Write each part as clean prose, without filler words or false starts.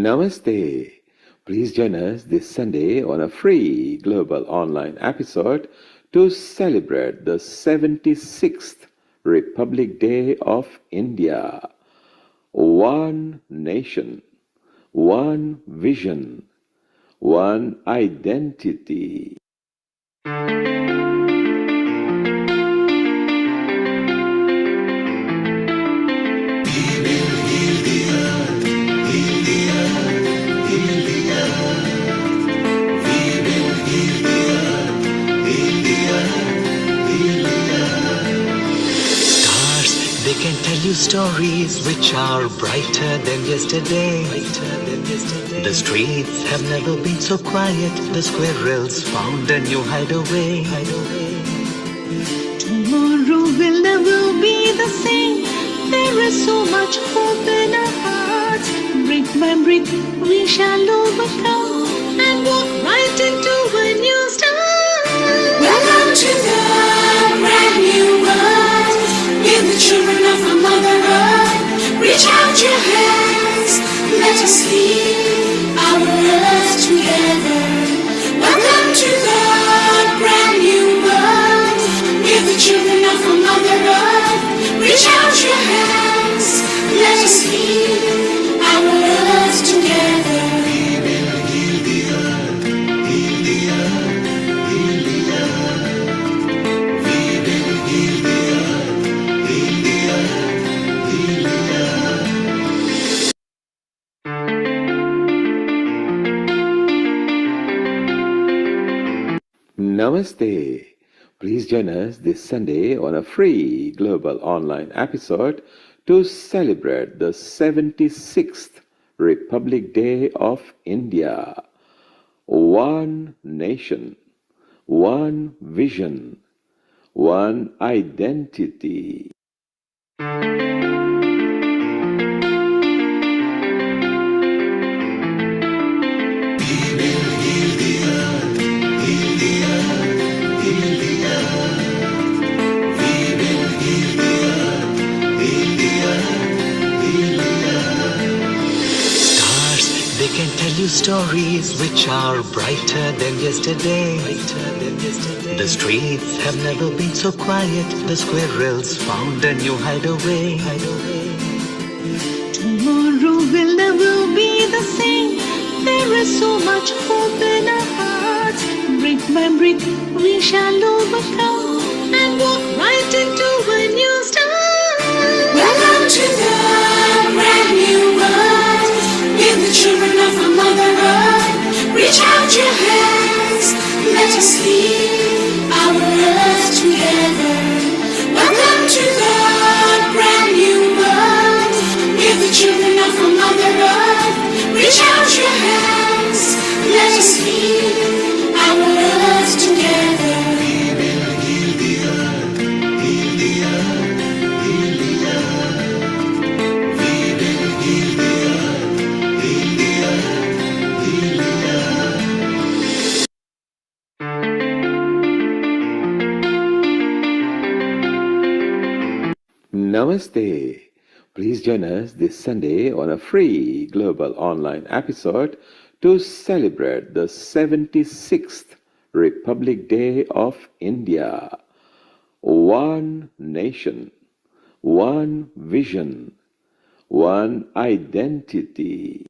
Namaste. Please join us this Sunday on a free global online episode to celebrate the 76th Republic Day of India. One nation, one vision, one identity. They can tell you stories which are brighter than yesterday. The streets have never been so quiet. The squirrels found a new hideaway. Tomorrow will never be the same. There is so much hope in our hearts. Brick by brick we shall overcome and walk right into a new start. Welcome to the brand new world. We're the children of a mother earth. Reach out your hands, let us heal our earth together. Welcome to the brand new world. We're the children of a mother earth. Reach out your hands, let us heal our earth together. We will heal the earth, heal the earth, heal the earth. We will heal the earth, heal the earth, heal the earth. Namaste. Please join us this Sunday on a free global online episode to celebrate the 76th Republic Day of India. One nation, one vision, one identity. They can tell you stories which are brighter than yesterday. The streets have never been so quiet. The squirrels found a new hideaway. Tomorrow will never be the same. There is so much hope in our hearts. Brick by brick we shall overcome and walk right into a new start. Welcome to the brand new world. We're the children of a mother earth. Reach out your hands, let us heal our earth together. Welcome to the brand new world. We're the children of a mother earth. Reach out your hands, let us heal our earth together. We will heal the earth, heal the earth, heal the earth. We will heal the earth, heal the earth, heal the earth. Namaste. Please join us this Sunday on a free global online episode to celebrate the 76th Republic Day of India. One nation, one vision, one identity.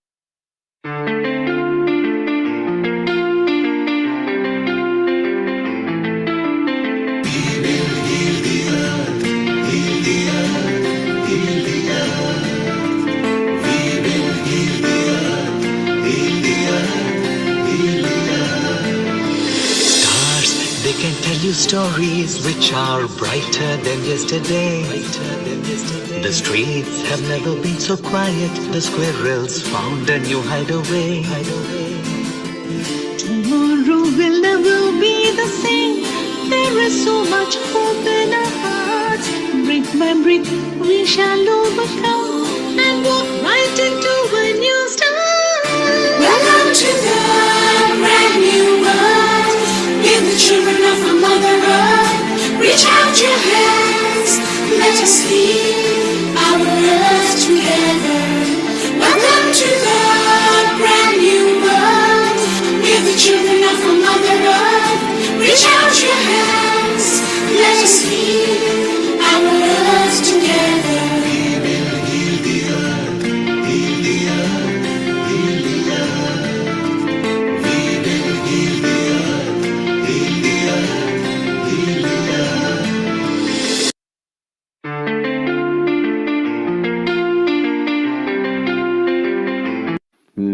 They can tell you stories which are brighter than yesterday. The streets have never been so quiet. The squirrels found a new hideaway. Tomorrow will never be the same. There is so much hope in our hearts. Brick by brick we shall overcome and walk right into a new start. Welcome to the brand new world. We're the children of a mother earth. Reach out your hands, let us heal our earth together. Welcome to the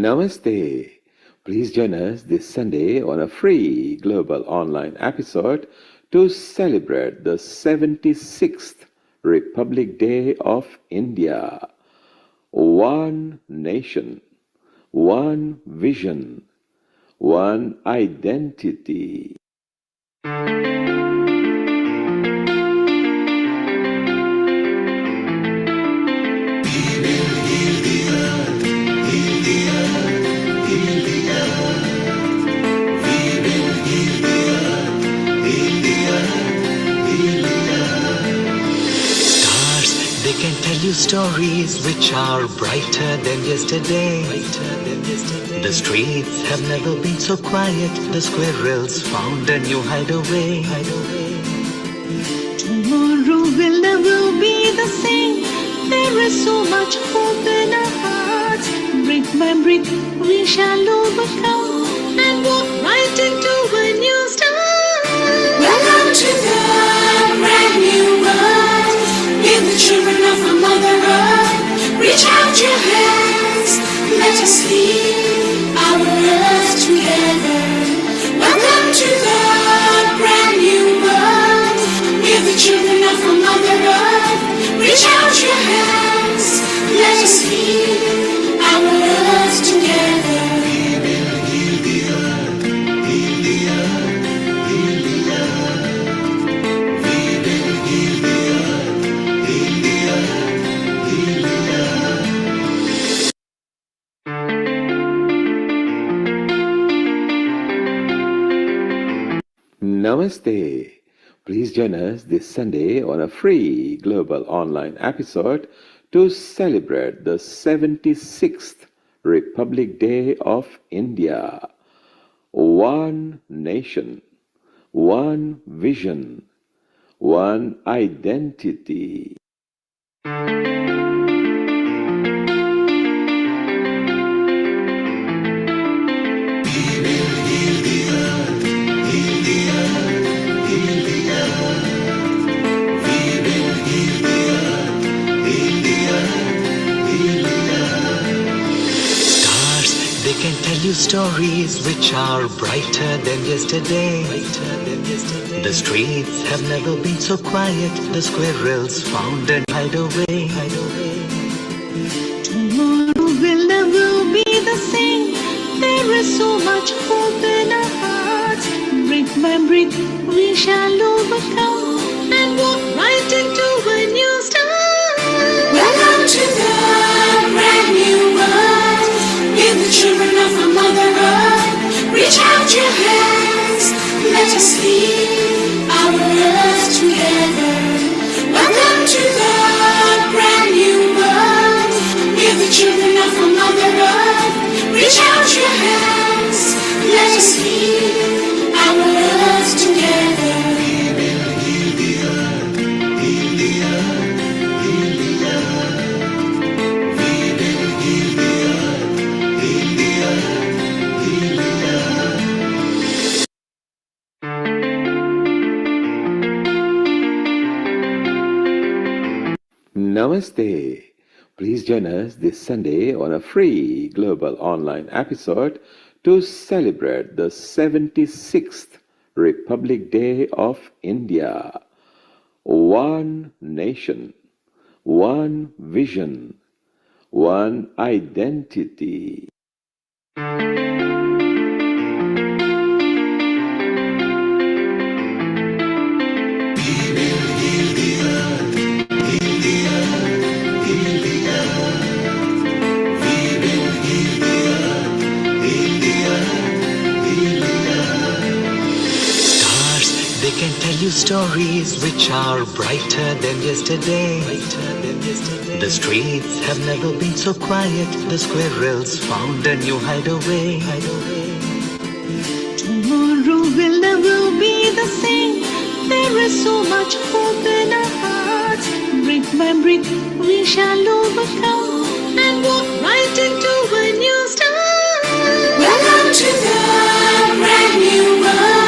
Namaste. Please join us this Sunday on a free global online episode to celebrate the 76th Republic Day of India. One nation, one vision, one identity. They can tell you stories which are brighter than yesterday. The streets have never been so quiet. The squirrels found a new hideaway. Tomorrow will never be the same. There is so much hope in our hearts. Brick by brick, we shall overcome and walk right into a new start. Welcome to the brand new world. Give the children of our Mother Earth. Reach out your hands. Let us heal our earth together. Welcome to the brand new world. Give the children of our Mother Earth. Reach out your hands. Let us heal our earth together. We will heal the earth. Heal the earth. Heal the earth. We will heal the earth. Heal the earth. Heal the earth. Namaste. Please join us this Sunday on a free global online episode to celebrate the 76th Republic Day of India. One nation, one vision, one identity. They can tell you stories which are brighter than yesterday. The streets have never been so quiet. The squirrels found a hideaway. Tomorrow will never be the same. There is so much hope in our hearts. Brick by brick, we shall overcome and walk right into a new start. Welcome to the brand new world. Give the children of our Mother Earth. Reach out your hands. Let us heal our earth together. Welcome to the brand new world. Give the children of our Mother Earth. Reach out your hands. Let us heal our earth together. We will heal the earth. Heal the earth. Heal the earth. We will heal the earth. Heal the earth. Heal the earth. Namaste. Please join us this Sunday on a free global online episode to celebrate the 76th Republic Day of India. One nation, one vision, one identity. They can tell you stories which are brighter than yesterday. The streets have never been so quiet. The squirrels found a new hideaway. Tomorrow will never be the same. There is so much hope in our hearts. Brick by brick, we shall overcome and walk right into a new start. Welcome to the brand new world.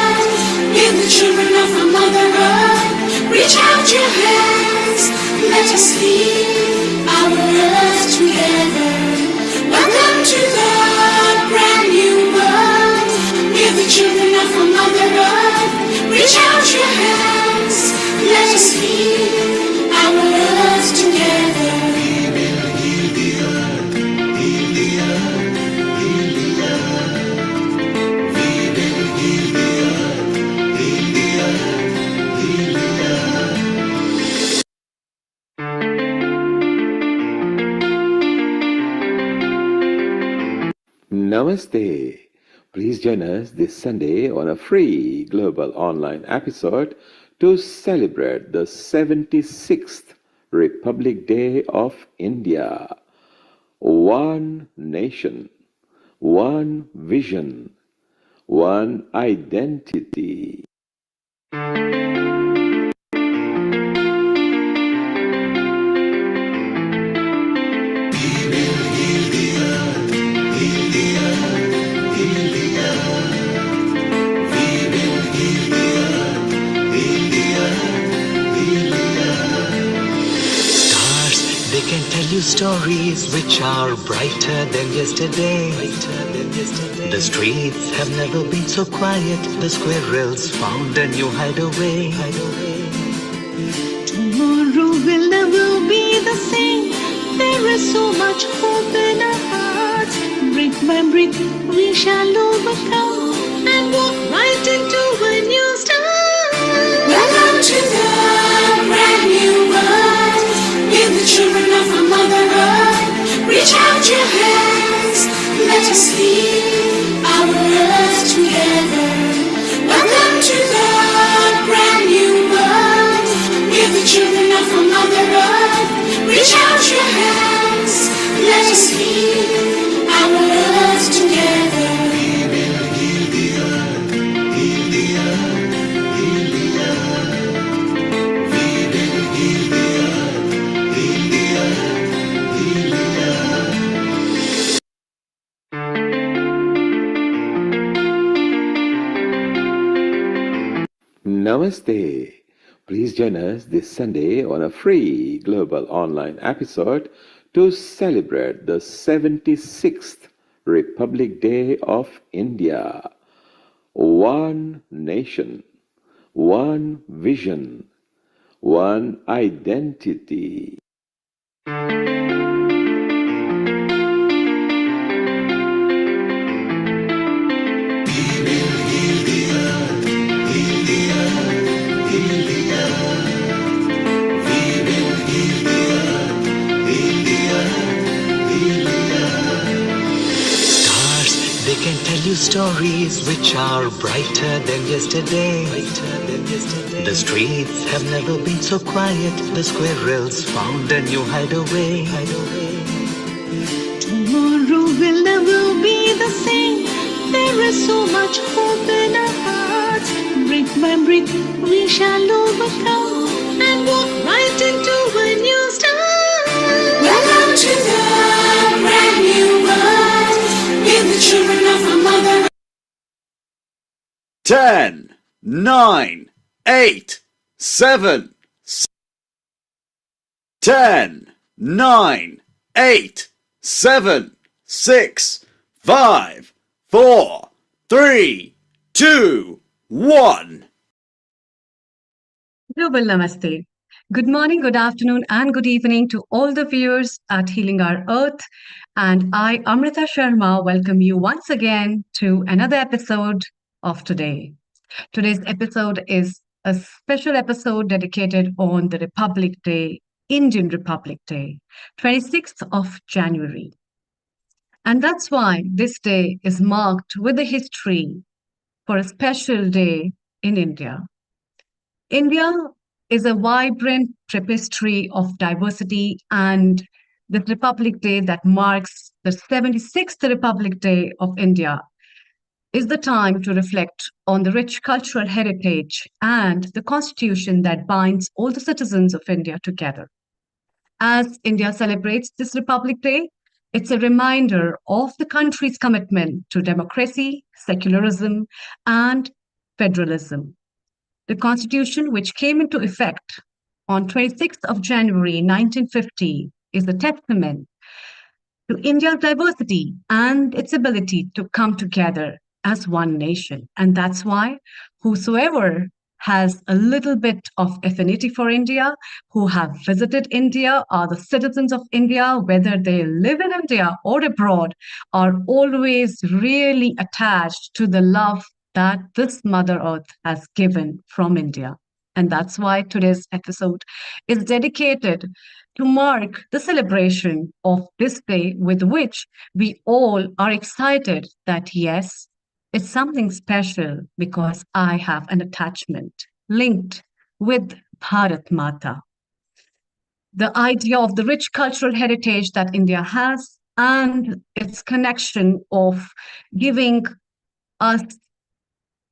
Give the children of our Mother Earth. Reach out your hands. Let us heal our earth together. Welcome to the Reach out your hands, let us heal our love together. We will heal the earth, heal the earth, heal the earth. We will heal the earth, heal the earth, heal the earth. Namaste. Please join us this Sunday on a free global online episode to celebrate the 76th Republic Day of India. One nation, one vision, one identity. They can tell you stories which are brighter than yesterday. The streets have never been so quiet. The squirrels found a new hideaway. Tomorrow will never be the same. There is so much hope in our hearts. Brick by brick, we shall overcome and walk right into a new start. Welcome to the brand new world. We're the children of our Mother Earth. Reach out your hands, let us heal our earth together. Welcome to the brand new world. We're the children of our Mother Earth. Reach out your hands, let us heal our earth together. We will heal the earth, heal the earth, heal the earth. We will heal the earth, heal the earth, heal the earth. Namaste. Please join us this Sunday on a free global online episode to celebrate the 76th Republic Day of India. One nation, one vision, one identity. They can tell you stories which are brighter than yesterday. The streets have never been so quiet. The squirrels found a new hideaway. Tomorrow will never be the same. There is so much hope in our hearts. Brick by brick, we shall overcome and walk right into a new start. Welcome to the brand new world. We're the children of our Mother. 10, 9, 8, 7, 10, 9, 8, 7, 6, 5, 4, 3, 2, 1. Global Namaste. Good morning, good afternoon, and good evening to all the viewers at Healing Our Earth. And I, Amrita Sharma, welcome you once again to another episode of today. Today's episode is a special episode dedicated on the Republic Day, Indian Republic Day, 26th of January. And that's why this day is marked with a history for a special day in India. India is a vibrant tapestry of diversity, and the Republic Day that marks the 76th Republic Day of India is the time to reflect on the rich cultural heritage and the constitution that binds all the citizens of India together. As India celebrates this Republic Day, it's a reminder of the country's commitment to democracy, secularism, and federalism. The Constitution, which came into effect on 26th of January 1950, is a testament to India's diversity and its ability to come together as one nation. And that's why whosoever has a little bit of affinity for India, who have visited India, are the citizens of India, whether they live in India or abroad, are always really attached to the love that this Mother Earth has given from India. And that's why today's episode is dedicated to mark the celebration of this day with which we all are excited that yes, it's something special because I have an attachment linked with Bharat Mata. The idea of the rich cultural heritage that India has and its connection of giving us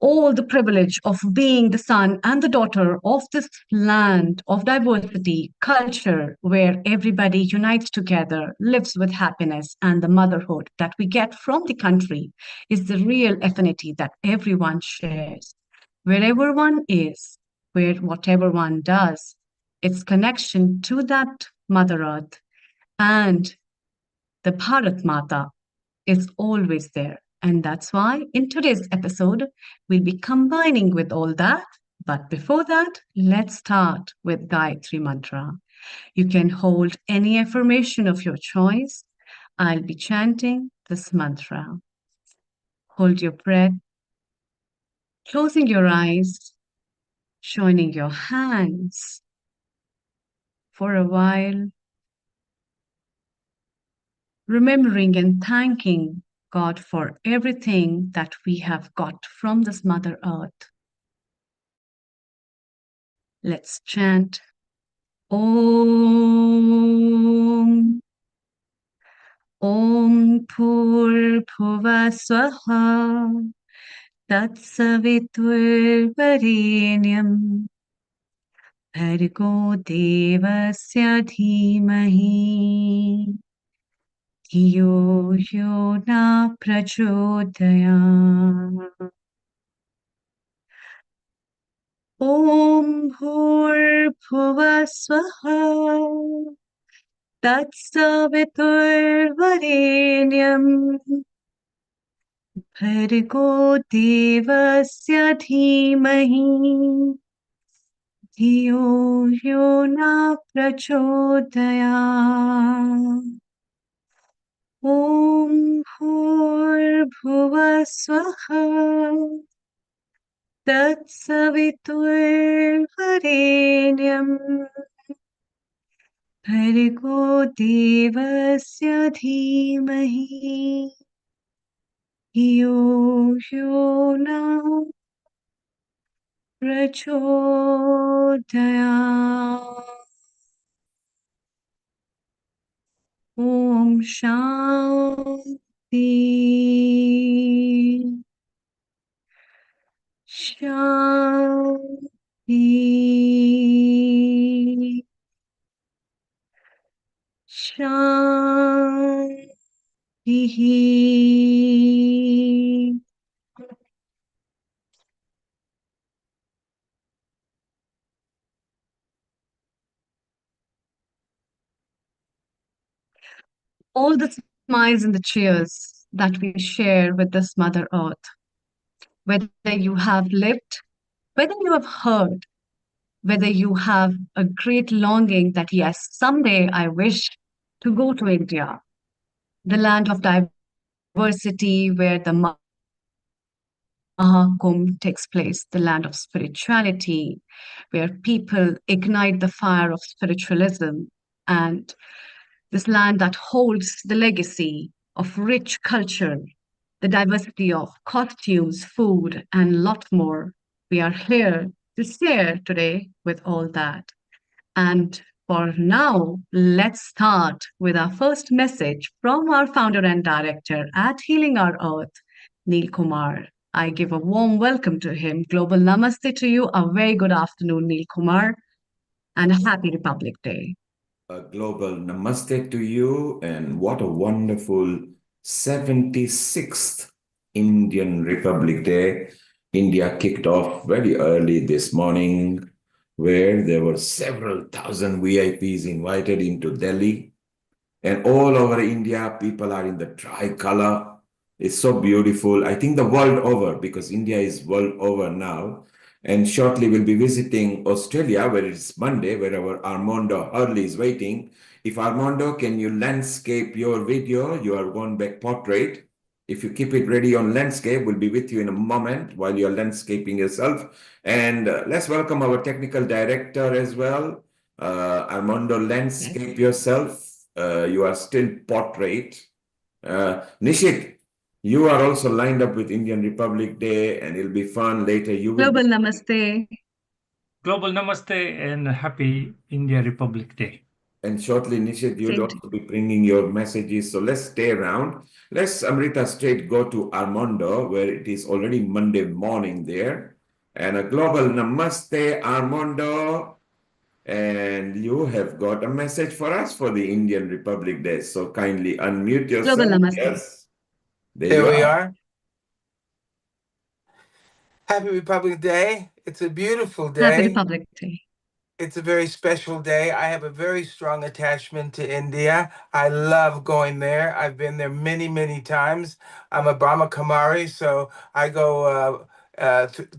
all the privilege of being the son and the daughter of this land of diversity, culture, where everybody unites together, lives with happiness, and the motherhood that we get from the country is the real affinity that everyone shares. Wherever one is, where whatever one does, its connection to that Mother Earth and the Bharat Mata is always there. And that's why in today's episode, we'll be combining with all that. But before that, let's start with Gayatri Mantra. You can hold any affirmation of your choice. I'll be chanting this mantra. Hold your breath, closing your eyes, joining your hands for a while, remembering and thanking God for everything that we have got from this Mother Earth. Let's chant Om. Om Pur Bhuva Swaha Tat Savitur Varenyam Bhargo Devasya Dhimahi Dhiyo Yo Na Prachodayam. Om Bhur Bhuva Swaha Tat Savitur Varenyam Bhargo Devasya Dhimahi Dhiyo Yo Na Prachodayam. Om Bhur Bhuva Swaha Tat Savitur Varenyam Bhargo Devasya Dhimahi Dhiyo Yo Na Prachodayam. Om Shanti Shanti Shanti. All the smiles and the cheers that we share with this Mother Earth, whether you have lived, whether you have heard, whether you have a great longing that, yes, someday I wish to go to India, the land of diversity where the Mahakumbh takes place, the land of spirituality, where people ignite the fire of spiritualism, and this land that holds the legacy of rich culture, the diversity of costumes, food, and a lot more. We are here to share today with all that. And for now, let's start with our first message from our founder and director at Healing Our Earth, Neil Kumar. I give a warm welcome to him. Global Namaste to you. A very good afternoon, Neil Kumar, and a happy Republic Day. A global namaste to you, and what a wonderful 76th Indian Republic Day. India kicked off very early this morning, where there were several thousand VIPs invited into Delhi. And all over India, people are in the tricolor. It's so beautiful. I think the world over, because India is world over now. And shortly we'll be visiting Australia, where it's Monday, where our Armondo Hurley is waiting. If Armondo, can you landscape your video? You are going back portrait. If you keep it ready on landscape, we'll be with you in a moment while you're landscaping yourself. And let's welcome our technical director as well. Armondo, landscape yourself. You are still portrait. Nishit, you are also lined up with Indian Republic Day, and it'll be fun later. You will Global Namaste. Global Namaste and happy India Republic Day. and shortly, Nishit, you'll Same to also be bringing your messages. So let's stay around. Let's, Amrita, straight go to Armondo, where it is already Monday morning there. And a global namaste, Armondo. And you have got a message for us for the Indian Republic Day. So kindly unmute yourself. Global Namaste. Yes. There There you we are. are. Happy Republic Day. It's a beautiful Happy day. Republic Day. It's a very special day. I have a very strong attachment to India. I love going there. I've been there many, many times. I'm a Brahma Kumari, so I go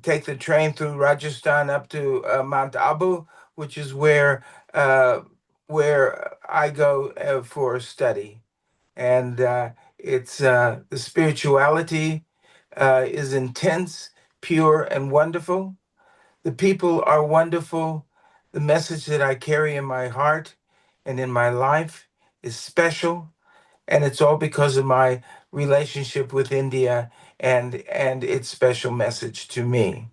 take the train through Rajasthan up to Mount Abu, which is where I go for study. And it's the spirituality is intense, pure, and wonderful. The people are wonderful. The message that I carry in my heart and in my life is special. And it's all because of my relationship with India and its special message to me.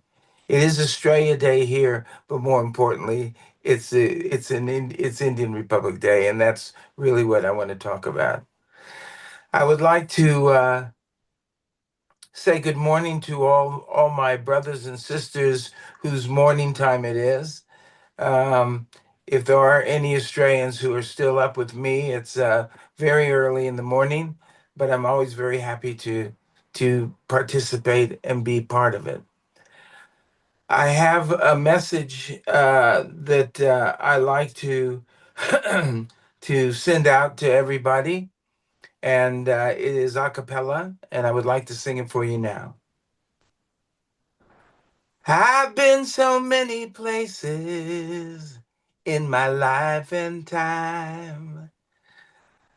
It is Australia Day here, but more importantly, it's Indian Republic Day, and that's really what I want to talk about. I would like to say good morning to all my brothers and sisters whose morning time it is. If there are any Australians who are still up with me, it's very early in the morning, but I'm always very happy to participate and be part of it. I have a message that I like to to send out to everybody, and it is a cappella, and I would like to sing it for you now. I've been so many places in my life and time,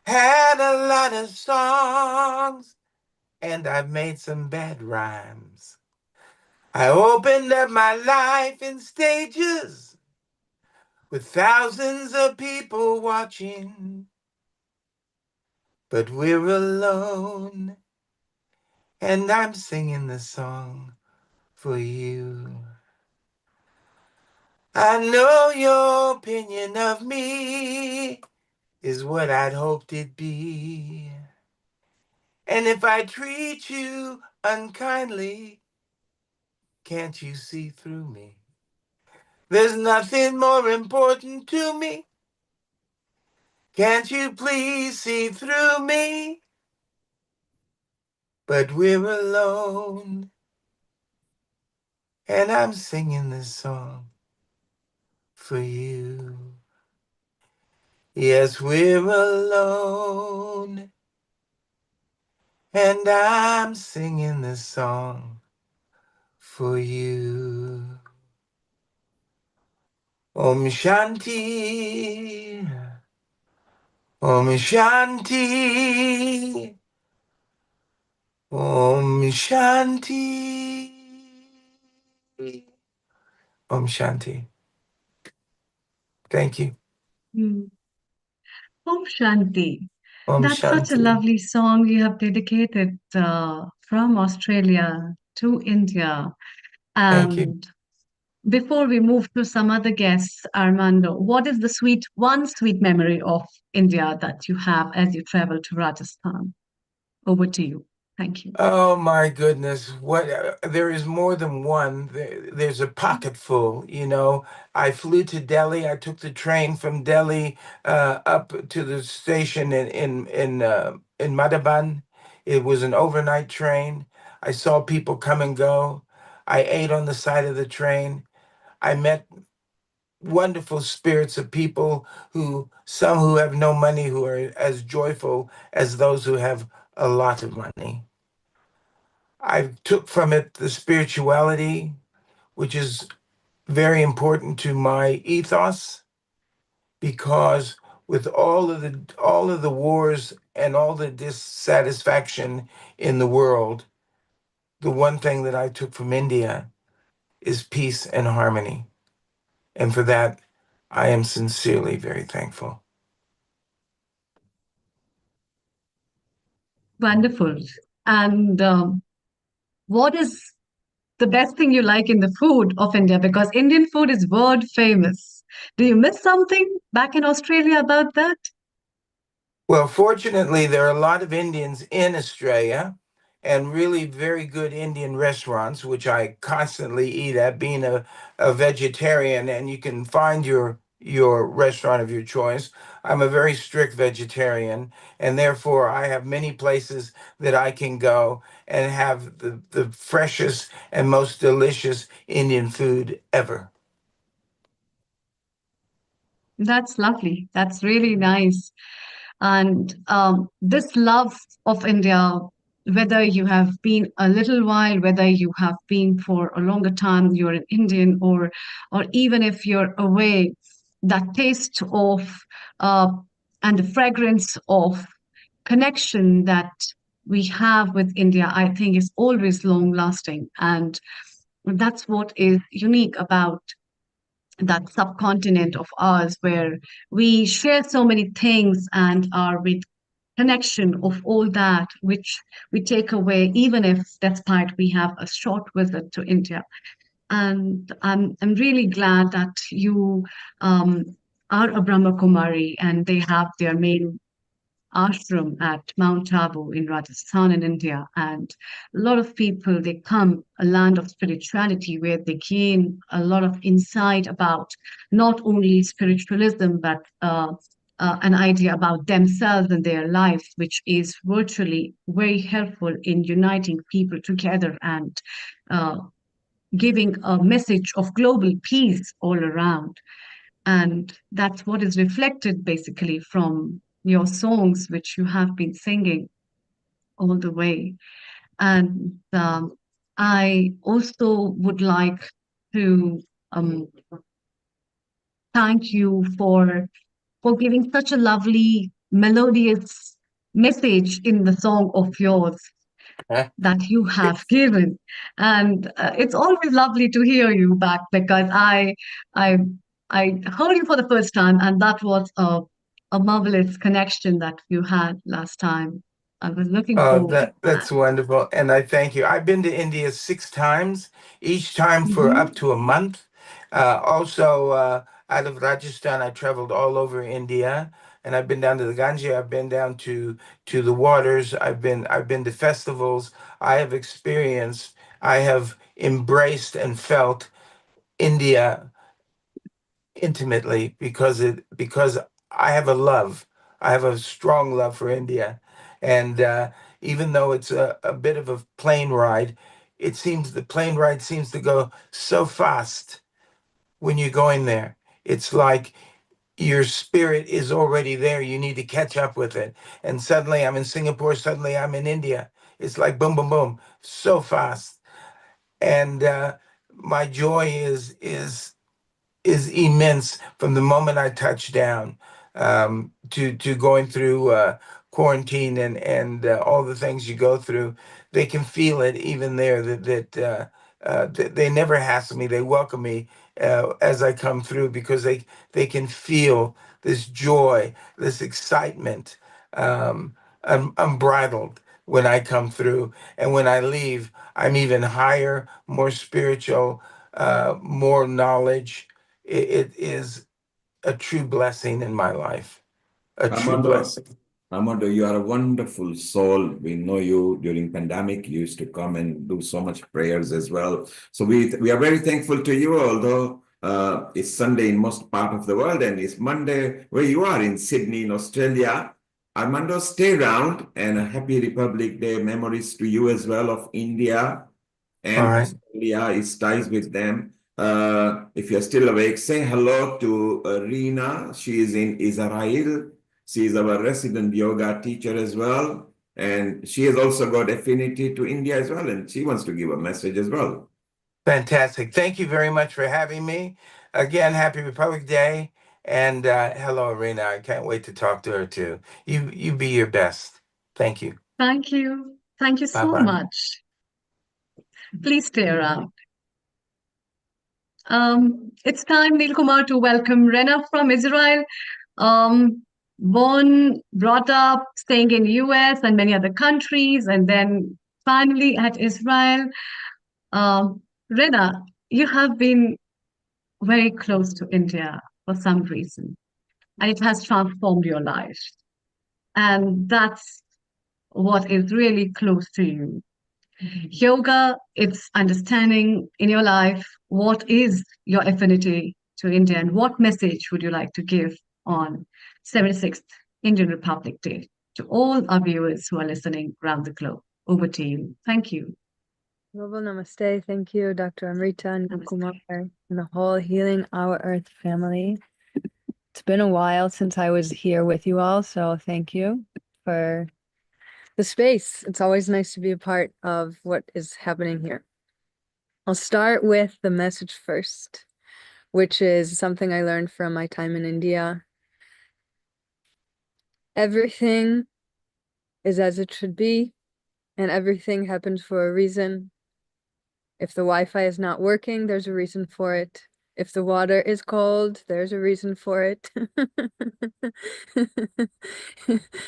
had a lot of songs, and I've made some bad rhymes. I opened up my life in stages with thousands of people watching, but we're alone, and I'm singing this song for you. I know your opinion of me is what I'd hoped it'd be. And if I treat you unkindly, can't you see through me? There's nothing more important to me. Can't you please see through me? But we're alone, and I'm singing this song for you. Yes, we're alone, and I'm singing this song for you. Om Shanti, Om Shanti, Om Shanti, Om Shanti. Thank you. Om Shanti. Om That's such a Shanti. lovely song you have dedicated from Australia to India. Thank you. And before we move to some other guests, Armando, what is the one sweet memory of India that you have as you travel to Rajasthan? Over to you. Thank you. Oh my goodness, what there is more than one. There's a pocket full, you know. I flew to Delhi. I took the train from Delhi up to the station in Madhaban. It was an overnight train. I saw people come and go. I ate on the side of the train. I met wonderful spirits of people some who have no money, who are as joyful as those who have a lot of money. I took from it the spirituality, which is very important to my ethos, because with all of the wars and all the dissatisfaction in the world, the one thing that I took from India is peace and harmony. And for that, I am sincerely very thankful. Wonderful. And what is the best thing you like in the food of India? Because Indian food is world famous. Do you miss something back in Australia about that? Well, fortunately, there are a lot of Indians in Australia and really very good Indian restaurants, which I constantly eat at, being a vegetarian, and you can find your restaurant of your choice. I'm a very strict vegetarian, and therefore I have many places that I can go and have the freshest and most delicious Indian food ever. That's lovely. That's really nice. And this love of India, whether you have been a little while, whether you have been for a longer time, you're an Indian, or even if you're away, that taste of uh, and the fragrance of connection that we have with India, I think is always long lasting. And that's what is unique about that subcontinent of ours, where we share so many things and are with connection of all that which we take away, even if despite we have a short visit to India. And I'm really glad that you are a Brahma Kumari and they have their main ashram at Mount Abu in Rajasthan in India. And a lot of people, they come a land of spirituality where they gain a lot of insight about not only spiritualism, but an idea about themselves and their lives, which is virtually very helpful in uniting people together and uh, giving a message of global peace all around. And that's what is reflected basically from your songs, which you have been singing all the way. And I also would like to um, thank you for giving such a lovely, melodious message in the song of yours that you have given. And it's always lovely to hear you back because I I heard you for the first time, and that was a marvelous connection that you had last time. I was looking Oh, forward to that. that's wonderful. And I thank you. I've been to India 6 times, each time for Mhm. up to a month. Also, out of Rajasthan, I traveled all over India, and I've been down to the Ganges. I've been down to the waters. I've been to festivals. I have experienced. I have embraced and felt India intimately because I have a love. I have a strong love for India, and even though it's a bit of a plane ride, the plane ride seems to go so fast when you're going there. It's like your spirit is already there. You need to catch up with it, and suddenly I'm in Singapore. Suddenly I'm in India. It's like boom, boom, boom, so fast, and my joy is immense from the moment I touch down, to going through quarantine and all the things you go through. They can feel it even there. That they never hassle me. They welcome me as I come through because they can feel this joy, this excitement, unbridled when I come through. And when I leave, I'm even higher, more spiritual, more knowledge. It is a true blessing in my life. A true Armondo, blessing. Armondo, you are a wonderful soul. We know you during pandemic. You used to come and do so much prayers as well. So we are very thankful to you, although it's Sunday in most part of the world and it's Monday where you are in Sydney, in Australia. Armando, stay around and a happy Republic Day memories to you as well of India All and right. Australia. It ties with them. If you're still awake, say hello to Rina. She is in Israel. She is our resident yoga teacher as well. And she has also got affinity to India as well. And she wants to give a message as well. Fantastic. Thank you very much for having me. Again, happy Republic Day. And hello, Arena. I can't wait to talk to her too. You be your best. Thank you. Thank you. Thank you so Bye-bye. much. Please stay around. It's time, Neil Kumar, to welcome Rena from Israel. Born, brought up, staying in US and many other countries, and then finally at Israel. Rena, you have been very close to India for some reason, and it has transformed your life. And that's what is really close to you. Yoga, it's understanding in your life what is your affinity to India and what message would you like to give on 76th Indian Republic Day to all our viewers who are listening around the globe. Over to you. Thank you. Global Namaste. Thank you, Dr. Amrita and Namaste. Kumar and the whole Healing Our Earth family. It's been a while since I was here with you all, so thank you for the space. It's always nice to be a part of what is happening here. I'll start with the message first, which is something I learned from my time in India. Everything is as it should be, and everything happens for a reason. If the Wi-Fi is not working, there's a reason for it. If the water is cold, there's a reason for it.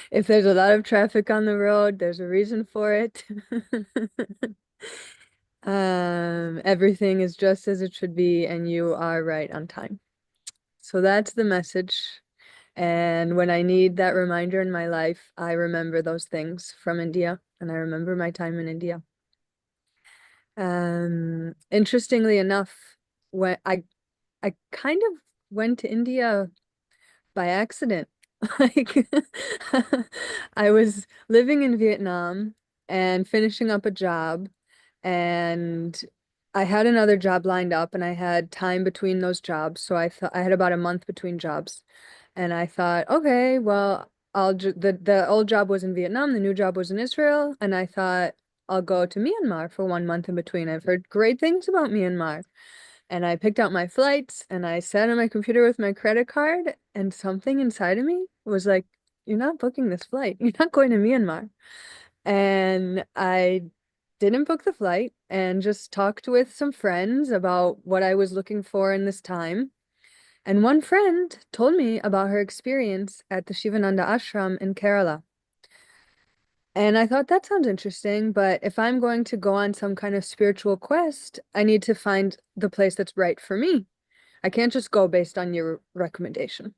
If there's a lot of traffic on the road, there's a reason for it. Everything is just as it should be, and you are right on time. So that's the message. And when I need that reminder in my life, I remember those things from India, and I remember my time in India. Interestingly enough, when I kind of went to India by accident. Like I was living in Vietnam and finishing up a job, and I had another job lined up, and I had time between those jobs. So I thought I had about a month between jobs, and I thought, okay, well, the old job was in Vietnam, the new job was in Israel, and I thought I'll go to Myanmar for 1 month in between. I've heard great things about Myanmar. And I picked out my flights, and I sat on my computer with my credit card, and something inside of me was like, you're not booking this flight. You're not going to Myanmar. And I didn't book the flight and just talked with some friends about what I was looking for in this time. And one friend told me about her experience at the Shivananda ashram in Kerala. And I thought that sounds interesting, but if I'm going to go on some kind of spiritual quest, I need to find the place that's right for me. I can't just go based on your recommendation.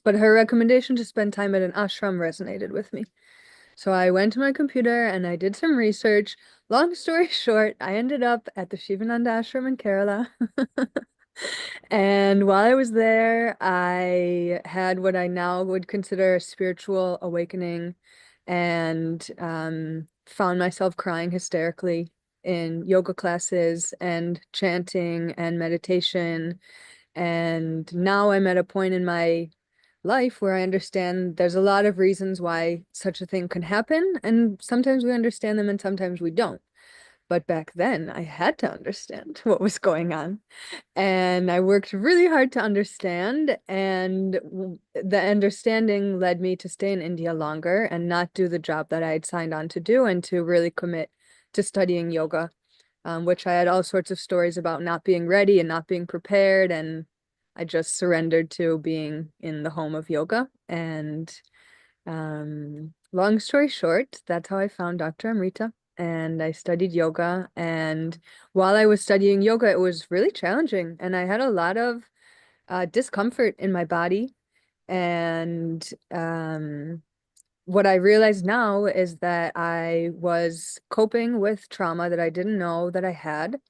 But her recommendation to spend time at an ashram resonated with me. So I went to my computer and I did some research. Long story short, I ended up at the Shivananda ashram in Kerala. And while I was there, I had what I now would consider a spiritual awakening, and found myself crying hysterically in yoga classes and chanting and meditation. And now I'm at a point in my life where I understand there's a lot of reasons why such a thing can happen, and sometimes we understand them and sometimes we don't. But back then I had to understand what was going on. And I worked really hard to understand, and the understanding led me to stay in India longer and not do the job that I had signed on to do, and to really commit to studying yoga, which I had all sorts of stories about not being ready and not being prepared. And I just surrendered to being in the home of yoga. And long story short, that's how I found Dr. Amrita. And I studied yoga, and while I was studying yoga, it was really challenging, and I had a lot of discomfort in my body. And what I realize now is that I was coping with trauma that I didn't know that I had,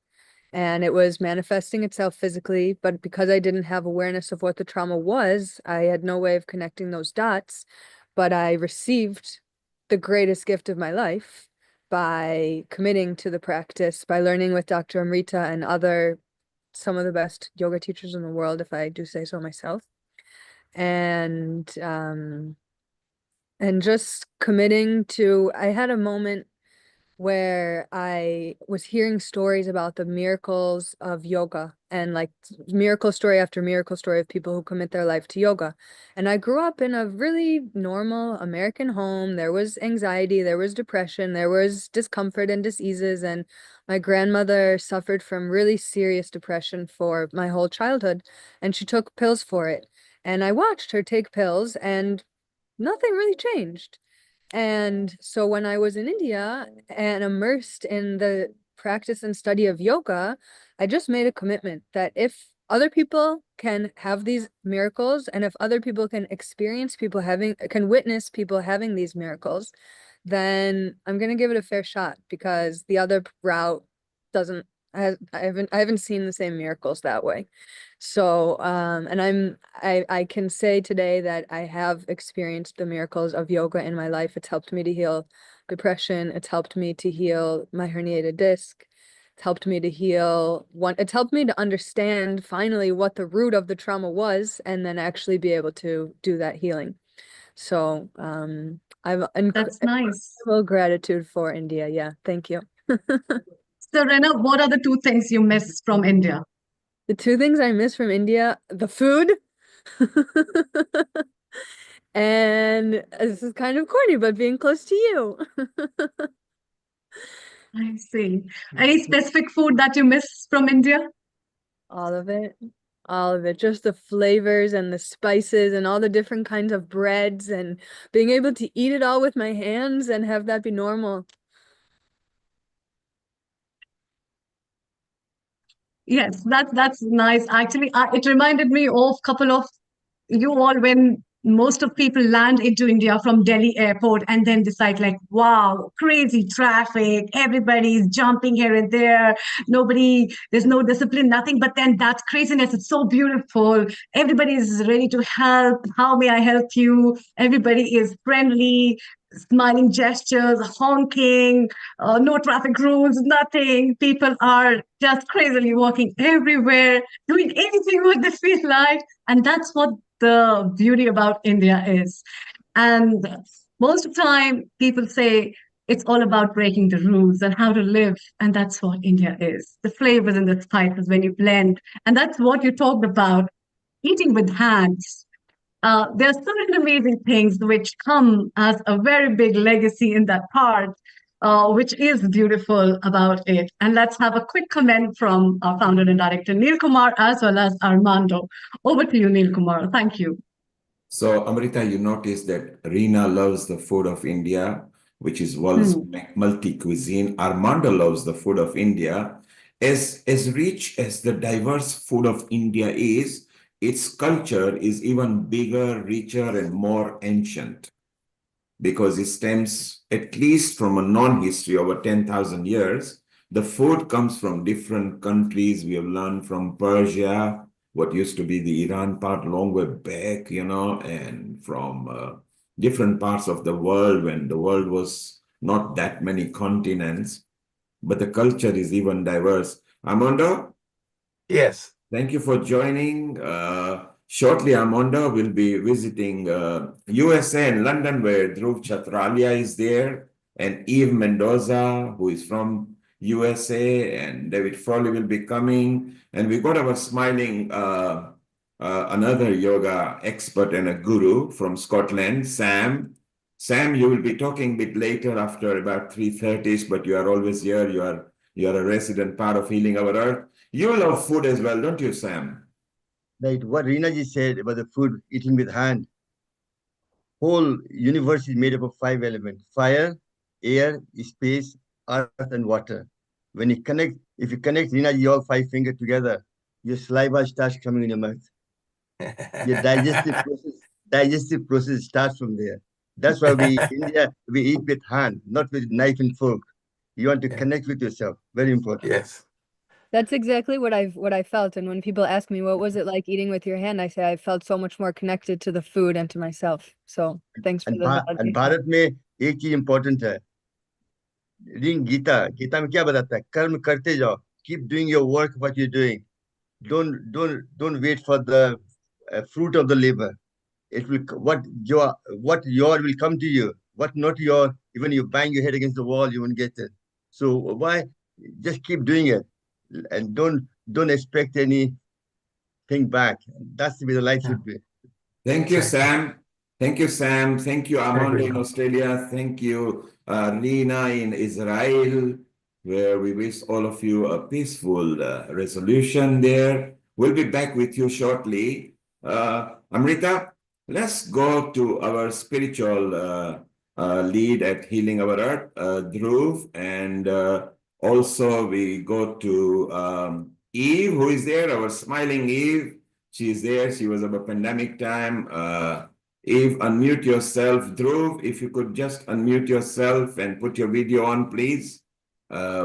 and it was manifesting itself physically. But because I didn't have awareness of what the trauma was, I had no way of connecting those dots. But I received the greatest gift of my life by committing to the practice, by learning with Dr. Amrita and some of the best yoga teachers in the world, if I do say so myself. And just committing to, I had a moment where I was hearing stories about the miracles of yoga and like miracle story after miracle story of people who commit their life to yoga. And I grew up in a really normal American home. There was anxiety, there was depression, there was discomfort and diseases. And my grandmother suffered from really serious depression for my whole childhood, and she took pills for it. And I watched her take pills, and nothing really changed. And so when I was in India and immersed in the practice and study of yoga, I just made a commitment that if other people can have these miracles, and if other people can experience people having, can witness people having these miracles, then I'm gonna give it a fair shot, because the other route doesn't, I haven't seen the same miracles that way. So, and I can say today that I have experienced the miracles of yoga in my life. It's helped me to heal depression. It's helped me to heal my herniated disc. It's helped me to heal it's helped me to understand finally what the root of the trauma was, and then actually be able to do that healing. So, I've That's nice. incredible gratitude for India. Yeah, thank you. So, Rena, what are the two things you miss from India? The two things I miss from India, the food. And this is kind of corny, but being close to you. I see. Any specific food that you miss from India? All of it. All of it. Just the flavors and the spices and all the different kinds of breads, and being able to eat it all with my hands and have that be normal. Yes, that's nice. Actually, it reminded me of couple of you all when most of people land into India from Delhi airport and then decide like, wow, crazy traffic, everybody's jumping here and there, nobody, there's no discipline, nothing. But then that craziness, it's so beautiful. Everybody is ready to help. How may I help you? Everybody is friendly, smiling gestures, honking, no traffic rules, nothing. People are just crazily walking everywhere, doing anything what they feel like. And that's what the beauty about India is. And most of the time, people say it's all about breaking the rules and how to live. And that's what India is, the flavors and the spices when you blend. And that's what you talked about, eating with hands. There are certain amazing things which come as a very big legacy in that part, which is beautiful about it. And let's have a quick comment from our founder and director, Neil Kumar, as well as Armando. Over to you, Neil Kumar. Thank you. So, Amrita, you notice that Reena loves the food of India, which is world's multi-cuisine. Armando loves the food of India. As rich as the diverse food of India is, its culture is even bigger, richer, and more ancient, because it stems at least from a non-history over 10,000 years. The food comes from different countries. We have learned from Persia, what used to be the Iran part long way back, and from different parts of the world when the world was not that many continents, but the culture is even diverse. Armando? Yes. Thank you for joining. Shortly, Armondo will be visiting USA and London, where Dhruv Chhatralia is there, and Eve Mendoza, who is from USA, and David Frawley will be coming. And we got our smiling another yoga expert and a guru from Scotland, Sam. Sam, you will be talking a bit later after about 3:30, but you are always here. You are a resident part of Healing Our Earth. You love food as well, don't you, Sam? Like what Reena ji said about the food, eating with hand. Whole universe is made up of 5 elements: fire, air, space, earth, and water. When you connect, if you connect Reena ji all 5 fingers together, your saliva starts coming in your mouth. Your digestive process starts from there. That's why we in India we eat with hand, not with knife and fork. You want to connect with yourself. Very important. Yes. That's exactly what I felt. And when people ask me, what was it like eating with your hand? I say, I felt so much more connected to the food and to myself. So thanks for the And validation. Bharat में एक चीज important है. Reading Gita में क्या बताता है? कर्म करते जाओ. Keep doing your work, what you're doing. Don't wait for the fruit of the labor. It will what your will come to you. What not your, even you bang your head against the wall, you won't get it. So why just keep doing it and don't expect anything back. That's the way the life Yeah. should be. Thank you, Exactly. Sam. Thank you, Sam. Thank you, Armondo in Everyone. Australia. Thank you, Rina in Israel, where we wish all of you a peaceful resolution there. We'll be back with you shortly. Amrita, let's go to our spiritual lead at Healing Our Earth, Dhruv, and also we go to Eve, who is there, our smiling Eve. She's there. She was of a pandemic time. Eve, unmute yourself. Dhruv, if you could just unmute yourself and put your video on, please.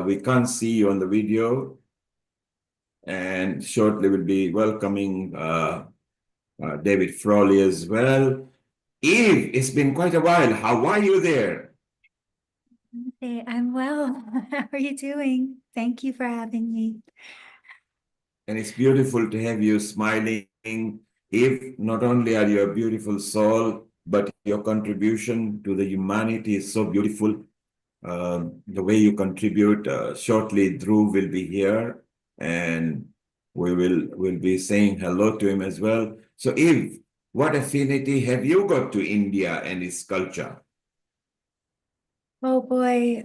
We can't see you on the video. And shortly we'll be welcoming David Frawley as well. Eve, it's been quite a while. How are you there? Hey, I'm well. How are you doing? Thank you for having me. And it's beautiful to have you smiling. Eve, not only are you a beautiful soul, but your contribution to the humanity is so beautiful. The way you contribute, shortly Dhruv will be here and we'll be saying hello to him as well. So Eve, what affinity have you got to India and its culture? Oh boy.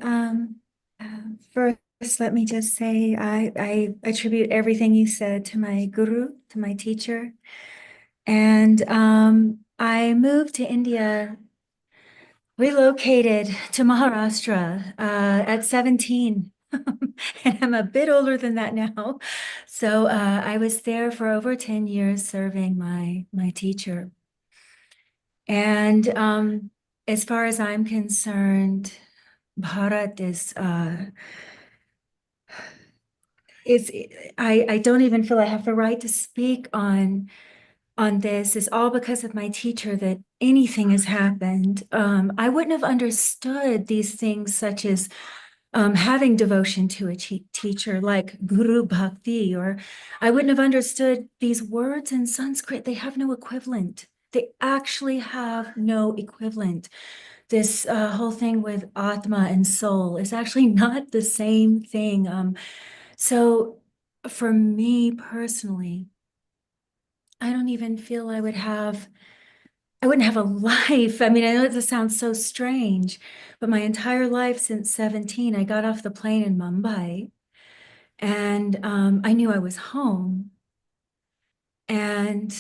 First, let me just say I attribute everything you said to my guru, to my teacher. And I moved to India, relocated to Maharashtra at 17. And I'm a bit older than that now. So I was there for over 10 years serving my teacher. And as far as I'm concerned, Bharat I don't even feel I have the right to speak on this. It's all because of my teacher that anything has happened. I wouldn't have understood these things such as having devotion to a teacher like Guru Bhakti, or I wouldn't have understood these words in Sanskrit. They have no equivalent. They actually have no equivalent. This whole thing with Atma and soul is actually not the same thing. So for me personally, I don't even feel I wouldn't have a life. I mean, I know this sounds so strange, but my entire life since 17, I got off the plane in Mumbai and I knew I was home. And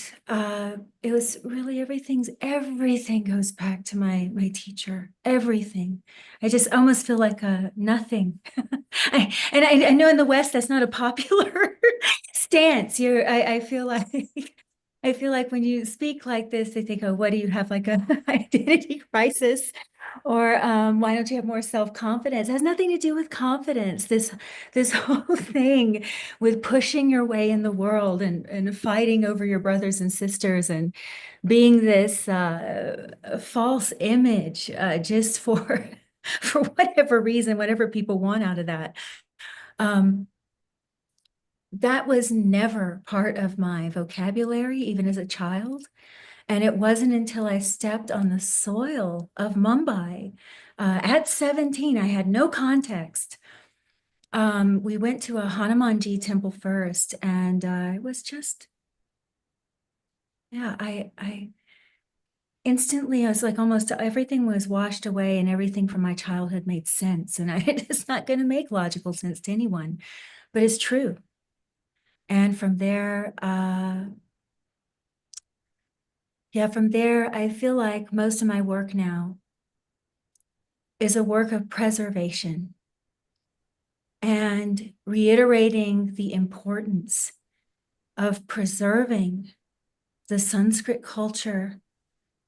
it was really everything goes back to my teacher, everything. I just almost feel like a nothing. I know in the West that's not a popular stance. I feel like when you speak like this, they think, oh, what do you have, like a identity crisis? Or why don't you have more self-confidence? It has nothing to do with confidence. This whole thing with pushing your way in the world and fighting over your brothers and sisters and being this false image just for whatever reason, whatever people want out of that. That was never part of my vocabulary, even as a child. And it wasn't until I stepped on the soil of Mumbai at 17, I had no context. We went to a Hanumanji temple first, and it was just, yeah, I instantly, I was like, almost everything was washed away and everything from my childhood made sense. And it's not going to make logical sense to anyone, but it's true. And from there, I feel like most of my work now is a work of preservation and reiterating the importance of preserving the Sanskrit culture,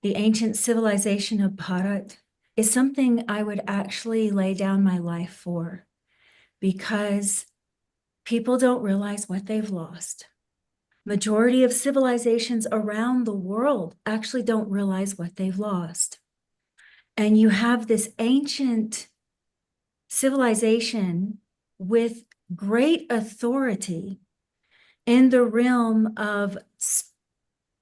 the ancient civilization of Bharat, is something I would actually lay down my life for, because people don't realize what they've lost. Majority of civilizations around the world actually don't realize what they've lost. And you have this ancient civilization with great authority in the realm of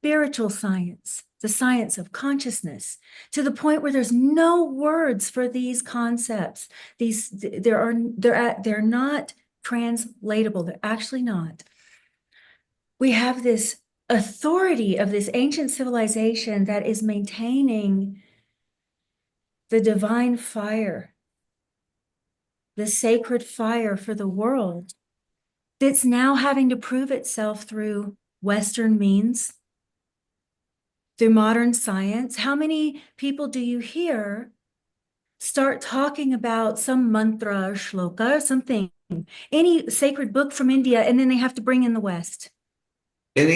spiritual science, the science of consciousness, to the point where there's no words for these concepts. They're not translatable. They're actually not. We have this authority of this ancient civilization that is maintaining the divine fire, the sacred fire for the world, that's now having to prove itself through Western means, through modern science. How many people do you hear start talking about some mantra or shloka or something, any sacred book from India, and then they have to bring in the West? And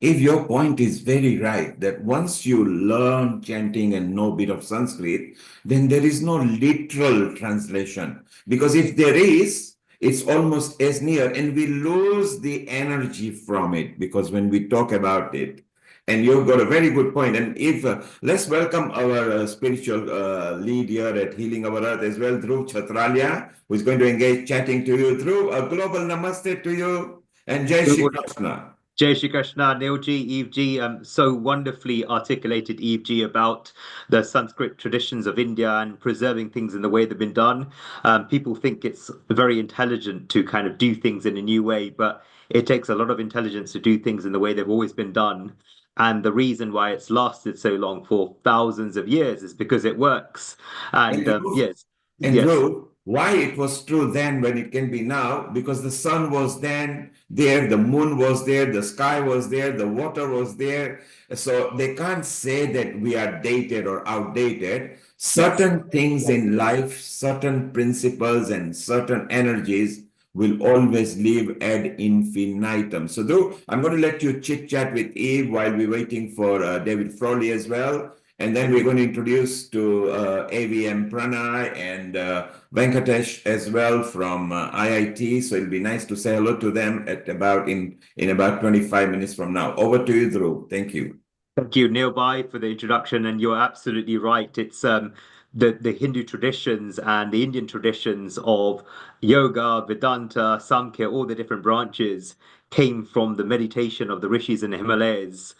if your point is very right, that once you learn chanting and know a bit of Sanskrit, then there is no literal translation. Because if there is, it's almost as near, and we lose the energy from it. Because when we talk about it, and you've got a very good point. And if let's welcome our spiritual lead here at Healing Our Earth as well, Dhruv Chhatralia, who is going to engage chatting to you. Dhruv, a global namaste to you, and Jai Shri Krishna. Jai Shri Krishna, Neilji, Eveji, so wonderfully articulated, Eveji, about the Sanskrit traditions of India and preserving things in the way they've been done. People think it's very intelligent to kind of do things in a new way, but it takes a lot of intelligence to do things in the way they've always been done. And the reason why it's lasted so long for thousands of years is because it works. And yes. Dhruv, why it was true then when it can be now? Because the sun was then there, the moon was there, the sky was there, the water was there. So they can't say that we are dated or outdated. Certain things in life, certain principles and certain energies will always live ad infinitum. So Dhruv, I'm going to let you chit chat with Eve while we're waiting for David Frawley as well. And then we're going to introduce to AVM Pranay and Venkatesh as well from IIT. So it'll be nice to say hello to them at in about 25 minutes from now. Over to you, Dhruv. Thank you. Thank you, Neilbai, for the introduction. And you're absolutely right. It's the Hindu traditions and the Indian traditions of yoga, Vedanta, Samkhya, all the different branches came from the meditation of the rishis in the Himalayas.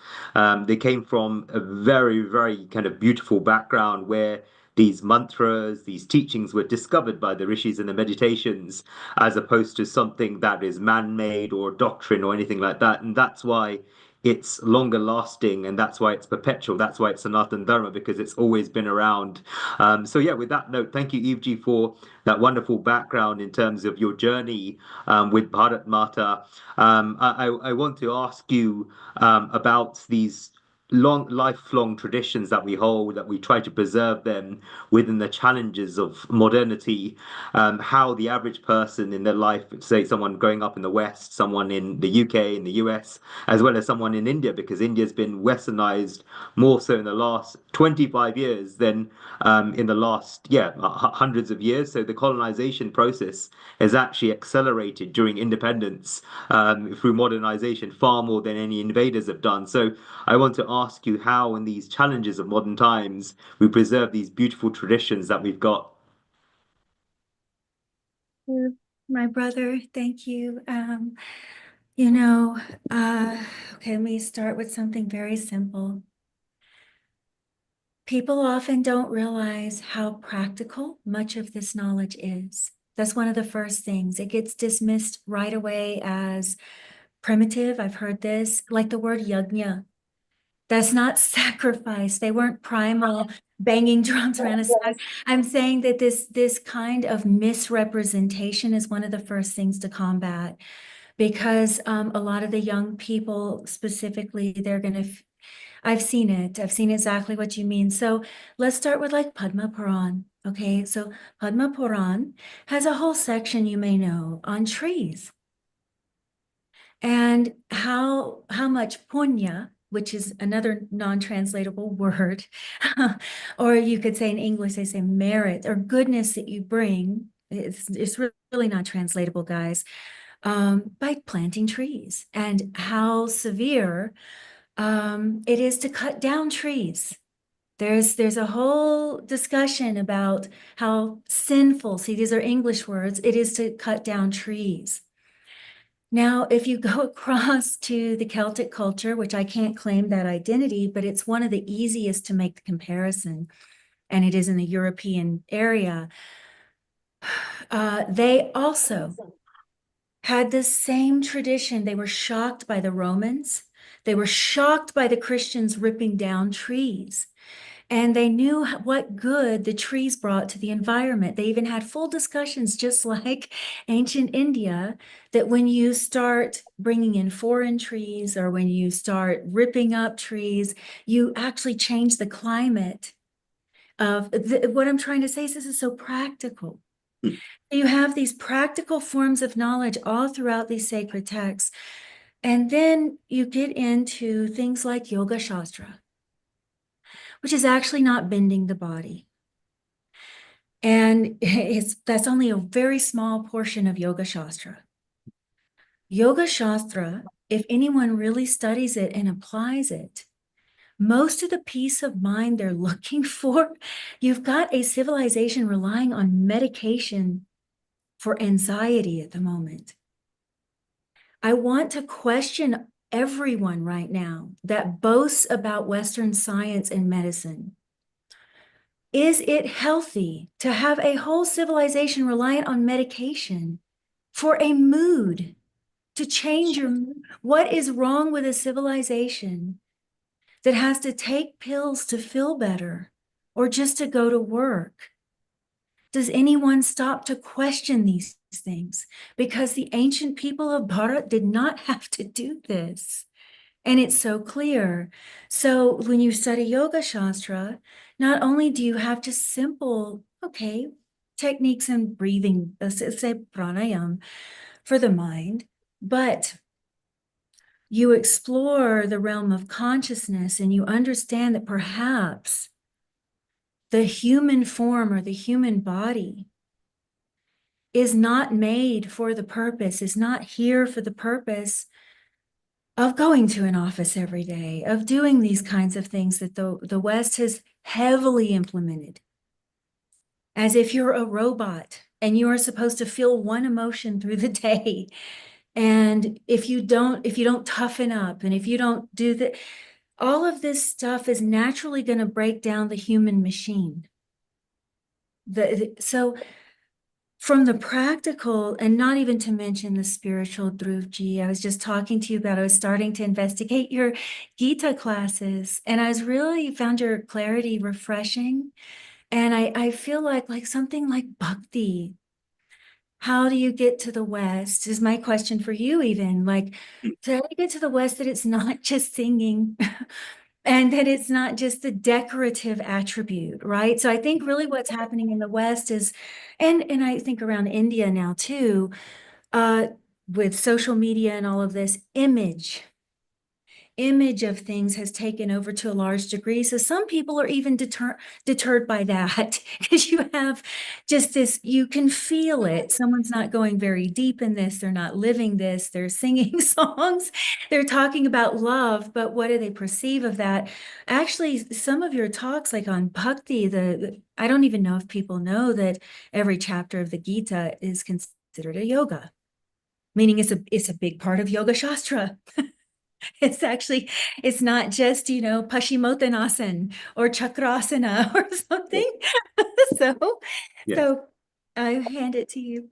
They came from a very, very kind of beautiful background where these mantras, these teachings were discovered by the rishis in the meditations, as opposed to something that is man-made or doctrine or anything like that. And that's why it's longer lasting, and that's why it's perpetual. That's why it's Sanatan Dharma, because it's always been around. So yeah, with that note, thank you, Eveji, for that wonderful background in terms of your journey with Bharat Mata. I want to ask you about these lifelong traditions that we hold, that we try to preserve them within the challenges of modernity, how the average person in their life, say someone growing up in the West, someone in the UK, in the US, as well as someone in India, because India's been westernized more so in the last 25 years than in the last, hundreds of years. So the colonization process has actually accelerated during independence through modernization far more than any invaders have done. So I want to ask you how, in these challenges of modern times, we preserve these beautiful traditions that we've got. My brother, thank you. Okay, let me start with something very simple. People often don't realize how practical much of this knowledge is. That's one of the first things. It gets dismissed right away as primitive. I've heard this, like the word yajna. That's not sacrifice. They weren't primal banging drums around a sack. I'm saying that this kind of misrepresentation is one of the first things to combat, because a lot of the young people specifically, they're going to, I've seen it. I've seen exactly what you mean. So let's start with like Padma Puran. Okay, so Padma Puran has a whole section, you may know, on trees and how much punya, which is another non-translatable word, or you could say in English, they say merit or goodness that you bring. It's really not translatable, guys, by planting trees, and how severe it is to cut down trees. There's a whole discussion about how sinful, see, these are English words, it is to cut down trees. Now, if you go across to the Celtic culture, which I can't claim that identity, but it's one of the easiest to make the comparison, and it is in the European area, they also had the same tradition. They were shocked by the Romans. They were shocked by the Christians ripping down trees. And they knew what good the trees brought to the environment. They even had full discussions, just like ancient India, that when you start bringing in foreign trees or when you start ripping up trees, you actually change the climate of what I'm trying to say is this is so practical. You have these practical forms of knowledge all throughout these sacred texts. And then you get into things like Yoga Shastra, which is actually not bending the body. And that's only a very small portion of Yoga Shastra. Yoga Shastra, if anyone really studies it and applies it, most of the peace of mind they're looking for, you've got a civilization relying on medication for anxiety at the moment. I want to question everyone right now that boasts about Western science and medicine. Is it healthy to have a whole civilization reliant on medication for a mood, to change your mood? What is wrong with a civilization that has to take pills to feel better or just to go to work? Does anyone stop to question these things? Because the ancient people of Bharat did not have to do this. And it's so clear. So when you study Yoga Shastra, not only do you have just simple, techniques in breathing, say pranayam for the mind, but you explore the realm of consciousness and you understand that perhaps the human form or the human body is not made for the purpose, is not here for the purpose of going to an office every day, of doing these kinds of things that the West has heavily implemented. As if you're a robot and you are supposed to feel one emotion through the day. And if you don't toughen up and if you don't do that, all of this stuff is naturally going to break down the human machine. So from the practical, and not even to mention the spiritual, Dhruvji, I was just talking to you about, I was starting to investigate your Gita classes, and I was really found your clarity refreshing. And I feel like something like bhakti. How do you get to the West is my question for you even. Like, so how do you get to the West that it's not just singing and that it's not just the decorative attribute, right? So I think really what's happening in the West is, and I think around India now too, with social media and all of this image of things has taken over to a large degree. So some people are even deterred by that because you have just this, you can feel it. Someone's not going very deep in this. They're not living this. They're singing songs. They're talking about love, but what do they perceive of that? Actually, some of your talks like on bhakti, I don't even know if people know that every chapter of the Gita is considered a yoga, meaning it's a big part of Yoga Shastra. It's not just, Paschimottanasana or Chakrasana or something. So I hand it to you.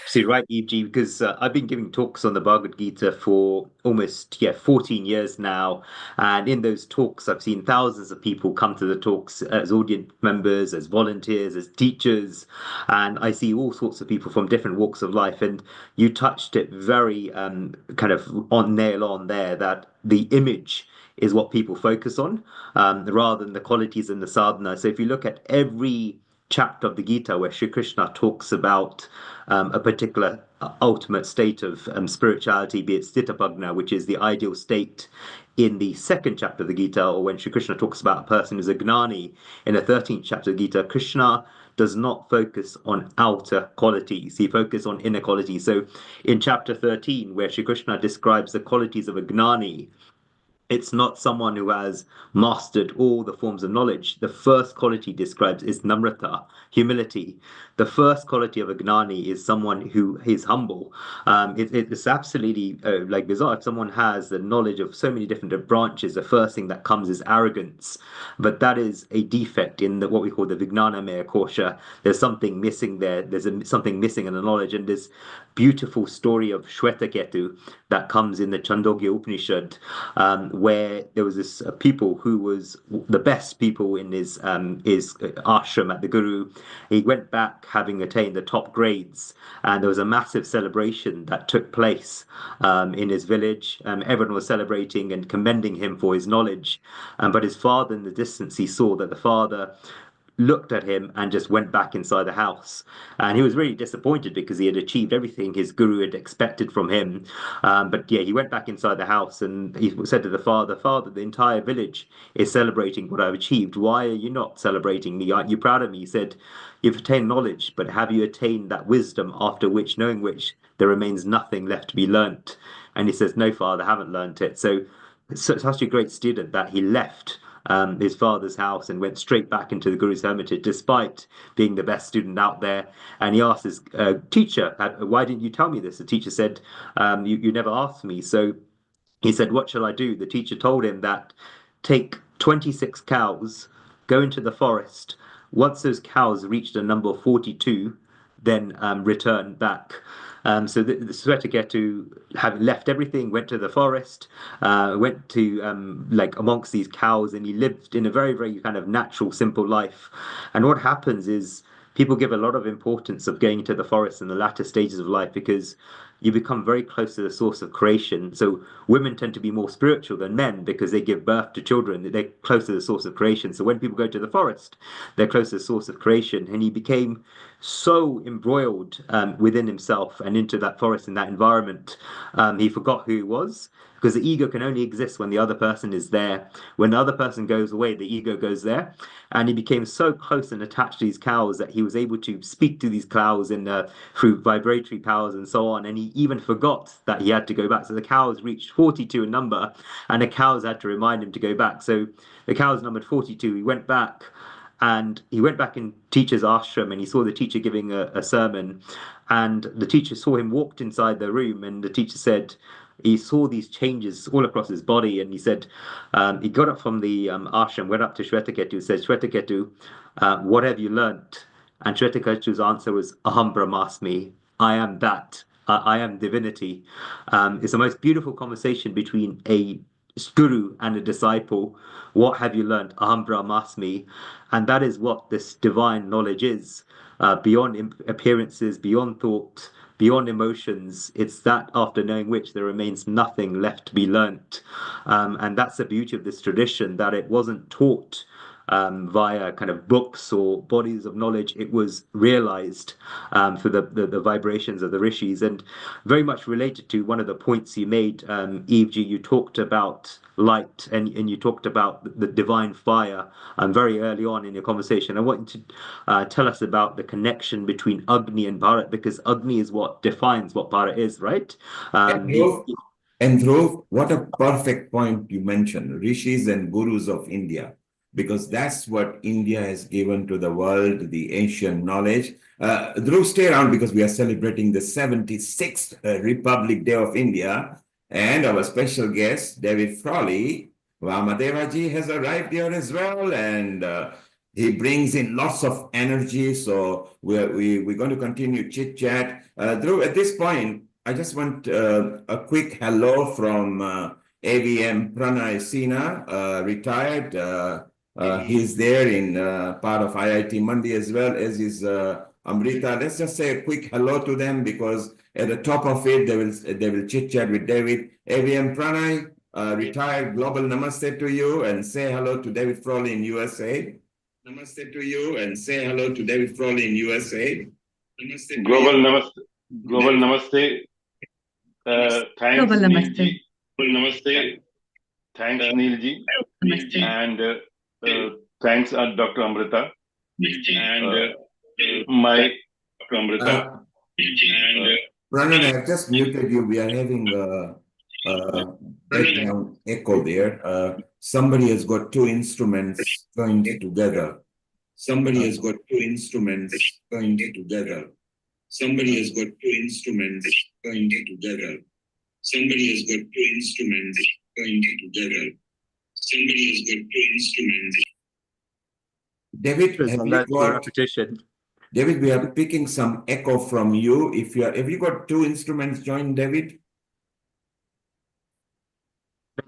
Absolutely right, EG, because I've been giving talks on the Bhagavad Gita for almost 14 years now. And in those talks, I've seen thousands of people come to the talks as audience members, as volunteers, as teachers. And I see all sorts of people from different walks of life. And you touched it very kind of nail on there, that the image is what people focus on rather than the qualities and the sadhana. So if you look at every chapter of the Gita where Sri Krishna talks about a particular ultimate state of spirituality, be it Sthitapagna, which is the ideal state in the second chapter of the Gita, or when Sri Krishna talks about a person who's a gnani in the 13th chapter of the Gita, Krishna does not focus on outer qualities. He focuses on inner qualities. So in chapter 13, where Sri Krishna describes the qualities of a gnani, It's not someone who has mastered all the forms of knowledge. The first quality describes is namrata, humility. The first quality of a gnani is someone who is humble. It's absolutely like bizarre. If someone has the knowledge of so many different branches, the first thing that comes is arrogance. But that is a defect in what we call the Vijnana Maya Kosha. There's something missing there. Something missing in the knowledge. And this beautiful story of Shwetaketu that comes in the Chandogya Upanishad, where there was this people who was the best people in his ashram at the Guru. He went back having attained the top grades, and there was a massive celebration that took place in his village. Everyone was celebrating and commending him for his knowledge. But his father, in the distance, he saw that the father looked at him and just went back inside the house. And he was really disappointed because he had achieved everything his guru had expected from him. But yeah, he went back inside the house and he said to the father, Father, the entire village is celebrating what I've achieved. Why are you not celebrating me? Aren't you proud of me? He said, You've attained knowledge, but have you attained that wisdom after which, knowing which, there remains nothing left to be learnt? And he says, No, father, I haven't learnt it. So such a great student that he left his father's house and went straight back into the Guru's hermitage, despite being the best student out there. And he asked his teacher, Why didn't you tell me this? The teacher said, you never asked me. So he said, What shall I do? The teacher told him that take 26 cows, go into the forest. Once those cows reached a number of 42, then return back. So the Swetaketu, having left everything, went to the forest, went to like amongst these cows, and he lived in a very, very kind of natural, simple life. And what happens is people give a lot of importance of going into the forest in the latter stages of life because you become very close to the source of creation. So women tend to be more spiritual than men because they give birth to children. They're close to the source of creation. So when people go to the forest, they're close to the source of creation. And he became so embroiled within himself and into that forest, in that environment, he forgot who he was. Because the ego can only exist when the other person is there. When the other person goes away, the ego goes there. And he became so close and attached to these cows that he was able to speak to these cows through vibratory powers and so on. And he even forgot that he had to go back. So the cows reached 42 in number, and the cows had to remind him to go back. So the cows numbered 42. He went back. And he went back in teacher's ashram and he saw the teacher giving a sermon. And the teacher saw him walked inside the room, and the teacher said he saw these changes all across his body. And he said, he got up from the ashram, went up to Shwetaketu, and said, Shwetaketu, what have you learnt? And Shwetaketu's answer was, Aham Brahmasmi, I am that. I am divinity. It's the most beautiful conversation between a guru and a disciple. What have you learned? Aham Brahmasmi. And that is what this divine knowledge is, beyond appearances, beyond thought, beyond emotions. It's that after knowing which there remains nothing left to be learnt. And that's the beauty of this tradition, that it wasn't taught via kind of books or bodies of knowledge. It was realized through the vibrations of the rishis. And very much related to one of the points you made, Eveji, you talked about light and you talked about the divine fire very early on in your conversation. I want you to tell us about the connection between Agni and Bharat, because Agni is what defines what Bharat is, right? And Dhruv, what a perfect point you mentioned, rishis and gurus of India, because that's what India has given to the world, the ancient knowledge. Dhruv, stay around because we are celebrating the 76th Republic Day of India, and our special guest, David Frawley, Vamadeva ji, has arrived here as well, and he brings in lots of energy. So we're going to continue chit chat. Dhruv, at this point, I just want a quick hello from AVM Pranay Sina, retired. He's there in part of IIT Mandi as well as is Amrita. Let's just say a quick hello to them, because at the top of it, they will chit chat with David. AVM Pranay, retired, global namaste to you, and say hello to David Frawley in USA. Namaste to you, and say hello to David Frawley in USA. Namaste global namaste. Global namaste. Thanks, Neil ji. Namaste. Thanks, Neil ji. And thanks, Dr. Amrita. And my Dr. Amrita. Pranay, I have just muted you. We are having background echo there. Somebody has got two instruments joined together. Somebody has got two instruments joined together. Somebody has got two instruments joined together. Somebody has got two instruments joined together. Somebody has got two instruments. David, have you got repetition? David, we are picking some echo from you. Have you got two instruments joined, David?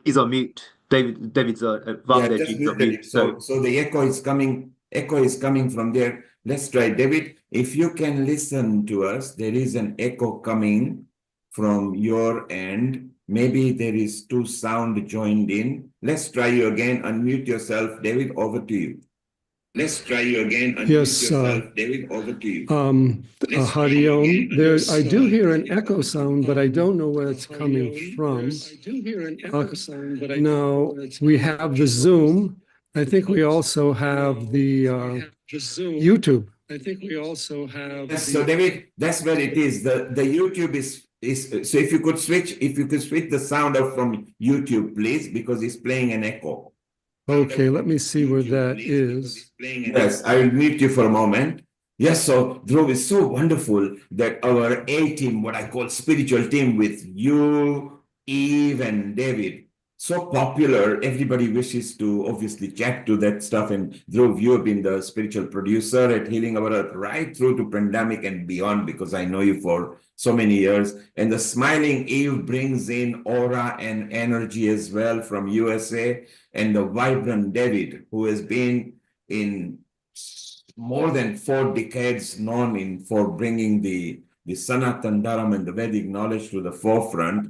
He's on mute. David's Just look at it. So the echo is coming from there. Let's try. David, if you can listen to us, there is an echo coming from your end. Maybe there is two sound joined in. Let's try you again. Unmute yourself. David, over to you. Let's try you again. Unmute yourself. David, over to you. Hari Om. I do hear an echo sound, but I don't know where it's coming from. Now, we have the Zoom. I think we also have the YouTube. Yes, so David, that's where it is. The YouTube is so if you could switch the sound out from YouTube, please, because it's playing an echo. Okay, let me see where that is. Yes, I will mute you for a moment. Yes, so Dhruv, is so wonderful that our A team, what I call spiritual team with you, Eve, and David, so popular. Everybody wishes to obviously chat to that stuff. And Dhruv, you have been the spiritual producer at Healing Our Earth right through to pandemic and beyond, because I know you for so many years. And the smiling Eve brings in aura and energy as well from USA. And the vibrant David, who has been in more than 4 decades known for bringing the Sanatan Dharma and the Vedic knowledge to the forefront.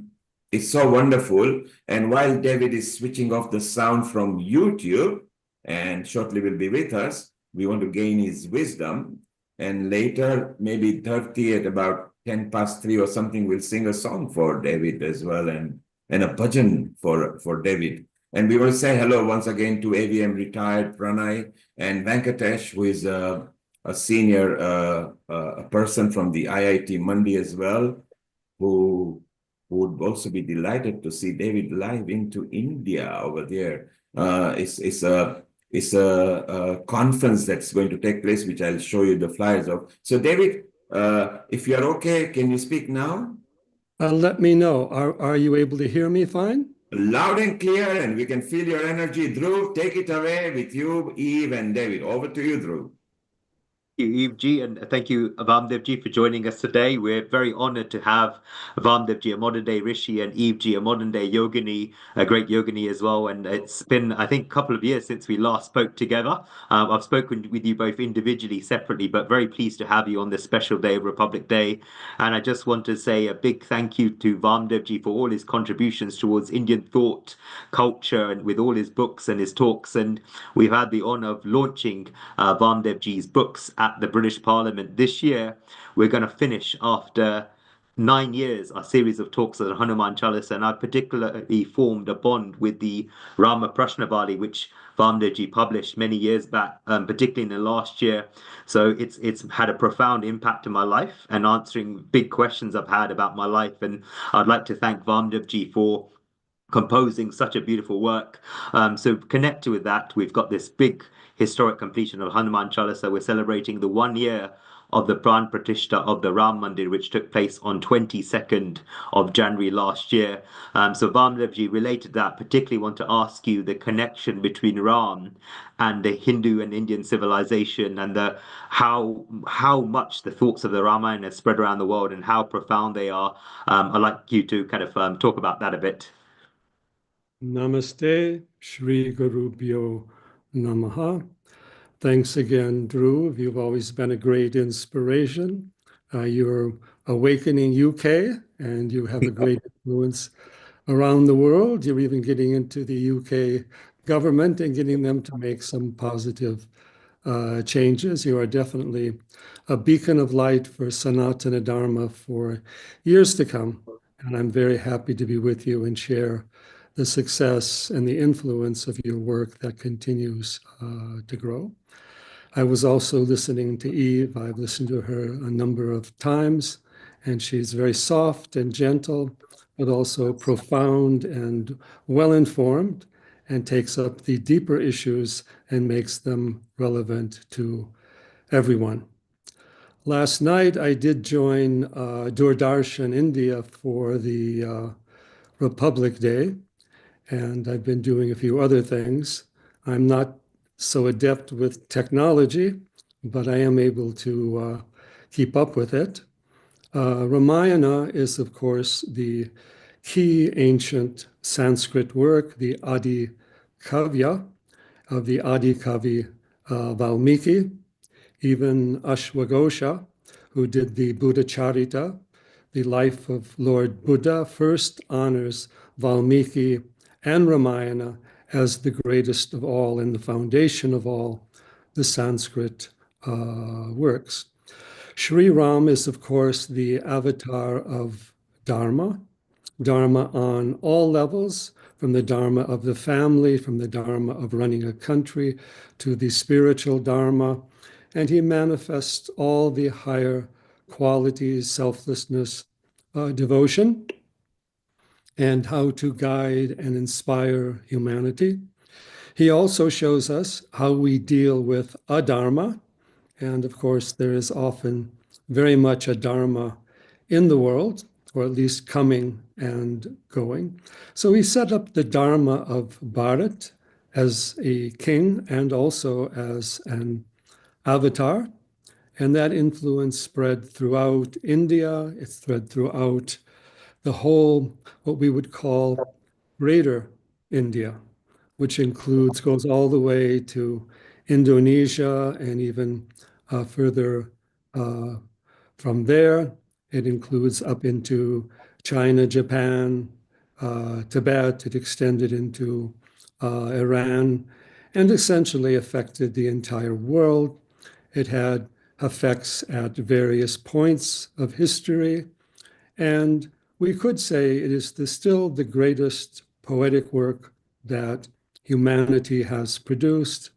It's so wonderful. And while David is switching off the sound from YouTube, and shortly will be with us, we want to gain his wisdom. And later, maybe 30 at about 10 past 3 or something, we'll sing a song for David as well, and a bhajan for David. And we will say hello once again to AVM retired Pranay and Venkatesh, who is a senior a person from the IIT Mandi as well, who would also be delighted to see David live into India over there. It's a conference that's going to take place, which I'll show you the flyers of. So David, if you're okay, can you speak now? Let me know. Are you able to hear me fine? Loud and clear, and we can feel your energy. Dhruv, take it away with you, Eve, and David. Over to you, Dhruv. Thank you, Eve G, and thank you, Vamadeva Ji, for joining us today. We're very honored to have Vamadeva Ji, a modern-day Rishi, and Eve Ji, a modern-day yogini, a great yogini as well. And it's been, I think, a couple of years since we last spoke together. I've spoken with you both individually, separately, but very pleased to have you on this special day of Republic Day. And I just want to say a big thank you to Vamadeva Ji for all his contributions towards Indian thought, culture, and with all his books and his talks. And we've had the honor of launching Vamadeva Ji's books at the British Parliament this year. We're going to finish after 9 years a series of talks on Hanuman Chalisa, and I particularly formed a bond with the Rama Prashnavali, which Vamadeva Ji published many years back, particularly in the last year. So it's had a profound impact in my life and answering big questions I've had about my life. And I'd like to thank Vamadeva Ji for composing such a beautiful work. So connected with that, we've got this big historic completion of Hanuman Chalisa. We're celebrating the 1 year of the Pran Pratishtha of the Ram Mandir, which took place on 22nd of January last year. So Vamadeva Ji, related to that, particularly want to ask you the connection between Ram and the Hindu and Indian civilization, and how much the thoughts of the Ramayana spread around the world and how profound they are. I'd like you to kind of talk about that a bit. Namaste, Shri Gurubhyo Namaha. Thanks again, Dhruv. You've always been a great inspiration. You're awakening UK, and you have a great influence around the world. You're even getting into the UK government and getting them to make some positive changes. You are definitely a beacon of light for Sanatana Dharma for years to come. And I'm very happy to be with you and share the success and the influence of your work that continues to grow. I was also listening to Eve. I've listened to her a number of times, and she's very soft and gentle, but also profound and well-informed, and takes up the deeper issues and makes them relevant to everyone. Last night, I did join Doordarshan India for the Republic Day, and I've been doing a few other things. I'm not so adept with technology, but I am able to keep up with it. Ramayana is, of course, the key ancient Sanskrit work, the Adi Kavya of the Adi Kavi Valmiki. Even Ashwagosha, who did the Buddha Charita, the life of Lord Buddha, first honors Valmiki and Ramayana as the greatest of all and the foundation of all the Sanskrit works. Sri Ram is, of course, the avatar of Dharma, Dharma on all levels, from the Dharma of the family, from the Dharma of running a country, to the spiritual Dharma. And he manifests all the higher qualities, selflessness, devotion, and how to guide and inspire humanity. He also shows us how we deal with adharma. And of course, there is often very much a dharma in the world, or at least coming and going. So he set up the dharma of Bharat as a king and also as an avatar. And that influence spread throughout India. It spread throughout the whole, what we would call greater India, which goes all the way to Indonesia and even further from there. It includes up into China, Japan, Tibet. It extended into Iran and essentially affected the entire world. It had effects at various points of history. And we could say it is still the greatest poetic work that humanity has produced.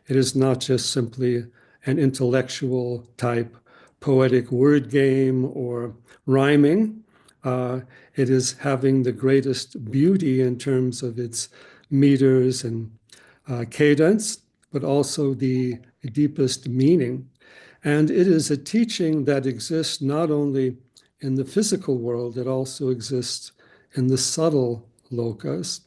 It is not just simply an intellectual type poetic word game or rhyming. It is having the greatest beauty in terms of its meters and cadence, but also the deepest meaning. And it is a teaching that exists not only in the physical world, it also exists in the subtle lokas.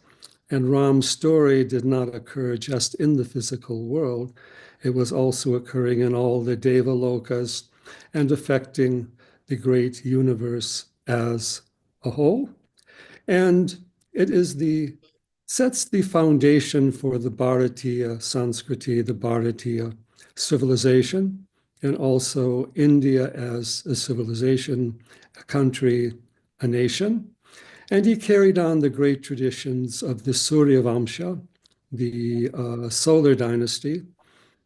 And Ram's story did not occur just in the physical world. It was also occurring in all the Deva lokas and affecting the great universe as a whole. And it sets the foundation for the Bharatiya Sanskriti, the Bharatiya civilization, and also India as a civilization, a country, a nation. And he carried on the great traditions of the Surya Vamsha, the solar dynasty.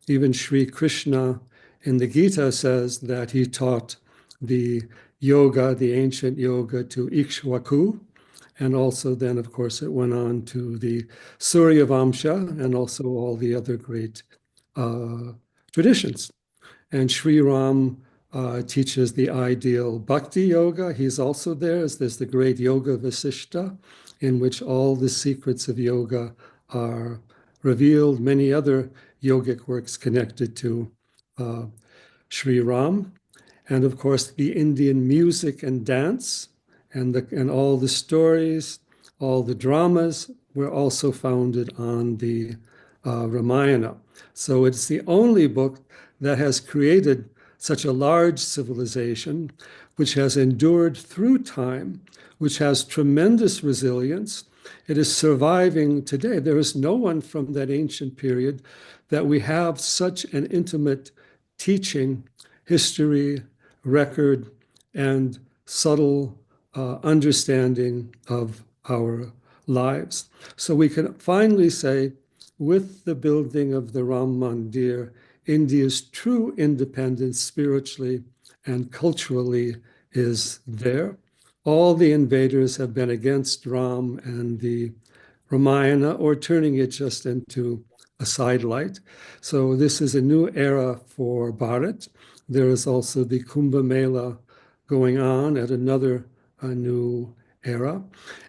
Even Sri Krishna in the Gita says that he taught the yoga, the ancient yoga, to Ikshvaku. And also then, of course, it went on to the Surya Vamsha and also all the other great traditions. And Sri Ram teaches the ideal bhakti yoga. He's also there. There's the great Yoga Vasishta, in which all the secrets of yoga are revealed, many other yogic works connected to Sri Ram. And of course, the Indian music and dance and all the stories, all the dramas were also founded on the Ramayana. So it's the only book that has created such a large civilization, which has endured through time, which has tremendous resilience. It is surviving today. There is no one from that ancient period that we have such an intimate teaching, history, record, and subtle understanding of our lives. So we can finally say, with the building of the Ram Mandir, India's true independence spiritually and culturally is there. All the invaders have been against Ram and the Ramayana, or turning it just into a sidelight. So this is a new era for Bharat. There is also the Kumbh Mela going on at another new era.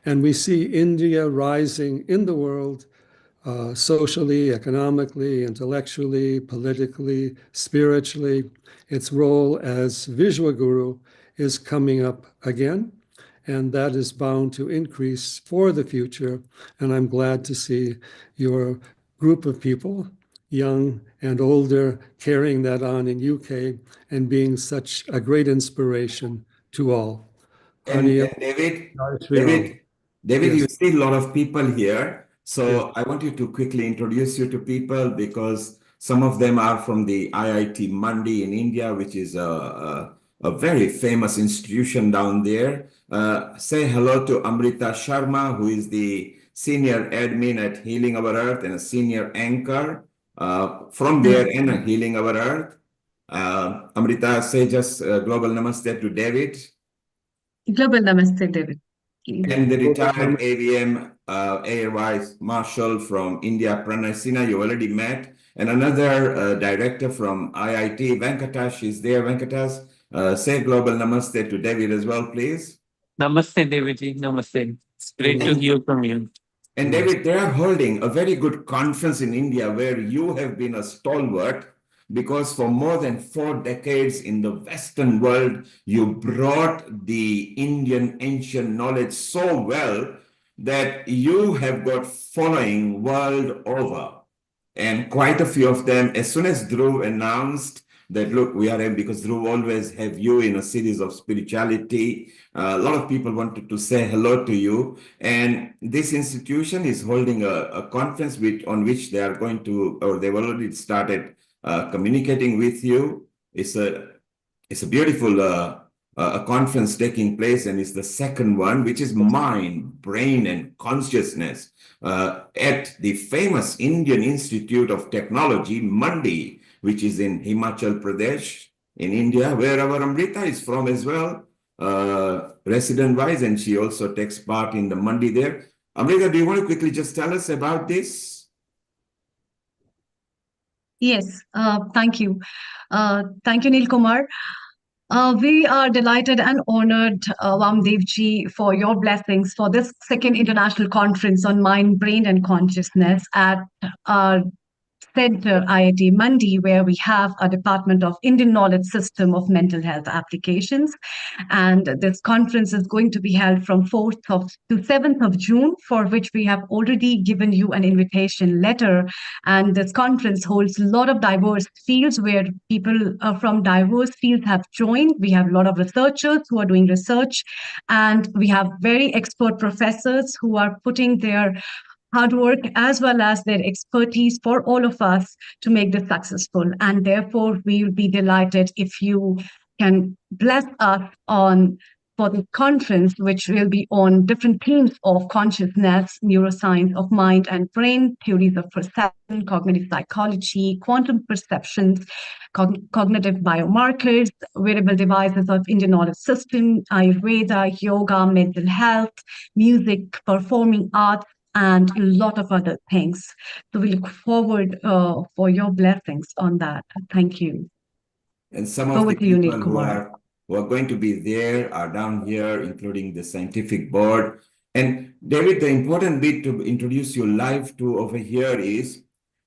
And we see India rising in the world socially, economically, intellectually, politically, spiritually. Its role as Vishwaguru is coming up again, and that is bound to increase for the future. And I'm glad to see your group of people, young and older, carrying that on in UK and being such a great inspiration to all. And David, Yes. you see a lot of people here. So I want you to quickly introduce you to people because some of them are from the IIT Mandi in India, which is a very famous institution down there. Say hello to Amrita Sharma, who is the senior admin at Healing Our Earth and a senior anchor from there in Healing Our Earth. Amrita, say just global namaste to David. Global namaste, David. And the retired AVM Air Vice Marshal from India, Pranay Sinha, you already met. And another director from IIT, Venkatesh, is there. Venkatesh, say global namaste to David as well, please. Namaste, Davidji. Namaste. It's great to hear from you. And David, they are holding a very good conference in India where you have been a stalwart because for more than 4 decades in the Western world, you brought the Indian ancient knowledge so well that you have got following world over. And quite a few of them, as soon as Dhruv announced that, look, we are, because Dhruv always have you in a series of spirituality, a lot of people wanted to say hello to you. And this institution is holding a conference on which they are going to, or they've already started communicating with you. It's a beautiful a conference taking place, and it's the second one, which is mind, brain, and consciousness at the famous Indian Institute of Technology, Mandi, which is in Himachal Pradesh in India, where our Amrita is from as well, resident-wise, and she also takes part in the Mandi there. Amrita, do you want to quickly just tell us about this? Yes, thank you. Thank you, Neil Kumar. We are delighted and honored, Vamadeva, for your blessings for this second international conference on mind, brain, and consciousness at our center, IIT Mandi, where we have a Department of Indian Knowledge System of Mental Health Applications. And this conference is going to be held from 4th to 7th of June, for which we have already given you an invitation letter. And this conference holds a lot of diverse fields where people from diverse fields have joined. We have a lot of researchers who are doing research, and we have very expert professors who are putting their hard work as well as their expertise for all of us to make this successful. And therefore, we will be delighted if you can bless us for the conference, which will be on different themes of consciousness, neuroscience of mind and brain, theories of perception, cognitive psychology, quantum perceptions, cognitive biomarkers, wearable devices of Indian knowledge system, Ayurveda, yoga, mental health, music, performing arts, and a lot of other things. So we look forward for your blessings on that. Thank you. And some of the people who are going to be there are down here, including the scientific board. And David, the important bit to introduce you live to over here is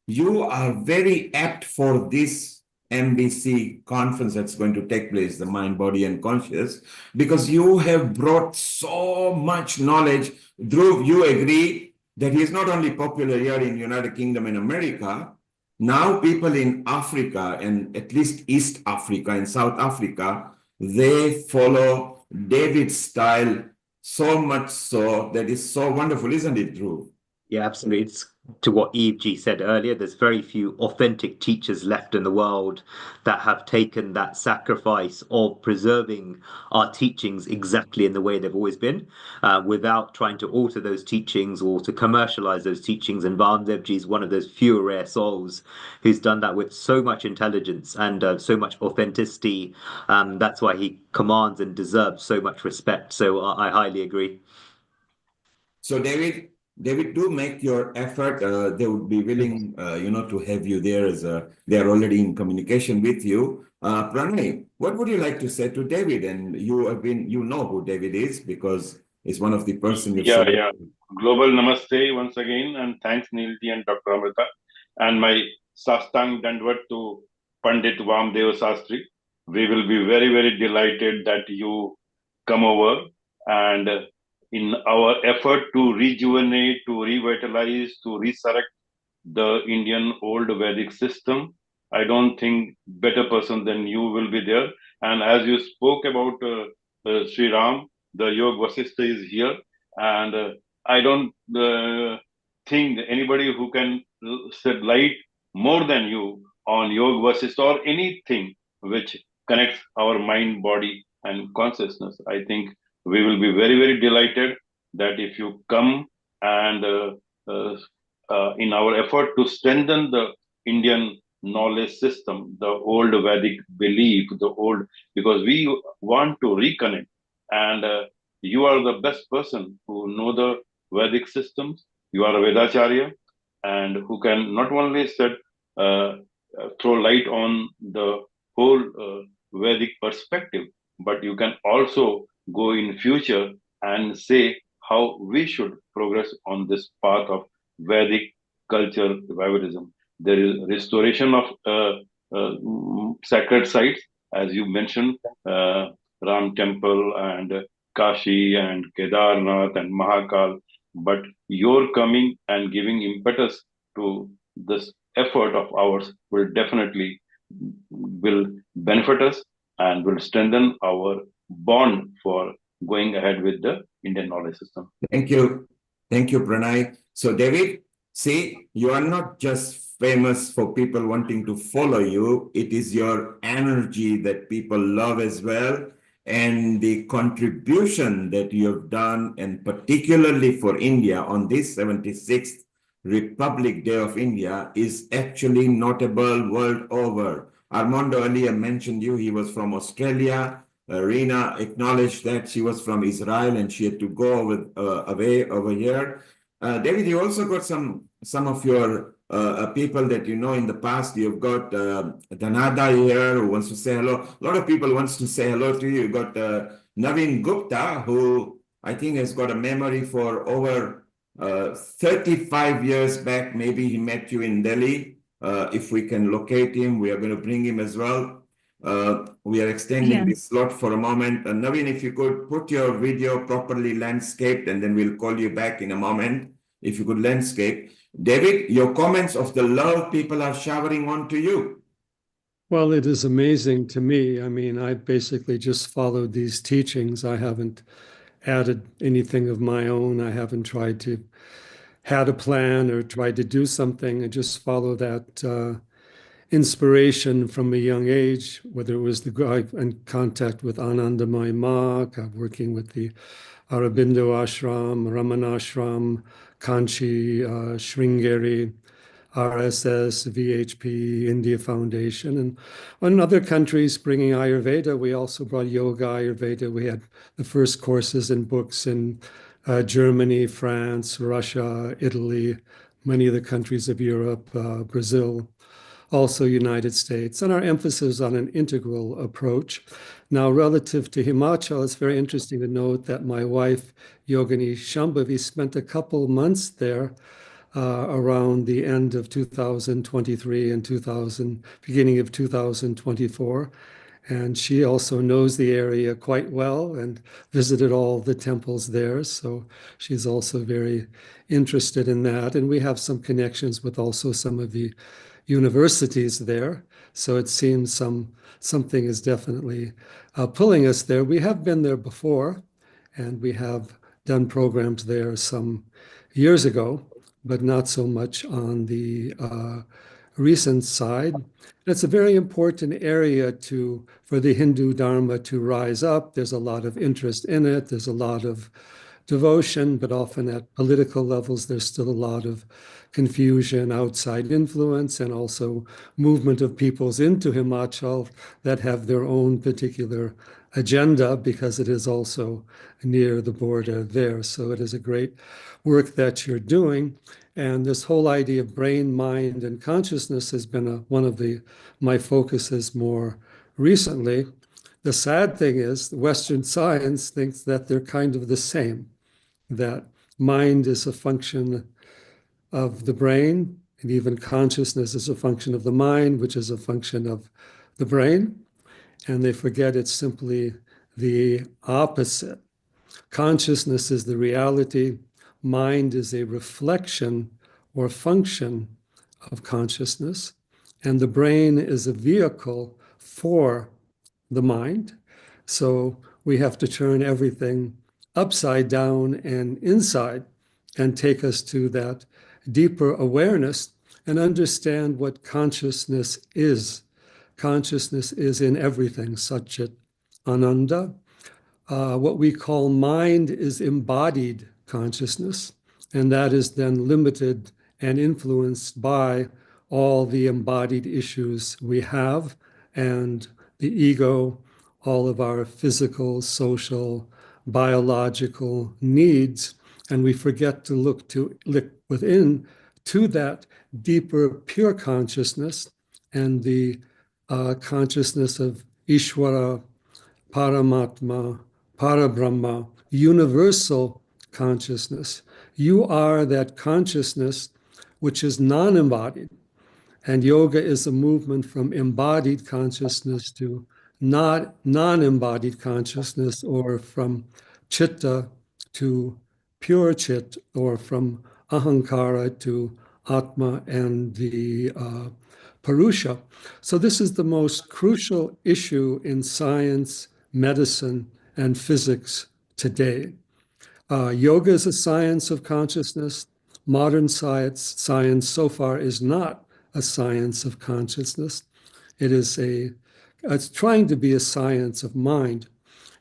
you are very apt for this MBC conference that's going to take place, the Mind, Body, and Conscious, because you have brought so much knowledge. Dhruv, you agree that he is not only popular here in United Kingdom and America, now people in Africa and at least East Africa and South Africa, they follow David's style so much so that is so wonderful, isn't it, Dhruv? Yeah, absolutely. It's to what Eve G said earlier, there's very few authentic teachers left in the world that have taken that sacrifice of preserving our teachings exactly in the way they've always been, without trying to alter those teachings or to commercialize those teachings. And Vamadeva Ji is one of those few rare souls who's done that with so much intelligence and so much authenticity. That's why he commands and deserves so much respect. So I highly agree. So David, do make your effort. They would be willing, to have you there as they are already in communication with you. Pranay, what would you like to say to David? And you know who David is because is one of the person you've Yeah, selected. yeah. Global namaste once again, and thanks Neelji and Dr. Amrita, and my sastang dandvat to Pandit Vamadeva Sastri. We will be very, very delighted that you come over, and in our effort to rejuvenate, to revitalize, to resurrect the Indian old Vedic system. I don't think better person than you will be there. And as you spoke about Sri Ram, the Yog Vasistha is here, and I don't think anybody who can shed light more than you on Yog Vasistha or anything which connects our mind, body, and consciousness. I think we will be very, very delighted that if you come and in our effort to strengthen the Indian knowledge system, the old Vedic belief, because we want to reconnect. And you are the best person who know the Vedic systems. You are a Vedacharya, and who can not only throw light on the whole Vedic perspective, but you can also go in future and say how we should progress on this path of Vedic culture revivalism. There is restoration of sacred sites, as you mentioned, Ram Temple and Kashi and Kedarnath and Mahakal. But your coming and giving impetus to this effort of ours will benefit us and will strengthen our bond for going ahead with the Indian knowledge system. Thank you. Thank you, Pranay. So, David, see, you are not just famous for people wanting to follow you. It is your energy that people love as well. And the contribution that you have done, and particularly for India on this 76th Republic Day of India, is actually notable world over. Armondo earlier mentioned you. He was from Australia. Rina acknowledged that she was from Israel and she had to go away over here. David, you also got some of your people that you know in the past. You've got Dhanada here who wants to say hello. A lot of people wants to say hello to you. You've got Naveen Gupta, who I think has got a memory for over 35 years back. Maybe he met you in Delhi. If we can locate him, we are going to bring him as well. We are extending this slot for a moment. Naveen, if you could put your video properly landscaped, and then we'll call you back in a moment. If you could landscape. David, your comments of the love people are showering onto you. Well, it is amazing to me. I mean, I basically just followed these teachings. I haven't added anything of my own. I haven't tried to had a plan or tried to do something. I just follow that inspiration from a young age, whether it was the guy in contact with Anandamayi Ma, working with the Aurobindo Ashram, Ramana Ashram, Kanchi, Sringeri, RSS, VHP, India Foundation, and in other countries bringing Ayurveda. We also brought yoga, Ayurveda. We had the first courses and books in Germany, France, Russia, Italy, many of the countries of Europe, Brazil, also United States, and our emphasis on an integral approach. Now, relative to Himachal, it's very interesting to note that my wife, Yogini Shambhavi, spent a couple months there around the end of 2023 and beginning of 2024. And she also knows the area quite well and visited all the temples there. So she's also very interested in that. And we have some connections with also some of the universities there. So it seems something is definitely pulling us there. We have been there before, and we have done programs there some years ago, but not so much on the recent side. It's a very important area for the Hindu Dharma to rise up. There's a lot of interest in it. There's a lot of devotion, but often at political levels, there's still a lot of confusion, outside influence, and also movement of peoples into Himachal that have their own particular agenda, because it is also near the border there. So it is a great work that you're doing. And this whole idea of brain, mind, and consciousness has been one of my focuses more recently. The sad thing is Western science thinks that they're kind of the same. that mind is a function of the brain, and even consciousness is a function of the mind, which is a function of the brain. And they forget it's simply the opposite. Consciousness is the reality. Mind is a reflection or function of consciousness. And the brain is a vehicle for the mind. So we have to turn everything upside down and inside and take us to that deeper awareness and understand what consciousness is. Consciousness is in everything, Satchit Ananda. What we call mind is embodied consciousness, and that is then limited and influenced by all the embodied issues we have and the ego, all of our physical, social, biological needs, and we forget to look within to that deeper, pure consciousness and the consciousness of Ishvara, Paramatma, Parabrahma, universal consciousness. You are that consciousness which is non-embodied. And yoga is a movement from embodied consciousness to non-embodied consciousness, or from chitta to pure chit, or from ahankara to atma and the Purusha. So this is the most crucial issue in science, medicine, and physics today. Yoga is a science of consciousness. Modern science so far is not a science of consciousness. It's trying to be a science of mind.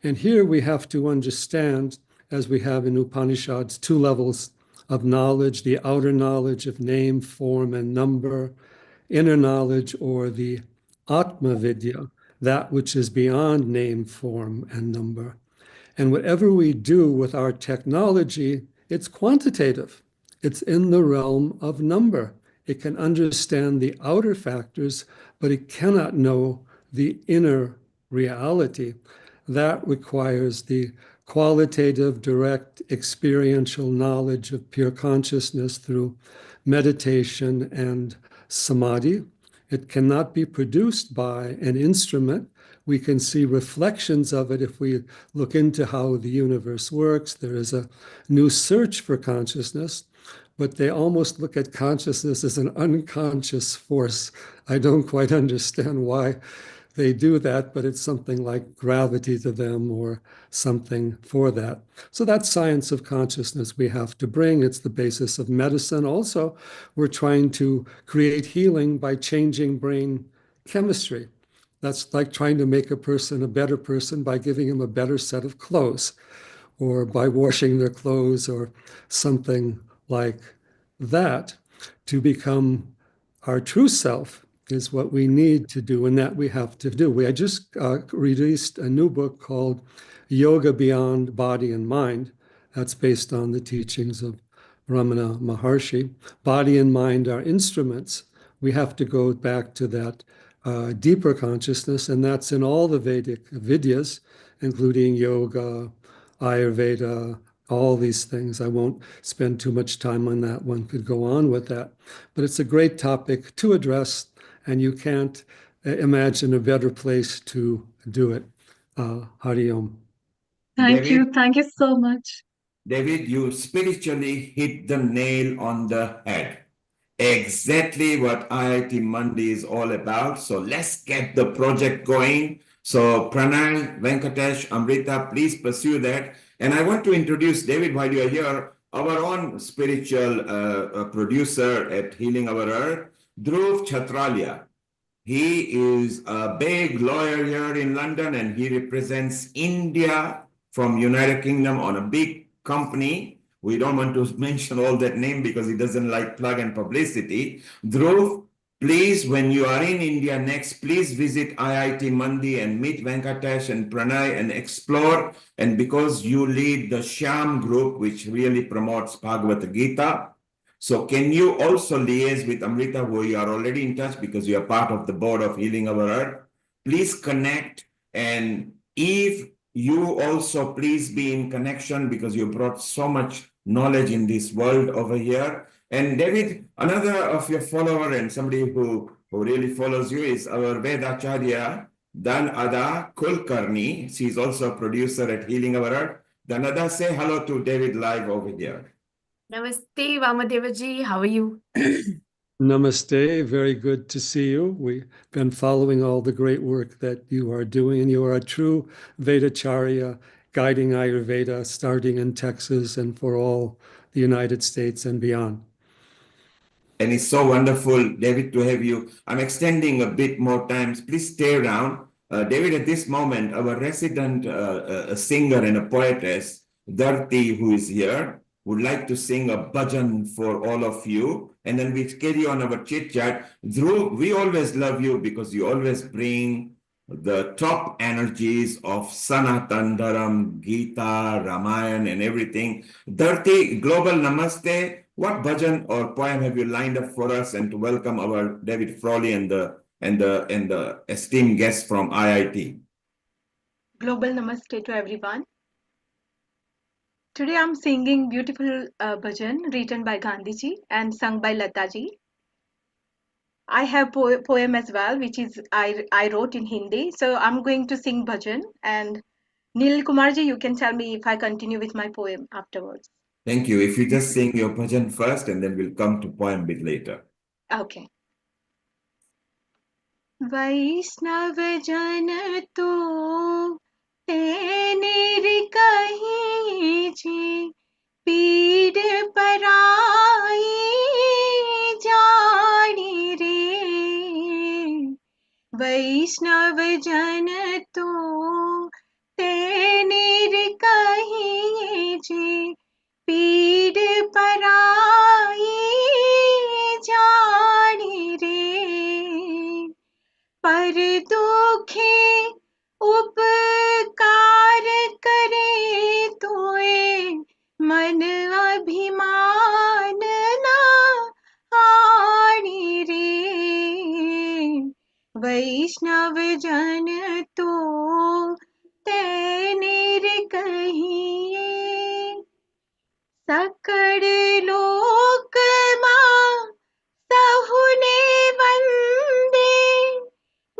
And here we have to understand, as we have in Upanishads, two levels of knowledge: the outer knowledge of name, form, and number, inner knowledge, or the Atma Vidya, that which is beyond name, form, and number. And whatever we do with our technology, it's quantitative. It's in the realm of number. It can understand the outer factors, but it cannot know the inner reality. That requires the qualitative, direct, experiential knowledge of pure consciousness through meditation and samadhi. It cannot be produced by an instrument. We can see reflections of it if we look into how the universe works. There is a new search for consciousness, but they almost look at consciousness as an unconscious force. I don't quite understand why they do that, but it's something like gravity to them or something for that. So that's science of consciousness we have to bring. It's the basis of medicine. Also, we're trying to create healing by changing brain chemistry. That's like trying to make a person a better person by giving him a better set of clothes, or by washing their clothes, or something like that. To become our true self is what we need to do, and that we have to do. We had just released a new book called Yoga Beyond Body and Mind. That's based on the teachings of Ramana Maharshi. Body and mind are instruments. We have to go back to that deeper consciousness, and that's in all the Vedic Vidyas, including yoga, Ayurveda, all these things. I won't spend too much time on that. One could go on with that. But it's a great topic to address, and you can't imagine a better place to do it. Hari Om. Thank David? you. Thank you so much. David, you spiritually hit the nail on the head. Exactly what IIT Monday is all about. So let's get the project going. So Pranay, Venkatesh, Amrita, please pursue that. And I want to introduce David while you are here, our own spiritual producer at Healing Our Earth, Dhruv Chhatralia. He is a big lawyer here in London, and he represents India from United Kingdom on a big company. We don't want to mention all that name because he doesn't like plug and publicity. Dhruv, please, when you are in India next, please visit IIT Mandi and meet Venkatesh and Pranay and explore. And because you lead the Shyam group, which really promotes Bhagavad Gita, so can you also liaise with Amrita, who you are already in touch because you are part of the board of Healing Our Earth? Please connect, and if you also please be in connection because you brought so much knowledge in this world over here. And David, another of your follower and somebody who really follows you is our Vedacharya, Dan Ada Kulkarni. She's also a producer at Healing Our Earth. Dan Ada, say hello to David live over here. Namaste, Vamadeva ji. How are you? Namaste. Very good to see you. We've been following all the great work that you are doing, and you are a true Vedacharya, guiding Ayurveda, starting in Texas and for all the United States and beyond. And it's so wonderful, David, to have you. I'm extending a bit more times. Please stay around. David, at this moment, our resident singer and a poetess, Dharti, who is here, would like to sing a bhajan for all of you. And then we carry on our chit chat. Dhruv, we always love you because you always bring the top energies of Sanatan Dharam, Gita, Ramayana, and everything. Dharti, global namaste. What bhajan or poem have you lined up for us and to welcome our David Frawley and the esteemed guests from IIT? Global namaste to everyone. Today I'm singing beautiful bhajan written by Gandhiji and sung by Lataji. I have poem as well, which is I wrote in Hindi. So I'm going to sing bhajan, and Nil Kumarji, you can tell me if I continue with my poem afterwards. Thank you. If you just sing your bhajan first, and then we'll come to poem bit later. Okay. वैष्णव जन तो तेने कहीं जी पीड़ पराई जानी रे वैष्णव जन तो तेने कहीं जी पीड़ पराई जानी रे पर दुखे उपकार करे तोए मन अभिमान ना हानि रे वैष्णव जन तो तेने कहिए सकड़ लोक मां सहुने वंदे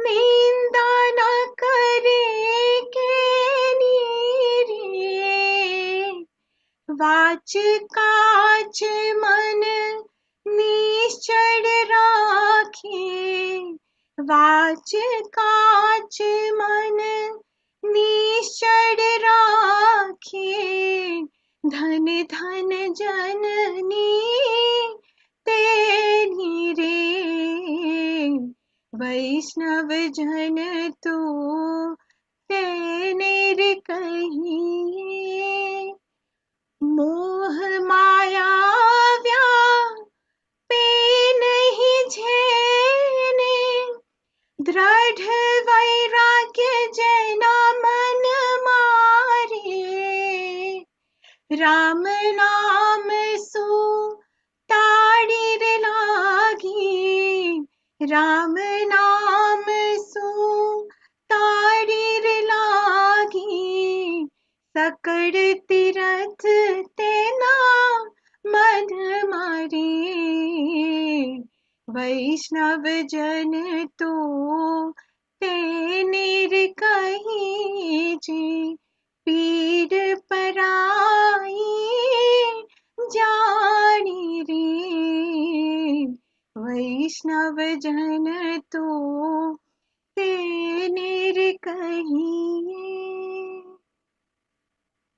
निंदा न करे के रे वाच काच मन निश्चल राखे वाच काच मन निश्चल राखे धन धन जननी तेनी रे वैष्णव जन तो तेने कहिए मोह माया पे नहीं झेने दृढ़ वैराग्य जना मन मारे राम नाम सु ताड़ी रे लागी राम नाम सु ताड़ी रे लागी सकड़ तीरथ तेना मन मारे वैष्णव जन तो तेने कहीं जी पीड़ पराई जानी रे वैष्णव जन तो तेने कहिए.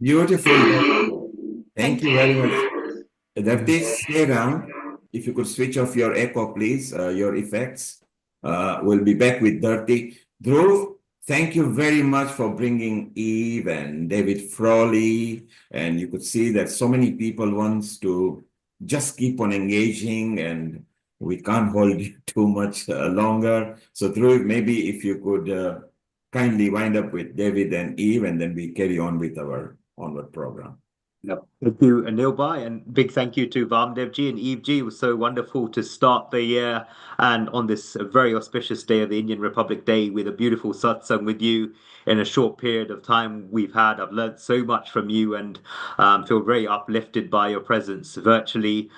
Beautiful. Thank you very much. Dharti, stay around. If you could switch off your echo, please, your effects. We'll be back with Dharti. Dhruv, thank you very much for bringing Eve and David Frawley. And you could see that so many people wants to just keep on engaging, and we can't hold you too much longer. So Dhruv, maybe if you could kindly wind up with David and Eve, and then we carry on with our onward program. Yep. Thank you, Anil Bhai, and big thank you to Vamadeva ji and Eve ji. It was so wonderful to start the year and on this very auspicious day of the Indian Republic Day with a beautiful satsang with you in a short period of time we've had. I've learned so much from you and feel very uplifted by your presence virtually.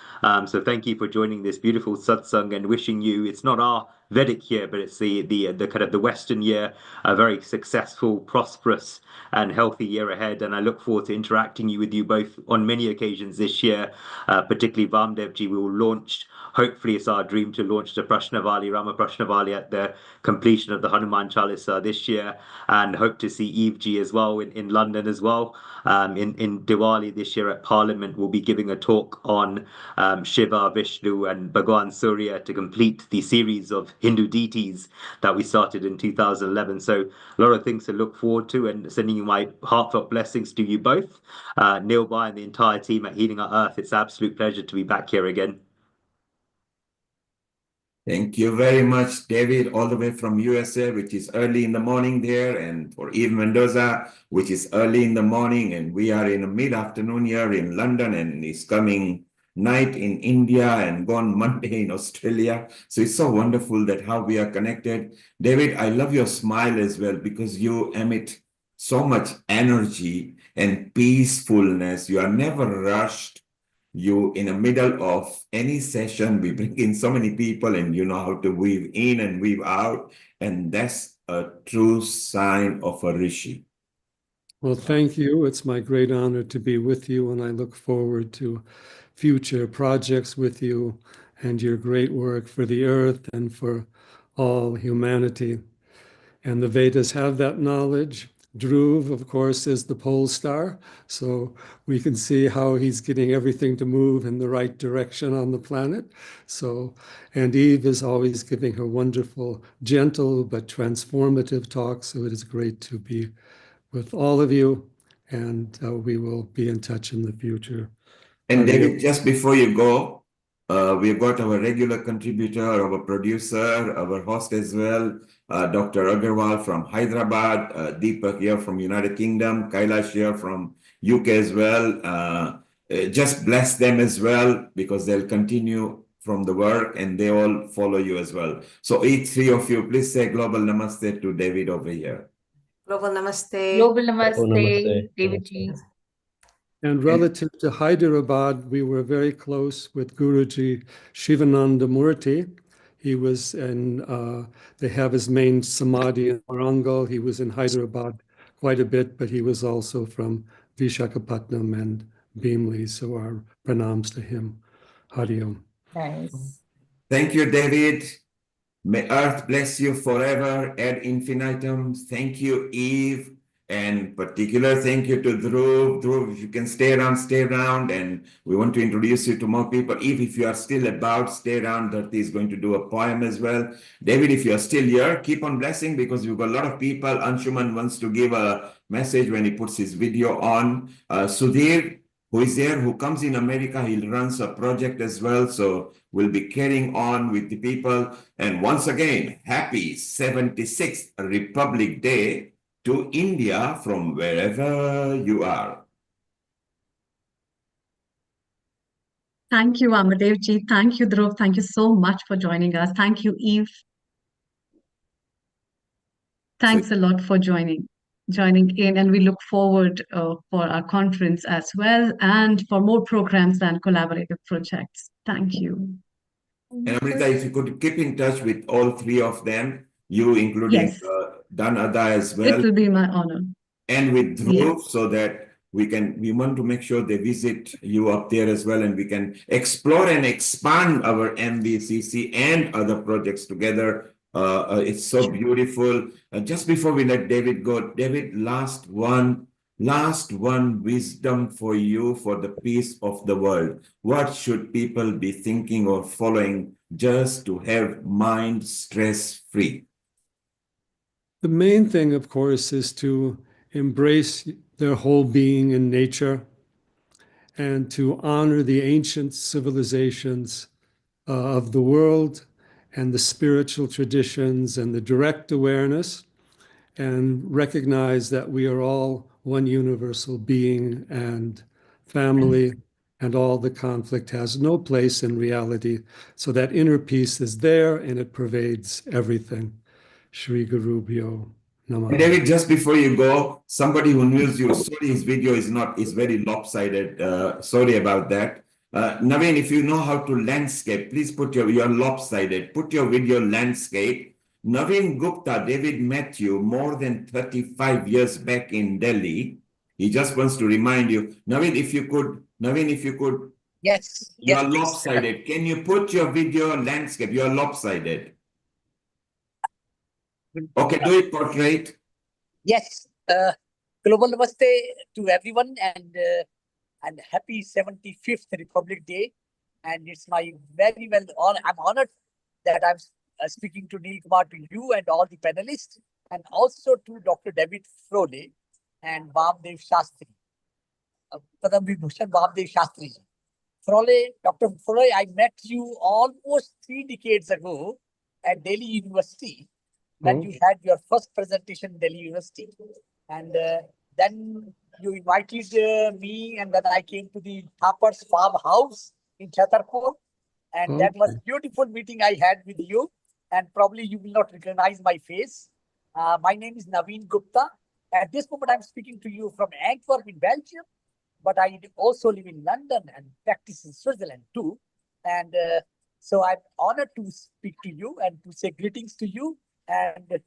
So thank you for joining this beautiful satsang and wishing you, it's not our Vedic year, but it's the kind of the Western year, a very successful, prosperous, and healthy year ahead. And I look forward to interacting with you both on many occasions this year. Particularly Vamdevji, we will launch. Hopefully, it's our dream to launch the Prashnavali, Rama Prashnavali at the completion of the Hanuman Chalisa this year, and hope to see Eve Ji as well in London as well. In Diwali this year at Parliament, we'll be giving a talk on Shiva, Vishnu, and Bhagwan Surya to complete the series of Hindu deities that we started in 2011. So a lot of things to look forward to, and sending you my heartfelt blessings to you both, Neil Bhai and the entire team at Healing Our Earth. It's an absolute pleasure to be back here again. Thank you very much, David, all the way from USA, which is early in the morning there, and for Eve Mendoza, which is early in the morning, and we are in a mid-afternoon here in London, and it's coming night in India and gone Monday in Australia. So it's so wonderful that how we are connected. David, I love your smile as well because you emit so much energy and peacefulness. You are never rushed. You, in the middle of any session, we bring in so many people and you know how to weave in and weave out. And that's a true sign of a rishi. Well, thank you. It's my great honor to be with you, and I look forward to future projects with you and your great work for the earth and for all humanity. And the Vedas have that knowledge. Dhruv, of course, is the pole star, so we can see how he's getting everything to move in the right direction on the planet. So, and Eve is always giving her wonderful, gentle, but transformative talks. So it is great to be with all of you, and we will be in touch in the future. And David, just before you go, we've got our regular contributor, our producer, our host as well, Dr. Agarwal from Hyderabad, Deepak here from United Kingdom, Kailash here from UK as well. Just bless them as well because they'll continue from the work and they all follow you as well. So each three of you, please say global namaste to David over here. Global Namaste. Global Namaste, David Ji. And relative to Hyderabad, we were very close with Guruji Shivananda Murti. He was in, they have his main samadhi in Warangal. He was in Hyderabad quite a bit, but he was also from Vishakhapatnam and Bhimli. So our pranams to him. Hari Om. Nice. Thank you, David. May Earth bless you forever ad infinitum. Thank you, Eve. And particular thank you to Dhruv. Dhruv, if you can stay around, stay around. And we want to introduce you to more people. Eve, if you are still about, stay around. Dharti is going to do a poem as well. David, if you are still here, keep on blessing because we've got a lot of people. Anshuman wants to give a message when he puts his video on. Sudhir, who is there, who comes in America, he runs a project as well. So we'll be carrying on with the people. And once again, happy 76th Republic Day to India from wherever you are. Thank you, Vamadeva ji. Thank you, Dhruv. Thank you so much for joining us. Thank you, Eve. Thanks a lot for joining in, and we look forward for our conference as well and for more programs and collaborative projects. Thank you. And Amrita, if you could keep in touch with all three of them, you including Yes. Danada as well. It will be my honor. And with Dhruv, Yes. so that we want to make sure they visit you up there as well, and we can explore and expand our MBCC and other projects together. It's so beautiful. Just before we let David go, David, last one wisdom for you for the peace of the world. What should people be thinking or following just to have mind stress-free? The main thing, of course, is to embrace their whole being in nature and to honor the ancient civilizations of the world and the spiritual traditions and the direct awareness, and recognize that we are all one universal being and family, and all the conflict has no place in reality. So that inner peace is there and it pervades everything. Shri Gurubhyo Namaha. David, just before you go, somebody who knows you, sorry, his video is very lopsided. Sorry about that. Naveen, if you know how to landscape, please put you're lopsided. Put your video landscape. Naveen Gupta, David met you more than 35 years back in Delhi. He just wants to remind you. Naveen, if you could. Yes. You Yes, are please. lopsided. Can you put your video landscape? You are lopsided. Okay, do it portrait. Yes. Global namaste to everyone and happy 75th Republic Day. And it's my very well honor. I'm honored that I'm speaking to Neil Kumar, to you and all the panelists, and also to Dr. David Frawley and Vamadeva Shastri. Padam Vibhushan Vamadeva Shastri. Frawley, Dr. Frawley, I met you almost 3 decades ago at Delhi University when you had your first presentation in Delhi University. And then you invited me, and then I came to the Thapar's farmhouse in Chhatralia. And that was a beautiful meeting I had with you. And probably you will not recognize my face. My name is Naveen Gupta. At this moment, I'm speaking to you from Antwerp in Belgium. But I also live in London and practice in Switzerland too. And so I'm honored to speak to you and to say greetings to you. And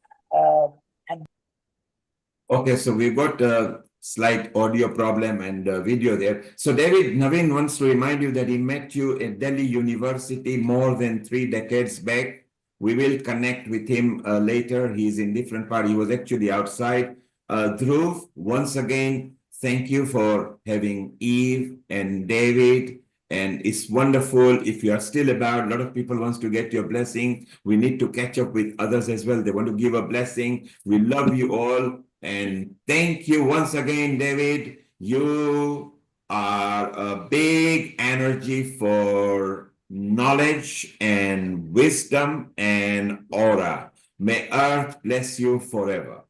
Okay, so we've got a slight audio problem and video there. So David, Naveen wants to remind you that he met you at Delhi University more than 3 decades back. We will connect with him later. He's in different part. He was actually outside. Dhruv, once again, thank you for having Eve and David. And it's wonderful. If you are still about, a lot of people wants to get your blessing. We need to catch up with others as well. They want to give a blessing. We love you all. And thank you once again, David. You are a big energy for knowledge and wisdom and aura. May Earth bless you forever.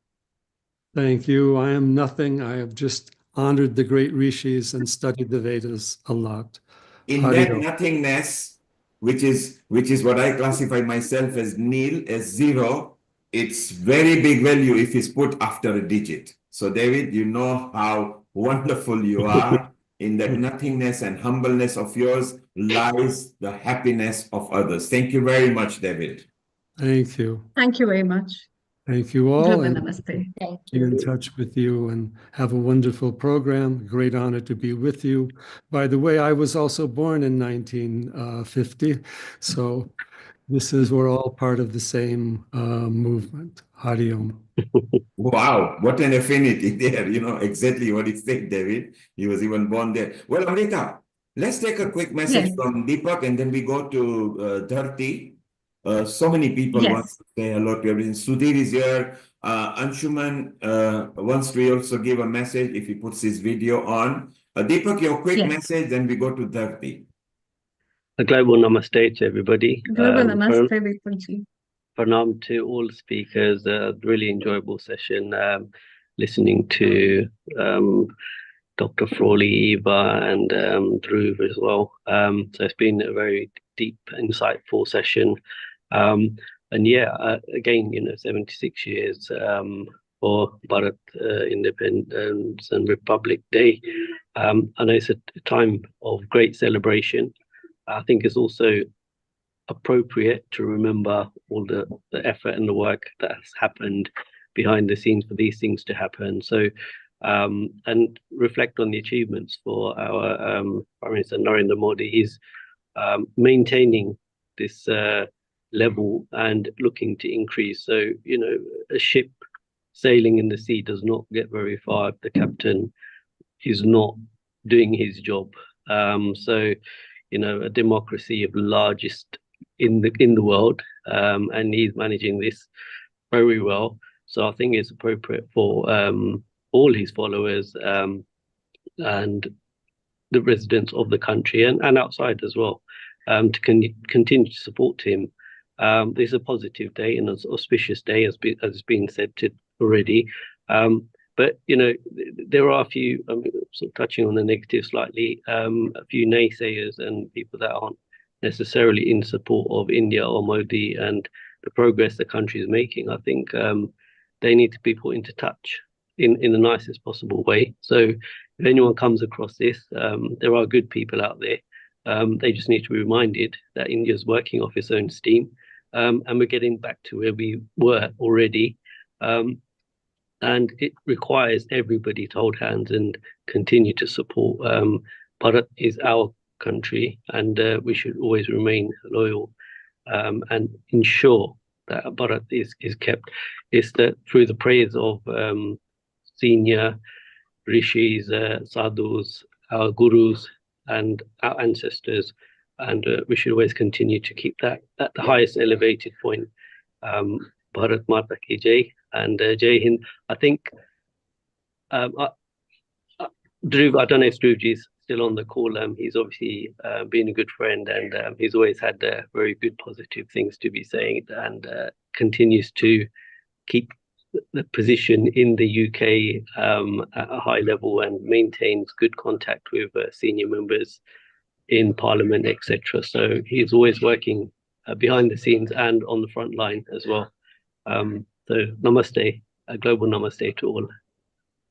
Thank you. I am nothing. I have just honored the great rishis and studied the Vedas a lot. In Haribo. that nothingness, which is what I classify myself as nil, as zero, it's very big value if it's put after a digit. So David, you know how wonderful you are. In that nothingness and humbleness of yours lies the happiness of others. Thank you very much, David. Thank you. Thank you very much. Thank you all. Dhruv, And namaste. Thank be in touch with you and have a wonderful program. Great honor to be with you. By the way, I was also born in 1950. So we're all part of the same movement. Hari Om. Wow, what an affinity there. You know exactly what it said, David. He was even born there. Well, Amrita, let's take a quick message from Deepak and then we go to Dharti. So many people want to say hello to everything. Sudhir is here. Anshuman wants to also give a message if he puts his video on. Deepak, your quick message, then we go to Dharti. A global namaste to everybody. Dhruv, namaste, Vipulji. Pranam to all speakers. Really enjoyable session. Listening to Dr. Frawley, Eva, and Dhruv as well. So it's been a very deep, insightful session. And yeah, again, 76 years for Bharat Independence and Republic Day. I know it's a time of great celebration. I think it's also appropriate to remember all the effort and the work that has happened behind the scenes for these things to happen. So, and reflect on the achievements for our Prime Minister Narendra Modi. He's maintaining this level and looking to increase. So, a ship sailing in the sea does not get very far if the captain is not doing his job. So, a democracy of the largest in the world, and he's managing this very well. So I think it's appropriate for all his followers and the residents of the country and outside as well to continue to support him. This is a positive day and an auspicious day, as has been said already. But there are a few, sort of touching on the negative slightly, a few naysayers and people that aren't necessarily in support of India or Modi and the progress the country is making. I think they need to be put into touch in the nicest possible way. So if anyone comes across this, there are good people out there. They just need to be reminded that India is working off its own steam, and we're getting back to where we were already. And it requires everybody to hold hands and continue to support. Bharat is our country, and we should always remain loyal and ensure that Bharat is kept. It's that through the prayers of senior rishis, sadhus, our gurus, and our ancestors, and we should always continue to keep that at the highest elevated point. Bharat Mata ki Jai and Jai Hind. I think Dhruv, I don't know if Dhruv is still on the call. He's obviously been a good friend, and he's always had very good positive things to be saying, and continues to keep the position in the UK at a high level and maintains good contact with senior members in Parliament, etc. So he's always working behind the scenes and on the front line as well. So namaste, a global namaste to all.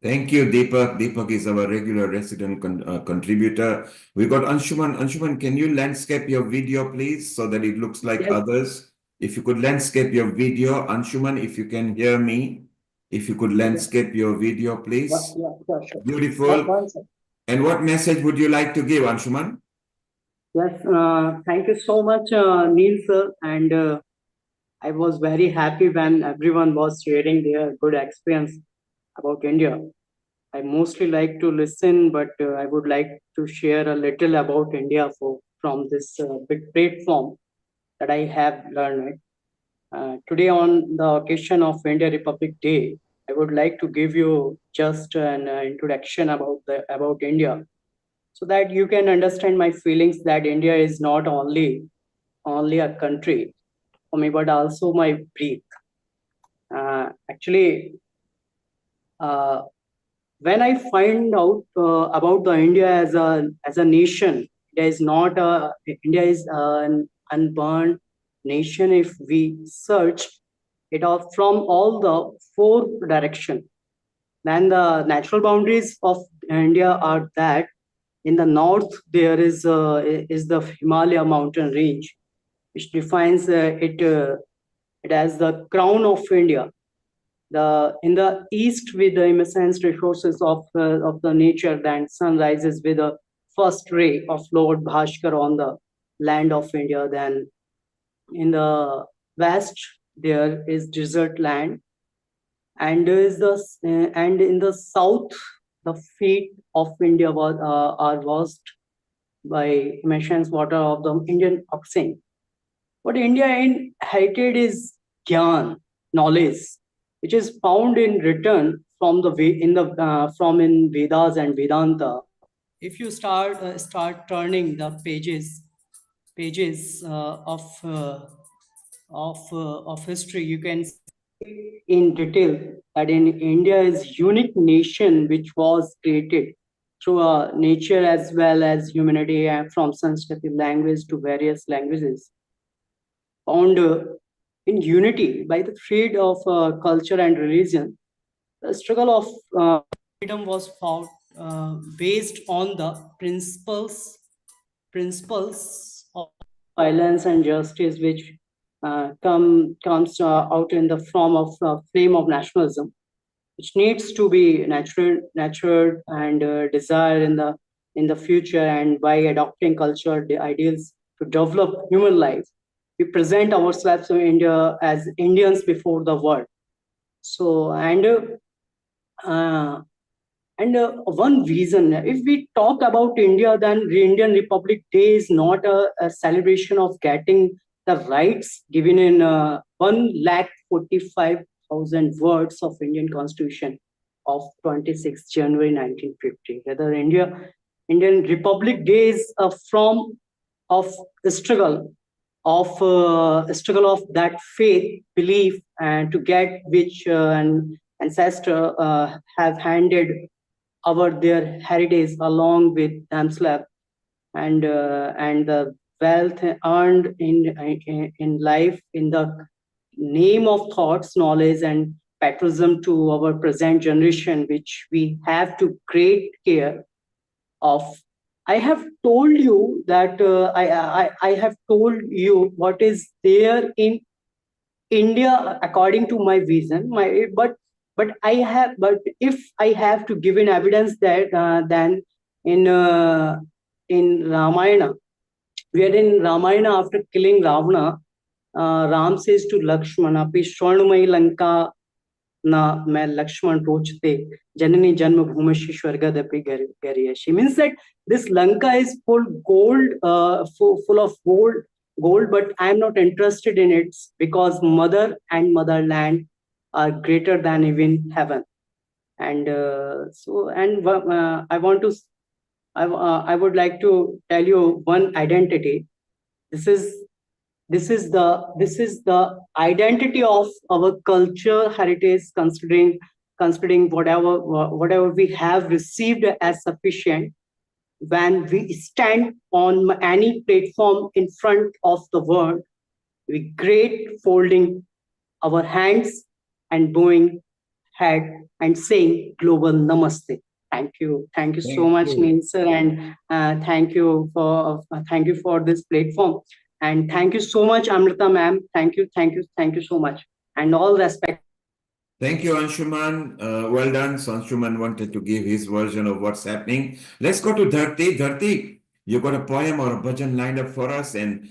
Thank you, Deepak. Deepak is our regular resident contributor. We got Anshuman. Anshuman, can you landscape your video, please, so that it looks like others? If you could landscape your video, Anshuman, if you can hear me, if you could landscape your video, please. Sure. Beautiful. And what message would you like to give, Anshuman? Yes, thank you so much, Neil sir. And I was very happy when everyone was sharing their good experience about India. I mostly like to listen, but I would like to share a little about India from this big platform that I have learned. Today, on the occasion of India Republic Day, I would like to give you just an introduction about India, so that you can understand my feelings that India is not only a country for me, but also my breath. Actually, when I find out about the India as a nation, India is an unborn nation if we search it out from all the four directions. Then the natural boundaries of India are that in the north there is the Himalaya mountain range, which defines it as the crown of India. In the east, with the immense resources of the nature, then sun rises with the first ray of Lord Bhaskar on the land of India. Then in the west there is desert land, and in the south the feet of India are washed by immense water of the Indian Ocean. What India inherited is Gyan, knowledge, which is found in written from in Vedas and Vedanta. If you start turning the pages of history, you can see in detail that in India is unique nation which was created through nature as well as humanity, and from Sanskrit language to various languages, found in unity by the thread of culture and religion. The struggle of freedom was found based on the principles of violence and justice, which comes out in the form of flame of nationalism, which needs to be nurtured and desired in the future, and by adopting culture the ideals to develop human life. We present ourselves in India as Indians before the world. So, one reason, if we talk about India, then the Indian Republic Day is not a celebration of getting the rights given in 1,45,000 words of Indian Constitution of 26 January 1950. Rather, Indian Republic Day is a form of struggle of that faith, belief, and to get which and ancestor have handed over their heritage along with themselves, and the wealth earned in life in the name of thoughts, knowledge, and patriotism to our present generation, which we have to great care of. I have told you that I have told you what is there in India according to my vision. But if I have to give an evidence that then in Ramayana, wherein Ramayana, after killing Ravana, Ram says to Lakshmana, "Api Swarnamai Lanka na मैं लक्ष्मण रोचते जननी जन्म भूमि स्वर्गदपि गरियशी." Means that this Lanka is full gold, full of gold, but I am not interested in it because mother and motherland are greater than even heaven. And I would like to tell you one identity. This is the identity of our culture heritage, considering whatever we have received as sufficient. When we stand on any platform in front of the world, we great folding our hands and bowing head and saying global namaste. Thank you so much, Neil sir, and thank you for this platform. And thank you so much, Amrita ma'am. Thank you so much. And all respect. Thank you, Anshuman. Well done. So Anshuman wanted to give his version of what's happening. Let's go to Dharti. Dharti, you got a poem or a bhajan lined up for us, and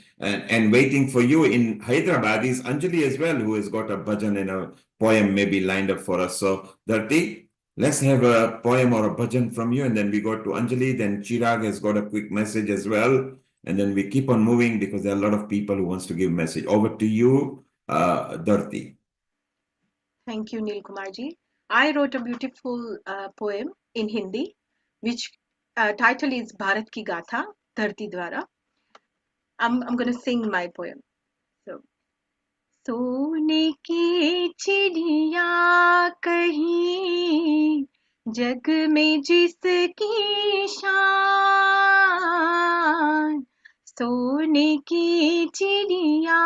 waiting for you in Hyderabad is Anjali as well, who has got a bhajan and a poem maybe lined up for us. So Dharti, let's have a poem or a bhajan from you, and then we go to Anjali. Then Chirag has got a quick message as well. And then we keep on moving because there are a lot of people who wants to give message. Over to you, Dharti. Thank you, Neil Kumarji. I wrote a beautiful poem in Hindi, which title is Bharat Ki Gatha, Dharti Dwara. I'm going to sing my poem. So, सोने की चिड़िया कहीं जग में जिसकी शान, सोने की चिड़िया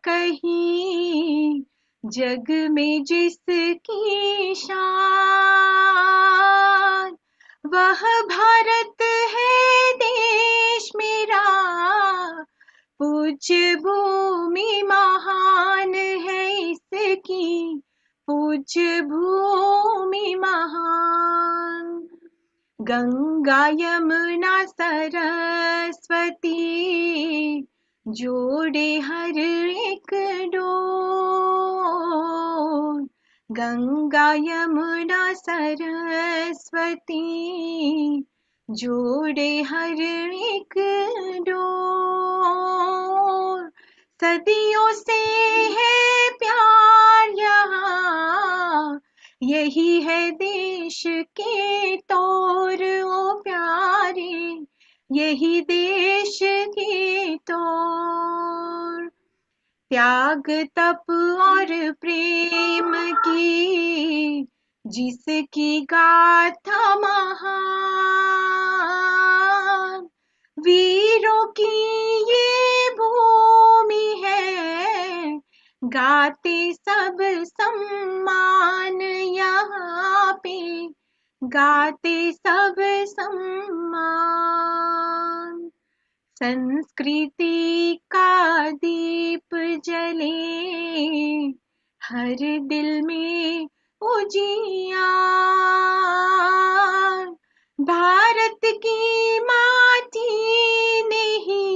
कहीं जग में जिसकी शान, वह भारत है देश मेरा, पूज्य भूमि महान है इसकी, पूज्य भूमि महान। गंगा यमुना सरस्वती जोड़े हर एक डोर, गंगा यमुना सरस्वती जोड़े हर एक डोर। सदियों से है प्यार यहाँ, यही है देश के तौर ओ प्यारे, यही देश के तौर। त्याग तप और प्रेम की जिसकी गाथा महान, वीरों की ये भूमि है, गाते सब सम्मान यहाँ पे, गाते सब सम्मान। संस्कृति का दीप जले हर दिल में उजियार, भारत की माटी ने ही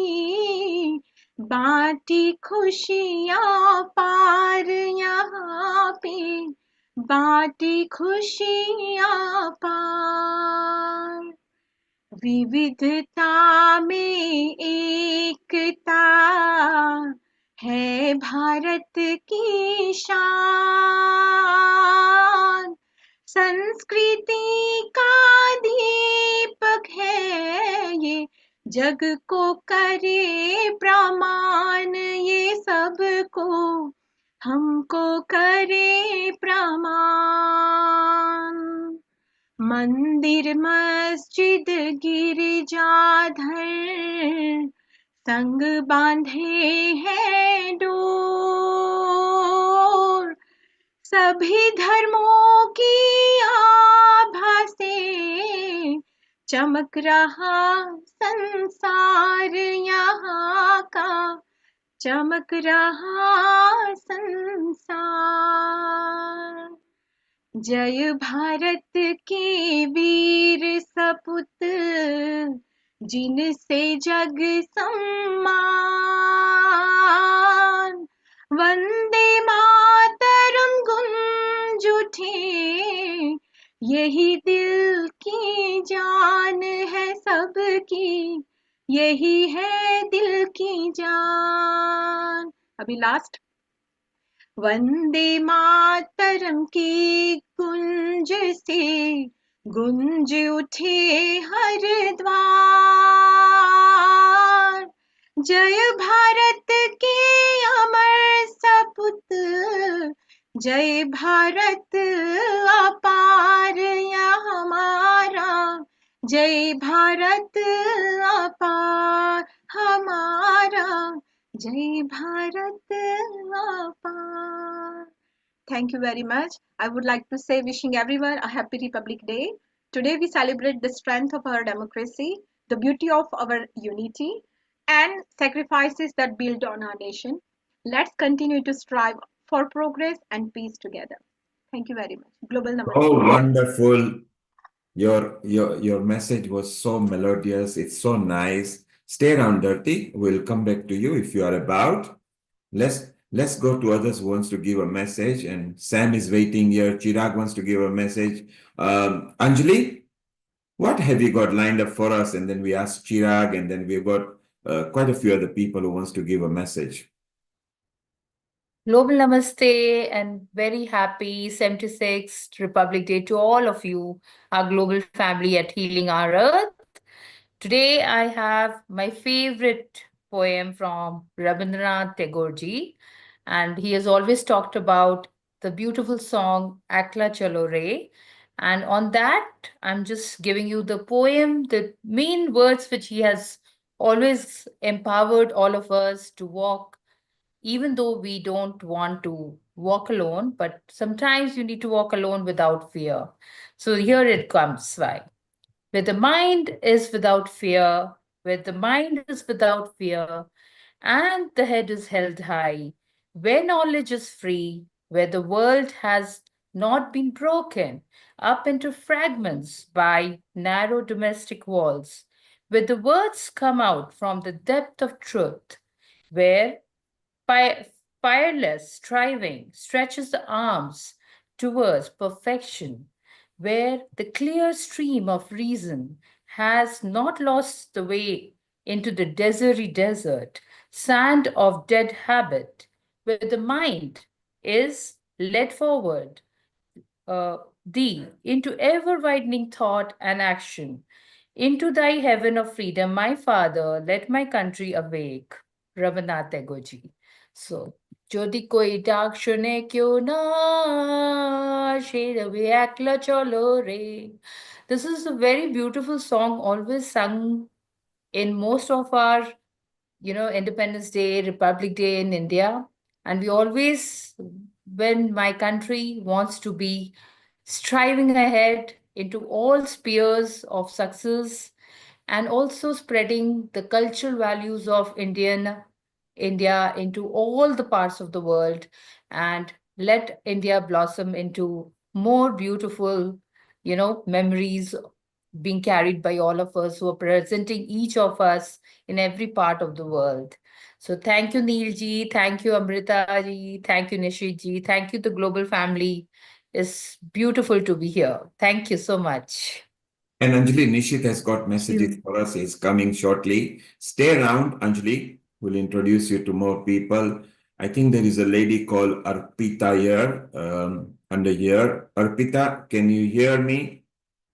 बांटी खुशियाँ पार यहाँ पे, बांटी खुशियाँ पार। विविधता में एकता है भारत की शान, संस्कृति का दीपक है ये, जग को करे प्रमाण, ये सबको हमको करे प्रमाण। मंदिर मस्जिद गिरजाधर संग बांधे हैं डोर, सभी धर्मों की आभा से चमक रहा संसार यहाँ का, चमक रहा संसार। जय भारत के वीर सपूत, जिनसे जग सम्मान, वंदे मातरम गूंज उठे, यही दिल की जान है सबकी, यही है दिल की जान। अभी लास्ट। वंदे मातरम की गुंज से गुंज उठे हर द्वार, जय भारत के अमर सपूत, जय भारत अपार या हमारा, जय भारत अपार हमारा, जय भारत अपार। Thank you very much. I would like to say wishing everyone a happy Republic Day. Today we celebrate the strength of our democracy, the beauty of our unity, and sacrifices that build on our nation. Let's continue to strive for progress and peace together. Thank you very much. Global Namaste. Oh, wonderful. Your message was so melodious. It's so nice. Stay around, Dirty. We'll come back to you if you are about. Let's go to others who wants to give a message. And Sam is waiting here. Chirag wants to give a message. Anjali, what have you got lined up for us? And then we ask Chirag, and then we've got quite a few other people who wants to give a message. Global Namaste and very happy 76th Republic Day to all of you, our global family at Healing Our Earth. Today I have my favorite poem from Rabindranath Tagore ji, and he has always talked about the beautiful song Akla Chalo Re. And on that, I'm just giving you the poem, the main words which he has always empowered all of us to walk, even though we don't want to walk alone, but sometimes you need to walk alone without fear. So here it comes, why. Where the mind is without fear, where the mind is without fear, and the head is held high, where knowledge is free, where the world has not been broken up into fragments by narrow domestic walls, where the words come out from the depth of truth, where fireless striving stretches the arms towards perfection, where the clear stream of reason has not lost the way into the deserty desert, sand of dead habit, where the mind is led forward thee into ever-widening thought and action. Into thy heaven of freedom, my Father, let my country awake. Rabindranath Tagore ji. So, যদি কই ডাক শুনে কেউ না সে রবে একলা চলো রে. This is a very beautiful song always sung in most of our, Independence Day, Republic Day in India. And we always, when my country wants to be striving ahead into all spheres of success and also spreading the cultural values of India into all the parts of the world and let India blossom into more beautiful, memories being carried by all of us who are presenting each of us in every part of the world. So thank you, Neil ji. Thank you, Amrita ji. Thank you, Nishit ji. Thank you, the global family. It's beautiful to be here. Thank you so much. And Anjali, Nishit has got messages for us. He's coming shortly. Stay around, Anjali. We'll introduce you to more people. I think there is a lady called Arpita here, under here. Arpita, can you hear me?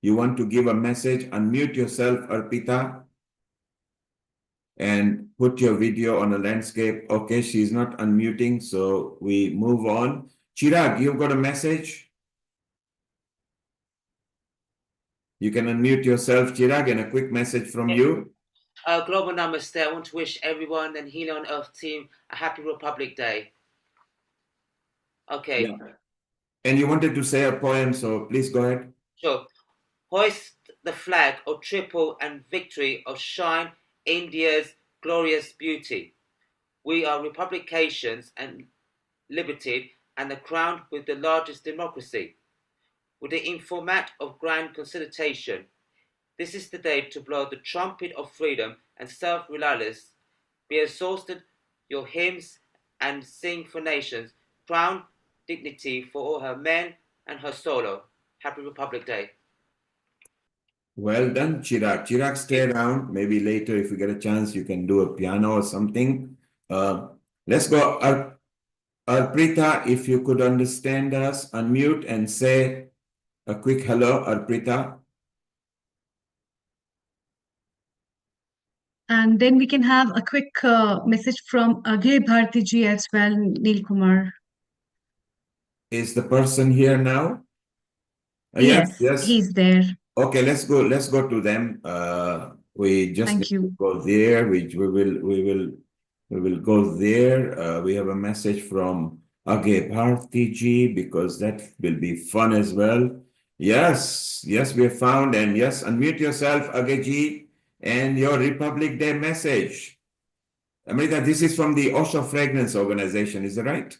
You want to give a message? Unmute yourself, Arpita. And put your video on a landscape. Okay, she's not unmuting, so we move on. Chirag, you've got a message? You can unmute yourself, Chirag, and a quick message from you. Global Namaste. I want to wish everyone and Healing on Earth team a happy Republic Day. Okay. Yeah. And you wanted to say a poem, so please go ahead. Sure. Hoist the flag of triple and victory of shine India's glorious beauty. We are republications and liberty and the crown with the largest democracy. With the informat of grand consultation, this is the day to blow the trumpet of freedom and self-reliance. Be exhausted your hymns and sing for nations, crown dignity for all her men and her solo. Happy Republic Day. Well done, Chirag. Chirag, stay around. Maybe later, if you get a chance, you can do a piano or something. Let's go. Arprita, if you could understand us, unmute and say a quick hello, Arprita. And then we can have a quick message from Aghay Bharti ji as well, Neil Kumar. Is the person here now? Yes, he's there. Okay, let's go to them. We just need to go there. We will go there. We have a message from Aghay Bharti ji because that will be fun as well. Yes, we have found, and yes, unmute yourself, Aghay ji, and your Republic Day message. Amrita, this is from the Osho Fragrance Organization, is that right?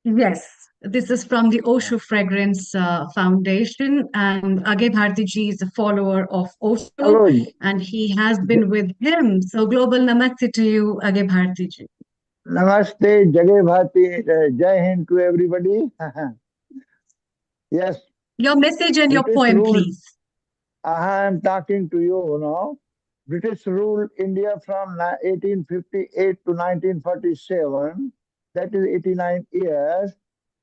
Yes, this is from the Osho Fragrance Foundation, and Aghay Bharti ji is a follower of Osho, Hello. and he has been with him. So, global namaste to you, Aghay Bharti ji. Namaste, Jagay Bharti, Jai Hind to everybody. Yes. Your message and your poem, please. I am talking to you now. British ruled India from 1858 to 1947. That is 89 years.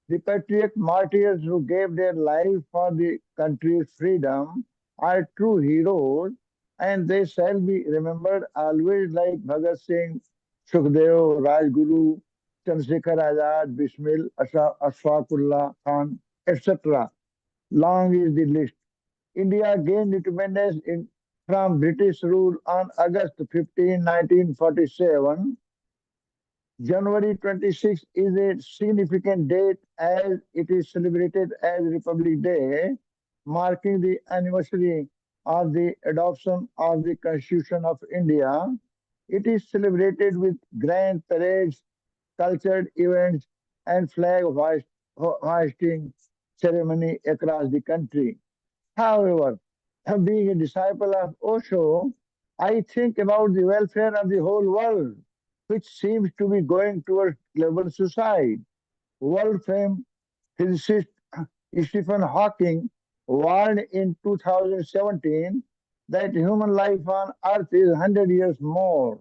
The patriot martyrs who gave their life for the country's freedom are true heroes, and they shall be remembered always like Bhagat Singh, Sukhdev, Rajguru, Chandrasekhar Azad, Bismil, Ashfaqullah Khan, etc. Long is the list. India gained independence from British rule on August 15, 1947. January 26 is a significant date as it is celebrated as Republic Day, marking the anniversary of the adoption of the Constitution of India. It is celebrated with grand parades, cultured events, and flag hoisting ceremony across the country. However, being a disciple of Osho, I think about the welfare of the whole world, which seems to be going towards global suicide. World-famed physicist Stephen Hawking warned in 2017 that human life on Earth is 100 years more.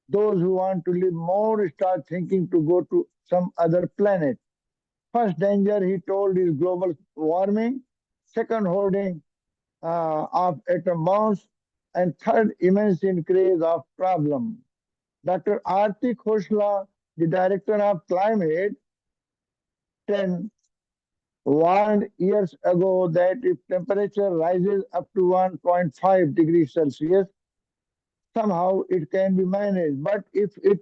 Those who want to live more start thinking to go to some other planet. First danger, he told, is global warming. Second, hoarding of atom bombs. And third, immense increase of problem. Dr. Artik Khoshla, the director of Climate 10, warned years ago that if temperature rises up to 1.5 degrees Celsius, somehow it can be managed. But if it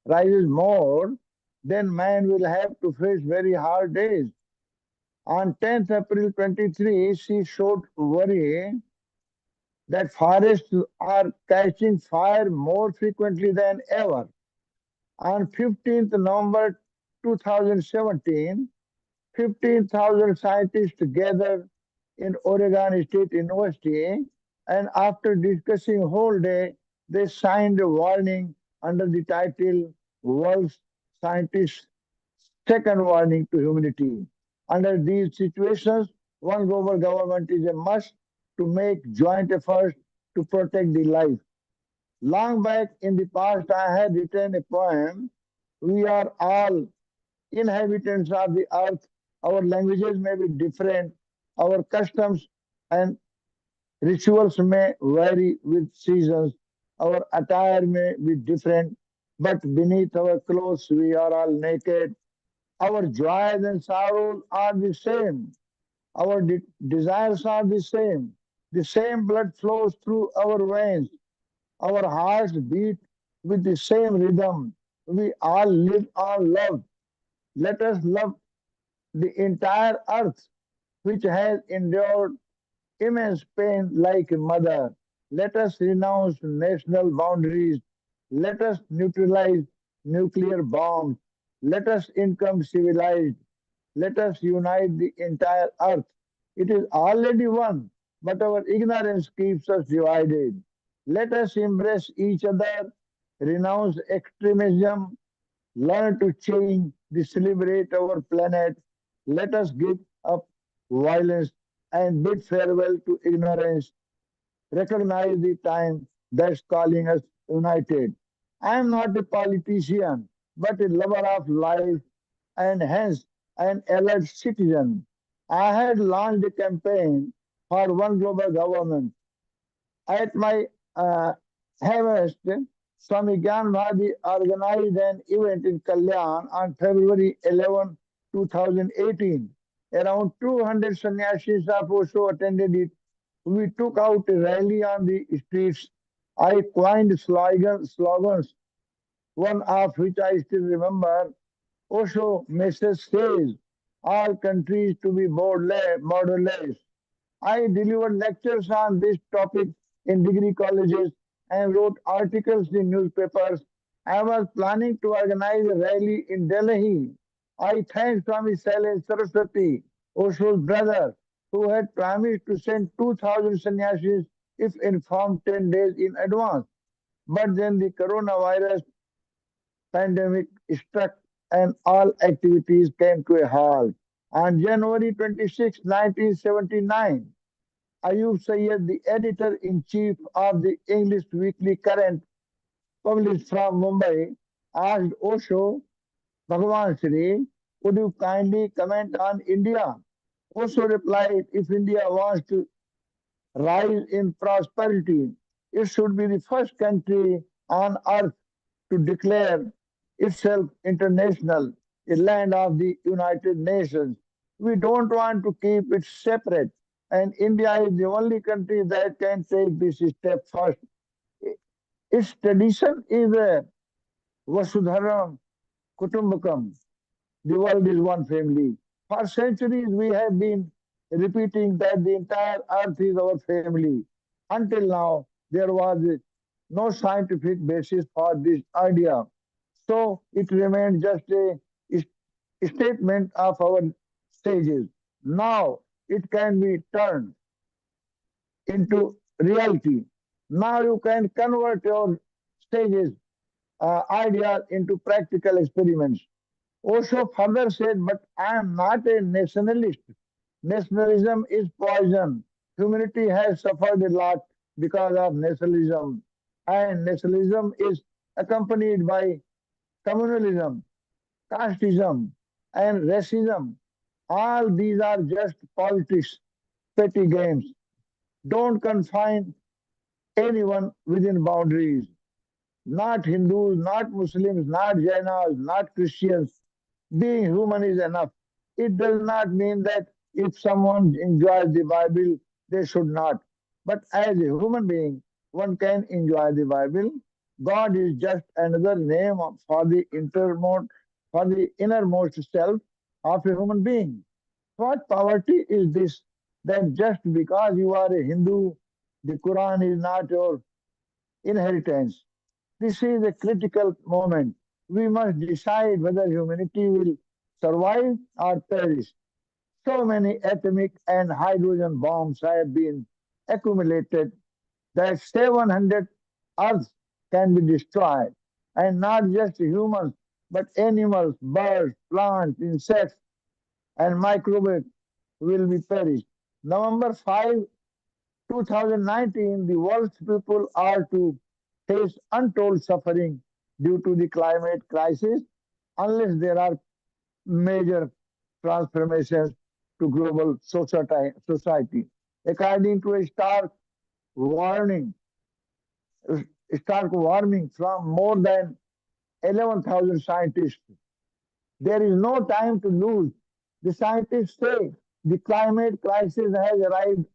rises more, then man will have to face very hard days. On 10th April 23, she showed worry that forests are catching fire more frequently than ever. On 15th November 2017, 15,000 scientists gathered in Oregon State University, and after discussing whole day, they signed a warning under the title World's Scientists' Second Warning to Humanity. Under these situations, one global government is a must to make joint efforts to protect the life. Long back in the past, I had written a poem. We are all inhabitants of the earth. Our languages may be different. Our customs and rituals may vary with seasons. Our attire may be different. But beneath our clothes, we are all naked. Our joys and sorrows are the same. Our desires are the same. The same blood flows through our veins. Our hearts beat with the same rhythm. We all live on love. Let us love the entire earth, which has endured immense pain like a mother. Let us renounce national boundaries. Let us neutralize nuclear bombs. Let us become civilized. Let us unite the entire earth. It is already one, but our ignorance keeps us divided. Let us embrace each other, renounce extremism, learn to change, to celebrate our planet. Let us give up violence and bid farewell to ignorance. Recognize the time that's calling us united. I am not a politician, but a lover of life and hence an alert citizen. I had launched a campaign for one global government. At my Havest, Swami Gyan Mahadi organized an event in Kalyan on February 11, 2018. Around 200 sannyasis of Osho attended it. We took out a rally on the streets. I coined slogans, one of which I still remember. Osho message says, all countries to be borderless. I delivered lectures on this topic in degree colleges and wrote articles in newspapers. I was planning to organize a rally in Delhi. I thanked Swami Sailen Saraswati, Osho's brother, who had promised to send 2,000 sannyasis if informed 10 days in advance. But then the coronavirus pandemic struck and all activities came to a halt. On January 26, 1979, Ayub Sayyed, the editor-in-chief of the English weekly Current, published from Mumbai, asked Osho, Bhagavan Shri, would you kindly comment on India? Osho replied, if India wants to rise in prosperity, it should be the first country on earth to declare itself international, a land of the United Nations. We don't want to keep it separate, and India is the only country that can take this step first. Its tradition is a Vasudhara Kutumbakam. The world is one family. For centuries, we have been repeating that the entire earth is our family. Until now, there was no scientific basis for this idea. So it remained just a statement of our sages. Now it can be turned into reality. Now you can convert your stages, ideas into practical experiments. Osho further said, but I am not a nationalist. Nationalism is poison. Humanity has suffered a lot because of nationalism. And nationalism is accompanied by communalism, casteism, and racism. All these are just politics, petty games. Don't confine anyone within boundaries. Not Hindus, not Muslims, not Jainas, not Christians. Being human is enough. It does not mean that if someone enjoys the Bible, they should not. But as a human being, one can enjoy the Bible. God is just another name for the innermost self of a human being. What poverty is this? That just because you are a Hindu, the Quran is not your inheritance. This is a critical moment. We must decide whether humanity will survive or perish. So many atomic and hydrogen bombs have been accumulated that 700 Earths can be destroyed. And not just humans, but animals, birds, plants, insects, and microbes will be perished. November 5, 2019, the world's people are to face untold suffering due to the climate crisis unless there are major transformations to global society. According to a warning, stark warning from more than 11,000 scientists, there is no time to lose. The scientists say The climate crisis has arrived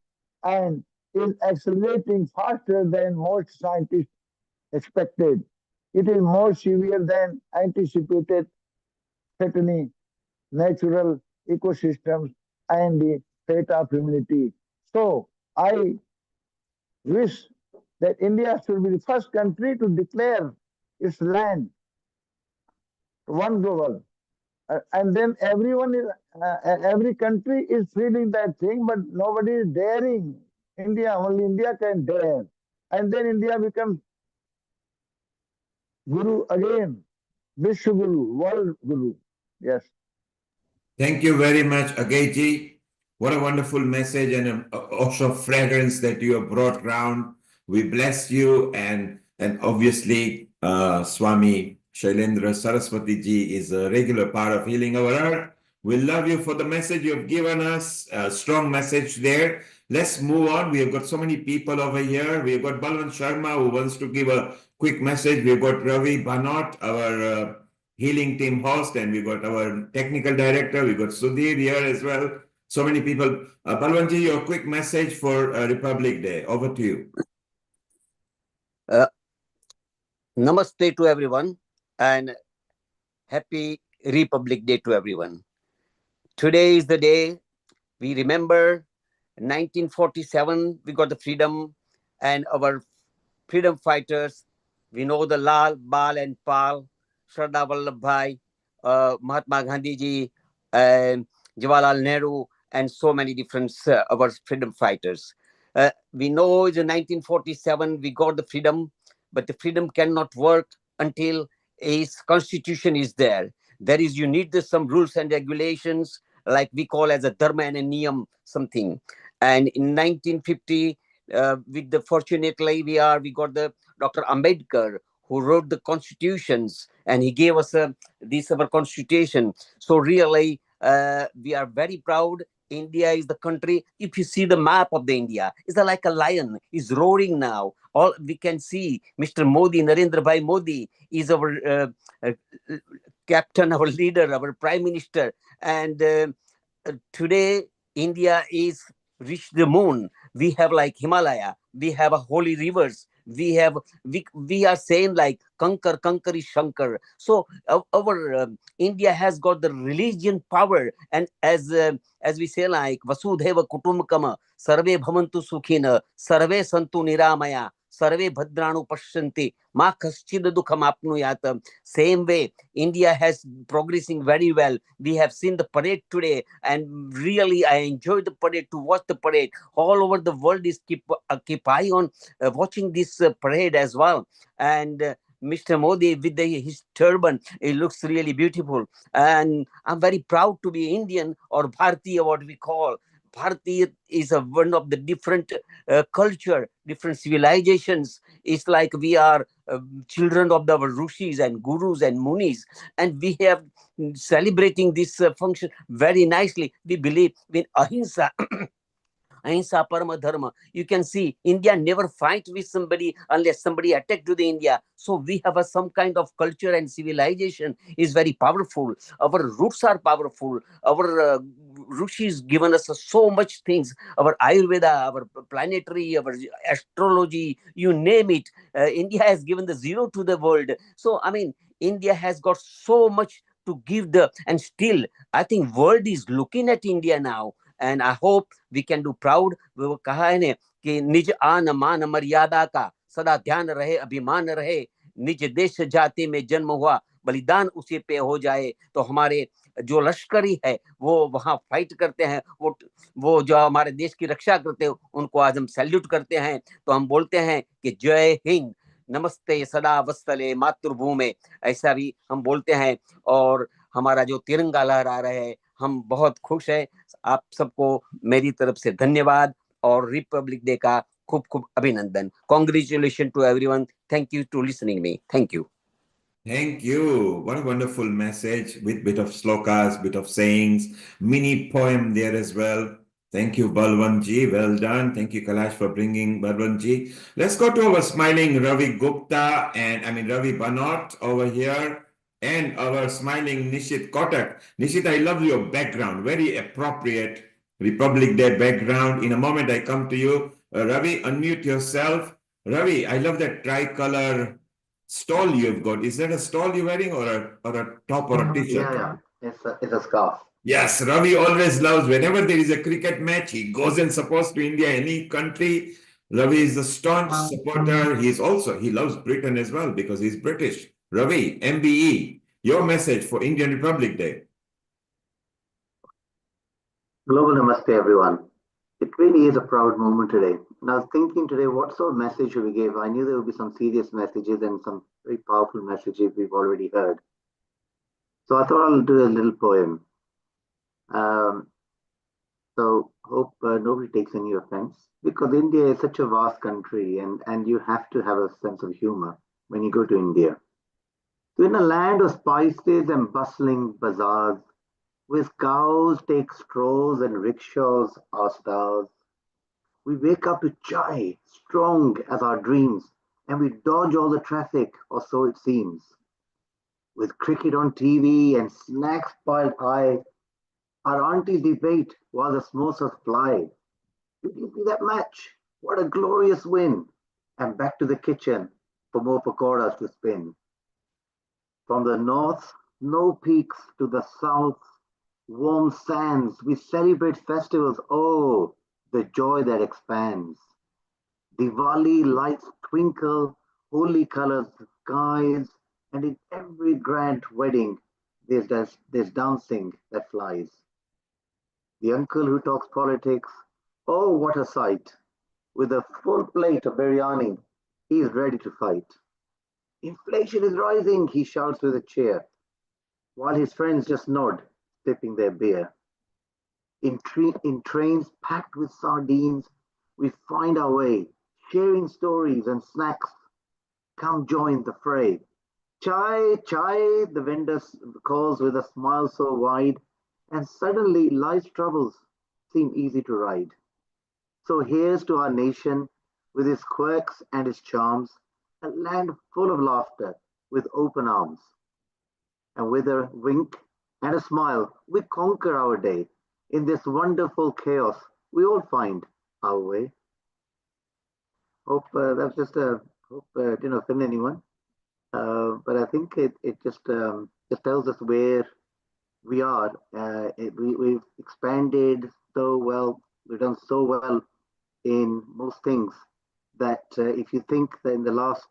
and is accelerating faster than most scientists expected. It is more severe than anticipated, threatening natural ecosystems and the fate of humanity. So I wish that India should be the first country to declare its land one global. And then every country is feeling that thing, but nobody is daring. Only India can dare. And then India becomes Guru again, Vishwa Guru, World Guru. Yes. Thank you very much, Agayji. What a wonderful message and also fragrance that you have brought round. We bless you, and obviously Swami Shailendra Saraswati ji is a regular part of Healing Our Earth. We love you for the message you have given us, a strong message there. Let's move on. We have got so many people over here. We have got Balwant Sharma who wants to give a quick message. We've got Ravi Bhanot, our healing team host, and we've got our technical director. We've got Sudhir here as well. So many people. Balwantji, your quick message for Republic Day. Over to you. Namaste to everyone and happy Republic Day to everyone. Today is the day we remember 1947, we got the freedom, and our freedom fighters, we know the Lal, Bal and Pal, Sardar Vallabhbhai, Mahatma Gandhi ji, and Jawaharlal Nehru, and so many different our freedom fighters. We know in 1947 we got the freedom, but the freedom cannot work until a constitution is there. There is, you need some rules and regulations, like we call as a dharma and a niyam something. And in 1950, with the fortunately we got the Dr. Ambedkar, who wrote the constitutions, and he gave us this our constitution. So really, we are very proud. India is the country. If you see the map of the India, it's like a lion is roaring now. All we can see, Mr. Modi, Narendra Bhai Modi is our captain, our leader, our prime minister. And today, India is reached the moon. We have like Himalaya. We have a holy rivers. We are saying like Kankar is Shankar. So our India has got the religion power, and as we say like Vasudhaiva Kutumbakam, Sarve Bhavantu Sukhina, Sarve Santu Niramaya, Sarve Bhadranu Pashyanti, Ma Kaschid Dukham Apnuyat. Same way, India has progressing very well. We have seen the parade today, and really I enjoyed the parade, to watch the parade. All over the world is keep eye on watching this parade as well. And Mr. Modi with his turban, it looks really beautiful. And I'm very proud to be Indian, or Bharatiya, what we call. Bharatiya is one of the different culture, different civilizations. It's like we are children of our rishis and gurus and munis, and we have celebrating this function very nicely. We believe in ahimsa. Ahimsa Parama Dharma. You can see India never fight with somebody unless somebody attack to the India. So we have some kind of culture, and civilization is very powerful. Our roots are powerful. Our rishis given us so much things. Our Ayurveda, our planetary, our astrology, you name it. India has given the zero to the world. So I mean, India has got so much to give and still I think world is looking at India now. And I hope we can do proud. वो कहा है ने कि निज आन मान मर्यादा का सदा ध्यान रहे, अभिमान रहे, निज देश जाति में जन्म हुआ, बलिदान उसी पे हो जाए. तो हमारे जो लश्करी है वो वहां फाइट करते हैं, वो जो हमारे देश की रक्षा करते हैं, उनको आज हम सैल्यूट करते हैं. तो हम बोलते हैं कि जय हिंद, नमस्ते सदा वत्सले मातृभूमि, ऐसा भी हम बोलते हैं. और हमारा जो तिरंगा लहरा रहे हैं, हम बहुत खुश हैं. आप सबको मेरी तरफ से धन्यवाद और रिपब्लिक डे का खूब खूब अभिनंदन. Congratulations to everyone. Thank you to listening me. Thank you. Thank you. What a wonderful message with bit of slokas, bit of sayings, mini poem there as well. Thank you, Balwantji. Well done. Thank you, Kailash, for bringing Balwantji. Let's go to our smiling Ravi Gupta Ravi Bhanot over here, and our smiling Nishit Kotak. Nishit, I love your background. Very appropriate. Republic Day background. In a moment, I come to you. Ravi, unmute yourself. Ravi, I love that tricolor stole you've got. Is that a stole you're wearing or a top or a t-shirt? Yeah. It's a scarf. Yes, Ravi always loves, whenever there is a cricket match, he goes and supports to India, any country. Ravi is a staunch supporter. He loves Britain as well because he's British. Ravi, MBE, your message for Indian Republic Day. Global Namaste, everyone. It really is a proud moment today. And I was thinking today, what sort of message should we give? I knew there would be some serious messages and some very powerful messages we've already heard. So I thought I'll do a little poem. So hope nobody takes any offense, because India is such a vast country, and you have to have a sense of humor when you go to India. So in a land of spices and bustling bazaars, with cows take straws and rickshaws are stars, we wake up to chai, strong as our dreams, and we dodge all the traffic, or so it seems. With cricket on TV and snacks piled high, our aunties debate while the samosas fly. Did you see that match? What a glorious win! And back to the kitchen for more pakoras to spin. From the north, snow peaks, to the south, warm sands, we celebrate festivals. Oh, the joy that expands. Diwali lights twinkle, holy colors the skies, and in every grand wedding, there's dancing that flies. The uncle who talks politics, oh, what a sight! With a full plate of biryani, he is ready to fight. Inflation is rising, he shouts with a cheer, while his friends just nod, sipping their beer. In trains packed with sardines, we find our way, sharing stories and snacks. Come join the fray. Chai, chai, the vendor calls with a smile so wide, and suddenly life's troubles seem easy to ride. So here's to our nation, with its quirks and its charms, a land full of laughter with open arms. And with a wink and a smile, we conquer our day. In this wonderful chaos, we all find our way. Hope that's just a hope didn't offend anyone, but I think it just tells us where we are. We've expanded so well. We've done so well in most things that if you think that in the last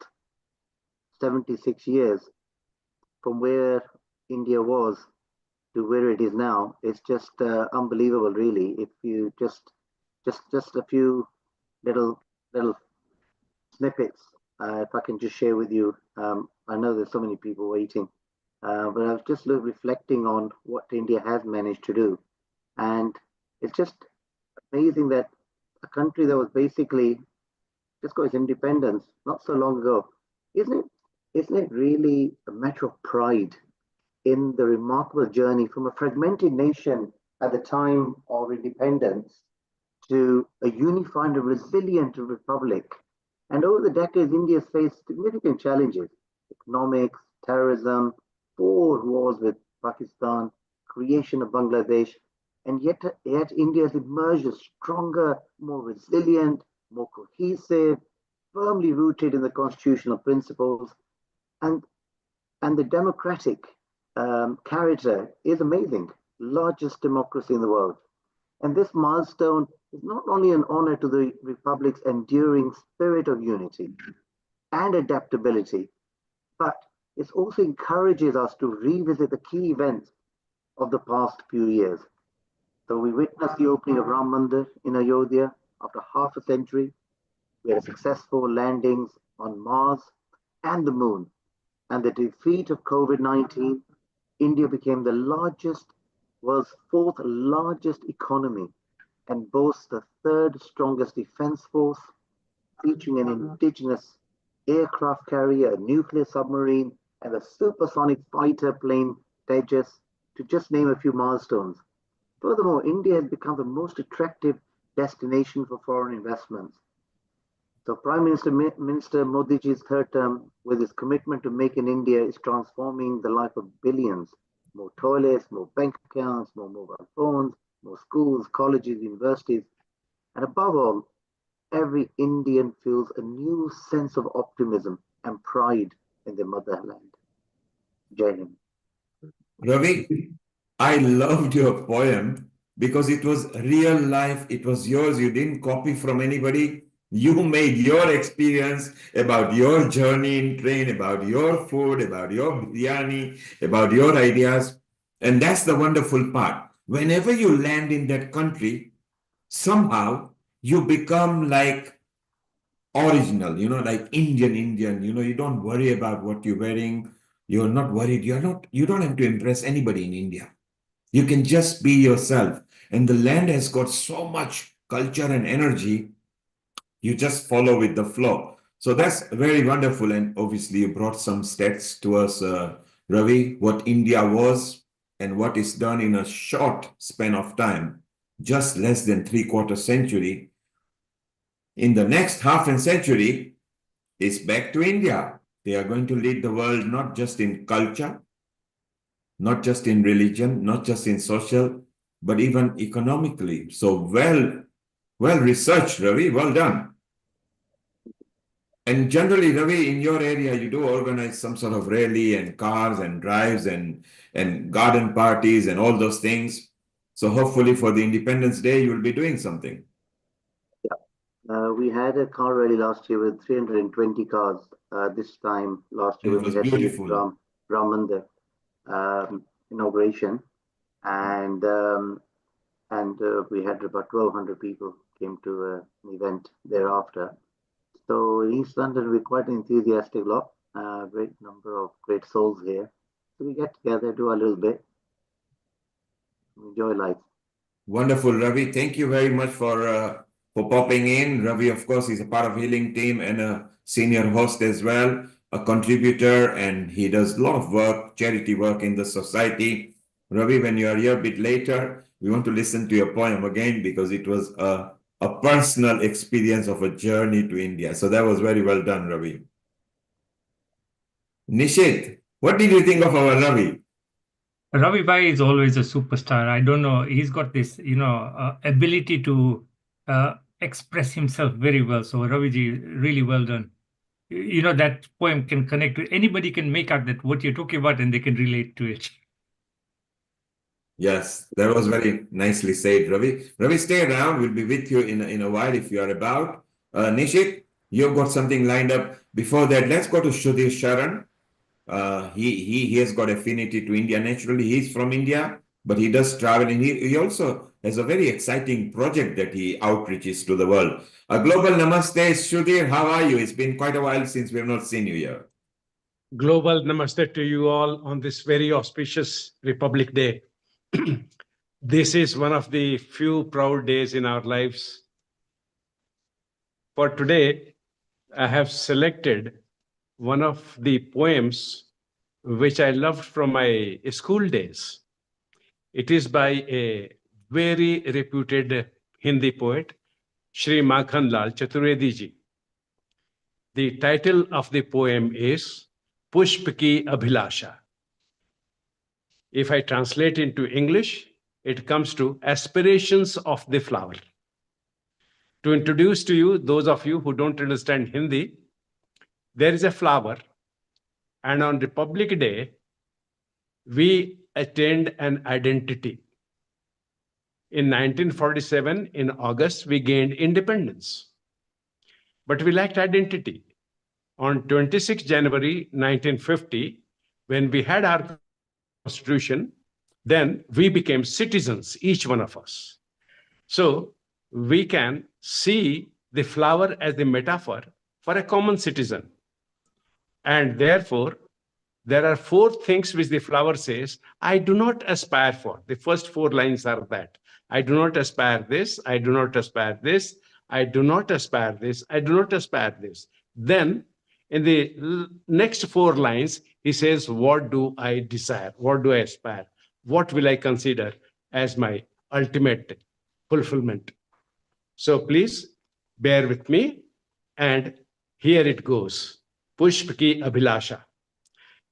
76 years, from where India was to where it is now, it's just unbelievable, really. If you just a few little snippets, if I can just share with you. I know there's so many people waiting, but I was just reflecting on what India has managed to do, and it's just amazing that a country that was basically just got its independence not so long ago, isn't it really a matter of pride in the remarkable journey from a fragmented nation at the time of independence to a unified and resilient republic. And over the decades, India has faced significant challenges: economics, terrorism, 4 wars with Pakistan, creation of Bangladesh, and yet India has emerged as stronger, more resilient, more cohesive, firmly rooted in the constitutional principles, and the democratic character is amazing, largest democracy in the world. And this milestone is not only an honor to the Republic's enduring spirit of unity and adaptability, but it also encourages us to revisit the key events of the past few years. So we witnessed the opening of Mandir in Ayodhya after half a century. We had successful landings on Mars and the moon. And the defeat of COVID-19, India became the world's 4th largest economy and boasts the 3rd strongest defense force, featuring an indigenous aircraft carrier, a nuclear submarine, and a supersonic fighter plane, Tejas, to just name a few milestones. Furthermore, India has become the most attractive destination for foreign investments. So Prime Minister Modi's 3rd term, with his commitment to Make in India, is transforming the life of billions. More toilets, more bank accounts, more mobile phones, more schools, colleges, universities, and above all, every Indian feels a new sense of optimism and pride in their motherland. Jai Hind. Ravi, I loved your poem because it was real life. It was yours. You didn't copy from anybody. You made your experience about your journey in train, about your food, about your biryani, about your ideas. And that's the wonderful part. Whenever you land in that country, somehow you become like original, like Indian, you don't worry about what you're wearing. You're not worried. You don't have to impress anybody in India. You can just be yourself. And the land has got so much culture and energy. You just follow with the flow. So that's very wonderful. And obviously you brought some stats to us, Ravi, what India was and what is done in a short span of time, just less than 3/4 century. In the next half a century, it's back to India. They are going to lead the world, not just in culture, not just in religion, not just in social, but even economically. So well researched, Ravi. Well done. And generally, Ravi, in your area, you do organize some sort of rally and cars and drives and garden parties and all those things. So hopefully for the Independence Day, you'll be doing something. We had a car rally last year with 320 cars. This time last year when we had the Ramandir inauguration, and we had about 1,200 people came to an event thereafter. So in East London, we're quite an enthusiastic lot. Great number of great souls here. So we get together, do a little bit, enjoy life. Wonderful, Ravi. Thank you very much for popping in. Ravi, of course, is a part of Healing Team and a senior host as well, a contributor, and he does a lot of work, charity work in the society. Ravi, when you are here a bit later, we want to listen to your poem again because it was a personal experience of a journey to India. So that was very well done, Ravi. Nishit, what did you think of our Ravi? Ravi Bhai is always a superstar. I don't know. He's got this, ability to express himself very well. So Raviji, really well done. That poem can connect to anybody, can make out that what you're talking about and they can relate to it. Yes, that was very nicely said, Ravi. Ravi, stay around. We'll be with you in a while if you are about. Nishit, you've got something lined up. Before that, let's go to Sudhir Sharan. He has got affinity to India. Naturally, he's from India, but he does travel, and he also has a very exciting project that he outreaches to the world. A global namaste, Sudhir. How are you? It's been quite a while since we have not seen you here. Global namaste to you all on this very auspicious Republic Day. This is one of the few proud days in our lives. For today, I have selected one of the poems which I loved from my school days. It is by a very reputed Hindi poet, Shri Makhanlal Chaturvedi ji. The title of the poem is Pushp Ki Abhilasha. If I translate into English, it comes to Aspirations of the Flower. To introduce to you, those of you who don't understand Hindi, there is a flower, and on Republic Day, we attained an identity. In 1947, in August, we gained independence, but we lacked identity. On 26 January 1950, when we had our Constitution, then we became citizens, each one of us. So we can see the flower as the metaphor for a common citizen. And therefore, there are 4 things which the flower says, I do not aspire for. The first 4 lines are that. I do not aspire this, I do not aspire this, I do not aspire this, I do not aspire this. Then, in the next 4 lines, he says, what do I desire? What do I aspire? What will I consider as my ultimate fulfillment? So please bear with me, and here it goes. Pushp ki abhilasha.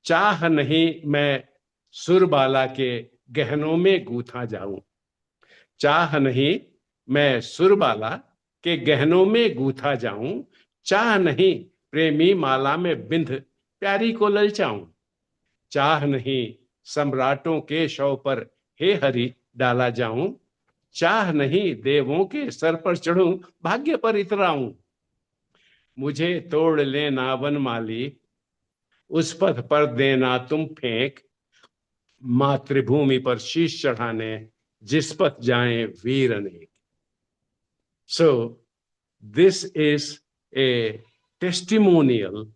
चाह नहीं मैं सुरबाला के गहनों में गूथा जाऊं, चाह नहीं मैं सुरबाला के गहनों में गूथा जाऊं, चाह नहीं प्रेमी माला में बिंध प्यारी को ललचाऊं, चाह नहीं सम्राटों के शव पर हे हरि डाला जाऊं, चाह नहीं देवों के सर पर चढ़ूं भाग्य पर इतराऊं, मुझे तोड़ लेना वनमाली उस पथ पर देना तुम फेंक, मातृभूमि पर शीश चढ़ाने जिस पथ जाएं वीर अनेक. So this is a testimonial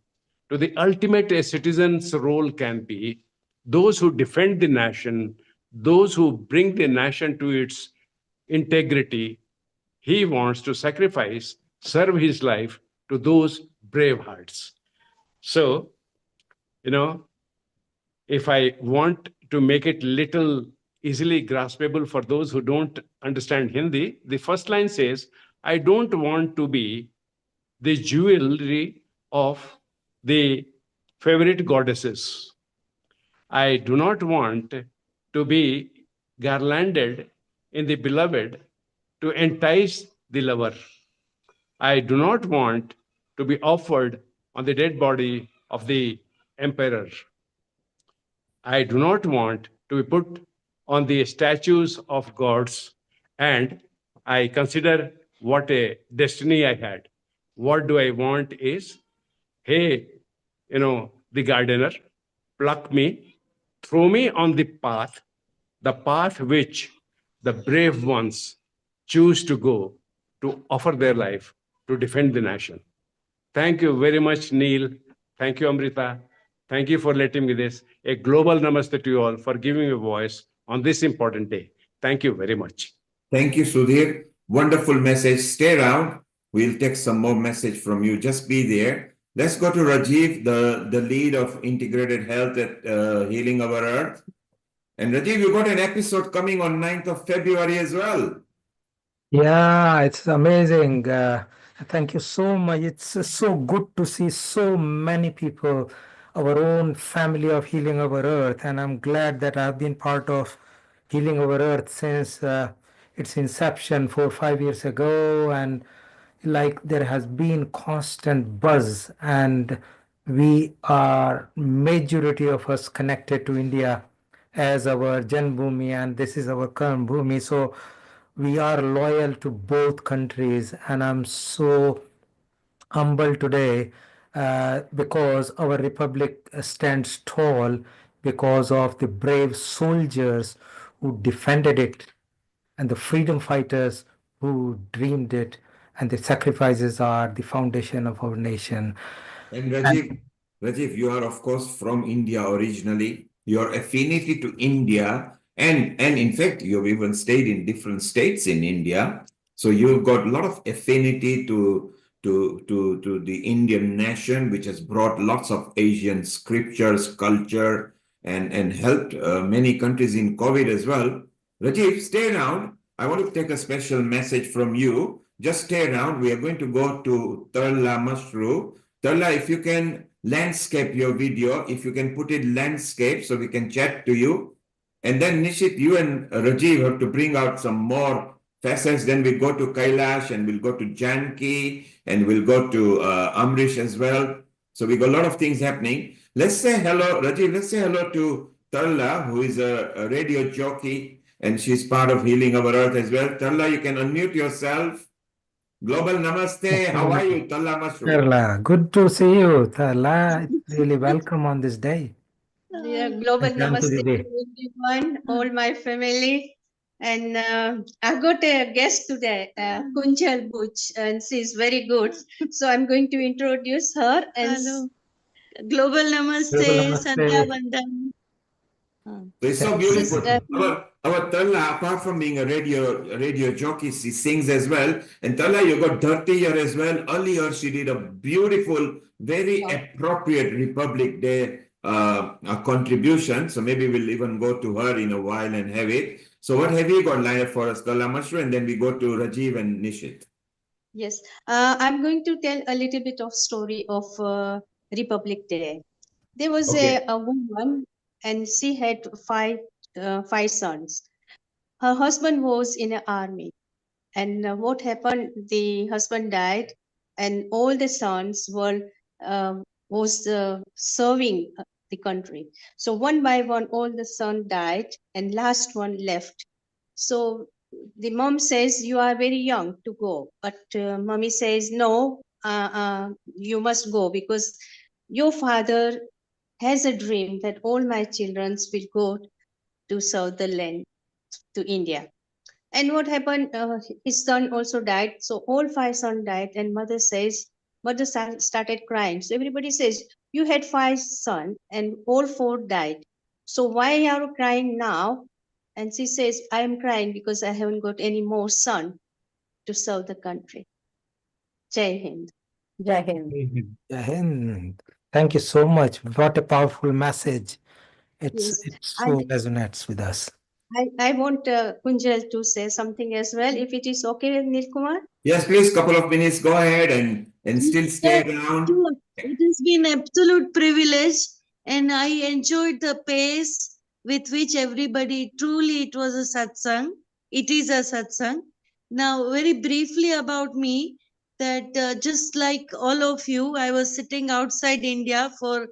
to the ultimate a citizen's role can be, those who defend the nation, those who bring the nation to its integrity. He wants to sacrifice, serve his life to those brave hearts. So, if I want to make it little easily graspable for those who don't understand Hindi, the first line says, I don't want to be the jewelry of the favorite goddesses. I do not want to be garlanded in the beloved to entice the lover. I do not want to be offered on the dead body of the emperor. I do not want to be put on the statues of gods, and I consider what a destiny I had. What do I want is, hey, the gardener, pluck me, throw me on the path which the brave ones choose to go to offer their life to defend the nation. Thank you very much, Neil. Thank you, Amrita. Thank you for letting me this. A global namaste to you all for giving me a voice on this important day. Thank you very much. Thank you, Sudhir. Wonderful message. Stay around. We'll take some more message from you. Just be there. Let's go to Rajiv, the lead of Integrated Health at Healing Our Earth. And Rajiv, you got an episode coming on 9th of February as well. Yeah, it's amazing. Thank you so much. It's so good to see so many people, our own family of Healing Our Earth. And I'm glad that I've been part of Healing Our Earth since its inception 4 or 5 years ago. And like there has been constant buzz, and we are majority of us connected to India as our Janbhumi, and this is our Karm Bhumi. So we are loyal to both countries, and I'm so humbled today because our republic stands tall because of the brave soldiers who defended it and the freedom fighters who dreamed it, and the sacrifices are the foundation of our nation. And Rajiv, you are of course from India originally. Your affinity to India, and in fact, you've even stayed in different states in India. So you've got a lot of affinity to the Indian nation, which has brought lots of Asian scriptures, culture, and helped many countries in COVID as well. Rajiv, stay around. I want to take a special message from you. Just stay around. We are going to go to Tarla Mashru. Tarla, if you can landscape your video, if you can put it landscape so we can chat to you. And then Nishit, you and Rajiv have to bring out some more facets. Then we go to Kailash and we'll go to Janki and we'll go to Amrish as well. So we got a lot of things happening. Let's say hello, Rajiv, let's say hello to Tarla, who is a radio jockey, and she's part of Healing Our Earth as well. Tarla, you can unmute yourself. Global Namaste. How are you, Tarla Mashru? Tarla, good to see you, Tarla. Really welcome on this day. Yeah, global namaste to everyone, all my family. And I've got a guest today, Kunjal Butch, and she's very good. So I'm going to introduce her. And global namaste, Sandhya Vandan. It's so beautiful. Our Tarla, apart from being a radio jockey, she sings as well. And Tarla, you got Dharti here as well. Earlier, she did a beautiful, very appropriate Republic Day contribution. So maybe we'll even go to her in a while and have it. So what have you got lined up for us, Tarla Mashru? And then we go to Rajiv and Nishit. Yes, I'm going to tell a little bit of story of Republic Day. There was a woman, and she had five sons. her husband was in the army. And what happened? The husband died, and all the sons were serving the country. So one by one, all the sons died, and last one left. So the mom says, "You are very young to go," but mommy says, "No, you must go because your father has a dream that all my children will go to serve the land, to India." And what happened? His son also died. So all 5 sons died, and mother started crying. So everybody says, "You had 5 sons, and all 4 died. So why are you crying now?" And she says, "I am crying because I haven't got any more son to serve the country." Jai Hind. Jai Hind. Jai Hind. Thank you so much. What a powerful message. It so resonates with us. I want Kunjal to say something as well, if it is okay with Nilkumar. Yes, please, couple of minutes. Go ahead and still stay around. It has been absolute privilege, and I enjoyed the pace with which everybody, truly it was a satsang. It is a satsang. Now, very briefly about me, that just like all of you, I was sitting outside India for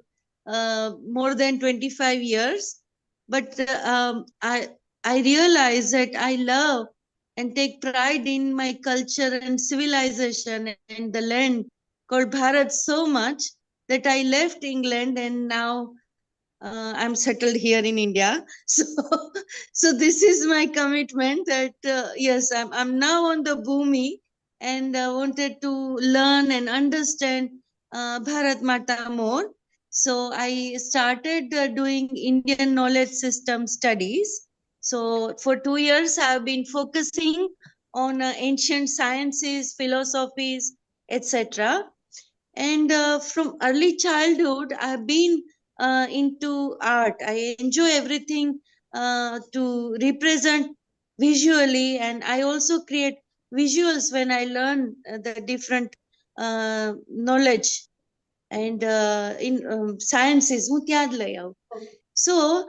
more than 25 years. But I realized that I love and take pride in my culture and civilization and the land called Bharat so much that I left England, and now I'm settled here in India. So this is my commitment that yes, I'm now on the Bhumi, and wanted to learn and understand Bharat Mata more. So I started doing Indian knowledge system studies. So for 2 years, I've been focusing on ancient sciences, philosophies, etc. And from early childhood, I've been into art. I enjoy everything to represent visually, and I also create visuals when I learn the different knowledge and in sciences. So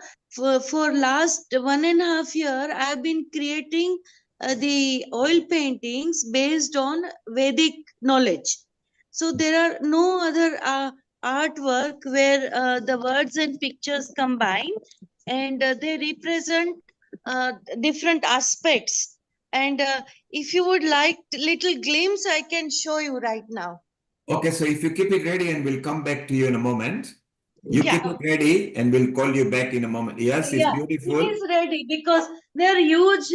for last 1.5 year, I've been creating the oil paintings based on Vedic knowledge. So there are no other artwork where the words and pictures combine, and they represent different aspects. And if you would like little glimpse, I can show you right now. Okay, so if you keep it ready, and we'll come back to you in a moment. You keep it ready, and we'll call you back in a moment. Yes, it's beautiful. It is ready because they're huge.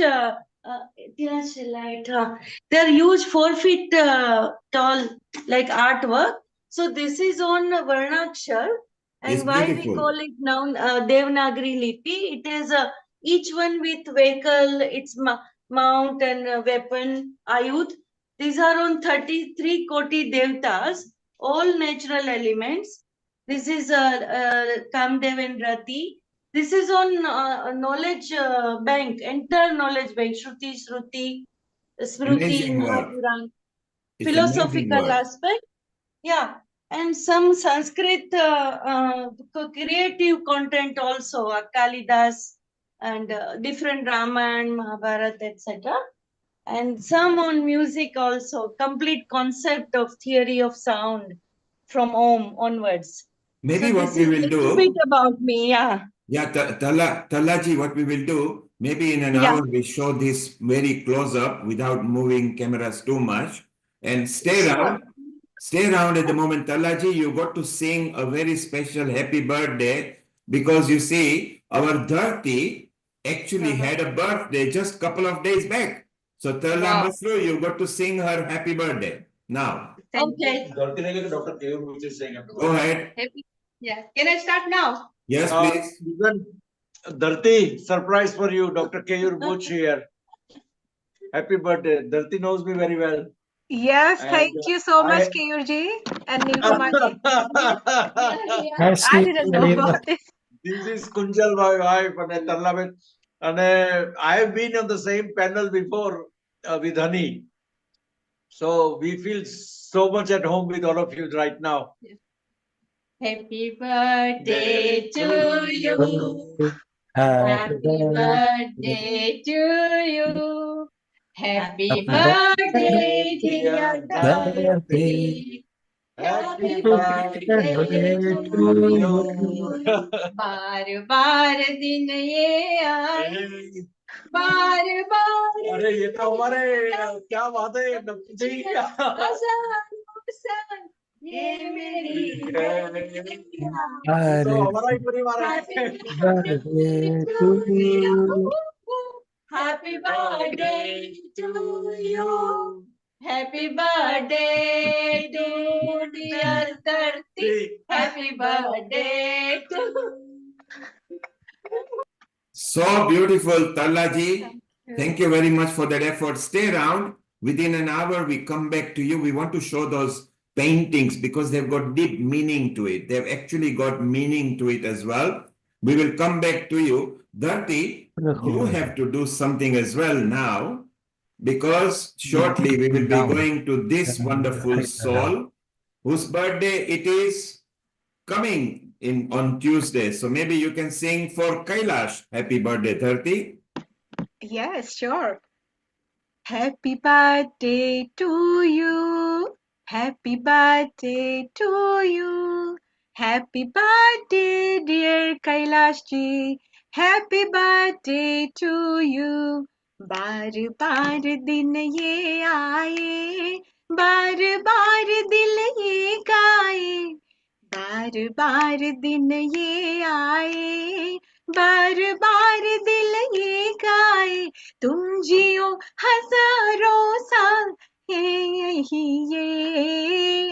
They're huge 4 feet tall, like artwork. So this is on Varnakshar, and It's why beautiful. we call it now Devanagari Lipi. It is each one with vehicle, its mount and weapon, ayudh. These are on 33 Koti Devtas, all natural elements. This is Kamdev and Rati. This is on knowledge bank, entire knowledge bank, Shruti, Shruti, Smruti, Amazing work. Mahapuran, It's amazing philosophical work. aspect. Yeah, and some Sanskrit creative content also, Kalidas and different Ramayana, Mahabharata, etc. And some on music also, complete concept of theory of sound from Om onwards. Maybe So what this we is a will little do. bit about me, yeah. Yeah, Talaji, what we will do, maybe in an hour we show this very close up without moving cameras too much, and stay around. Stay around at the moment. Talaji, you got to sing a very special happy birthday, because you see, our Dharti actually had a birthday just a couple of days back. So Tala Masru, you got to sing her happy birthday now. Okay. Go ahead. Yeah. Can I start now? Yes, please. Dharti, surprise for you, Dr. Keyur Buch here. Happy birthday. Dharti knows me very well. Yes, And, thank you so much, Keyurji and Nilkumarji. I didn't know about this. This is Kunjal, my wife, and Tarlabet. And I have been on the same panel before with Hani. So we feel so much at home with all of you right now. Happy birthday to you. Happy birthday to you. Happy birthday, dear Dharti. Happy birthday to you. बार बार दिन ये आए, बार बार अरे ये तो हमारे क्या बात है ये मेरी तो हमारा ही परिवार है birthday to you. Happy birthday to you. Happy birthday to dear Dharti. Happy birthday to So beautiful, Tallaji. Thank you very much for that effort. Stay around. Within an hour, we come back to you. We want to show those paintings because they've got deep meaning to it. They've actually got meaning to it as well. We will come back to you. Dharti, you have to do something as well now because shortly we will be going to this wonderful soul whose birthday it is coming in on Tuesday. So maybe you can sing for Kailash. Happy birthday, Dharti. Yes, sure. Happy birthday to you. Happy birthday to you. Happy birthday, dear Kailash ji. Happy birthday to you. बार बार दिन ये आए, बार बार दिल ये गाए, बार बार दिन ये आए, बार बार दिल ये गाए, तुम जियो हजारों साल, यही ये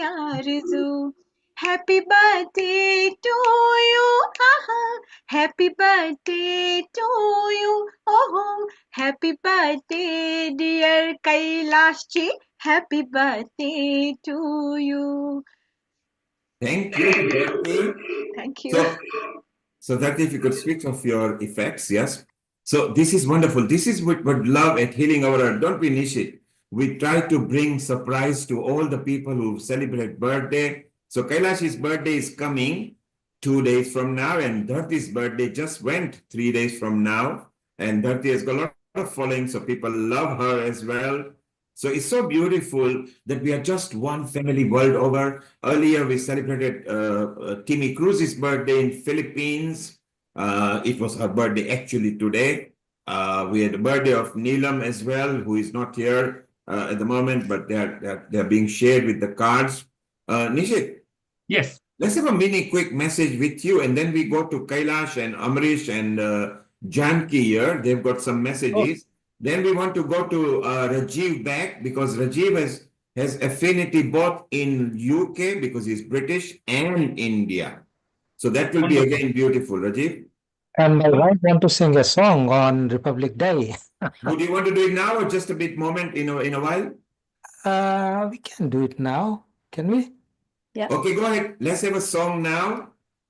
आरज़ू. Happy birthday to you, happy birthday to you, oh, happy birthday dear Kailash ji, happy birthday to you. Thank you, Dharti. Thank you. So Dharti, if you could switch off your effects, yes. So this is wonderful. This is what love at Healing Our Earth. Don't we, Nishit? We try to bring surprise to all the people who celebrate birthday. So Kailash's birthday is coming 2 days from now, and Dharti's birthday just went 3 days from now. And Dharti has got a lot of following, so people love her as well. So it's so beautiful that we are just one family world over. Earlier, we celebrated Timmy Cruz's birthday in Philippines. It was her birthday actually today. We had the birthday of Neelam as well, who is not here at the moment, but they're being shared with the cards. Nishit. Yes. Let's have a mini quick message with you, and then we go to Kailash and Amrish and Janki here. They've got some messages. Then we want to go to Rajiv back because Rajiv has affinity both in UK because he's British and India. So that will be again beautiful, Rajiv. And my wife want to sing a song on Republic Day. Would you want to do it now or just a bit moment in a while? We can do it now. Can we? Yeah. Okay, go ahead. Let's have a song now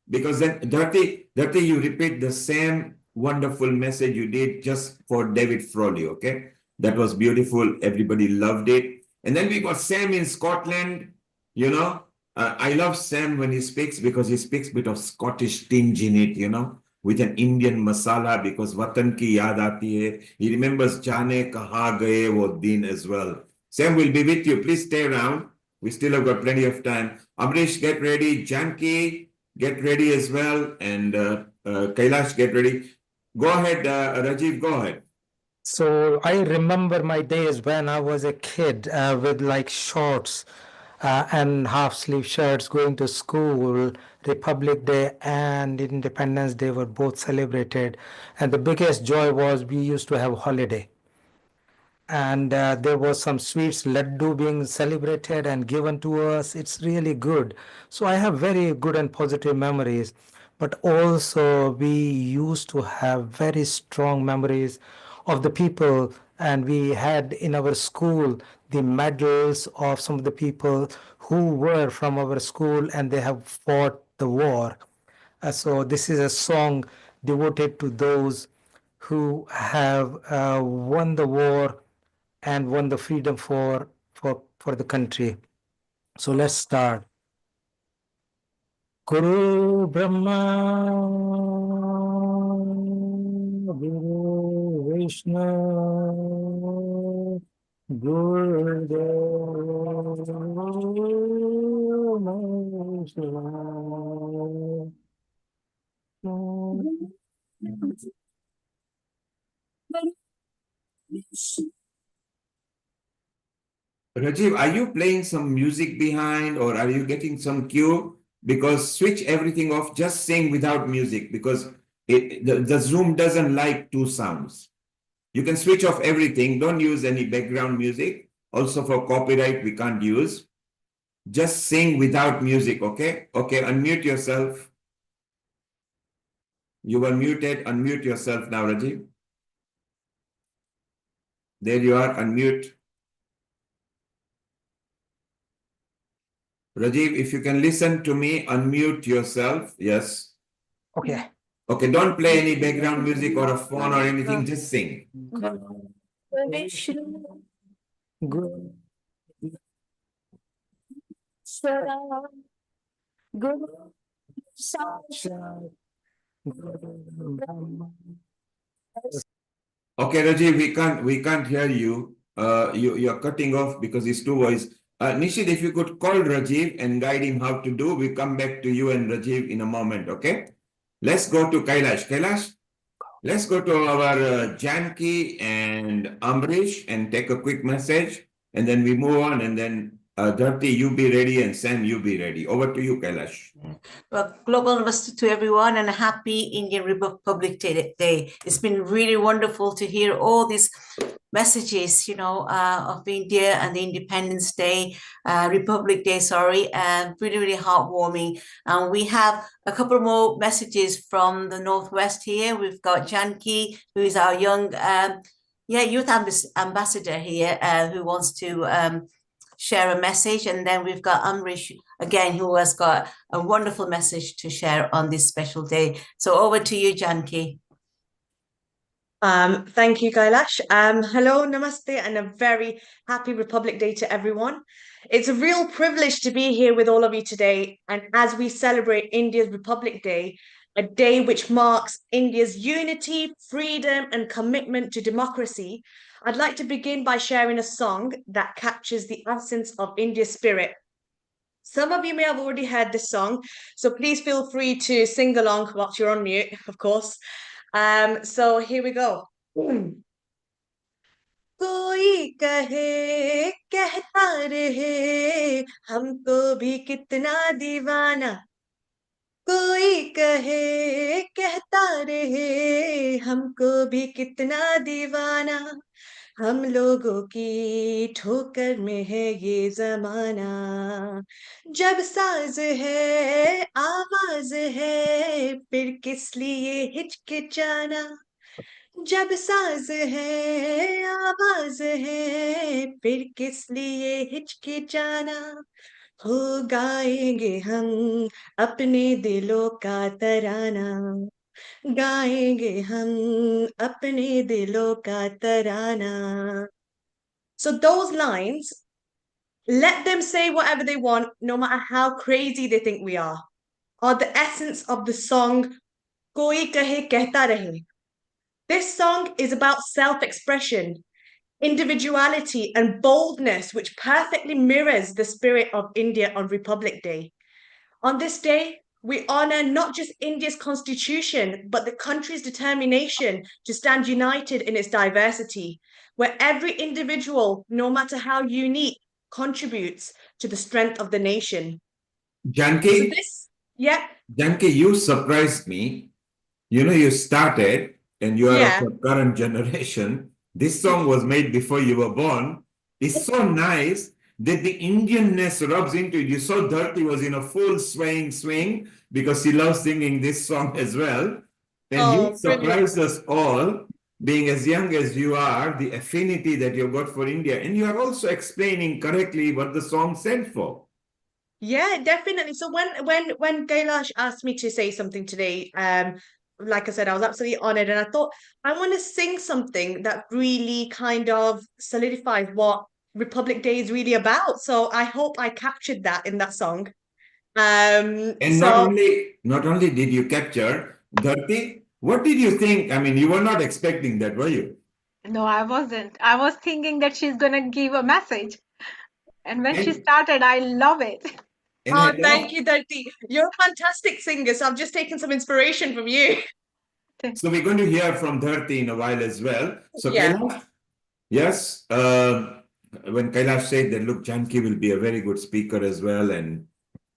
because then Dharti, you repeat the same wonderful message you did just for David Frawley, okay? That was beautiful. Everybody loved it. And then we got Sam in Scotland, you know. I love Sam when he speaks because he speaks a bit of Scottish tinge in it, you know, with an Indian masala because Watan ki yaad aati hai. He remembers Jaane kaha gaye wo din as well. Sam will be with you. Please stay around. We still have got plenty of time. Amrish, get ready. Janki, get ready as well. And Kailash, get ready. Go ahead, Rajiv, go ahead. So I remember my days when I was a kid with like shorts and half sleeve shirts going to school. Republic Day and Independence Day were both celebrated. And the biggest joy was we used to have holiday. And there was some sweets, laddu being celebrated and given to us. It's really good. So I have very good and positive memories. But also we used to have very strong memories of the people, and we had in our school the medals of some of the people who were from our school and they have fought the war. So this is a song devoted to those who have won the war and won the freedom for the country. So let's start. Guru Brahma Guru Vishnu Gurudev Rajiv, are you playing some music behind or are you getting some cue? Because switch everything off, just sing without music because the Zoom doesn't like two sounds. You can switch off everything. Don't use any background music. Also for copyright, we can't use. Just sing without music, okay? Okay, unmute yourself. You were muted. Unmute yourself now, Rajiv. There you are. Unmute. Rajiv, if you can listen to me, unmute yourself. Yes. Okay. Okay, don't play any background music or a phone or anything. Just sing. Guru Okay, Rajiv, we can't hear you. You're cutting off because it's two voice. Nishid, if you could call Rajiv and guide him how to do, we come back to you and Rajiv in a moment, okay? Let's go to Kailash. Kailash, let's go to our Janki and Amrish and take a quick message, and then we move on, and then Dharti, you be ready, and Sam, you be ready. Over to you, Kailash. Well, global namaste to everyone and a happy Indian Republic Day. It's been really wonderful to hear all these messages, of India and the Independence Day, Republic Day, really, really heartwarming. And we have a couple more messages from the Northwest here. We've got Janki, who is our young, youth ambassador here, who wants to share a message. And then we've got Amrish again, who has got a wonderful message to share on this special day. So over to you, Janki. Thank you, Kailash. Hello, namaste, and a very happy Republic Day to everyone. It's a real privilege to be here with all of you today, and as we celebrate India's Republic Day, a day which marks India's unity, freedom, and commitment to democracy, I'd like to begin by sharing a song that captures the essence of India's spirit. Some of you may have already heard this song, so please feel free to sing along whilst you're on mute, of course. So here we go. कोई कहे कहता रहे हमको भी कितना दीवाना कोई कहे कहता रहे हमको भी कितना दीवाना हम लोगों की ठोकर में है ये जमाना जब साज है आवाज है फिर किस लिए हिचकिचाना जब साज है आवाज है फिर किस लिए हिचकिचाना हो गाएंगे हम अपने दिलों का तराना गाएंगे हम अपने दिलों का तराना. So those lines, let them say whatever they want, no matter how crazy they think we are the essence of the song Koi Kahe Kehta Rahe. This song is about self-expression, individuality, and boldness, which perfectly mirrors the spirit of India on Republic Day. On this day, we honor not just India's constitution, but the country's determination to stand united in its diversity, where every individual, no matter how unique, contributes to the strength of the nation. Janki, Janki, you surprised me. You started, and you are of the current generation. This song was made before you were born. It's so nice that the Indianness rubs into it. You saw Dharti was in a full swing because she loves singing this song as well. And you surprised us all, being as young as you are, the affinity that you've got for India. And you are also explaining correctly what the song stands for. Yeah, definitely. So when Kailash asked me to say something today, like I said, I was absolutely honored, and I thought I want to sing something that really kind of solidifies what Republic Day is really about. So I hope I captured that in that song. And not only did you capture, Dharti, What did you think? I mean, you were not expecting that, were you? No, I wasn't. I was thinking that she's gonna give a message. And when she And, started, I love it. and Oh, I thank thought, you, Dharti. You're a fantastic singer, so I've just taken some inspiration from you. so we're going to hear from Dharti in a while as well. So Yeah. Kailash, yes, when Kailash said that, look, Janki will be a very good speaker as well, and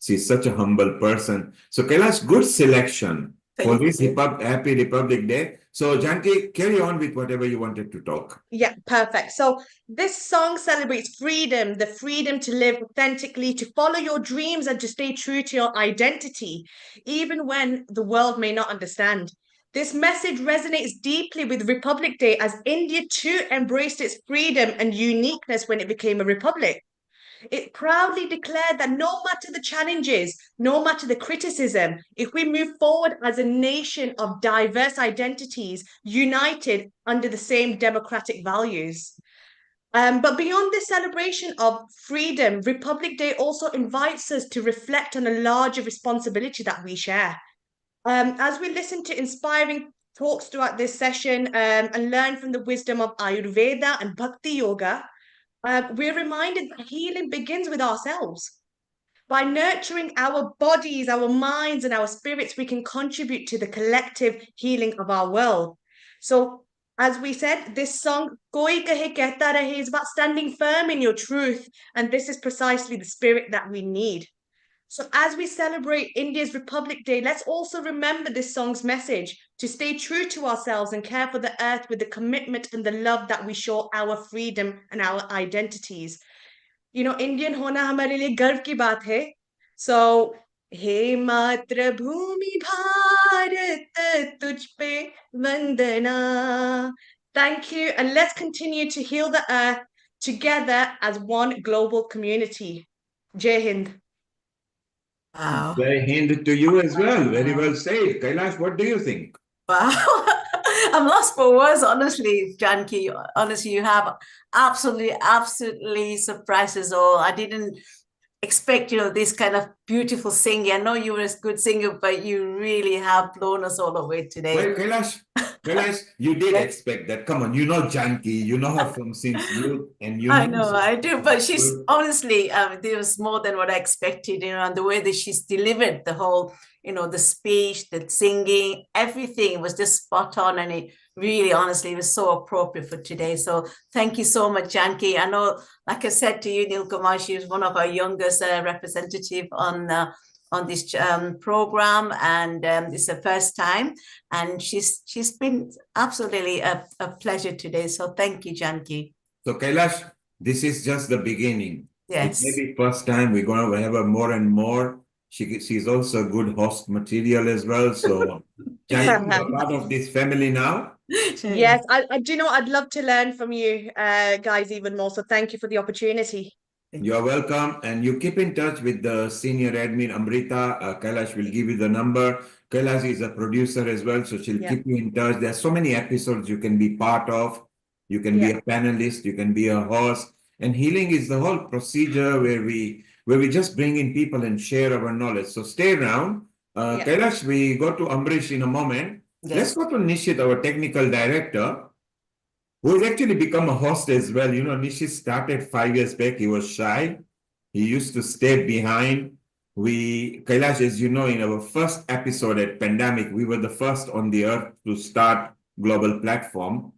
she's such a humble person. So Kailash, good selection for this Happy Republic Day. So Janki, carry on with whatever you wanted to talk. Yeah, perfect. So this song celebrates freedom, the freedom to live authentically, to follow your dreams and to stay true to your identity, even when the world may not understand. This message resonates deeply with Republic Day as India too embraced its freedom and uniqueness when it became a republic. It proudly declared that no matter the challenges, no matter the criticism, if we move forward as a nation of diverse identities, united under the same democratic values. But beyond this celebration of freedom, Republic Day also invites us to reflect on a larger responsibility that we share. As we listen to inspiring talks throughout this session and learn from the wisdom of Ayurveda and Bhakti Yoga, we're reminded that healing begins with ourselves. By nurturing our bodies, our minds, and our spirits, we can contribute to the collective healing of our world. So, as we said, this song, Koi Kahe Kehta Rahe, is about standing firm in your truth. And this is precisely the spirit that we need. So, as we celebrate India's Republic Day, let's also remember this song's message to stay true to ourselves and care for the earth with the commitment and the love that we show our freedom and our identities. You know, Indian hona hamare liye garv ki baat hai. So, हे मातृभूमि भारत तुझ पे वंदना. Thank you, and let's continue to heal the earth together as one global community. Jai Hind. Wow. Jai Hind to you as well. Very well said. Kailash, what do you think? Wow. I'm lost for words, honestly, Janki. Honestly, you have absolutely surprised us all. I didn't expect, this kind of beautiful singing. I know you were a good singer, but you really have blown us all away today. Well, Kailash, you did expect that. Come on, you know Janki, you know her from since youth, and you I know. know, I do, but she's honestly, there was more than what I expected, and the way that she's delivered the whole, the speech, the singing, everything was just spot on, and it really, honestly, was so appropriate for today. So thank you so much, Janki. I know, like I said to you, Nilkumar, she was one of our youngest representative on this program, and it's the first time, and she's been absolutely a pleasure today. So thank you, Janki. So Kailash, this is just the beginning. Yes. It may be first time we're going to have her more and more. She's also a good host material as well. So Janki, you're part of this family now. Yes, I do know. I'd love to learn from you guys even more. So thank you for the opportunity. You're welcome. And you keep in touch with the senior admin, Amrita. Kailash will give you the number. Kailash is a producer as well, so she'll keep you in touch. There's so many episodes you can be part of. You can be a panelist, you can be a host. And healing is the whole procedure where we just bring in people and share our knowledge. So stay around. Kailash, we go to Amrish in a moment. Yes. Let's go to Nishit, our technical director, who has actually become a host as well. Nishit started 5 years back. He was shy. He used to stay behind. Kailash, as you know, in our first episode at Pandemic, we were the first on the earth to start global platform.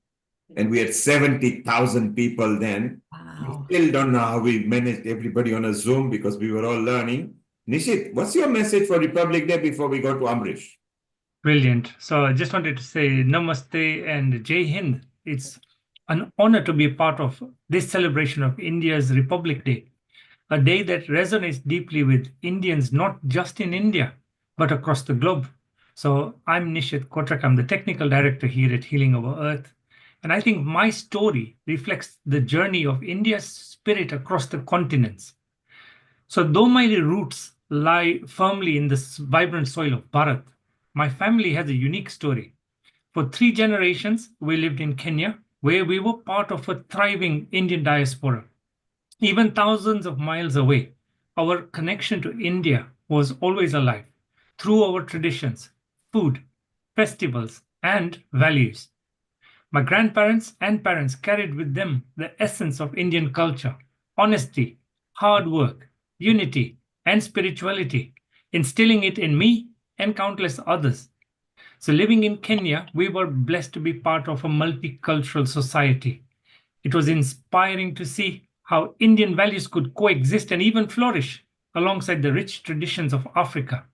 And we had 70,000 people then. Wow. We still don't know how we managed everybody on a Zoom because we were all learning. Nishit, what's your message for Republic Day before we go to Amrish? Brilliant. So I just wanted to say Namaste and Jai Hind. It's an honor to be part of this celebration of India's Republic Day, a day that resonates deeply with Indians, not just in India, but across the globe. So I'm Nishit Kotrak. I'm the technical director here at Healing Our Earth. And I think my story reflects the journey of India's spirit across the continents. So though my roots lie firmly in this vibrant soil of Bharat, my family has a unique story. For 3 generations, we lived in Kenya, where we were part of a thriving Indian diaspora. Even thousands of miles away, our connection to India was always alive through our traditions, food, festivals, and values. My grandparents and parents carried with them the essence of Indian culture, honesty, hard work, unity, and spirituality, instilling it in me and countless others. So, living in Kenya, we were blessed to be part of a multicultural society. It was inspiring to see how Indian values could coexist and even flourish alongside the rich traditions of Africa.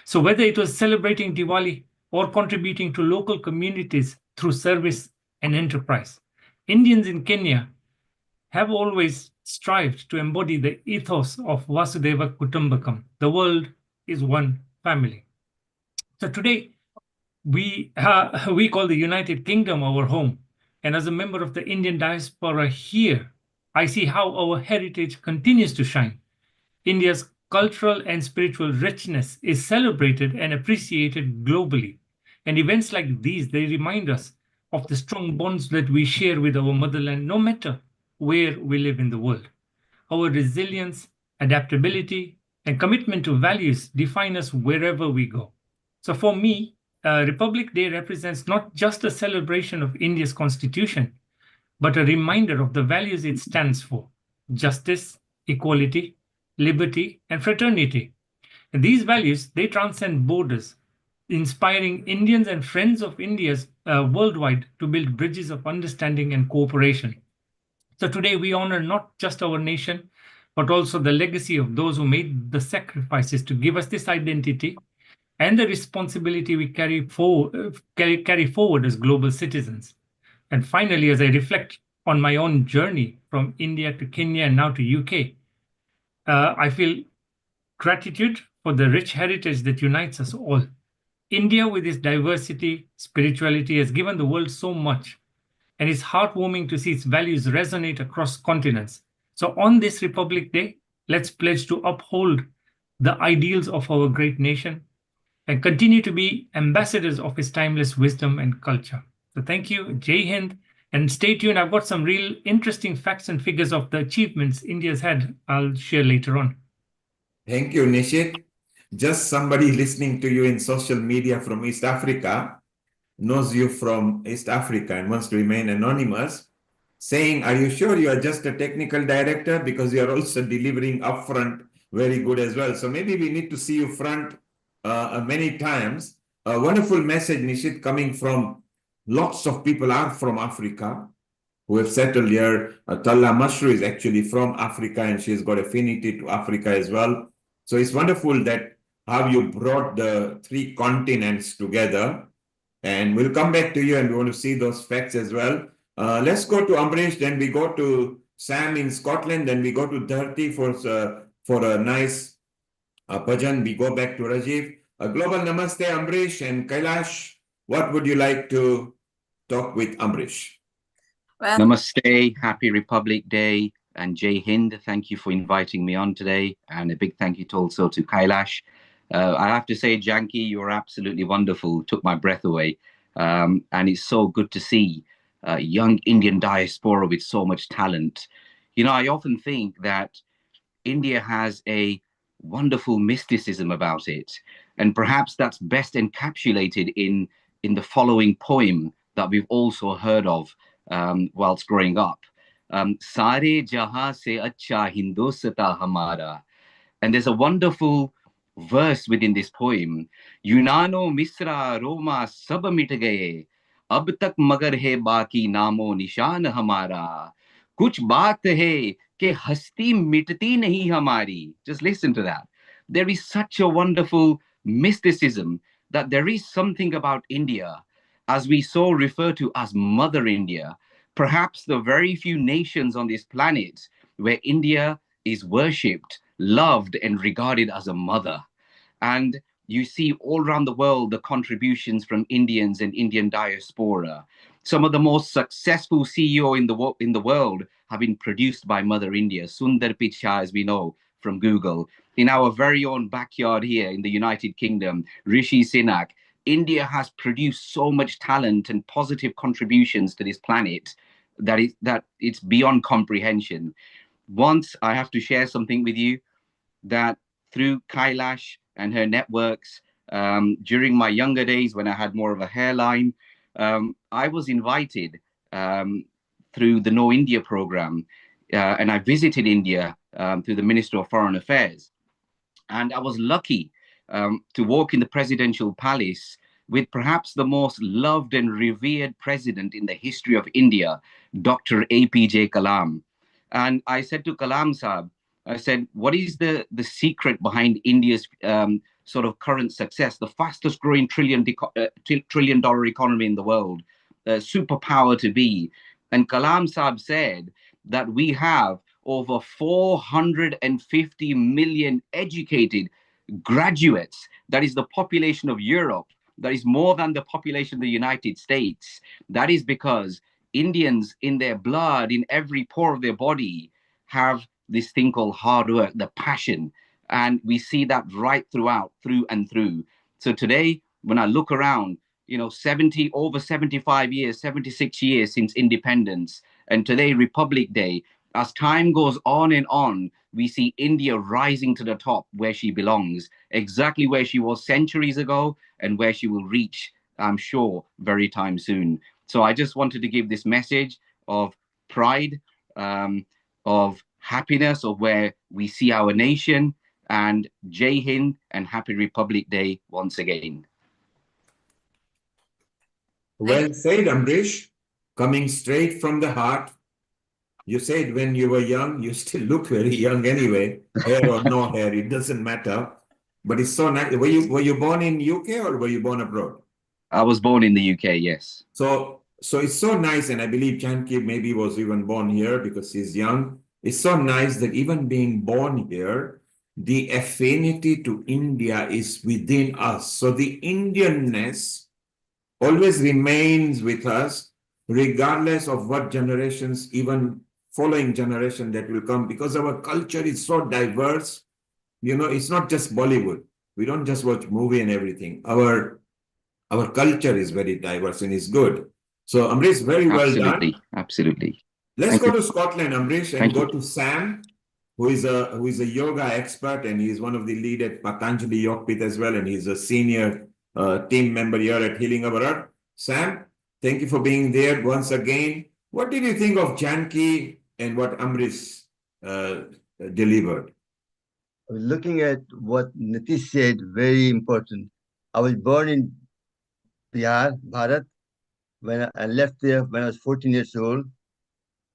So, whether it was celebrating Diwali or contributing to local communities through service and enterprise, Indians in Kenya have always strived to embody the ethos of Vasudeva Kutumbakam. The world is one family. So, today, we call the United Kingdom our home. And as a member of the Indian diaspora here, I see how our heritage continues to shine. India's cultural and spiritual richness is celebrated and appreciated globally. And events like these, they remind us of the strong bonds that we share with our motherland, no matter where we live in the world. Our resilience, adaptability, and commitment to values define us wherever we go. So for me, Republic Day represents not just a celebration of India's constitution, but a reminder of the values it stands for: justice, equality, liberty, and fraternity. And these values, they transcend borders, inspiring Indians and friends of India's worldwide to build bridges of understanding and cooperation. So today we honor not just our nation, but also the legacy of those who made the sacrifices to give us this identity and the responsibility we carry forward as global citizens. And finally, as I reflect on my own journey from India to Kenya and now to UK, I feel gratitude for the rich heritage that unites us all. India, with its diversity, spirituality, has given the world so much, and it's heartwarming to see its values resonate across continents. So on this Republic Day, let's pledge to uphold the ideals of our great nation and continue to be ambassadors of its timeless wisdom and culture. So thank you, Jai Hind, and stay tuned. I've got some real interesting facts and figures of the achievements India's had. I'll share later on. Thank you, Nishit. Just somebody listening to you in social media from East Africa knows you from East Africa and wants to remain anonymous, saying, are you sure you are just a technical director? Because you are also delivering upfront very good as well. So maybe we need to see you front many times. A wonderful message, Nishit, coming from lots of people are from Africa who have settled here. Talla Mashru is actually from Africa and she's got affinity to Africa as well. So it's wonderful that how you brought the three continents together. And we'll come back to you and we want to see those facts as well. Let's go to Amrish, then we go to Sam in Scotland, then we go to Dharti for a nice bhajan. We go back to Rajiv. Global Namaste, Amrish and Kailash. What would you like to talk with Amrish? Well, Namaste, happy Republic Day, and Jai Hind. Thank you for inviting me on today, and a big thank you also to Kailash. I have to say, Janki, you're absolutely wonderful. Took my breath away, and it's so good to see young Indian diaspora with so much talent. You know, I often think that India has a wonderful mysticism about it, and perhaps that's best encapsulated in the following poem that we've also heard of whilst growing up. Sare jahan se acha Hindustata hamara. And there's a wonderful verse within this poem. Yunano, Misra, Roma, sab mit gaye. Ab tak magar hai baki namo nishan hamara. Kuch baat hai ke hasti mitti nahi hamari. Just listen to that. There is such a wonderful mysticism that there is something about India, as we so refer to as Mother India, perhaps the very few nations on this planet where India is worshipped, loved, and regarded as a mother. And you see all around the world the contributions from Indians and Indian diaspora. Some of the most successful CEO in the world have been produced by Mother India. Sundar Pichai, as we know, from Google. In our very own backyard here in the United Kingdom, Rishi Sunak. India has produced so much talent and positive contributions to this planet that it's beyond comprehension. Once I have to share something with you that through Kailash and her networks, during my younger days when I had more of a hairline, I was invited through the No India program, and I visited India through the Minister of Foreign Affairs. And I was lucky to walk in the presidential palace with perhaps the most loved and revered president in the history of India, Dr. APJ Kalam. And I said to Kalam Saab, I said, what is the secret behind India's sort of current success, the fastest growing $1 trillion economy in the world, superpower to be? And Kalam Saab said that we have over 450 million educated graduates. That is the population of Europe. That is more than the population of the United States. That is because Indians, in their blood, in every pore of their body, have this thing called hard work, the passion. And we see that right throughout, through and through. So today, when I look around, you know, over 75 years, 76 years since independence, and today, Republic Day, as time goes on and on, we see India rising to the top where she belongs, exactly where she was centuries ago and where she will reach, I'm sure, very time soon. So I just wanted to give this message of pride, of happiness of where we see our nation, and Jai Hind and Happy Republic Day once again. Well said, Amrish. Coming straight from the heart. You said when you were young, you still look very young anyway, hair or no hair, it doesn't matter. But it's so nice. Were you born in UK or were you born abroad? I was born in the UK, yes. So it's so nice, and I believe Janki maybe was even born here because he's young. It's so nice that even being born here, the affinity to India is within us. So the Indianness always remains with us, regardless of what generations, even following generation that will come, because our culture is so diverse. You know, it's not just Bollywood. We don't just watch movie and everything. Our culture is very diverse and is good. So Amrish, very well done. Absolutely. Let's go to Scotland, Amrish, and go to Sam, who is a yoga expert, and he's one of the lead at Patanjali Yogpith as well, and he's a senior team member here at Healing Our Earth. Sam, thank you for being there once again. What did you think of Janki and what Amrish delivered? Looking at what Natesh said, very important. I was born in Bihar, Bharat, when I left there when I was 14 years old.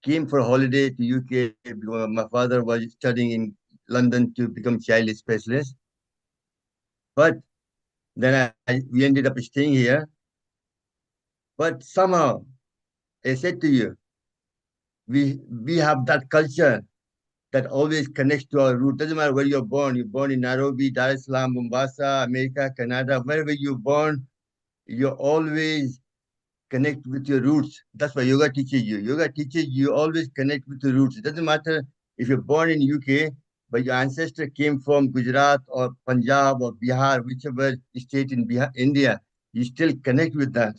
Came for a holiday to UK because my father was studying in London to become child specialist. But then we ended up staying here. But somehow, I said to you, we have that culture that always connects to our root. Doesn't matter where you're born. You're born in Nairobi, Dar es Salaam, Mombasa, America, Canada, wherever you're born, you always connect with your roots. That's why yoga teaches you. Yoga teaches you always connect with the roots. It doesn't matter if you're born in UK, but your ancestor came from Gujarat or Punjab or Bihar, whichever state in India, you still connect with that.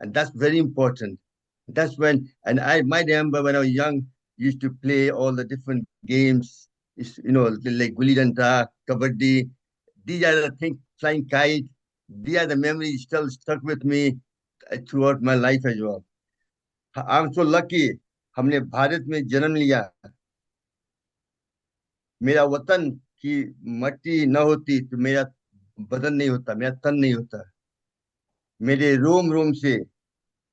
And that's very important. That's when, and I might remember when I was young, used to play all the different games, you know, like Gulli Danta, Kabaddi. These are the things, flying kite. These are the memories still stuck with me throughout my life as well. I'm so lucky. हमने भारत में जन्म लिया. मेरा वतन की मट्टी न होती तो मेरा बदन नहीं होता, मेरा तन नहीं होता. मेरे रोम रोम से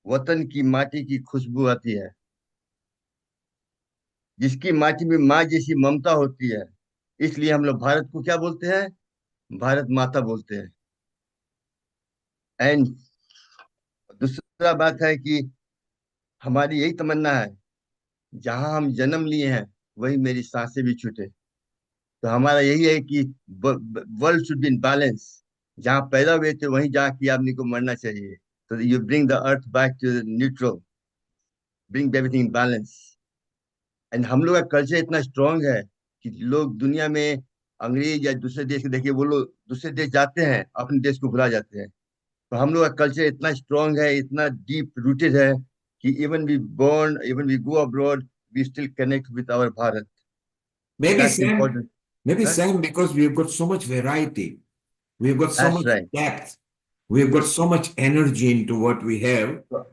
वतन की माटी की खुशबू आती है. जिसकी माटी में माँ जैसी ममता होती है, इसलिए हम लोग भारत को क्या बोलते हैं? भारत माता बोलते हैं. एंड दूसरा बात है कि हमारी यही तमन्ना है, जहां हम जन्म लिए हैं वही मेरी सांसें भी छूटे. तो हमारा यही है कि world should be in balance. जहां पैदा हुए थे वहीं जाके आदमी को मरना चाहिए. तो you bring the earth back to neutral, bring everything in balance. And हम लोग का कल्चर इतना स्ट्रांग है कि लोग दुनिया में अंग्रेज या दूसरे देश के देखिए, वो लोग दूसरे देश जाते हैं, अपने देश को भुला जाते हैं. तो हम लोग का कल्चर इतना स्ट्रांग है, इतना डीप रूटेड है कि even we go abroad, we still connect with our Bharat. Maybe Sam, because we've got so much variety. We've got so much depth. We've got so much energy into what we have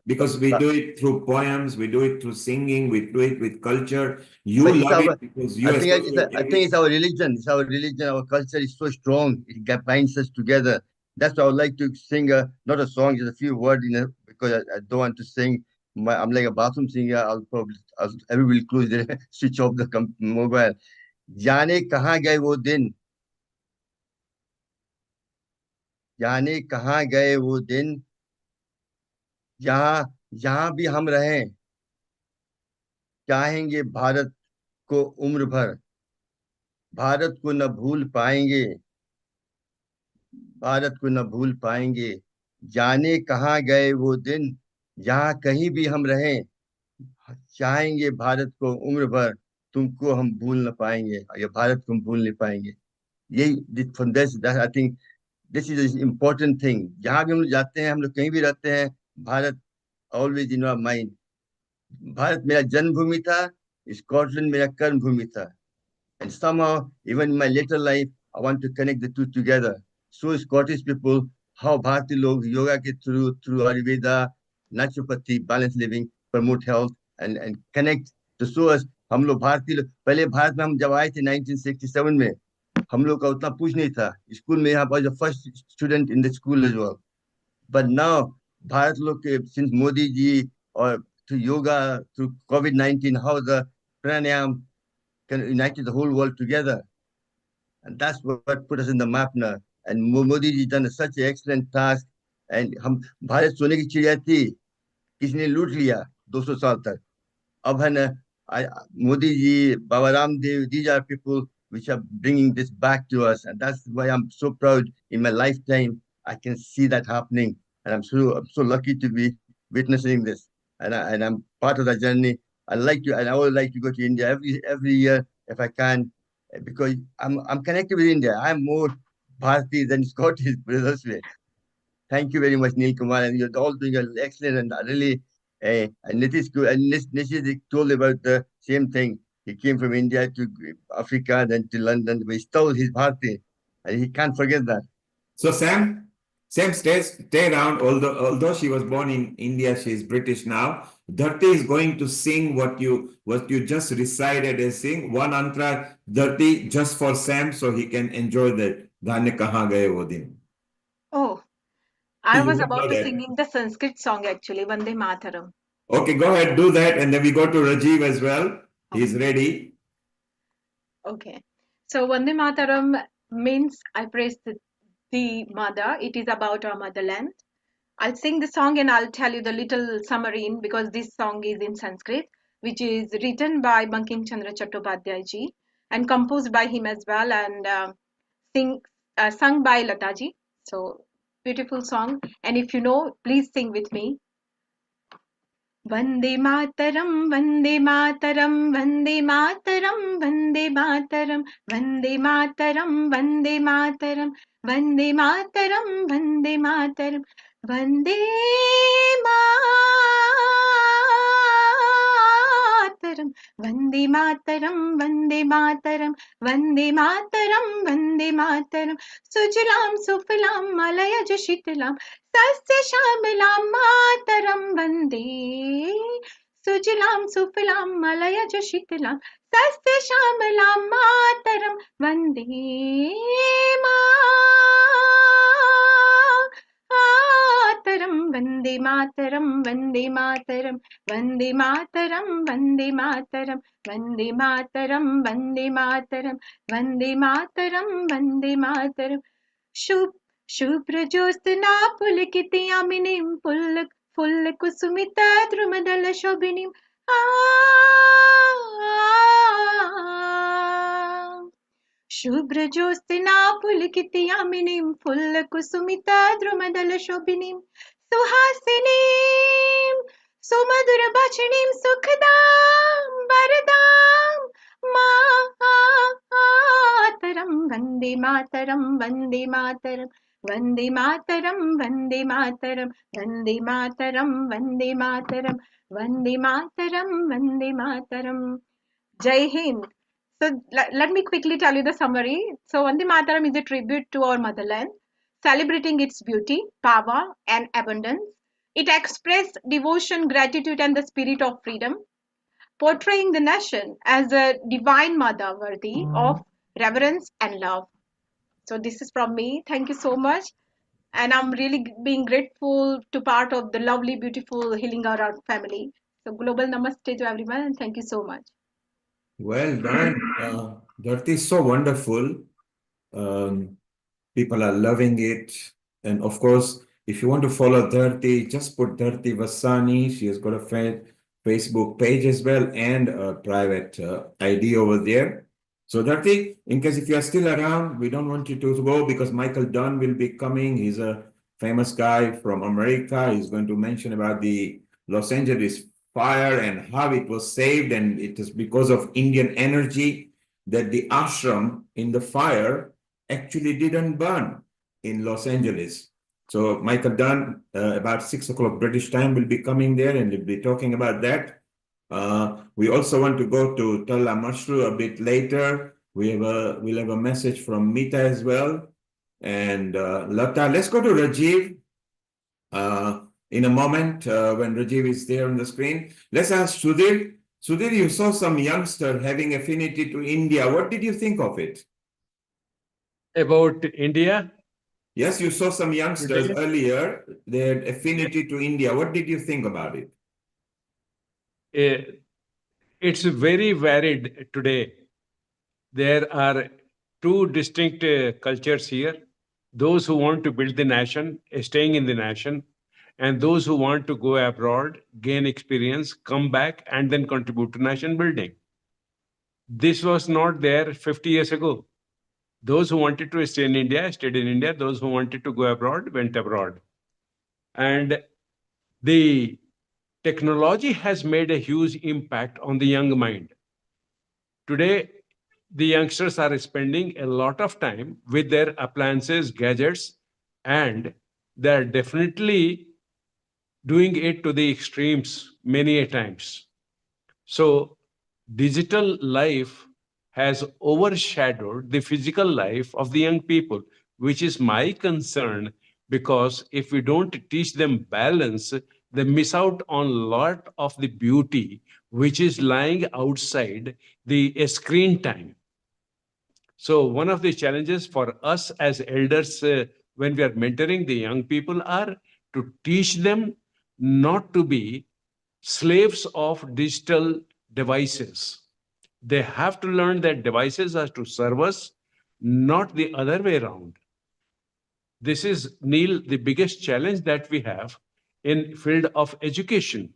because we do it through poems, we do it through singing, we do it with culture. You But love it because you I think associate I think it's our religion. It's our religion. Our culture is so strong. It binds us together. That's why I would like to sing not a song, just a few words because I don't want to sing. I'm like a bathroom singer. Everybody will close their switch off the mobile. जाने कहाँ गए वो दिन, जाने कहाँ गए वो दिन, जहाँ भी हम रहें, चाहेंगे भारत को उम्र भर, भारत को न भूल पाएंगे, भारत को न भूल पाएंगे, जाने कहाँ गए वो दिन, जहाँ कहीं भी हम रहें, चाहेंगे भारत को उम्र भर, तुमको हम भूल न पाएंगे, ये भारत को हम भूल नहीं पाएंगे. यही from this, I think this is an important thing. जहाँ भी हम लोग जाते हैं, हम लोग कहीं भी रहते हैं, Bharat always in our mind. Bharat मेरा जन्मभूमि था, स्कॉटलैंड मेरा कर्म भूमि था. And somehow, even in my later life, I want to connect the two together. So Scottish people, how Bharati log yoga ke through Ayurveda, naturopathy, balanced living, promote health and connect to show us. हम लोग भारतीय लोग पहले भारत में हम जब आए थे 1967 में, हम लोग का उतना पूछ नहीं था. स्कूल में यहाँ पर the first student in the school as well. But now Bharat लोग के since Modi ji or through yoga, through COVID-19, how the pranayam can unite the whole world together. And that's what put us in the map now. And Modi ji done such an excellent task. And हम भारत सोने की चिड़िया थी, किसी ने लूट लिया 200 साल तक. अब है ना Modi ji, Baba Ramdev, these are people which are bringing this back to us. And that's why I'm so proud in my lifetime. I can see that happening. And I'm so lucky to be witnessing this. And I'm part of that journey. I would like to go to India every year if I can, because I'm connected with India. I'm more Bharati than Scottish, brothers. Thank you very much, Neil Kumar, and you're all doing an excellent and really. And Nitish told about the same thing. He came from India to Africa, then to London. But he stole his Bharati, and he can't forget that. So Sam stay around. Although she was born in India, she's British now. Dharti is going to sing what you just recited as sing one antra Dharti just for Sam, so he can enjoy that. Gaane kahan gaye wo din. Oh, I You was don't know about to that. sing in the Sanskrit song actually, Vande Mataram. Okay, go ahead, do that, and then we go to Rajiv as well. He's ready. Okay. So Vande Mataram means I praise the mother. It is about our motherland. I'll sing the song and I'll tell you the little summary because this song is in Sanskrit, which is written by Bankim Chandra Chattopadhyay ji and composed by him as well and sung by Lata ji. So beautiful song. And if you know, please sing with me. Vande Mataram, Vande Mataram, Vande Mataram, Vande Mataram, Vande Mataram, Vande Mataram, Vande Mataram, Vande Mataram, Vande Mataram, Vande Mataram, Vande Mataram, Vande Mataram, Vande Mataram, Sujalam Sufalam Malaya Shitalam Sasya Shamalam Mataram Vande Sujalam Sufalam Malaya Shitalam Sasya Shamalam Mataram Vande Mataram Vande Mataram Vande Mataram Vande Mataram Vande Mataram Vande Mataram Vande Mataram Vande Mataram Vande Mataram Shubhra Jyotsna पुलकितयामिनीं full Kusumita द्रुमदल शोभिनीं Shubhra Jyotsna पुलकितयामिनीं full Kusumita द्रुमदल शोभिनीं सुहासिनीं सुमधुर भाषिणीं सुखदां वरदां मातरं वन्दे मातरं वन्दे मातरं Vande Mataram, Vande Mataram, Vande Mataram, Vande Mataram, Vande Mataram, Vande Mataram. Jai Hind. So let me quickly tell you the summary. So Vande Mataram is a tribute to our motherland. celebrating its beauty, power, and abundance. It expressed devotion, gratitude, and the spirit of freedom, portraying the nation as a divine mother worthy of reverence and love. So this is from me. Thank you so much. And I'm really being grateful to part of the lovely, beautiful Healing Our Art family. So global namaste to everyone and thank you so much. Well done. That is so wonderful. People are loving it. And of course, if you want to follow Dharti, just put Dharti Vasani. She has got a Facebook page as well and a private ID over there. So Dharti, in case if you are still around, we don't want you to go because Michael Dunn will be coming. He's a famous guy from America. He's going to mention about the Los Angeles fire and how it was saved. And it is because of Indian energy that the ashram in the fire actually didn't burn in Los Angeles. So Michael Dunn, about 6 o'clock British time, will be coming there and will be talking about that. We also want to go to Talla Mashru a bit later. We'll have a message from Mita as well. And Lata, let's go to Rajiv in a moment when Rajiv is there on the screen. Let's ask Sudhir. Sudhir, you saw some youngster having affinity to India. What did you think of it? About India? Yes, you saw some youngsters Today? earlier. They had affinity to India. What did you think about it? It's very varied today. There are two distinct cultures here. Those who want to build the nation, staying in the nation, and those who want to go abroad, gain experience, come back, and then contribute to nation building. This was not there 50 years ago. Those who wanted to stay in India, stayed in India. Those who wanted to go abroad, went abroad. And the technology has made a huge impact on the young mind. Today, the youngsters are spending a lot of time with their appliances, gadgets, and they're definitely doing it to the extremes many a times. So digital life has overshadowed the physical life of the young people, which is my concern, because if we don't teach them balance, they miss out on a lot of the beauty which is lying outside the screen time. So one of the challenges for us as elders when we are mentoring the young people are to teach them not to be slaves of digital devices. They have to learn that devices are to serve us, not the other way around. This is, Neil, the biggest challenge that we have in field of education.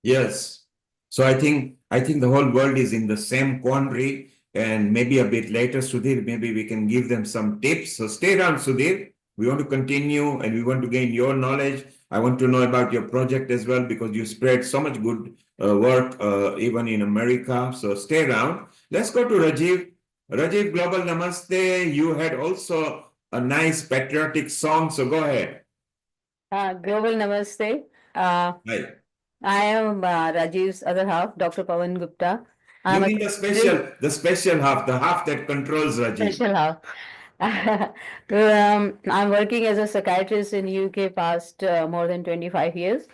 Yes. So I think the whole world is in the same quandary, and maybe a bit later, Sudhir, maybe we can give them some tips. So stay around, Sudhir. We want to continue and we want to gain your knowledge. I want to know about your project as well because you spread so much good work even in America. So stay around. Let's go to Rajiv. Rajiv, Global Namaste. You had also a nice patriotic song, so go ahead. Global Namaste. Hi. I am Rajiv's other half, Dr. Pawan Gupta. You mean the special half, the half that controls Rajiv. Special half. I'm working as a psychiatrist in UK past more than 25 years.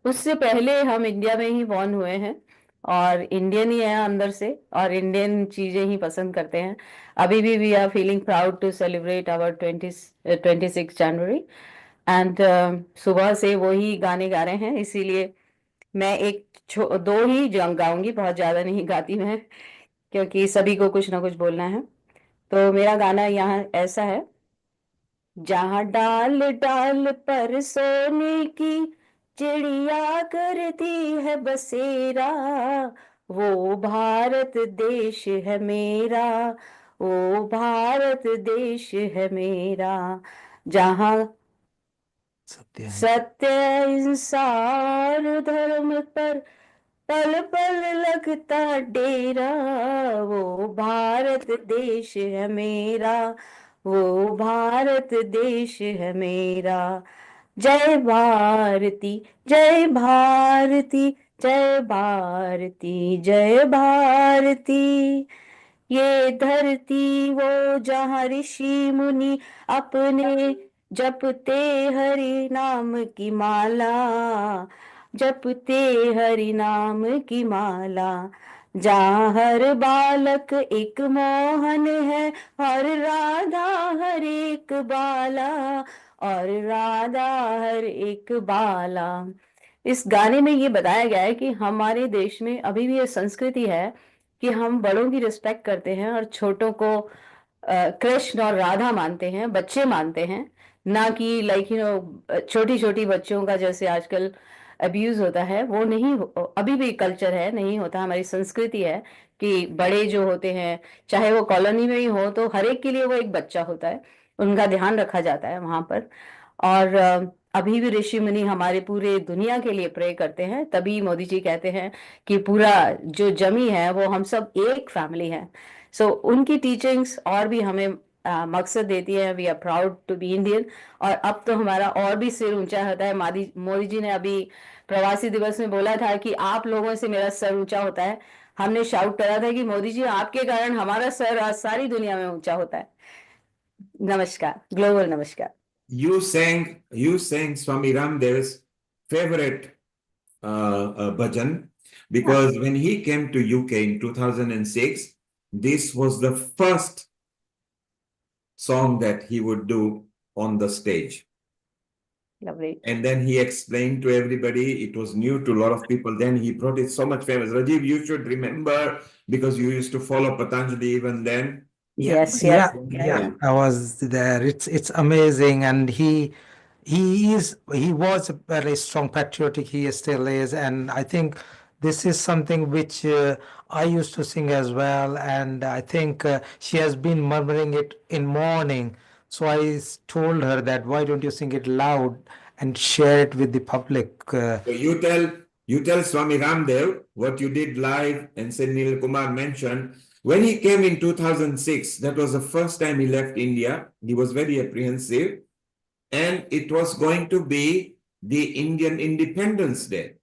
उससे पहले हम India में ही born हुए हैं और Indian ही हैं अंदर से और इंडियन चीजें ही पसंद करते हैं. अभी भी we are feeling proud to celebrate our 26 January and सुबह से वही गाने गा रहे हैं, इसीलिए मैं दो ही गाऊंगी, बहुत ज्यादा नहीं गाती मैं क्योंकि सभी को कुछ ना कुछ बोलना है. तो मेरा गाना यहाँ ऐसा है. जहाँ डाल डाल पर सोने की चिड़िया करती है बसेरा, वो भारत देश है मेरा, वो भारत देश है मेरा. जहाँ सत्य इंसान धर्म पर पल पल लगता डेरा, वो भारत देश है मेरा, वो भारत देश है मेरा. जय भारती जय भारती जय भारती जय भारती. ये धरती वो जहाँ ऋषि मुनि अपने जपते हरि नाम की माला, जपते हरि नाम की माला, जहाँ हर बालक एक मोहन है और राधा हर एक बाला, और राधा हर एक बाला। इस गाने में ये बताया गया है कि हमारे देश में अभी भी ये संस्कृति है कि हम बड़ों की रिस्पेक्ट करते हैं और छोटों को कृष्ण और राधा मानते हैं, बच्चे मानते हैं, ना कि लाइक छोटी छोटी बच्चों का जैसे आजकल अब्यूज होता है, वो नहीं अभी भी कल्चर है, नहीं होता। हमारी संस्कृति है कि बड़े जो होते हैं, चाहे वो कॉलोनी में ही हो, तो हर एक के लिए वो एक बच्चा होता है, उनका ध्यान रखा जाता है वहां पर। और अभी भी ऋषि मुनि हमारे पूरे दुनिया के लिए प्रे करते हैं, तभी मोदी जी कहते हैं कि पूरा जो जमी है वो हम सब एक फैमिली है। सो उनकी टीचिंग्स और भी हमें मकसद देती है, we are proud to be Indian. और अब तो हमारा और भी सिर ऊंचा होता है। मोदी जी ने अभी प्रवासी दिवस में बोला था कि आप लोगों से मेरा सर ऊंचा होता है। हमने शाउट करा था कि मोदी जी आपके कारण हमारा सर आज सारी दुनिया में ऊंचा होता है। नमस्कार, ग्लोबल नमस्कार। You sang Swami Ramdev's favorite bhajan, because when he came to UK in 2006, this was the first song that he would do on the stage. Lovely. And then he explained to everybody, it was new to a lot of people. Then he brought it so much famous. Rajiv, you should remember, because you used to follow Patanjali even then. Yes, Yeah, yes. yeah, I was there. It's amazing, and he was a very strong patriotic. He still is, and I think this is something which I used to sing as well. And I think she has been murmuring it in morning. So told her that why don't you sing it loud and share it with the public? So you tell Swami Ramdev what you did live, and Senil Kumar mentioned. When he came in 2006, that was the first time he left India. He was very apprehensive, and it was going to be the Indian Independence Day.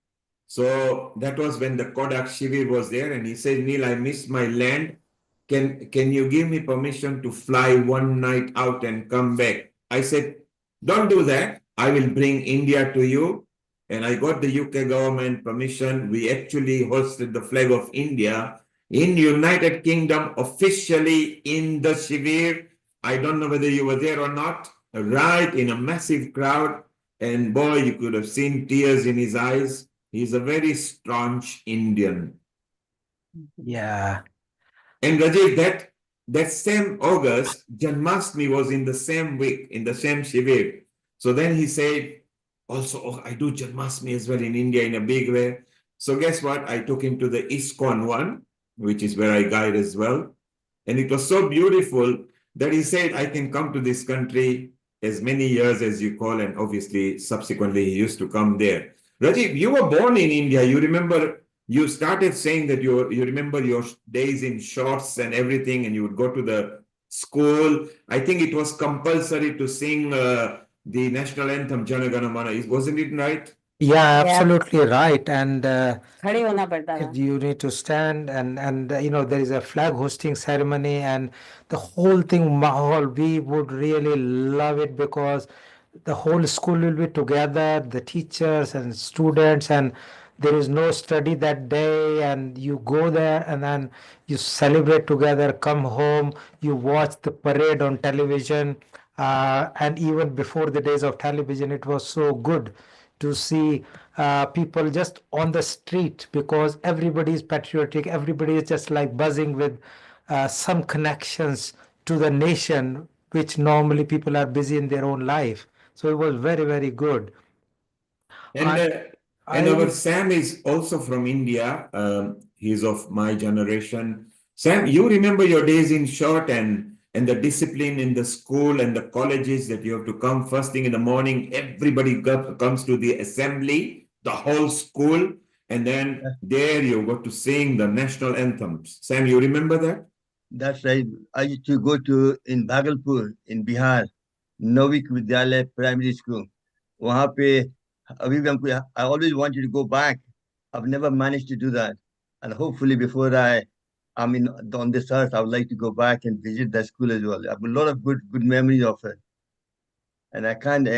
So that was when the Kodak Shivir was there, and he said, Neil, I miss my land. Can you give me permission to fly one night out and come back? I said, don't do that. I will bring India to you. And I got the UK government permission. We actually hosted the flag of India in United Kingdom officially in the Shivir. I don't know whether you were there or not, right in a massive crowd. And boy, you could have seen tears in his eyes. He's a very staunch Indian. Yeah. And Rajiv, that same August, Janmashtami was in the same week, in the same Shivir. So then he said, also, oh, I do Janmashtami as well in India in a big way. So guess what? I took him to the ISKCON one, which is where I guide as well. And it was so beautiful that he said, I can come to this country as many years as you call. And obviously, subsequently, he used to come there. Rajiv, you were born in India. You remember, you started saying that you remember your days in shorts and everything, and you would go to the school. I think it was compulsory to sing the national anthem, Jana Gana Mana. Wasn't it right? Yeah, absolutely right. And खड़े होना पड़ता था। you need to stand, and there is a flag hosting ceremony, and the whole thing, mahal, we would really love it because the whole school will be together, the teachers and students, and there is no study that day, and you go there and then you celebrate together, come home, you watch the parade on television, and even before the days of television, it was so good to see people just on the street, because everybody is patriotic, everybody is just like buzzing with some connections to the nation, which normally people are busy in their own life. So it was very, very good. And our Sam is also from India. He's of my generation. Sam, you remember your days in short, and the discipline in the school and the colleges that you have to come first thing in the morning. Everybody comes to the assembly, the whole school, and then there you got to sing the national anthems. Sam, you remember that? That's right. I used to go to in Bhagalpur in Bihar, Novik Vidyalaya Primary School. वहाँ पे अभी भी हमको, I always wanted to go back. I've never managed to do that, and hopefully before I I mean, on this earth, I would like to go back and visit that school as well. I have a lot of good memories of it. And I can't,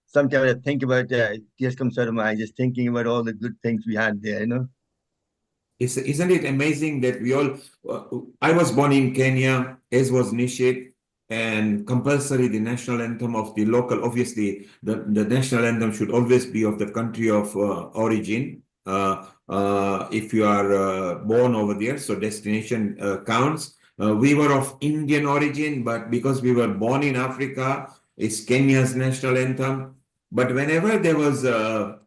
sometimes I think about, tears come out of my eyes, just thinking about all the good things we had there, you know. Isn't it amazing that we all, I was born in Kenya, as was Nishit, and compulsory the national anthem of the local, obviously the national anthem should always be of the country of origin. If you are born over there, so destination counts. We were of Indian origin, but because we were born in Africa, it's Kenya's national anthem. But whenever there was a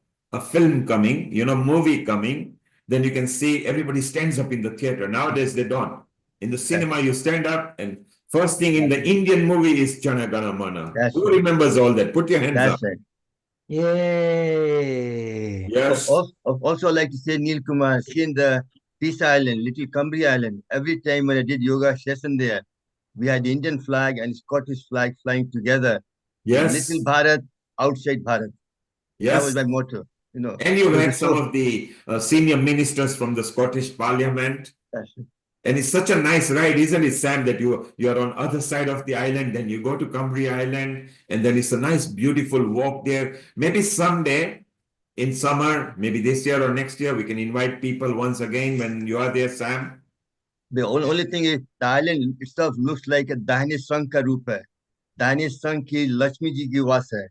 film coming, movie coming, then you can see everybody stands up in the theater. Nowadays, they don't. In the cinema, you stand up, and first thing in the Indian movie is Jana Gana Mana. Who remembers all that? Put your hands up. That's right. Yay! Yes. Also, I'd like to say, Neil Kumar, seeing the Peace Island, Little Cumbria Island, every time when I did yoga session there, we had the Indian flag and Scottish flag flying together. Yes. Little Bharat, outside Bharat. Yes. That was my motto. And you had some of the senior ministers from the Scottish Parliament. And it's such a nice ride, isn't it, Sam, that you are on other side of the island, then you go to Cumbria Island, and then it's a nice, beautiful walk there. Maybe someday in summer, maybe this year or next year, we can invite people once again when you are there, Sam. The only thing is, the island itself looks like a Dahane Sang ka roop hai. Dahane Sang ki Lakshmi ji ki vas hai.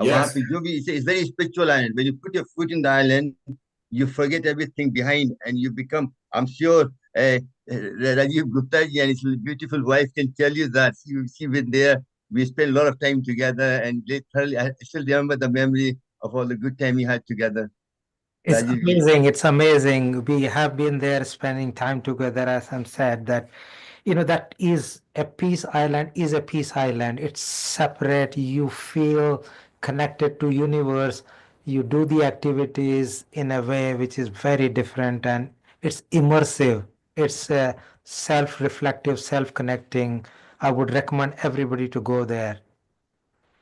Yes. It's very spiritual island. When you put your foot in the island, you forget everything behind and you become, I'm sure, Rajiv Gupta ji and his beautiful wife can tell you that. She been there. We spent a lot of time together, and literally, I still remember the memory of all the good time we had together. It's amazing. It's amazing. We have been there spending time together, as Sam said, that that is a peace island, It's separate. You feel connected to universe. You do the activities in a way which is very different, and it's immersive. It's self-reflective, self-connecting. I would recommend everybody to go there.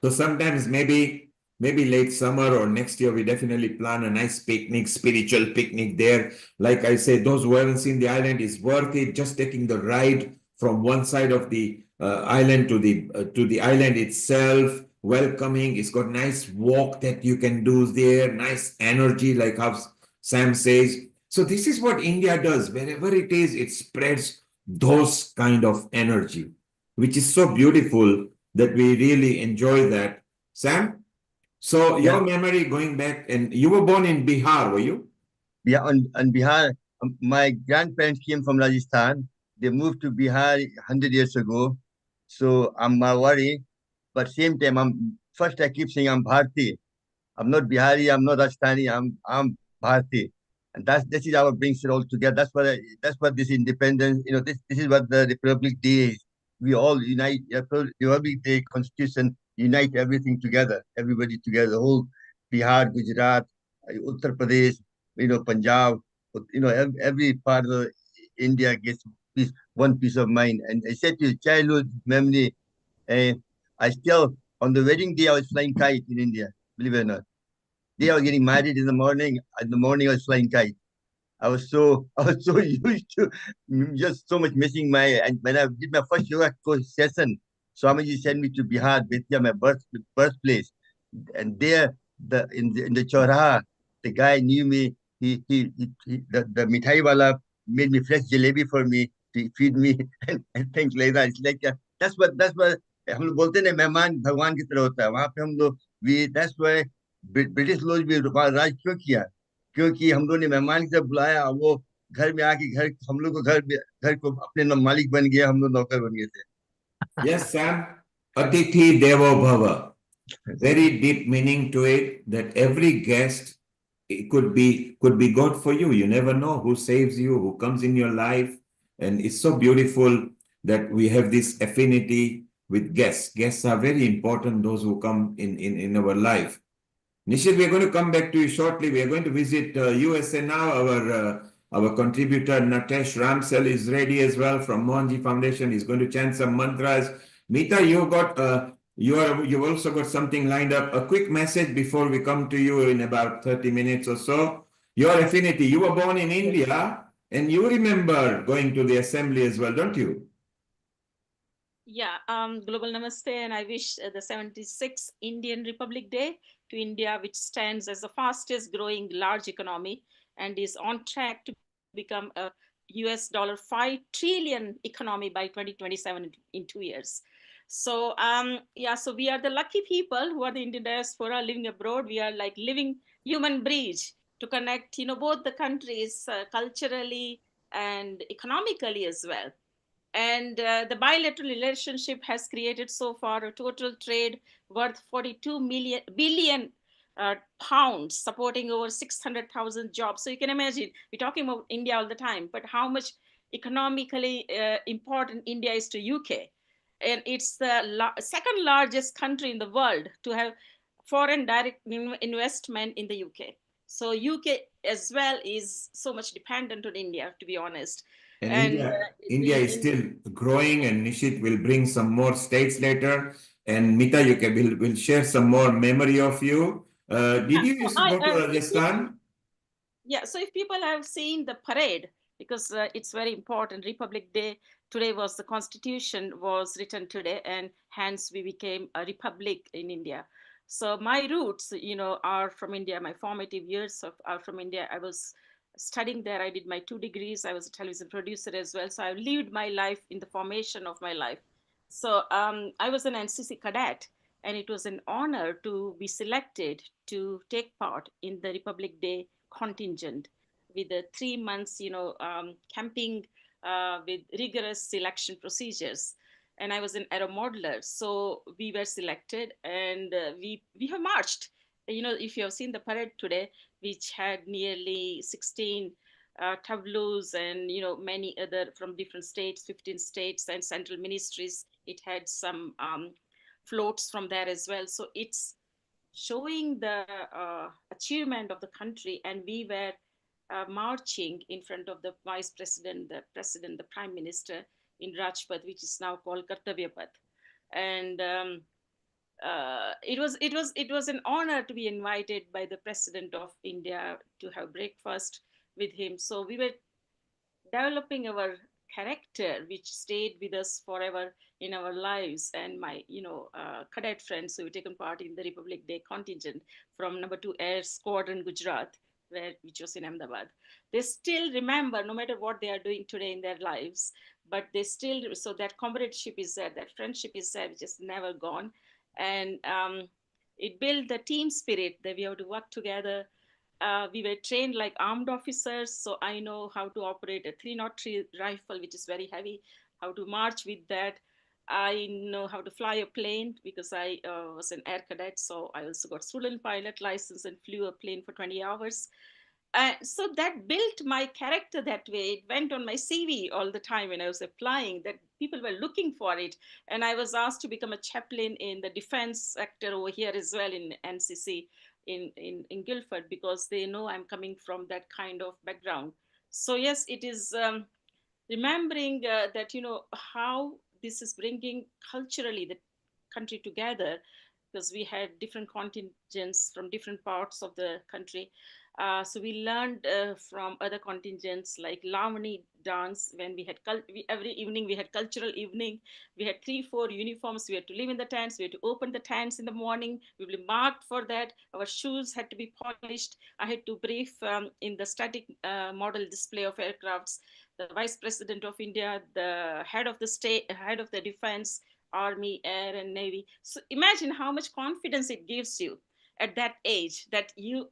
So sometimes maybe late summer or next year, we definitely plan a nice picnic, spiritual picnic there. Like I said, those who haven't seen the island, is worth it. Just taking the ride from one side of the island to the island itself, welcoming. It's got nice walk that you can do there, nice energy, like how Sam says. So this is what India does. Wherever it is, it spreads those kind of energy, which is so beautiful that we really enjoy that. Sam? So your memory going back, and you were born in Bihar, were you? Yeah, in Bihar. My grandparents came from Rajasthan. They moved to Bihar 100 years ago. So I'm Marwari, but same time, I keep saying I'm Bharati. I'm not Bihari, I'm not Rajasthani, I'm Bharati. And this is how it brings it all together. That's what this independence, this is what the Republic Day is. We all unite, Republic Day, Constitution, unite everything together, everybody together, the whole Bihar, Gujarat, Uttar Pradesh, Punjab, every part of India gets one piece of mind. And I said to you, childhood memory, I still, on the wedding day, I was flying kite in India, believe it or not. Day I was getting married in the morning I was flying kite. I was so used to just so much missing and when I did my first yoga course session, Swamiji sent me to Bihar, Bettiah, my birthplace. And there, in the Chowraha, the guy knew me. The mithai wala made me fresh jalebi for me to feed me and things like that. It's like that's what हम लोग बोलते हैं मेहमान भगवान की तरह होता है. वहाँ पे हम लोग that's why ब्रिटिश लोग भी राज क्यों किया? क्योंकि हम लोगों ने मेहमान की तरह बुलाया, वो घर में आके हम लोग को घर को अपने मालिक बन गया, हम लोग नौकर बन गए थे. Yes, Sam. Atithi Devo Bhava. Very deep meaning to it, that every guest, it could be God for you. You never know who saves you, who comes in your life. And it's so beautiful that we have this affinity with guests. Guests are very important, those who come in our life. Nishit, we're going to come back to you shortly. We are going to visit USA now. Our contributor Natesh Ramsell is ready as well from Mohanji Foundation. He's going to chant some mantras. Meeta, you've also got something lined up. A quick message before we come to you in about 30 minutes or so. Your affinity. You were born in India, And you remember going to the assembly as well, don't you? Yeah, global namaste, and I wish the 76th Indian Republic Day to India, which stands as the fastest growing large economy and is on track to become a US $5 trillion economy by 2027 in 2 years. So yeah, so we are the lucky people who are the Indian diaspora living abroad. We are like living human bridge to connect, both the countries culturally and economically as well. And the bilateral relationship has created so far a total trade worth 42 billion pounds, supporting over 600,000 jobs. So you can imagine, we're talking about India all the time, but how much economically important India is to UK. And it's the second largest country in the world to have foreign direct investment in the UK. So UK as well is so much dependent on India, to be honest. And And India is still growing, and Nishit will bring some more states later. And Mita, will share some more memory of you. Did you used to go to Rajasthan? Yeah, so if people have seen the parade, because it's very important, Republic Day today was the Constitution was written today, and hence we became a republic in India. So my roots, are from India. My formative years are from India. I was studying there. I did my 2 degrees. I was a television producer as well. So I lived my life in the formation of my life. So I was an NCC cadet, and it was an honor to be selected to take part in the Republic Day contingent with the 3 months, camping with rigorous selection procedures. And I was an aero modeler. So we were selected, and we have marched. If you have seen the parade today, which had nearly 16 tableaus and, many other from different states, 15 states and central ministries. It had some floats from there as well. So it's showing the achievement of the country, and we were marching in front of the vice president, the president, the prime minister in Rajpath, which is now called Kartavya Path. And it was an honor to be invited by the president of India to have breakfast with him. So we were developing our character, which stayed with us forever in our lives. And my cadet friends who have taken part in the Republic Day contingent from number 2 Air Squadron Gujarat, which was in Ahmedabad, they still remember, no matter what they are doing today in their lives, but they still, so that comradeship is there, that friendship is there, which is never gone. And it built the team spirit that we have to work together. We were trained like armed officers, so I know how to operate a 303 rifle, which is very heavy, how to march with that. I know how to fly a plane because I was an air cadet, so I also got student pilot license and flew a plane for 20 hours. So that built my character that way. It went on my CV all the time when I was applying, that people were looking for it. And I was asked to become a chaplain in the defense sector over here as well in NCC in Guildford, because they know I'm coming from that kind of background. So yes, it is remembering that, how this is bringing culturally the country together, because we had different contingents from different parts of the country. So we learned from other contingents like Lavani dance. When we had every evening we had cultural evening. We had 3-4 uniforms. We had to live in the tents. We had to open the tents in the morning. We were marked for that. Our shoes had to be polished. I had to brief in the static model display of aircrafts the Vice President of India, the head of the state, head of the defense, Army, Air, and Navy. So imagine how much confidence it gives you at that age, that you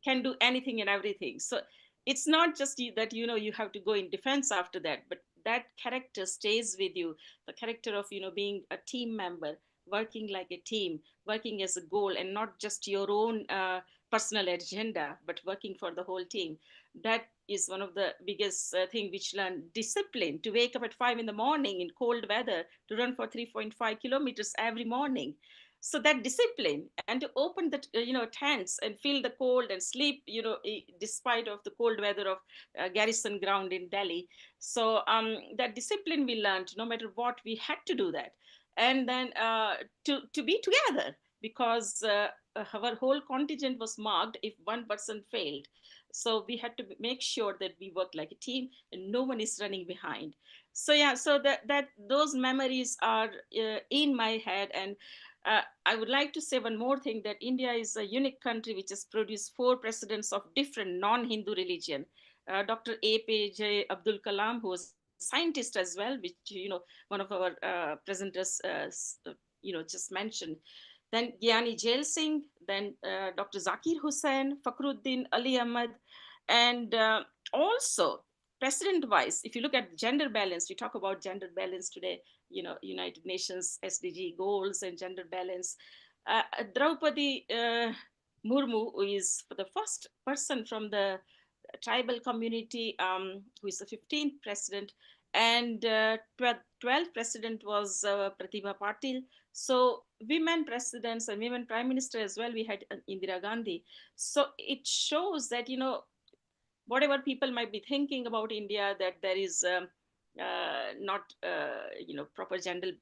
can do anything and everything. So it's not just that you have to go in defense after that, but that character stays with you. The character of being a team member, working like a team, working as a goal, and not just your own personal agenda, but working for the whole team. That is one of the biggest thing which learn discipline, to wake up at 5 in the morning in cold weather to run for 3.5 kilometers every morning. So that discipline, and to open the tents and feel the cold and sleep despite of the cold weather of garrison ground in Delhi. So that discipline we learned, no matter what, we had to do that. And then to be together, because our whole contingent was marked if one person failed. So we had to make sure that we work like a team and no one is running behind. So yeah, so that those memories are in my head. And I would like to say one more thing, that India is a unique country which has produced 4 presidents of different non-Hindu religion. Dr. APJ Abdul Kalam, who was a scientist as well, which one of our presenters just mentioned. Then Gyani Jail Singh, then Dr. Zakir Hussain, Fakhruddin Ali Ahmad, and also president-wise, if you look at gender balance, we talk about gender balance today, United Nations SDG goals and gender balance. Draupadi Murmu, who is the first person from the tribal community, who is the 15th president, and 12th president was Pratibha Patil. So women presidents and women prime minister as well, we had Indira Gandhi. So it shows that, whatever people might be thinking about India, that there is not proper gender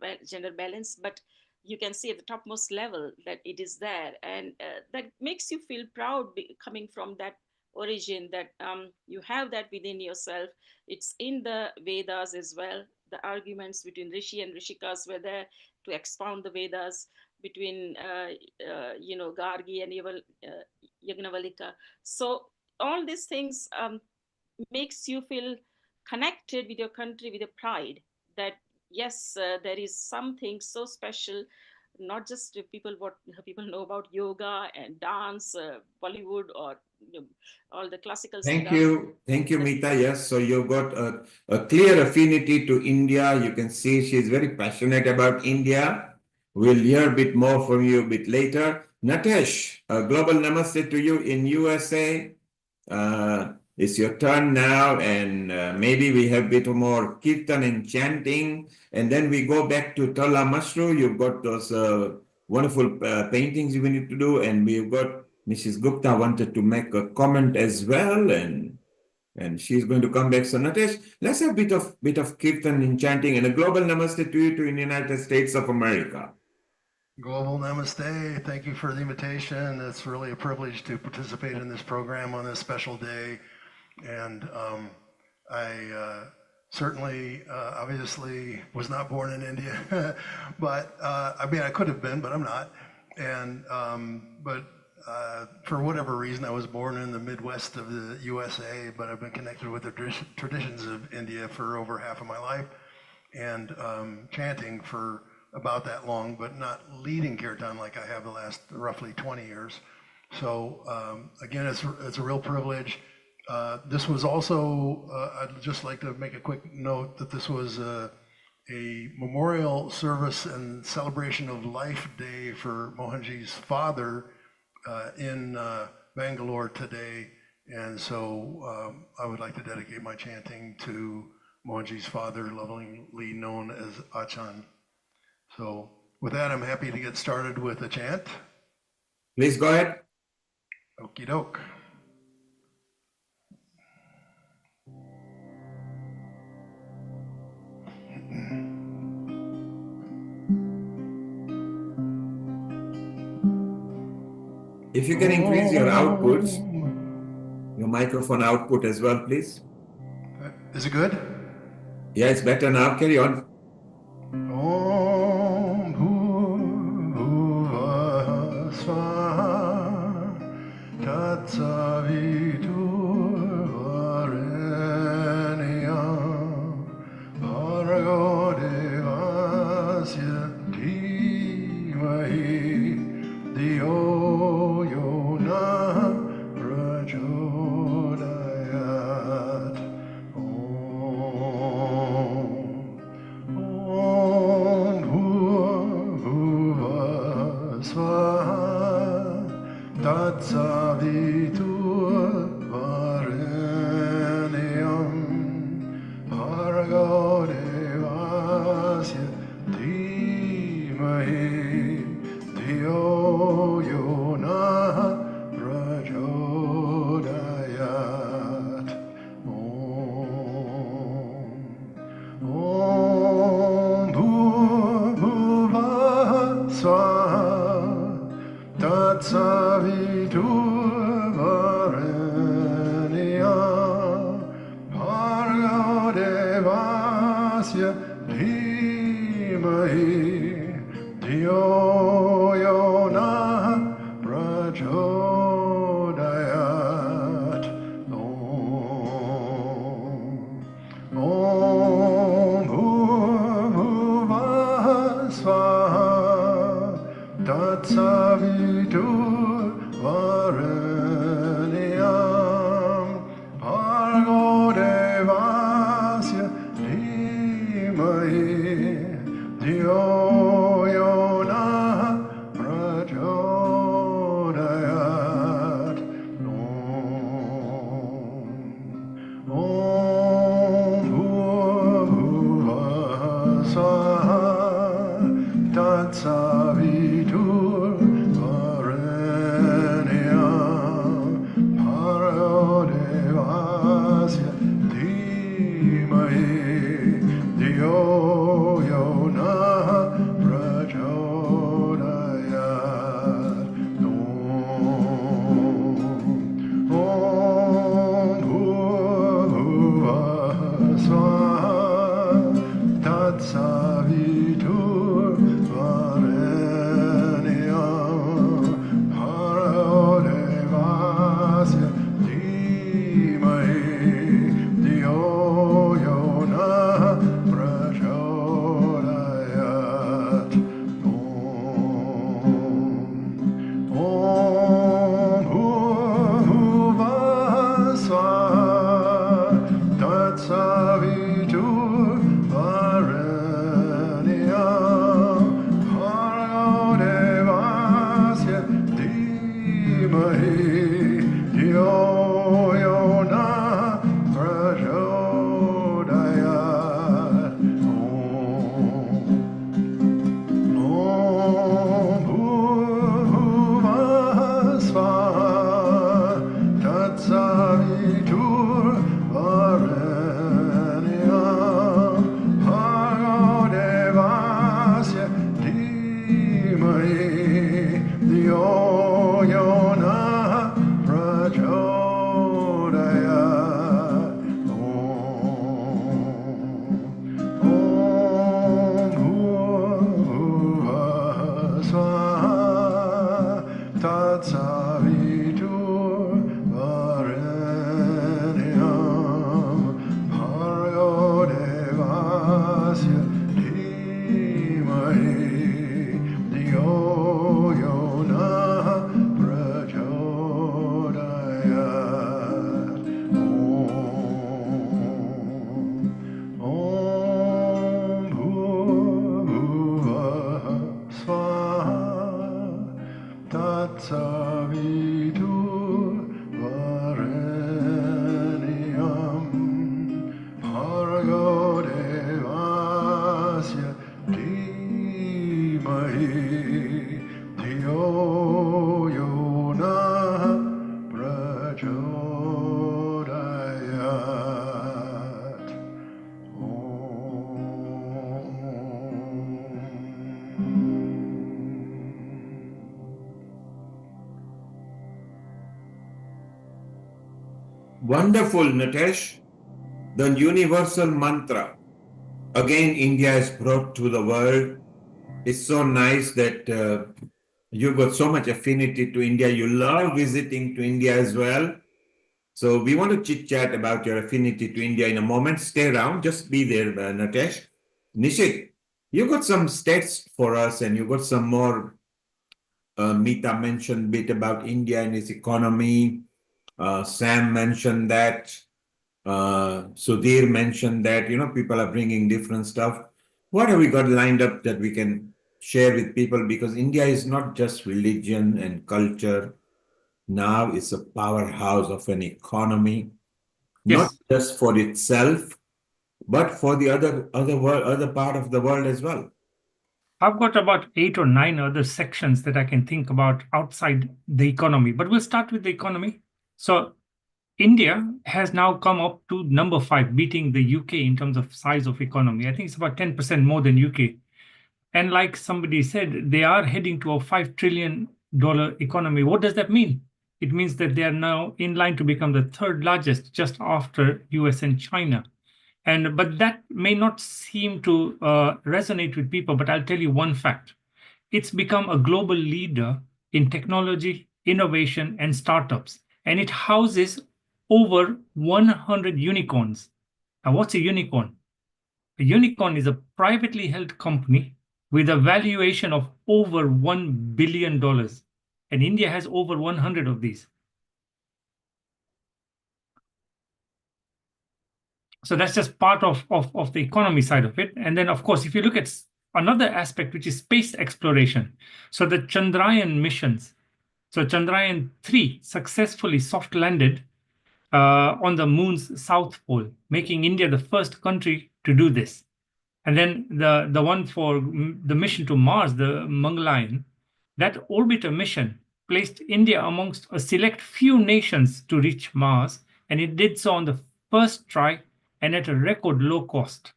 balance, but you can see at the topmost level that it is there, and that makes you feel proud coming from that origin, that you have that within yourself. It's in the Vedas as well. The arguments between Rishi and Rishikas were there to expound the Vedas, between Gargi and Yagnavalika. So all these things makes you feel connected with your country, with your pride, that yes, there is something so special, not just what people know about yoga and dance, Bollywood, or all the classical Thank stuff. you, Meeta. Yes, so you've got a clear affinity to India. You can see she's very passionate about India. We'll hear a bit more from you a bit later. Natesh, a global namaste to you in USA. It's your turn now, and maybe we have a bit more Kirtan and chanting, and then we go back to Tola Masru. You've got those wonderful paintings you need to do, and we've got Mrs. Gupta wanted to make a comment as well, and she's going to come back. So Natesh, let's have a bit of Kirtan and chanting, and a global namaste to you to the United States of America. Global namaste. Thank you for the invitation. It's really a privilege to participate in this program on this special day. And I certainly, obviously, was not born in India, but I mean, I could have been, but I'm not. And but for whatever reason, I was born in the Midwest of the USA, but I've been connected with the traditions of India for over half of my life, and chanting for about that long, but not leading Kirtan like I have the last roughly 20 years. So again, it's a real privilege. This was also, I'd just like to make a quick note that this was a memorial service and celebration of Life Day for Mohanji's father in Bangalore today. And so I would like to dedicate my chanting to Mohanji's father, lovingly known as Achan. So with that, I'm happy to get started with a chant. Please go ahead. Okie doke. If you can increase your outputs, your microphone output as well, please. Is it good? Yeah, it's better now. Carry on. Om Bhurva Swaha Tatsaviturvarenyam Bhargo Devasya Dhimahi Dhiyo Yona Prachodayat. Om Bhurva Swaha Tatsaviturvarenyam Bhargo Devasya Dhimahi Dhiyo Yona Prachodayat. Om Bhurva Swaha Tatsaviturvarenyam धियो यो नः प्रचोदयात् ॐ भूर्भुवः स्वाहा तत्सवितुर्वरेण्यं भर्गो देवस्य धीमहि धियो यो नः प्रचोदयात् ॐ भूर्भुवः स्वाहा तत्सवितुर्वरेण्यं भर्गो देवस्य धीमहि धियो यो नः प्रचोदयात् ॐ भूर्भुवः स्वाहा तत्सवितुर्वरेण्यं भर्गो देवस्य धीमहि धियो यो नः प्रचोदयात् ॐ भूर्भुवः स्वाहा तत्सवितुर्वरेण्यं भर्गो देवस्य धीमहि धियो यो नः प्रचोदयात् ॐ भूर्भुवः स्वाहा तत्सवितुर्वरेण्यं भर्गो देवस्य धीमहि धियो यो नः प्रचोदयात् ॐ भूर्भुवः स्वाहा तत्सवितुर्वरेण्यं भर्गो देवस्य धीमहि धियो यो नः प्रचोदयात् ॐ भूर्भुवः स्वाहा तत्सवितुर्वरेण्यं भर्गो देवस्य धीमहि धियो यो नः प्रचोदयात् Wonderful, Natesh. The universal mantra. Again, India is brought to the world. It's so nice that you've got so much affinity to India. You love visiting to India as well. So we want to chit-chat about your affinity to India in a moment. Stay around. Just be there, Natesh. Nishit, you got some stats for us and you got some more. Mita mentioned a bit about India and its economy. Sam mentioned that. Sudhir mentioned that, people are bringing different stuff. What have we got lined up that we can share with people? Because India is not just religion and culture. Now it's a powerhouse of an economy, not just for itself, but for the other part of the world as well. I've got about 8 or 9 other sections that I can think about outside the economy, but we'll start with the economy. So India has now come up to number 5, beating the UK in terms of size of economy. I think it's about 10% more than UK. And like somebody said, they are heading to a $5 trillion economy. What does that mean? It means that they are now in line to become the 3rd largest, just after US and China. But that may not seem to resonate with people, but I'll tell you one fact. It's become a global leader in technology, innovation, and startups, and it houses over 100 unicorns. Now, what's a unicorn? A unicorn is a privately held company with a valuation of over $1 billion, and India has over 100 of these. So that's just part of the economy side of it. And then, of course, if you look at another aspect, which is space exploration. So the Chandrayaan missions. So Chandrayaan 3 successfully soft landed on the moon's south pole, making India the first country to do this. And then the one for the mission to Mars, the Mangalyaan, that orbiter mission placed India amongst a select few nations to reach Mars, and it did so on the first try and at a record low cost.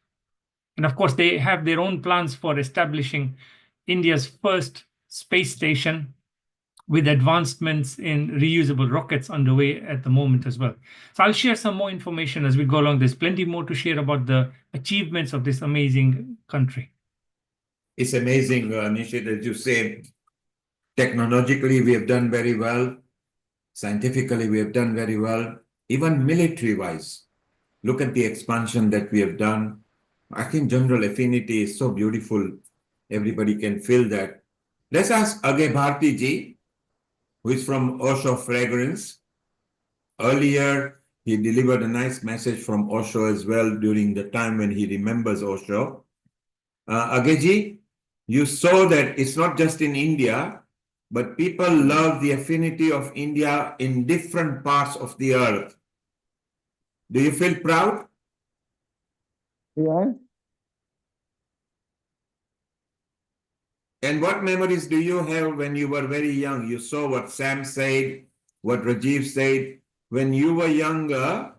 And of course, they have their own plans for establishing India's first space station, with advancements in reusable rockets underway at the moment as well. So I'll share some more information as we go along. There's plenty more to share about the achievements of this amazing country. It's amazing, Nishit, as you say, technologically we have done very well. Scientifically we have done very well. Even military-wise, look at the expansion that we have done. I think general affinity is so beautiful. Everybody can feel that. Let's ask Age Bharti ji, who is from Osho Fragrance. Earlier, he delivered a nice message from Osho as well during the time when he remembers Osho. Ageji, you saw that it's not just in India, but people love the affinity of India in different parts of the earth. Do you feel proud? Yeah. And what memories do you have when you were very young? You saw what Sam said, what Rajiv said. When you were younger,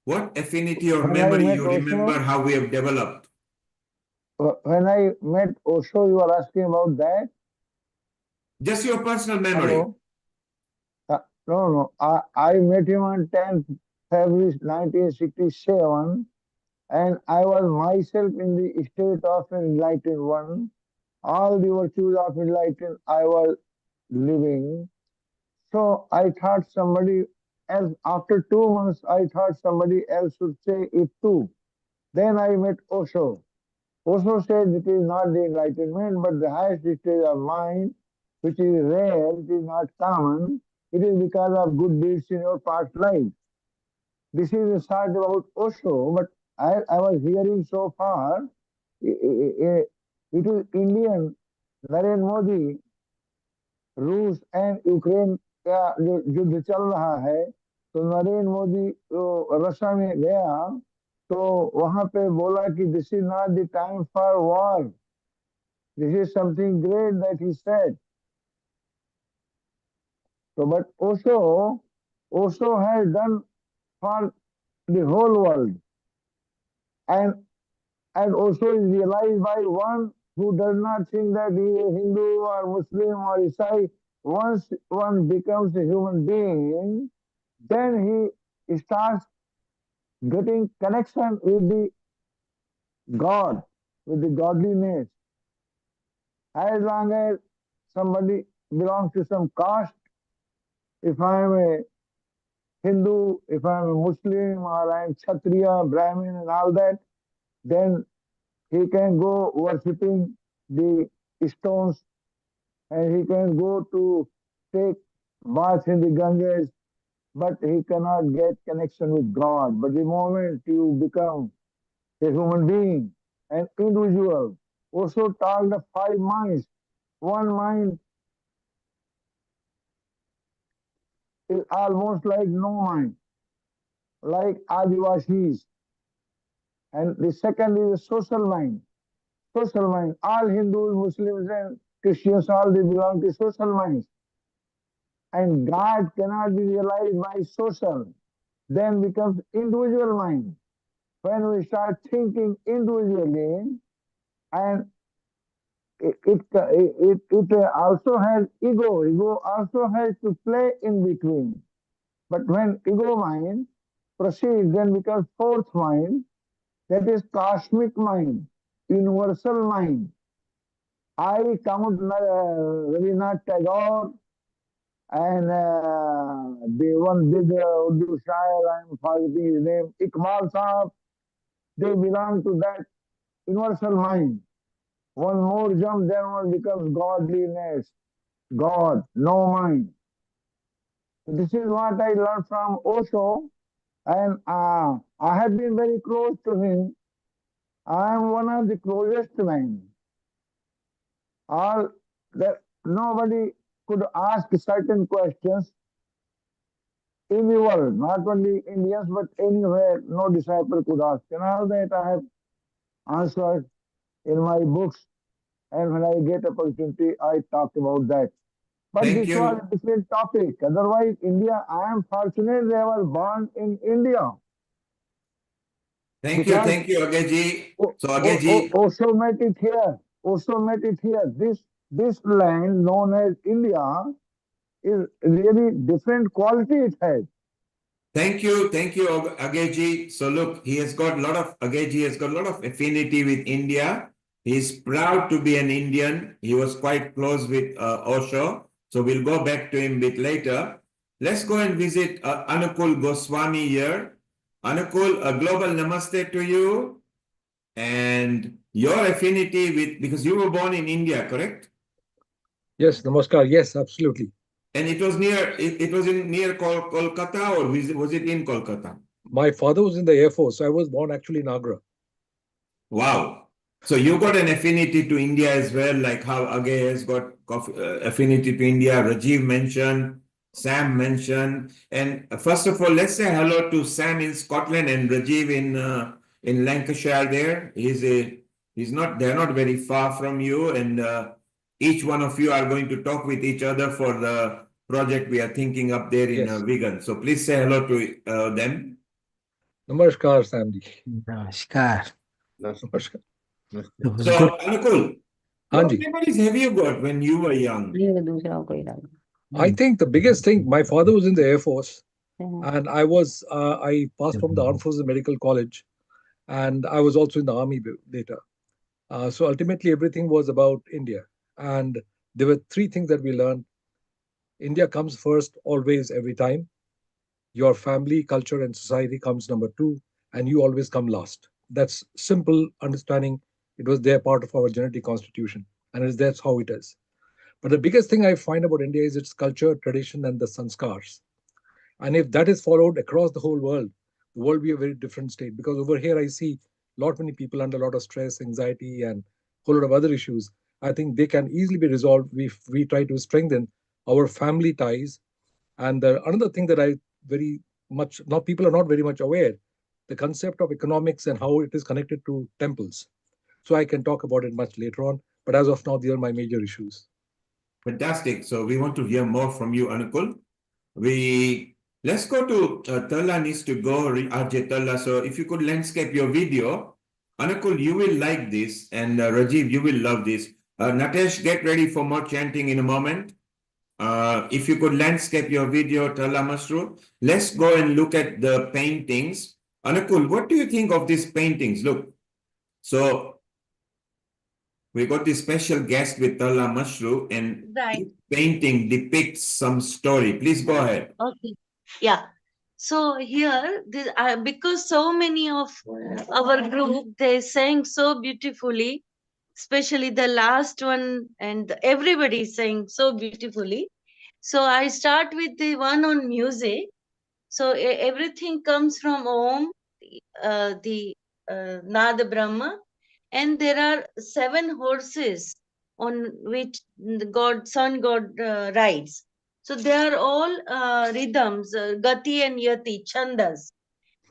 what affinity or memory you remember how we have developed? When I met Osho, you are asking about that? Just your personal memory. No. I met him on 10th February 1967, and I was myself in the state of an enlightened one. All the virtues of enlightened I was living. So I thought somebody else, after 2 months, I thought somebody else would say it too. Then I met Osho. Osho said it is not the enlightenment, but the highest state of mind, which is rare, it is not common. It is because of good deeds in your past life. This is a start about Osho, but I was hearing so far, it is Indian, Narendra Modi, रूस and Ukraine का जो युद्ध चल रहा है, तो Narendra Modi Russia में गया तो वहां पे बोला कि this is not the time for war, this is something great that he said. So but Osho has done for the whole world, and Osho is realized by one who does not think that he is Hindu or Muslim or Isai. Once one becomes a human being, then he starts getting connection with the God, with the godliness. As long as somebody belongs to some caste, if I am a Hindu, if I am a Muslim, or I am Chhatralia, Brahmin and all that, then he can go worshipping the stones, and he can go to take bath in the Ganges, but he cannot get connection with God. But the moment you become a human being, an individual, also talked of 5 minds. One mind is almost like no mind, like Adivasis. And the second is a social mind. Social mind. All Hindus, Muslims, and Christians, all they belong to social minds. And God cannot be realized by social. Then becomes individual mind. When we start thinking individually, and it also has ego. Ego also has to play in between. But when ego mind proceeds, then becomes fourth mind, that is cosmic mind, universal mind. I count Rabindranath Tagore and the one big Urdu Shair, I'm forgetting his name, Iqbal Saab. They belong to that universal mind. One more jump, then one becomes godliness. God, no mind. This is what I learned from Osho, and I have been very close to him. I am one of the closest men. All that nobody could ask certain questions in the world, not only Indians, but anywhere, no disciple could ask. And all that I have answered in my books, and when I get opportunity, I talk about that. But Thank this you. was a different topic. Otherwise, India, I am fortunate they were born in India. Thank you, Ageji. So Ageji, Also met it here. Also met it here. This land known as India is really different quality it has. thank you, Ageji. So look, Ageji has got a lot of affinity with India. He's proud to be an Indian. He was quite close with Osho. So we'll go back to him a bit later. Let's go and visit Anukul Goswami here. Anukul, a global namaste to you. And your affinity with, because you were born in India, correct? Yes, namaskar. Yes, absolutely. And it was near Kolkata, or was it in Kolkata? My father was in the Air Force. I was born actually in Agra. Wow. So you got an affinity to India as well, like how Age has got affinity to India. Rajiv mentioned, Sam mentioned. And first of all, let's say hello to Sam in Scotland and Rajiv in Lancashire there. They're not very far from you, and each one of you are going to talk with each other for the project we are thinking up there in Wigan. So please say hello to them. Namaskar, Samji. Namaskar. Namaskar. So, Anukul, what Hanji. memories have you got when you were young? I think the biggest thing, my father was in the Air Force, and I passed from the Armed Forces Medical College, and I was also in the Army later. So ultimately, everything was about India. And there were three things that we learned. India comes first, always, every time. Your family, culture, and society comes number two, and you always come last. That's simple understanding. It was their part of our genetic constitution, and that's how it is. But the biggest thing I find about India is its culture, tradition, and the sanskars. And if that is followed across the whole world, the world will be a very different state. Because over here, I see a lot many people under a lot of stress, anxiety, and a whole lot of other issues. I think they can easily be resolved if we try to strengthen our family ties. And another thing that people are not very much aware, the concept of economics and how it is connected to temples. So I can talk about it much later on. But as of now, these are my major issues. Fantastic. So we want to hear more from you, Anukul. Let's go to Talla needs to go, RJ Talla. So if you could landscape your video, Anukul, you will like this, and Rajiv, you will love this. Natesh, get ready for more chanting in a moment. If you could landscape your video, Talla Masru, let's go and look at the paintings. Anukul, what do you think of these paintings? Look, so we got this special guest with Talla Masru, and Right. painting depicts some story. Please go ahead. Okay. Yeah. So here, because so many of our group, they sang so beautifully, especially the last one, and everybody sang so beautifully. So I start with the one on music. So everything comes from Om, the Nada Brahma, and there are 7 horses on which the sun god rides. So they are all rhythms, Gati and Yati, Chandas.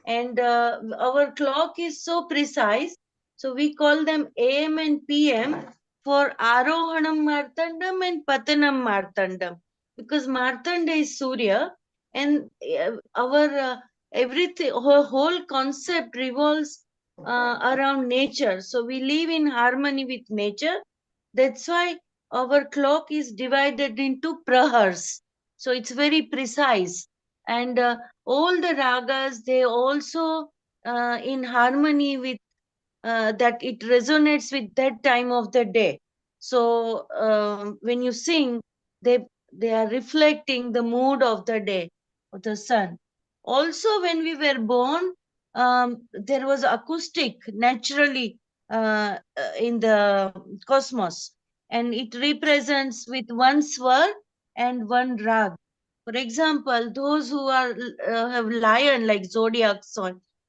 And our clock is so precise. So we call them AM and PM for Arohanam Martandam and Patanam Martandam. Because Martanda is Surya, and our everything, our whole concept revolves around nature. So we live in harmony with nature. That's why our clock is divided into prahars. So it's very precise. And all the ragas, they also in harmony with that it resonates with that time of the day. So when you sing, they are reflecting the mood of the day, of the sun. Also, when we were born, there was acoustic naturally in the cosmos, and it represents with one swar and one rag. For example, those who are have lion like zodiac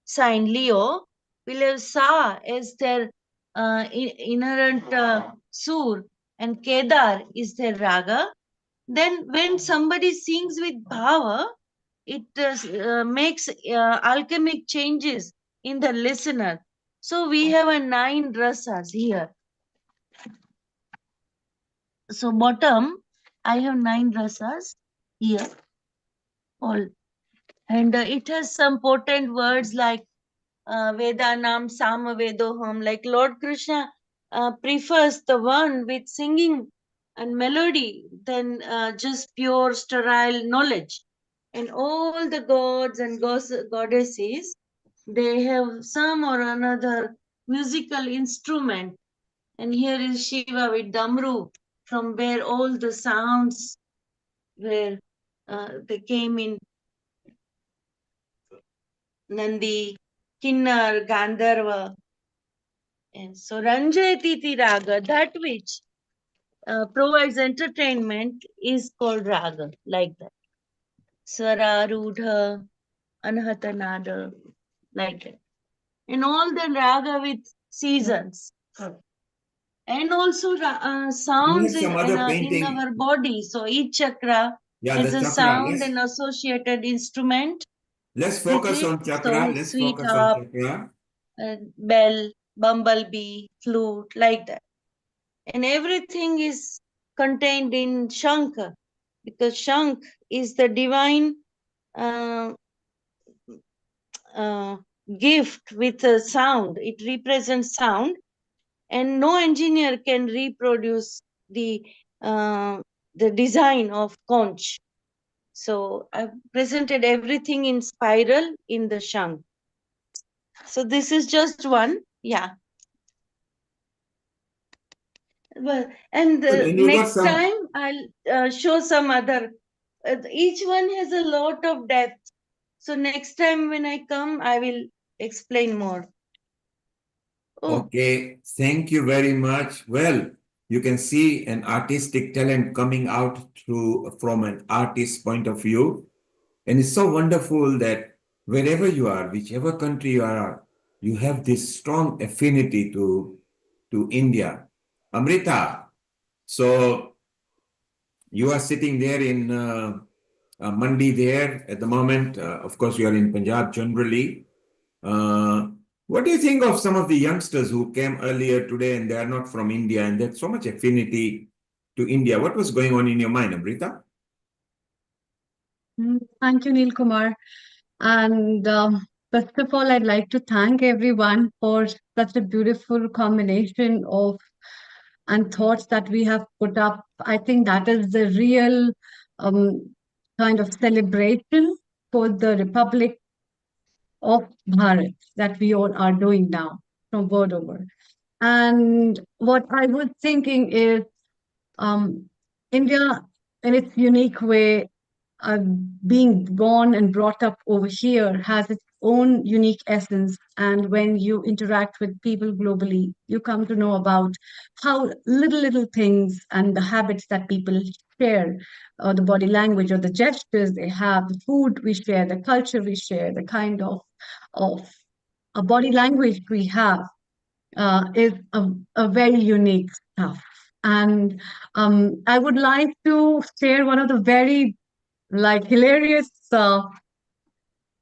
sign Leo will have Sa as their inherent sur, and Kedar is their raga. Then when somebody sings with bhava, it makes alchemic changes in the listener. So we have a 9 rasas here. So bottom, I have 9 rasas here. All. And it has some potent words like Vedanam Samavedoham, like Lord Krishna prefers the one with singing and melody than just pure sterile knowledge. And all the gods and goddesses, they have some or another musical instrument. And here is Shiva with Damru, from where all the sounds were they came in. Nandi, Kinnar, Gandharva. And so Ranjayatiti Raga, that which provides entertainment, is called Raga, like that. Swara, Rudha, Anhatanada, like that. And all the Raga with seasons. And also sounds in our body. So each chakra has a sound and associated instrument. Let's focus on chakra. Let's focus on chakra. Bell, bumblebee, flute, like that. And everything is contained in Shankha, because Shankh is the divine gift with a sound. It represents sound, and no engineer can reproduce the design of conch. So I've presented everything in spiral in the Shankh. So this is just one, yeah. Well, and next time I'll show some other. Each one has a lot of depth. So next time when I come, I will explain more. Okay, thank you very much. Well, you can see an artistic talent coming out from an artist's point of view. And it's so wonderful that wherever you are, whichever country you are, you have this strong affinity to India. Amrita, so you are sitting there in Mandi there at the moment. Of course, you are in Punjab generally. What do you think of some of the youngsters who came earlier today and they are not from India and they have so much affinity to India? What was going on in your mind, Amrita? Thank you, Neil Kumar. And first of all, I'd like to thank everyone for such a beautiful combination of and thoughts that we have put up. I think that is the real kind of celebration for the Republic of Bharat that we all are doing now from word over. And what I was thinking is India, in its unique way, being born and brought up over here, has its own unique essence. And when you interact with people globally, you come to know about how little things and the habits that people share, the body language or the gestures they have, the food we share, the culture we share, the kind of a body language we have is a very unique stuff. And I would like to share one of the very hilarious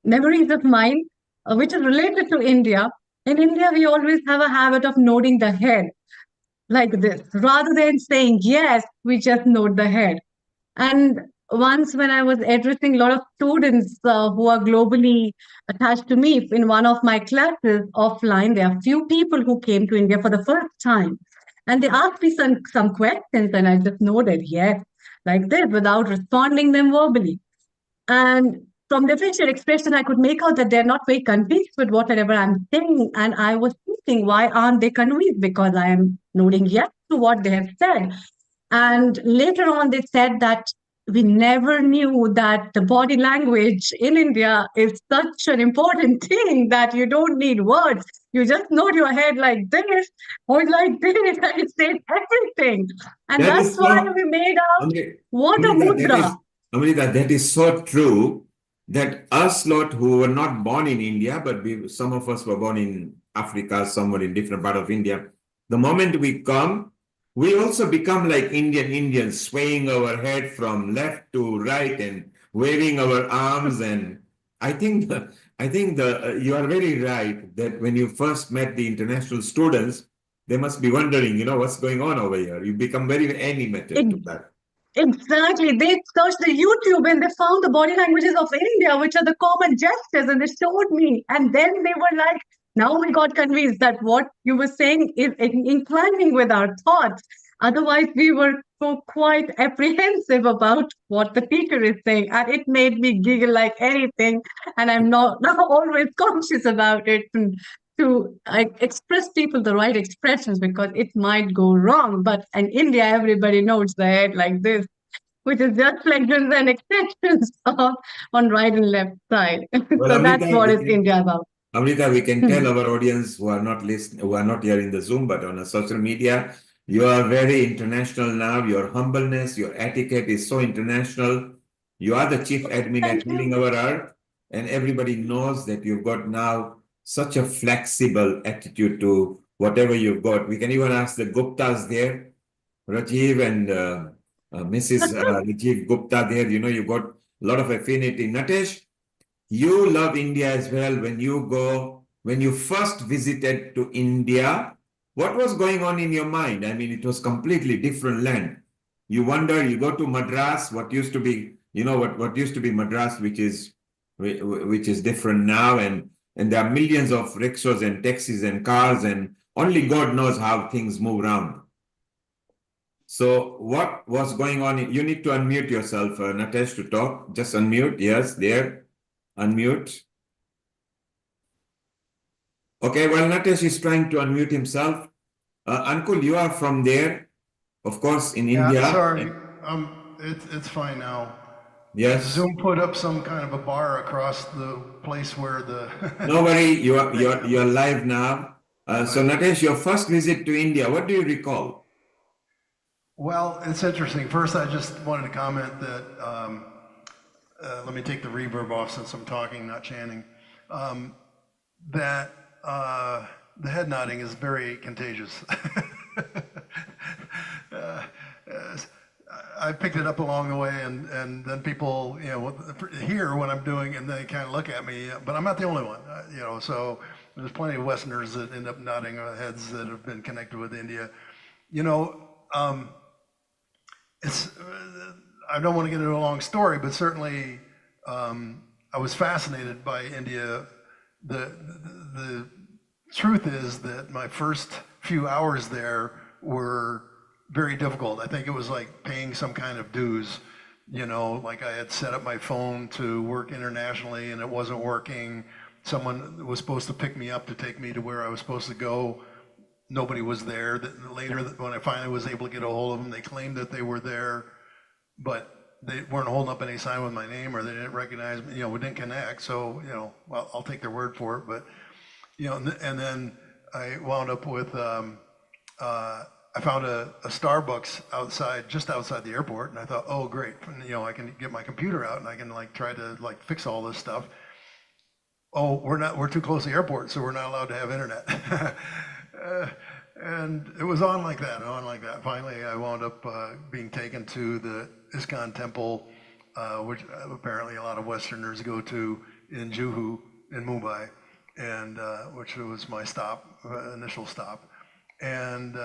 memories of mine, which is related to India. In India, we always have a habit of nodding the head like this. Rather than saying yes, we just nod the head. And once when I was addressing a lot of students who are globally attached to me in one of my classes offline, there are few people who came to India for the first time. And they asked me some questions and I just nodded yes, like this, without responding them verbally. And from their facial expression, I could make out that they're not very convinced with whatever I'm saying. And I was asking why aren't they convinced, because I am nodding yes to what they have said. And later on, they said that we never knew that the body language in India is such an important thing that you don't need words. You just nod your head like this or like this, and it says everything. And That that's is why so, we made out what a Amrita, mudra. that is so true that us lot who were not born in India, but some of us were born in Africa, somewhere in different part of India. The moment we come, we also become like Indians, swaying our head from left to right and waving our arms. And I think you are very right that when you first met the international students, they must be wondering, what's going on over here. You become very animated to that. Exactly. They searched the YouTube and they found the body languages of India, which are the common gestures, and they showed me. And then they were like, now we got convinced that what you were saying is inclining with our thoughts. Otherwise, we were so quite apprehensive about what the teacher is saying. And it made me giggle like anything. And I'm not always conscious about it. To express people the right expressions, because it might go wrong. But in India, everybody nods the head like this, which is just flexions and extensions on right and left side. Well, So that's what is India about. Amrita, we can tell our audience who are not listening, who are not here in the Zoom, but on a social media, you are very international now. Your humbleness, your etiquette is so international. You are the chief admin at Healing Our Earth, and everybody knows that you've got now such a flexible attitude to whatever you've got. We can even ask the Guptas there, Rajiv and Mrs. Rajiv Gupta there. You've got a lot of affinity. Natesh, you love India as well. When you first visited to India, what was going on in your mind? I mean, it was completely different land. You wonder, you go to Madras, what used to be, what used to be Madras, which is different now, and there are millions of rickshaws and taxis and cars, and only God knows how things move around. So what was going on? You need to unmute yourself, Natesh, to talk. Just unmute. Yes, there. Unmute. Okay, well, Natesh is trying to unmute himself. Ankul, you are from there, of course, in India. Sorry, it's fine now. Yes. Zoom put up some kind of a bar across the place where the. No worry, you're live now. So Natesh, your first visit to India, what do you recall? Well, it's interesting. First, I just wanted to comment that. Let me take the reverb off since I'm talking, not chanting. That the head nodding is very contagious. I picked it up along the way, and then people, hear what I'm doing, and they kind of look at me. But I'm not the only one, So there's plenty of Westerners that end up nodding their heads that have been connected with India. It's. I don't want to get into a long story, but certainly I was fascinated by India. The truth is that my first few hours there were very difficult. I think it was like paying some kind of dues, like I had set up my phone to work internationally and it wasn't working. Someone was supposed to pick me up to take me to where I was supposed to go. Nobody was there. Later, when I finally was able to get a hold of them, they claimed that they were there, but they weren't holding up any sign with my name, or they didn't recognize me, we didn't connect. So, well, I'll take their word for it. But, and then I wound up with, I found a Starbucks just outside the airport. And I thought, oh, great. I can get my computer out and I can try to fix all this stuff. Oh, we're too close to the airport, so we're not allowed to have internet. And it was on like that. Finally, I wound up being taken to the ISKCON temple, which apparently a lot of Westerners go to in Juhu, in Mumbai, and which was my initial stop. And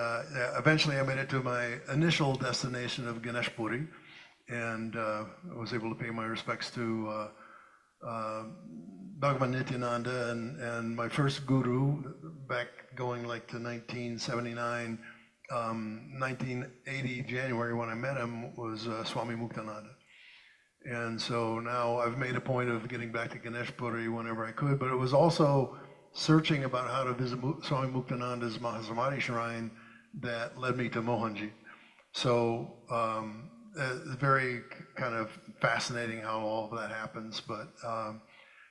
eventually I made it to my initial destination of Ganesh Puri, and was able to pay my respects to Bhagavan Nityananda and my first guru, back going to 1979, 1980 January when I met him, was Swami Muktananda. And so now I've made a point of getting back to Ganesh Puri whenever I could, but it was also searching about how to visit Swami Muktananda's Mahasamadhi shrine that led me to Mohanji. So it's very kind of fascinating how all of that happens. But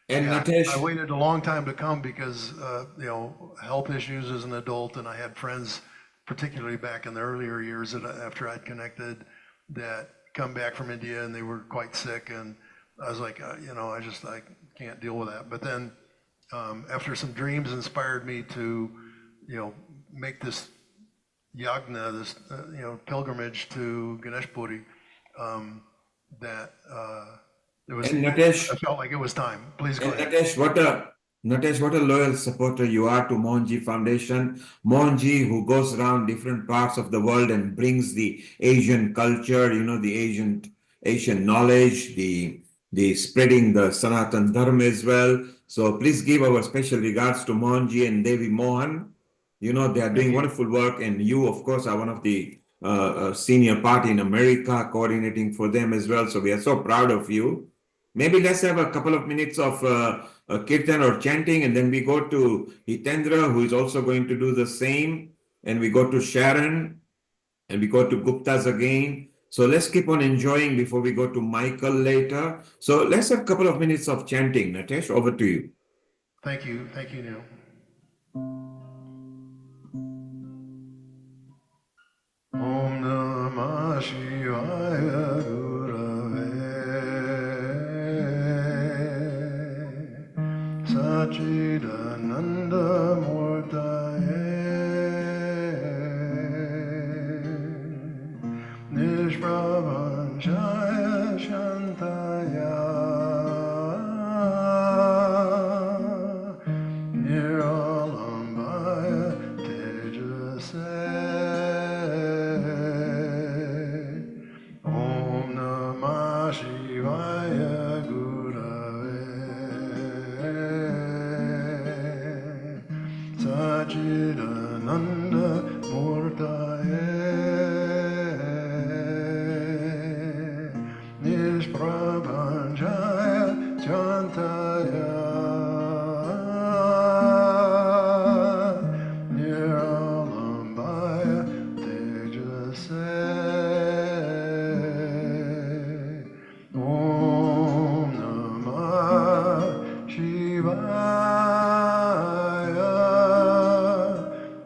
And yeah, Natesh, I waited a long time to come because you know, health issues as an adult, and I had friends, particularly back in the earlier years that after I'd connected, that come back from India and they were quite sick, and I was like, you know, I can't deal with that. But then after some dreams inspired me to, you know, make this yagna, this you know, pilgrimage to Ganesh Puri, that it was. and Natesh, I felt like it was time. Please go and ahead. Natesh, what a loyal supporter you are to Mohanji Foundation. Mohanji, who goes around different parts of the world and brings the Asian culture, you know, the Asian knowledge, the spreading the Sanatan Dharma as well. So please give our special regards to Mohanji and Devi Mohan. You know, they are doing wonderful work, and you, of course, are one of the senior party in America coordinating for them as well. So we are so proud of you. Maybe let's have a couple of minutes of Kirtan or chanting, and then we go to Hitendra, who is also going to do the same, and we go to Sharon, and we go to Guptas again. So let's keep on enjoying before we go to Michael later. So let's have a couple of minutes of chanting. Natesh, over to you. Thank you, Neil. Om Namah Shivaya Gurave Sachidananda Murtaye Nishprabhanchaya Shantaya Niralambaya Tejase Om Namah Shivaya Gurave Sachidananda Murtaye Nishprabhanchaya Chantaya Niralambaya Tejase Om Namah Shivaya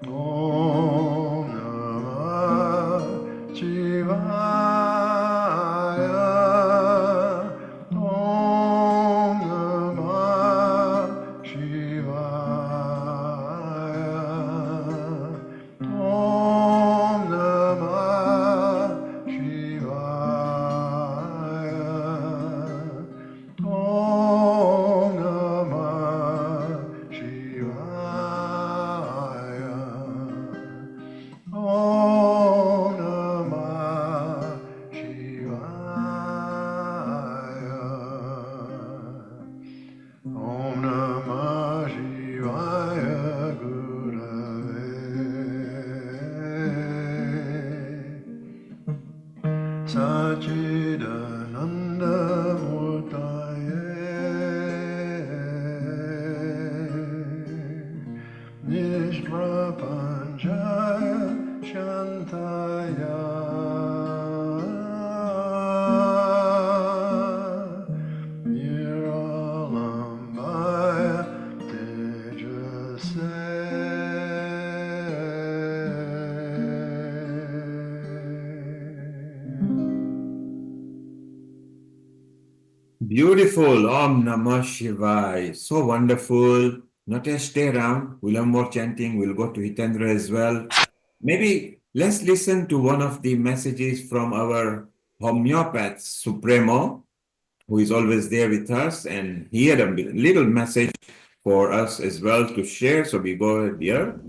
Om Namah Shivaya Om Namah Shivaya Om Namah Shivaya Om Namah Shivaya Om Namah Shivaya Om Namah Shivaya Gurave Sachidananda Murtaye Nishprabhanchaya Shantaya Niralambaya Tejase Beautiful. Om Namah Shivaya. So wonderful. Natesh, stay around. We'll have more chanting. We'll go to Hitendra as well. Maybe let's listen to one of the messages from our homeopath Supremo, who is always there with us. And he had a little message for us as well to share. So we go here.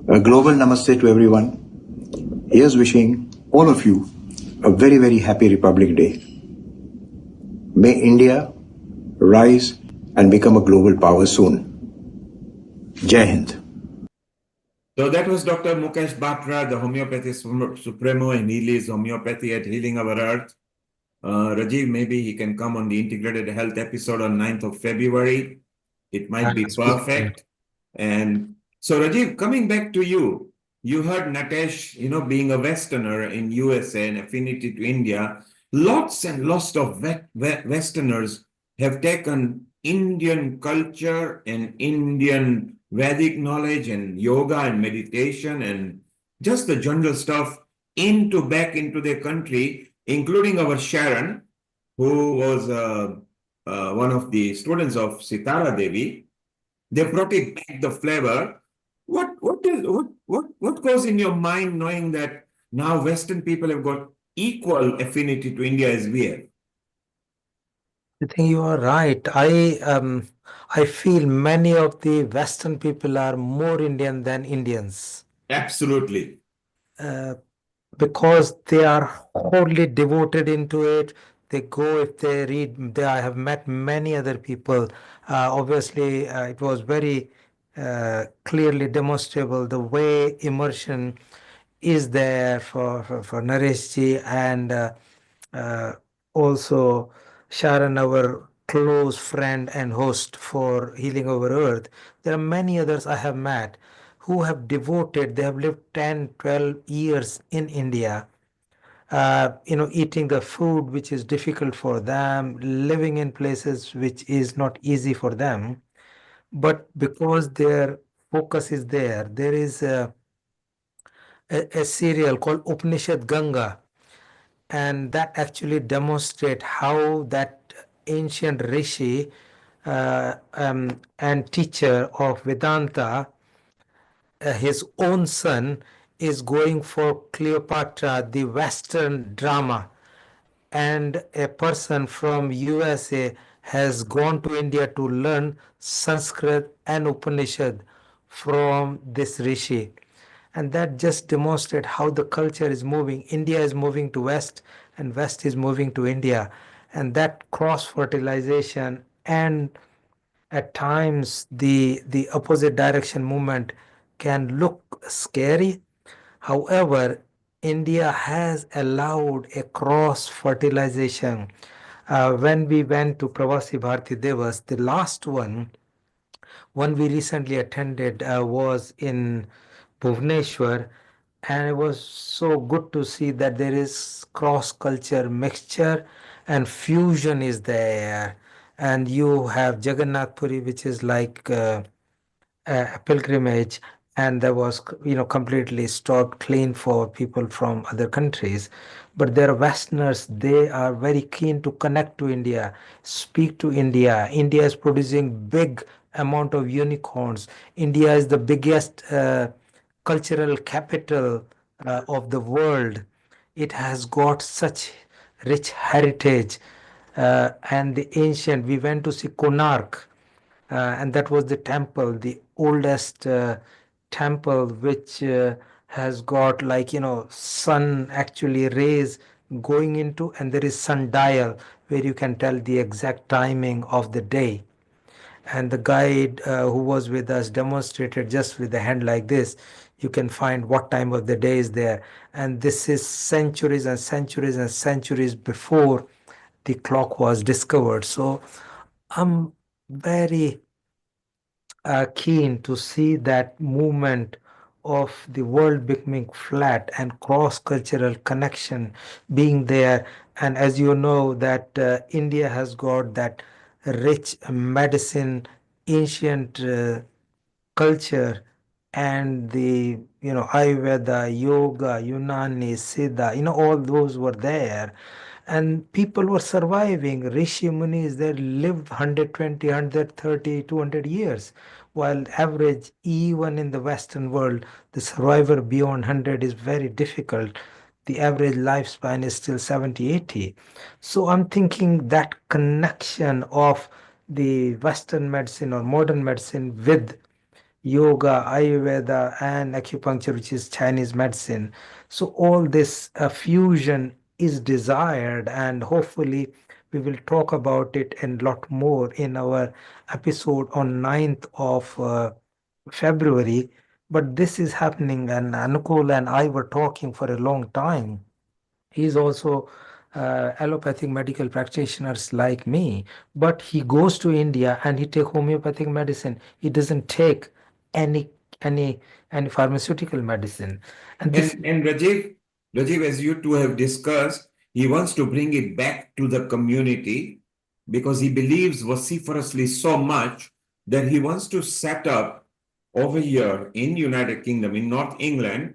A global namaste to everyone. Here's wishing all of you a very, very happy Republic Day. May India rise and become a global power soon. Jai Hind. So that was Dr. Mukesh Batra, the homeopathy supremo, and he leads homeopathy at Healing Our Earth. Rajiv, maybe he can come on the integrated health episode on 9th of February. It might be perfect. And so, Rajiv, coming back to you, you heard Natesh, being a Westerner in USA and affinity to India. Lots and lots of Westerners have taken Indian culture and Indian Vedic knowledge and yoga and meditation and just the general stuff back into their country, including our Sharon, who was one of the students of Sitara Devi. They brought it back the flavor. What goes in your mind knowing that now Western people have got equal affinity to India as we have? I think you are right. I feel many of the Western people are more Indian than Indians. Absolutely. Because they are wholly devoted into it. They go, if they read, I have met many other people. Obviously, it was very clearly demonstrable the way immersion is there for Naresh ji and also Sharon, our close friend and host for Healing Over Earth. There are many others I have met who have devoted, they have lived 10, 12 years in India, eating the food which is difficult for them, living in places which is not easy for them. But because their focus is there, there is a serial called Upanishad Ganga, and that actually demonstrate how that ancient rishi and teacher of Vedanta, his own son is going for Cleopatra, the Western drama, and a person from USA has gone to India to learn Sanskrit and Upanishad from this rishi. And that just demonstrates how the culture is moving. India is moving to West and West is moving to India. And that cross-fertilization and at times the opposite direction movement can look scary. However, India has allowed a cross-fertilization. When we went to Pravasi Bharati Devas, the last one we recently attended was in Bhubaneswar, and it was so good to see that there is cross-culture mixture and fusion is there. And you have Jagannath Puri, which is like a pilgrimage, and that was completely stopped clean for people from other countries. But there are Westerners, they are very keen to connect to India, speak to India. India is producing big amount of unicorns. India is the biggest cultural capital of the world. It has got such rich heritage, and the ancient, we went to see Konark, and that was the temple, the oldest temple, which has got sun actually rays going into, and there is sundial where you can tell the exact timing of the day. And the guide who was with us demonstrated just with the hand like this. You can find what time of the day is there. And this is centuries and centuries and centuries before the clock was discovered. So I'm very keen to see that movement of the world becoming flat and cross-cultural connection being there. And as you know that India has got that rich medicine, ancient culture, and the Ayurveda, yoga, Unani, Siddha, all those were there, and people were surviving. Rishi Munis, they lived 120, 130, 200 years, while average, even in the Western world, the survivor beyond 100 is very difficult. The average lifespan is still 70, 80. So I'm thinking that connection of the Western medicine or modern medicine with yoga, Ayurveda, and acupuncture, which is Chinese medicine. So all this fusion is desired, and hopefully we will talk about it a lot more in our episode on 9th of February. But this is happening, and Anukul and I were talking for a long time. He's also allopathic medical practitioners like me, but he goes to India and he take homeopathic medicine. He doesn't take any pharmaceutical medicine. And this And Rajiv, as you two have discussed, he wants to bring it back to the community because he believes vociferously so much that he wants to set up over here in United Kingdom, in North England,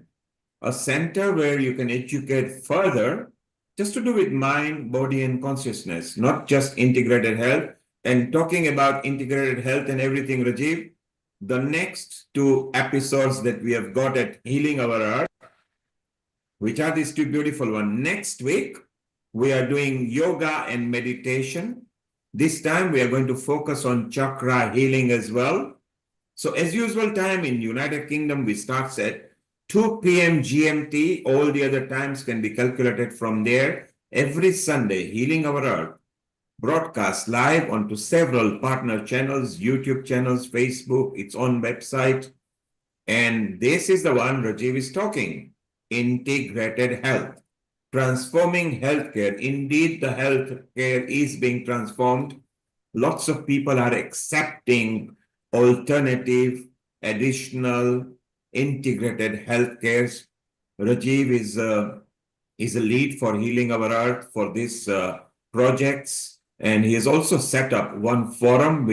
a center where you can educate further, just to do with mind, body, and consciousness, not just integrated health. And talking about integrated health and everything, Rajiv, the next 2 episodes that we have got at Healing Our Earth, which are these 2 beautiful ones. Next week, we are doing yoga and meditation. This time, we are going to focus on chakra healing as well. So as usual time in United Kingdom, we start at 2 PM GMT. All the other times can be calculated from there. Every Sunday, Healing Our Earth broadcast live onto several partner channels, YouTube channels, Facebook, its own website. And this is the one Rajiv is talking, integrated health, transforming healthcare. Indeed, the healthcare is being transformed. Lots of people are accepting alternative, additional, integrated healthcares. Rajiv is a lead for Healing Our Earth for these projects. And he has also set up one forum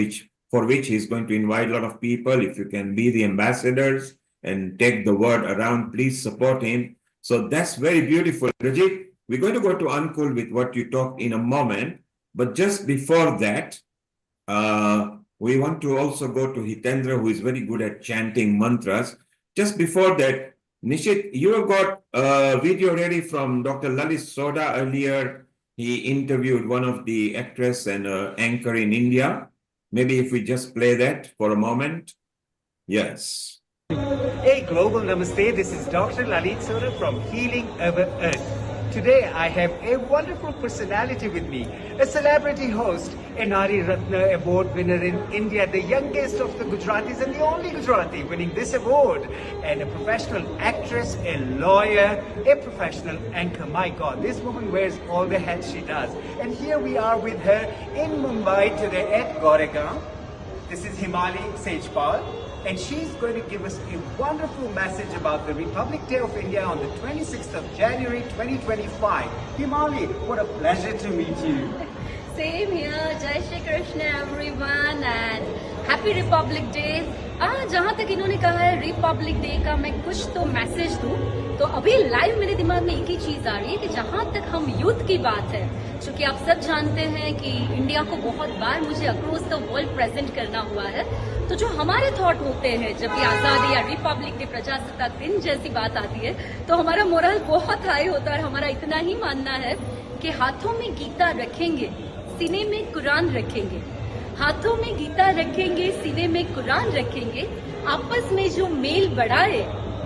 for which he's going to invite a lot of people. If you can be the ambassadors and take the word around, please support him. So that's very beautiful. Rajiv, we're going to go to Ankul with what you talked in a moment. But just before that, we want to also go to Hitendra, who is very good at chanting mantras. Just before that, Nishit, you have got a video ready from Dr. Lalit Soda earlier. He interviewed one of the actress and anchor in India. Maybe if we just play that for a moment. Yes. Hey, global namaste. This is Dr. Lalit Soda from Healing Our Earth. Today I have a wonderful personality with me, a celebrity host, a Nari Ratna award winner in India, the youngest of the Gujaratis and the only Gujarati winning this award, and a professional actress, a lawyer, a professional anchor. My God, this woman wears all the hats she does. And here we are with her in Mumbai today at Goregaon. This is Himali Sejpal. And she's going to give us a wonderful message about the Republic Day of India on the 26th of January 2025. Himali, what a pleasure to meet you. Same here. Jai Shri Krishna everyone and Happy Republic Day. जहाँ तक इन्होंने कहा है Republic day का मैं कुछ तो message दूं, तो अभी लाइव मेरे दिमाग में एक ही चीज आ रही है कि जहाँ तक हम यूथ की बात है, क्योंकि आप सब जानते हैं कि इंडिया को बहुत बार मुझे अक्रॉस द वर्ल्ड प्रेजेंट करना हुआ है, तो जो हमारे थॉट होते हैं जब भी आजादी या रिपब्लिक डे प्रजासत्ताक दिन जैसी बात आती है, तो हमारा मोरल बहुत हाई होता है। हमारा इतना ही मानना है कि हाथों में गीता रखेंगे, सीने में कुरान रखेंगे, हाथों में गीता रखेंगे, सीने में कुरान रखेंगे, आपस में जो मेल बढ़ाए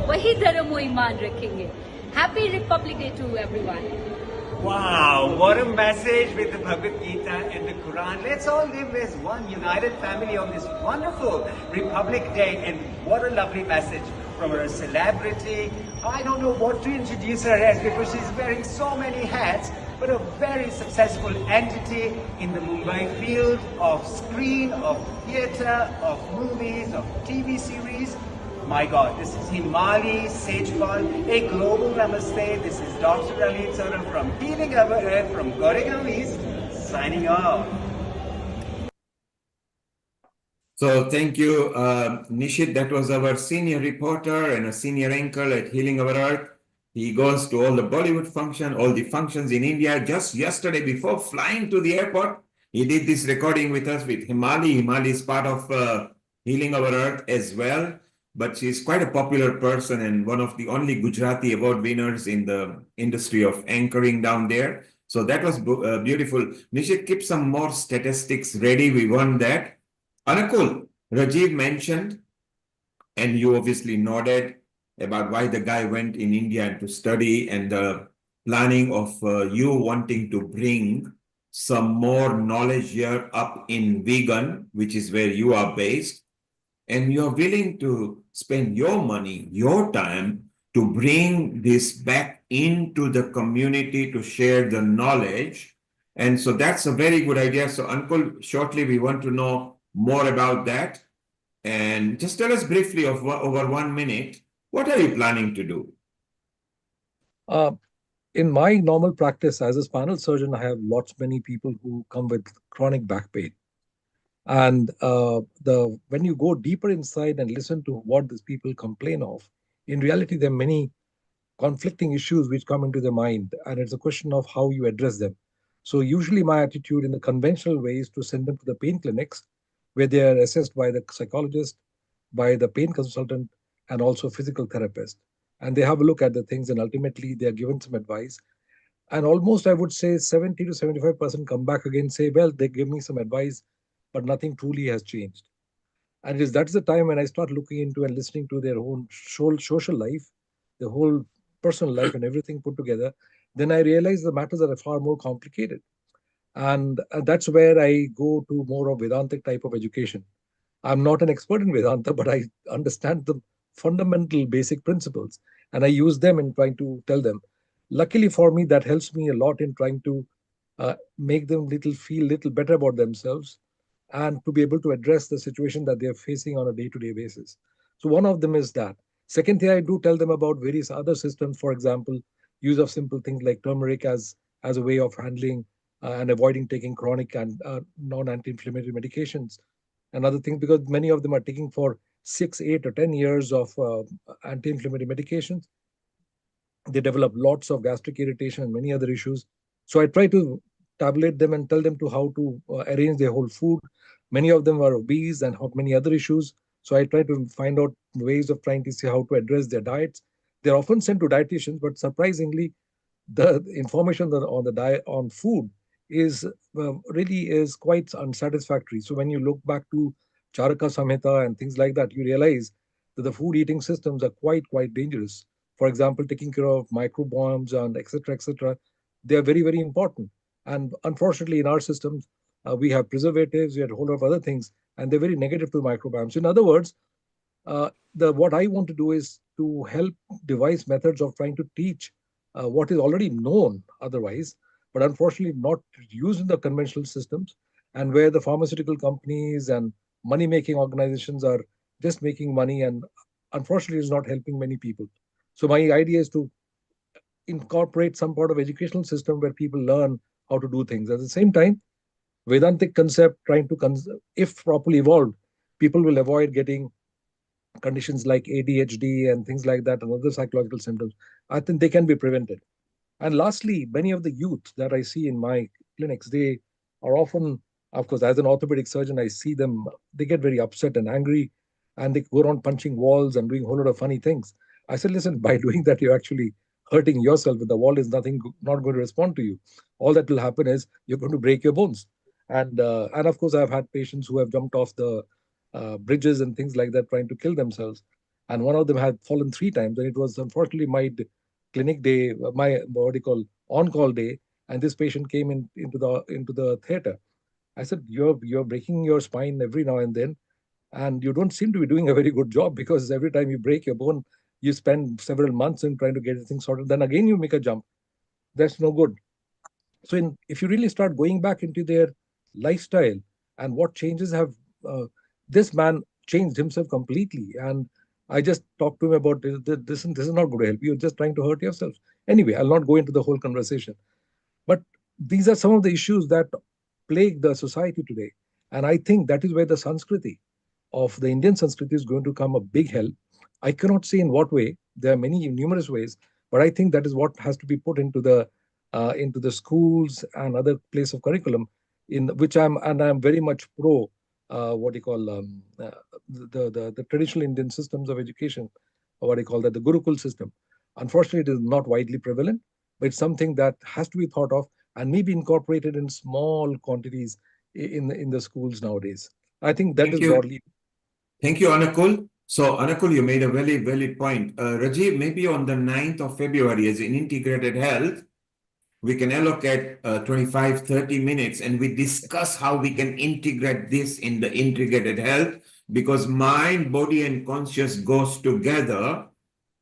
वही धर्म व ईमान रखेंगे। Happy Republic Day to everyone. Wow, what a message with the Bhagavad Gita and the Quran. Let's all live as one united family on this wonderful Republic Day, and what a lovely message from her celebrity. I don't know what to introduce her as because she's wearing so many hats, but a very successful entity in the Mumbai field of screen, of theatre, of movies, of TV series. My God, this is Himali Sejpal, a global namaste. This is Dr. Lalit Soda from Healing Our Earth from Goregaon East, signing off. So thank you, Nishit. That was our senior reporter and a senior anchor at Healing Our Earth. He goes to all the Bollywood function, all the functions in India. Just yesterday, before flying to the airport, he did this recording with us with Himali. Himali is part of Healing Our Earth as well. But she's quite a popular person and one of the only Gujarati award winners in the industry of anchoring down there. So that was beautiful. Nishit, keep some more statistics ready. We want that. Anakul, Rajiv mentioned, and you obviously nodded about why the guy went in India to study and the planning of you wanting to bring some more knowledge here up in vegan, which is where you are based. And you're willing to spend your money, your time to bring this back into the community to share the knowledge. And so that's a very good idea. So Uncle, shortly we want to know more about that. And just tell us briefly of over 1 minute, what are you planning to do? In my normal practice as a spinal surgeon, I have many people who come with chronic back pain. And when you go deeper inside and listen to what these people complain of, in reality, there are many conflicting issues which come into their mind, and it's a question of how you address them. So usually my attitude in the conventional way is to send them to the pain clinics, where they are assessed by the psychologist, by the pain consultant, and also physical therapist. And they have a look at the things, and ultimately they are given some advice. And almost, I would say, 70 to 75% come back again, say, well, they give me some advice, but nothing truly has changed. And that's the time when I start looking into and listening to their own social life, the whole personal life and everything put together. Then I realize the matters are far more complicated. And that's where I go to more of Vedantic type of education. I'm not an expert in Vedanta, but I understand the fundamental basic principles, and I use them in trying to tell them. Luckily for me, that helps me a lot in trying to make them feel little better about themselves, and to be able to address the situation that they're facing on a day-to-day basis. So one of them is that. Second thing, I do tell them about various other systems, for example, use of simple things like turmeric as a way of handling and avoiding taking chronic and non-anti-inflammatory medications and other things, because many of them are taking for 6, 8, or 10 years of anti-inflammatory medications. They develop lots of gastric irritation and many other issues. So I try to tabulate them and tell them to how to arrange their whole food. Many of them are obese and have many other issues. So I try to find out ways of trying to see how to address their diets. They're often sent to dietitians, but surprisingly, the information on the diet on food is really is quite unsatisfactory. So when you look back to Charaka Samhita and things like that, you realize that the food eating systems are quite dangerous. For example, taking care of microbiomes and etc. They are very important. And unfortunately, in our systems, we have preservatives, we have a whole lot of other things, and they're very negative to microbiomes. In other words, what I want to do is to help devise methods of trying to teach what is already known otherwise, but unfortunately not used in the conventional systems, and where the pharmaceutical companies and money-making organizations are just making money, and unfortunately is not helping many people. So my idea is to incorporate some part of educational system where people learn how to do things. At the same time, Vedantic concept trying to, if properly evolved, people will avoid getting conditions like ADHD and things like that and other psychological symptoms. I think they can be prevented. And lastly, many of the youth that I see in my clinics, they are often, of course, as an orthopedic surgeon, I see them, they get very upset and angry, and they go around punching walls and doing a whole lot of funny things. I said, listen, by doing that, you're actually hurting yourself. The wall is not going to respond to you. All that will happen is you're going to break your bones. And of course, I've had patients who have jumped off the bridges and things like that, trying to kill themselves. And one of them had fallen 3 times, and it was unfortunately my clinic day, my on-call day, and this patient came into the theater. I said, you're breaking your spine every now and then, and you don't seem to be doing a very good job, because every time you break your bone, you spend several months in trying to get things sorted. Then again, you make a jump. That's no good. So if you really start going back into their lifestyle and what changes have, this man changed himself completely. And I just talked to him about this is not going to help. You're just trying to hurt yourself. Anyway, I'll not go into the whole conversation. But these are some of the issues that plague the society today. And I think that is where the Sanskriti of the Indian Sanskriti is going to come a big help. I cannot say in what way. There are numerous ways, but I think that is what has to be put into the schools and other place of curriculum, in which I'm very much pro the traditional Indian systems of education, or the Gurukul system. Unfortunately, it is not widely prevalent, but it's something that has to be thought of and maybe incorporated in small quantities in the schools nowadays. I think that is broadly. Thank you, Anakul. So, Anakul, you made a very valid point. Rajiv, maybe on the 9th of February, as in integrated health, we can allocate 25, 30 minutes, and we discuss how we can integrate this in the integrated health, because mind, body, and conscious goes together.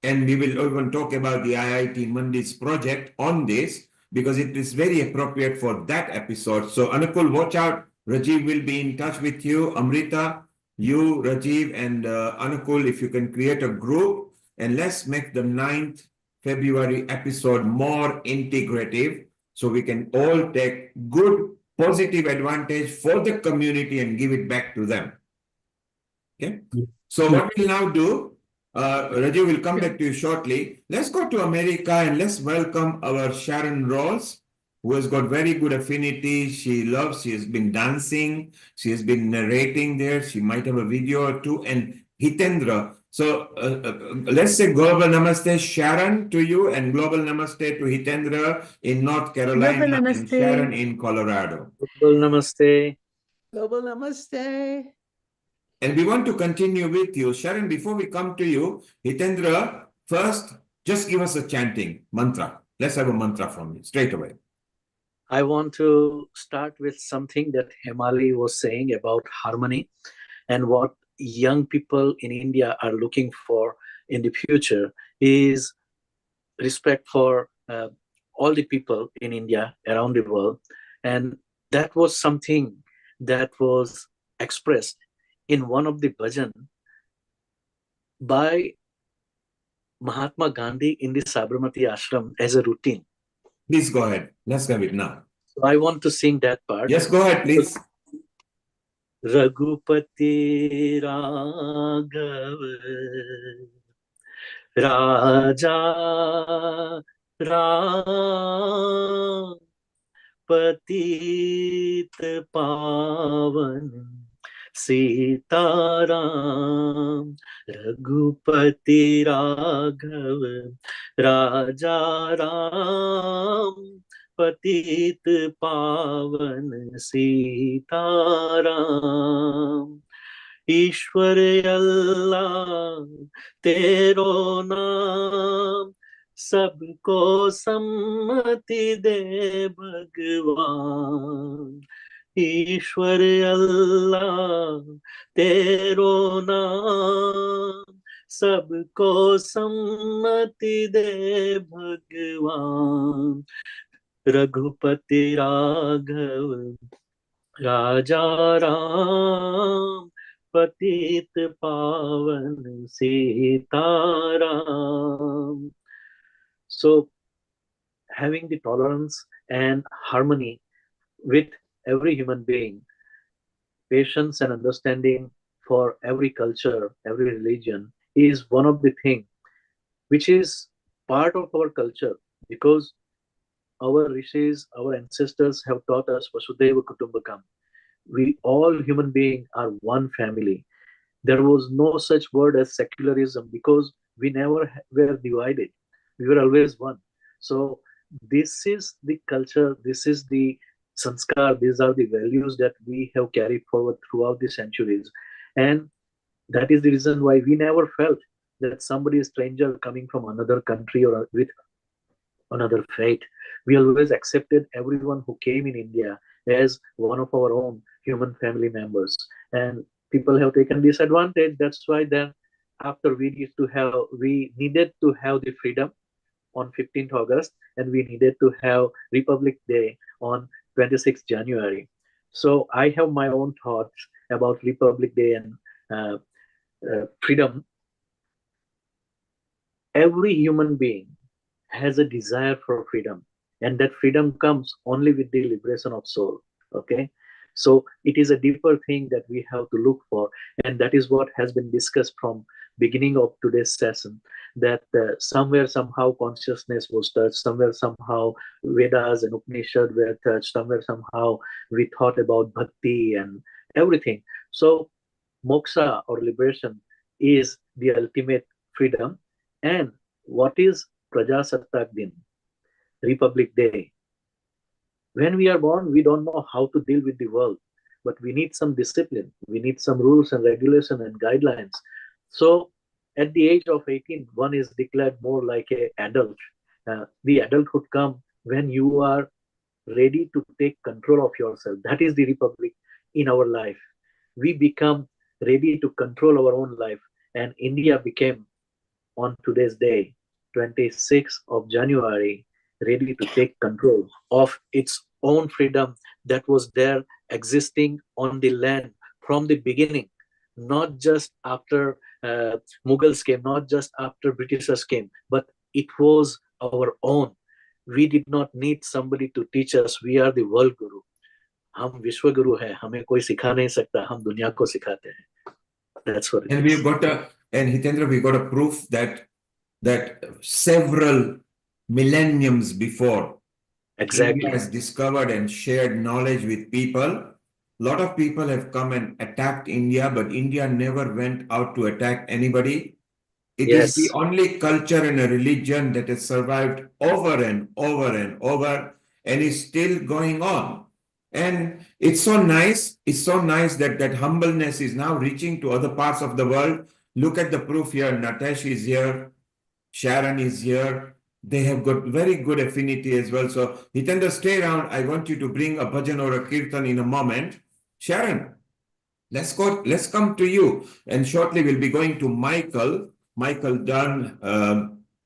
And we will even talk about the IIT Mandi's project on this, because it is very appropriate for that episode. So, Anukul, watch out. Rajiv will be in touch with you. Amrita, you, Rajiv, and Anukul, if you can create a group, and let's make the 9th February episode more integrative so we can all take good, positive advantage for the community and give it back to them. Okay? So what we'll now do, Rajiv will come back to you shortly. Let's go to America and let's welcome our Sharon Rose, who has got very good affinity. She has been dancing. She has been narrating there. She might have a video or two. And Hitendra. So let's say global namaste, Sharon, to you, and global namaste to Hitendra in North Carolina Global and Sharon namaste. in Colorado. Global namaste. Global namaste. And we want to continue with you. Sharon, before we come to you, Hitendra, first, just give us a chanting mantra. Let's have a mantra from you straight away. I want to start with something that Hemali was saying about harmony and what young people in India are looking for in the future is respect for all the people in India around the world. And that was something that was expressed in one of the bhajan by Mahatma Gandhi in the Sabarmati ashram as a routine. Please go ahead. Let's have it now. So I want to sing that part. Yes, go ahead, please. Raghupati Raghav Raja Ram Patit Pavan Sitaram Raghupati Raghav Raja Ram Patit Pavan Sitaram Ishwar Allah Tero Naam Sabko Sammati De Bhagwan Ishwar Allah Tero Naam Sabko Sammati De Bhagwan Raghupati Raghav Raja Ram Patit Pavan Sitaram. So having the tolerance and harmony with every human being, patience and understanding for every culture, every religion is one of the things which is part of our culture, because our rishis, our ancestors have taught us Vasudhaiva Kutumbakam. We all human beings are one family. There was no such word as secularism because we never were divided. We were always one. So this is the culture, this is the sanskar, these are the values that we have carried forward throughout the centuries. And that is the reason why we never felt that somebody is stranger coming from another country or with another faith. We always accepted everyone who came in India as one of our own human family members. And people have taken this advantage. That's why then after we needed to have the freedom on 15th August, and we needed to have Republic Day on 26th January. So I have my own thoughts about Republic Day and freedom. Every human being has a desire for freedom, and that freedom comes only with the liberation of soul. Okay, so it is a deeper thing that we have to look for, and that is what has been discussed from beginning of today's session, that somewhere somehow consciousness was touched, somewhere somehow Vedas and Upanishad were touched, somewhere somehow we thought about bhakti and everything. So moksha or liberation is the ultimate freedom. And what is Prajasattak Din, Republic Day? When we are born, we don't know how to deal with the world, but we need some discipline. We need some rules and regulation and guidelines. So at the age of 18, one is declared more like an adult. The adulthood comes when you are ready to take control of yourself. That is the Republic in our life. We become ready to control our own life. And India became, on today's day, 26th of January, ready to take control of its own freedom that was there existing on the land from the beginning. not just after Mughals came, not just after Britishers came, but it was our own. We did not need somebody to teach us. We are the world guru. हम विश्व गुरु हैं, हमें कोई सिखा नहीं सकता, हम दुनिया को सिखाते हैं. That's what it And is. we've got Hitendra, we got a proof that several millenniums before, exactly, India has discovered and shared knowledge with people. A lot of people have come and attacked India, but India never went out to attack anybody. It is the only culture and a religion that has survived over and over and over and is still going on. And it's so nice. It's so nice that that humbleness is now reaching to other parts of the world. Look at the proof here. Natesh is here. Sharon is here. They have got very good affinity as well. So Hitendra, stay around. I want you to bring a bhajan or a kirtan in a moment. Sharon, let's come to you. And shortly we'll be going to Michael Dunn,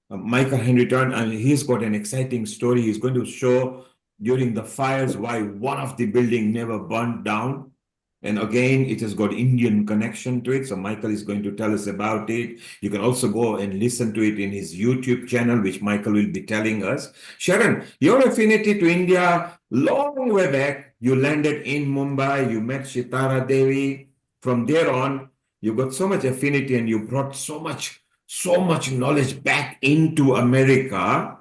Michael Henry Dunn, and he's got an exciting story. He's going to show during the fires why one of the building never burned down. And again, it has got Indian connection to it. So Michael is going to tell us about it. You can also go and listen to it in his YouTube channel, which Michael will be telling us. Sharon, your affinity to India, long way back, you landed in Mumbai, you met Chhatralia Devi. From there on, you got so much affinity and you brought so much knowledge back into America.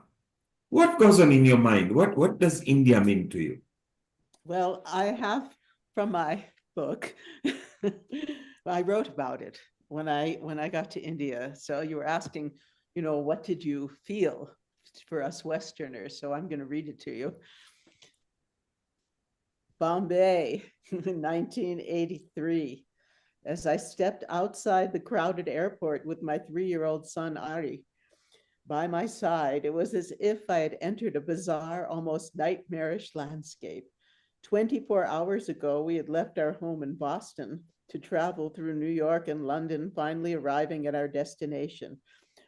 What goes on in your mind? What does India mean to you? Well, I have from my book, I wrote about it when I got to India. So you were asking, what did you feel for us Westerners? So I'm going to read it to you. Bombay, 1983. As I stepped outside the crowded airport with my 3-year-old son, Ari, by my side, it was as if I had entered a bizarre, almost nightmarish landscape. 24 hours ago, we had left our home in Boston to travel through New York and London, finally arriving at our destination.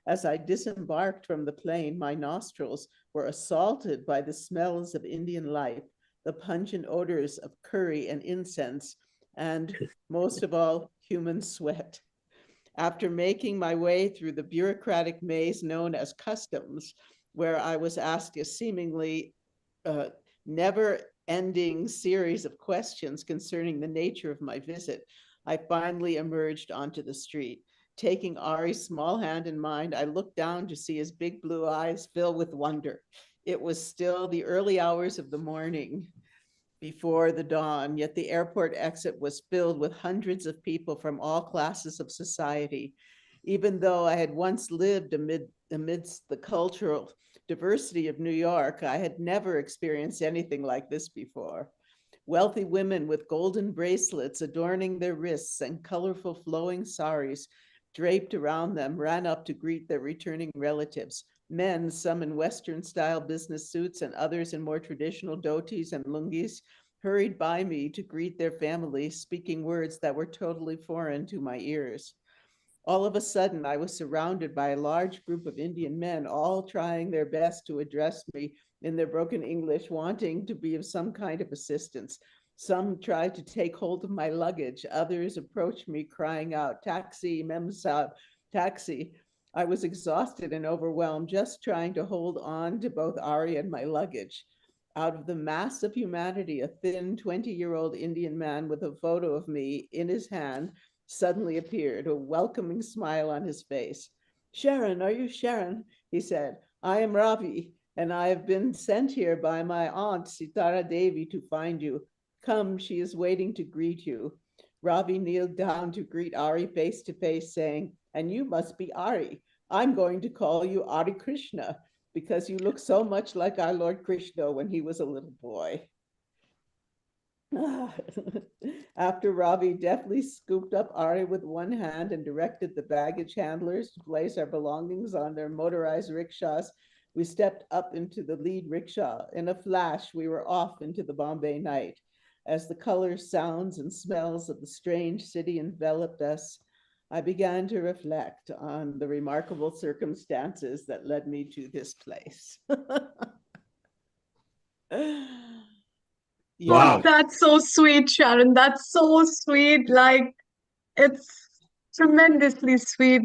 As I disembarked from the plane, my nostrils were assaulted by the smells of Indian life, the pungent odors of curry and incense, and most of all, human sweat. After making my way through the bureaucratic maze known as customs, where I was asked a seemingly never-ending series of questions concerning the nature of my visit, I finally emerged onto the street. Taking Ari's small hand in mine, I looked down to see his big blue eyes fill with wonder. It was still the early hours of the morning before the dawn, yet the airport exit was filled with hundreds of people from all classes of society. Even though I had once lived amidst the cultural diversity of New York, I had never experienced anything like this before. Wealthy women with golden bracelets adorning their wrists and colorful flowing saris draped around them ran up to greet their returning relatives. Men, some in Western-style business suits and others in more traditional dhotis and lungis, hurried by me to greet their families, speaking words that were totally foreign to my ears. All of a sudden, I was surrounded by a large group of Indian men, all trying their best to address me in their broken English, wanting to be of some kind of assistance. Some tried to take hold of my luggage. Others approached me crying out, "Taxi, Mem Sahib, taxi." I was exhausted and overwhelmed, just trying to hold on to both Ari and my luggage. Out of the mass of humanity, a thin 20-year-old Indian man with a photo of me in his hand suddenly appeared, a welcoming smile on his face. "Sharon, are you Sharon?" he said. "I am Ravi, and I have been sent here by my aunt, Chhatralia Devi, to find you. Come, she is waiting to greet you." Ravi kneeled down to greet Ari face to face, saying, "And you must be Ari. I'm going to call you Ari Krishna, because you look so much like our Lord Krishna when he was a little boy." After Ravi deftly scooped up Ari with one hand and directed the baggage handlers to place our belongings on their motorized rickshaws, we stepped up into the lead rickshaw. In a flash, we were off into the Bombay night. As the colors, sounds, and smells of the strange city enveloped us, I began to reflect on the remarkable circumstances that led me to this place. Wow. That's so sweet, Sharon. That's so sweet. Like, It's tremendously sweet.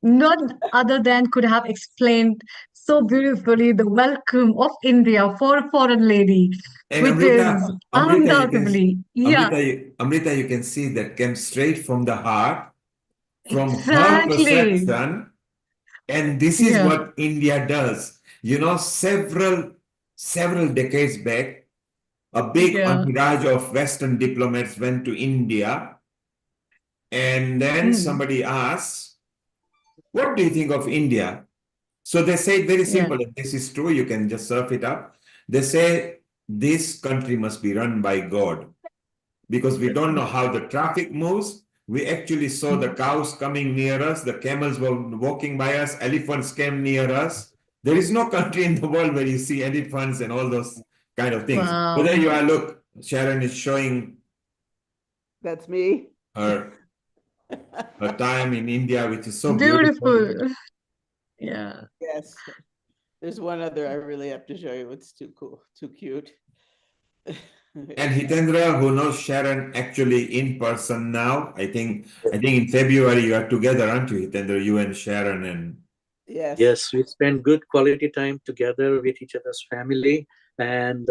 None other than could have explained so beautifully the welcome of India for a foreign lady, And which is undoubtedly, yeah, Amrita, you can see that came straight from the heart, from her exactly. perception. And this is Yeah, what India does. You know, several decades back, a big yeah. entourage of Western diplomats went to India, and then Mm, somebody asked, "What do you think of India?" So they say it very yeah, simple, and this is true, you can just surf it up. They say, this country must be run by God, because we don't know how the traffic moves. We actually saw the cows coming near us, the camels were walking by us, elephants came near us. There is no country in the world where you see elephants and all those kind of things. So wow. there you are, look, Sharon is showing That's me. her time in India, which is so beautiful. Beautiful. Yeah. Yes. There's one other I really have to show you. It's too cool, too cute. And Hitendra, who knows Sharon actually in person now, I think in February you are together, aren't you, Hitendra? You and Sharon and Yes. Yes, we spend good quality time together with each other's family. And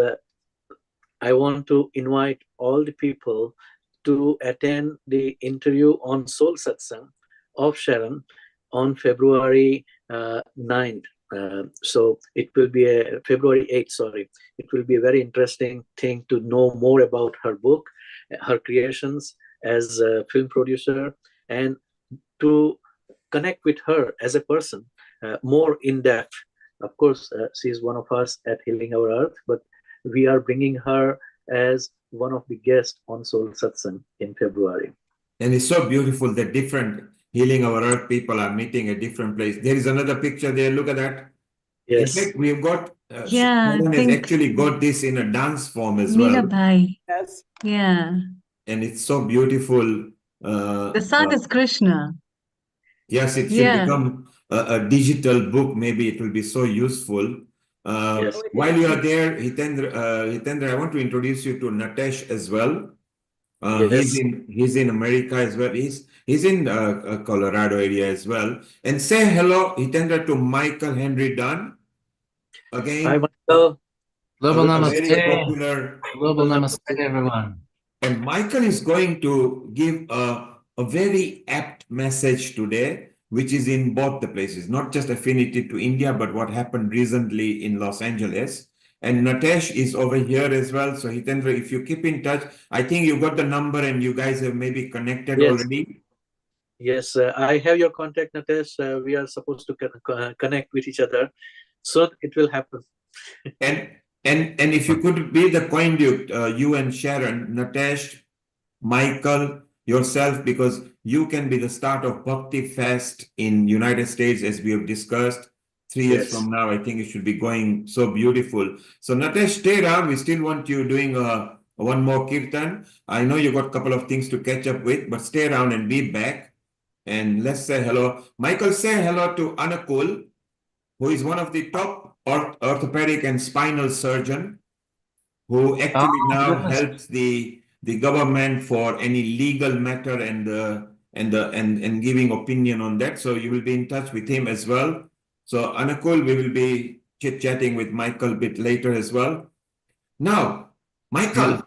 I want to invite all the people to attend the interview on Soul Satsang of Sharon on February 9th. So it will be February 8th, sorry. It will be a very interesting thing to know more about her book, her creations as a film producer, and to connect with her as a person more in depth. Of course, she is one of us at Healing Our Earth, but we are bringing her as one of the guests on Soul Satsang in February. And it's so beautiful that different Healing Our Earth people are meeting at different places. There is another picture there. Look at that. Yes. In fact, we've got, Yeah, I Sharon has think actually got this in a dance form as well. Mirabai. Yes. Yeah. And it's so beautiful. The sun is Krishna. Yes, it should Yeah. become a digital book. Maybe it will be so useful. Yes. While you are there, Hitendra, I want to introduce you to Natesh as well. Yes. He's in America as well. He's in Colorado area as well. And say hello, Hitendra, to Michael Henry Dunn. Again, Hi, Michael. Global very Namaste. popular. Global Namaste, everyone. And Michael is going to give a very apt message today, which is in both the places, not just affinity to India, but what happened recently in Los Angeles. And Natesh is over here as well. So Hitendra, if you keep in touch, I think you got the number and you guys have maybe connected already. Yes, I have your contact, Natesh. We are supposed to connect with each other. So it will happen. And if you could be the conduit, you and Sharon, Natesh, Michael, yourself, because you can be the start of Bhakti Fest in United States, as we have discussed. 3 years from now, I think it should be going so beautiful. So Natesh, stay around. We still want you doing one more Kirtan. I know you got a couple of things to catch up with, but stay around and be back. And let's say hello. Michael, say hello to Anakul, who is one of the top orthopedic and spinal surgeon, who actually now helps the government for any legal matter and giving opinion on that. So you will be in touch with him as well. So Anakul, we will be chit-chatting with Michael a bit later as well. Now, Michael,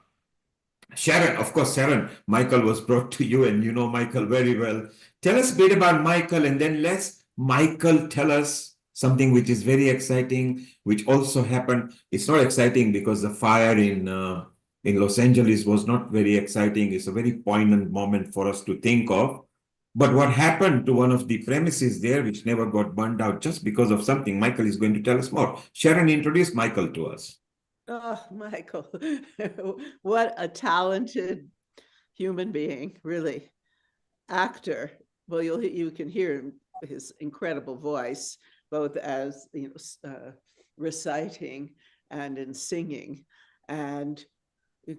Sharon, of course, Sharon, Michael was brought to you and you know Michael very well. Tell us a bit about Michael, and then let's Michael tell us something which is very exciting, which also happened. It's not exciting because the fire in Los Angeles was not very exciting. It's a very poignant moment for us to think of. But what happened to one of the premises there, which never got burned out just because of something, Michael is going to tell us more. Sharon, introduce Michael to us. Oh, Michael, what a talented human being, really. Actor. Well, you can hear his incredible voice, both as reciting and in singing. And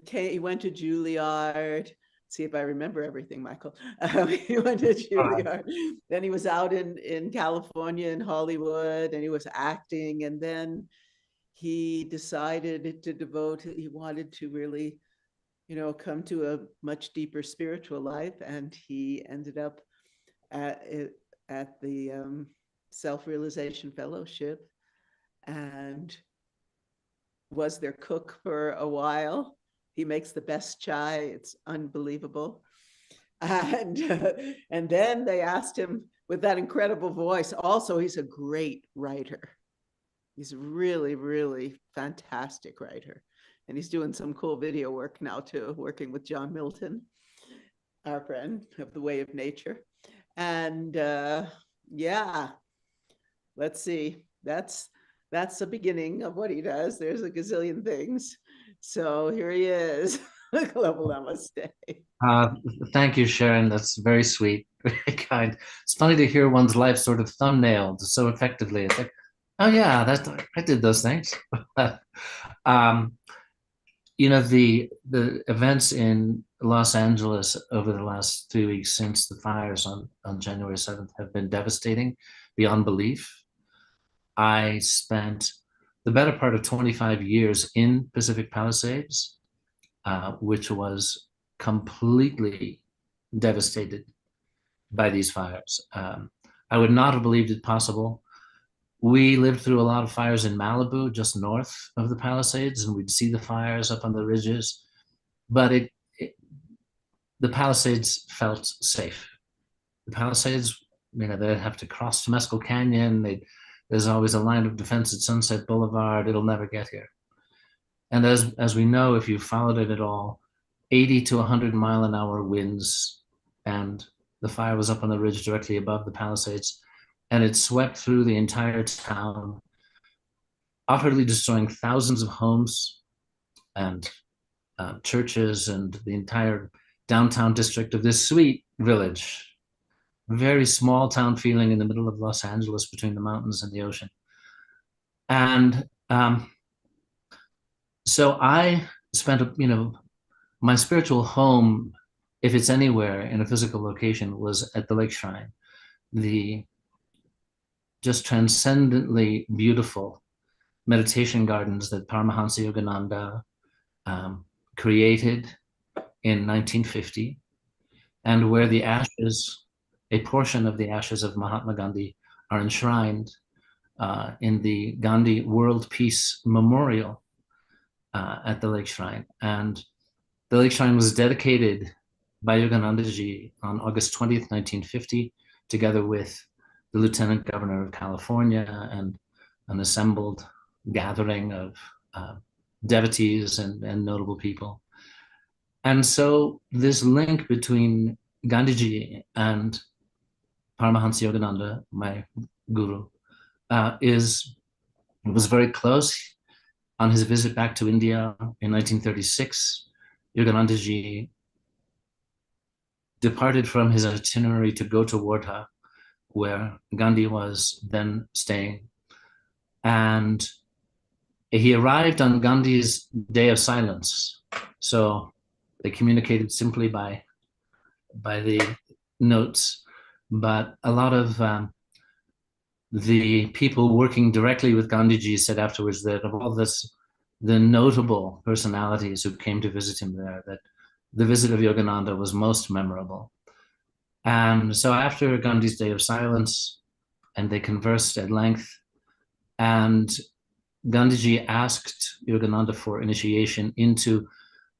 he went to Juilliard. See if I remember everything, Michael. He went to Juilliard. Then he was out in California, in Hollywood, and he was acting. And then he decided to he wanted to really come to a much deeper spiritual life, and he ended up at the Self-Realization Fellowship and was their cook for a while. He makes the best chai. It's unbelievable. And then they asked him, with that incredible voice, also, he's a great writer. He's a really, really fantastic writer. And he's doing some cool video work now too, working with John Milton, our friend of The Way of Nature. And yeah, let's see. That's the beginning of what he does. There's a gazillion things. So here he is. Global Namaste. Thank you, Sharon. That's very sweet, very kind. It's funny to hear one's life sort of thumbnailed so effectively. It's like, oh yeah, I did those things. The events in Los Angeles over the last 3 weeks since the fires on January 7th have been devastating beyond belief. I spent the better part of 25 years in Pacific Palisades, which was completely devastated by these fires. I would not have believed it possible. We lived through a lot of fires in Malibu, just north of the Palisades, and we'd see the fires up on the ridges, but the Palisades felt safe. The Palisades, they'd have to cross Temescal Canyon. There's always a line of defense at Sunset Boulevard. It'll never get here. And as we know, if you followed it at all, 80 to 100 mile an hour winds, and the fire was up on the ridge directly above the Palisades, and it swept through the entire town, utterly destroying thousands of homes and churches and the entire downtown district of this sweet village. Very small town feeling in the middle of Los Angeles between the mountains and the ocean. And so I spent, my spiritual home, if it's anywhere in a physical location, was at the Lake Shrine. The just transcendently beautiful meditation gardens that Paramahansa Yogananda created in 1950, and where the ashes, a portion of the ashes of Mahatma Gandhi, are enshrined in the Gandhi World Peace Memorial at the Lake Shrine. And the Lake Shrine was dedicated by Yoganandaji on August 20th, 1950, together with the Lieutenant Governor of California and an assembled gathering of devotees and notable people. And so this link between Gandhiji and Paramahansa Yogananda, my guru, was very close. On his visit back to India in 1936, Yoganandaji departed from his itinerary to go to Wardha, where Gandhi was then staying. And he arrived on Gandhi's day of silence. So they communicated simply by the notes. But a lot of the people working directly with Gandhiji said afterwards that of all the notable personalities who came to visit him there, that the visit of Yogananda was most memorable. And so after Gandhi's day of silence, and they conversed at length, and Gandhiji asked Yogananda for initiation into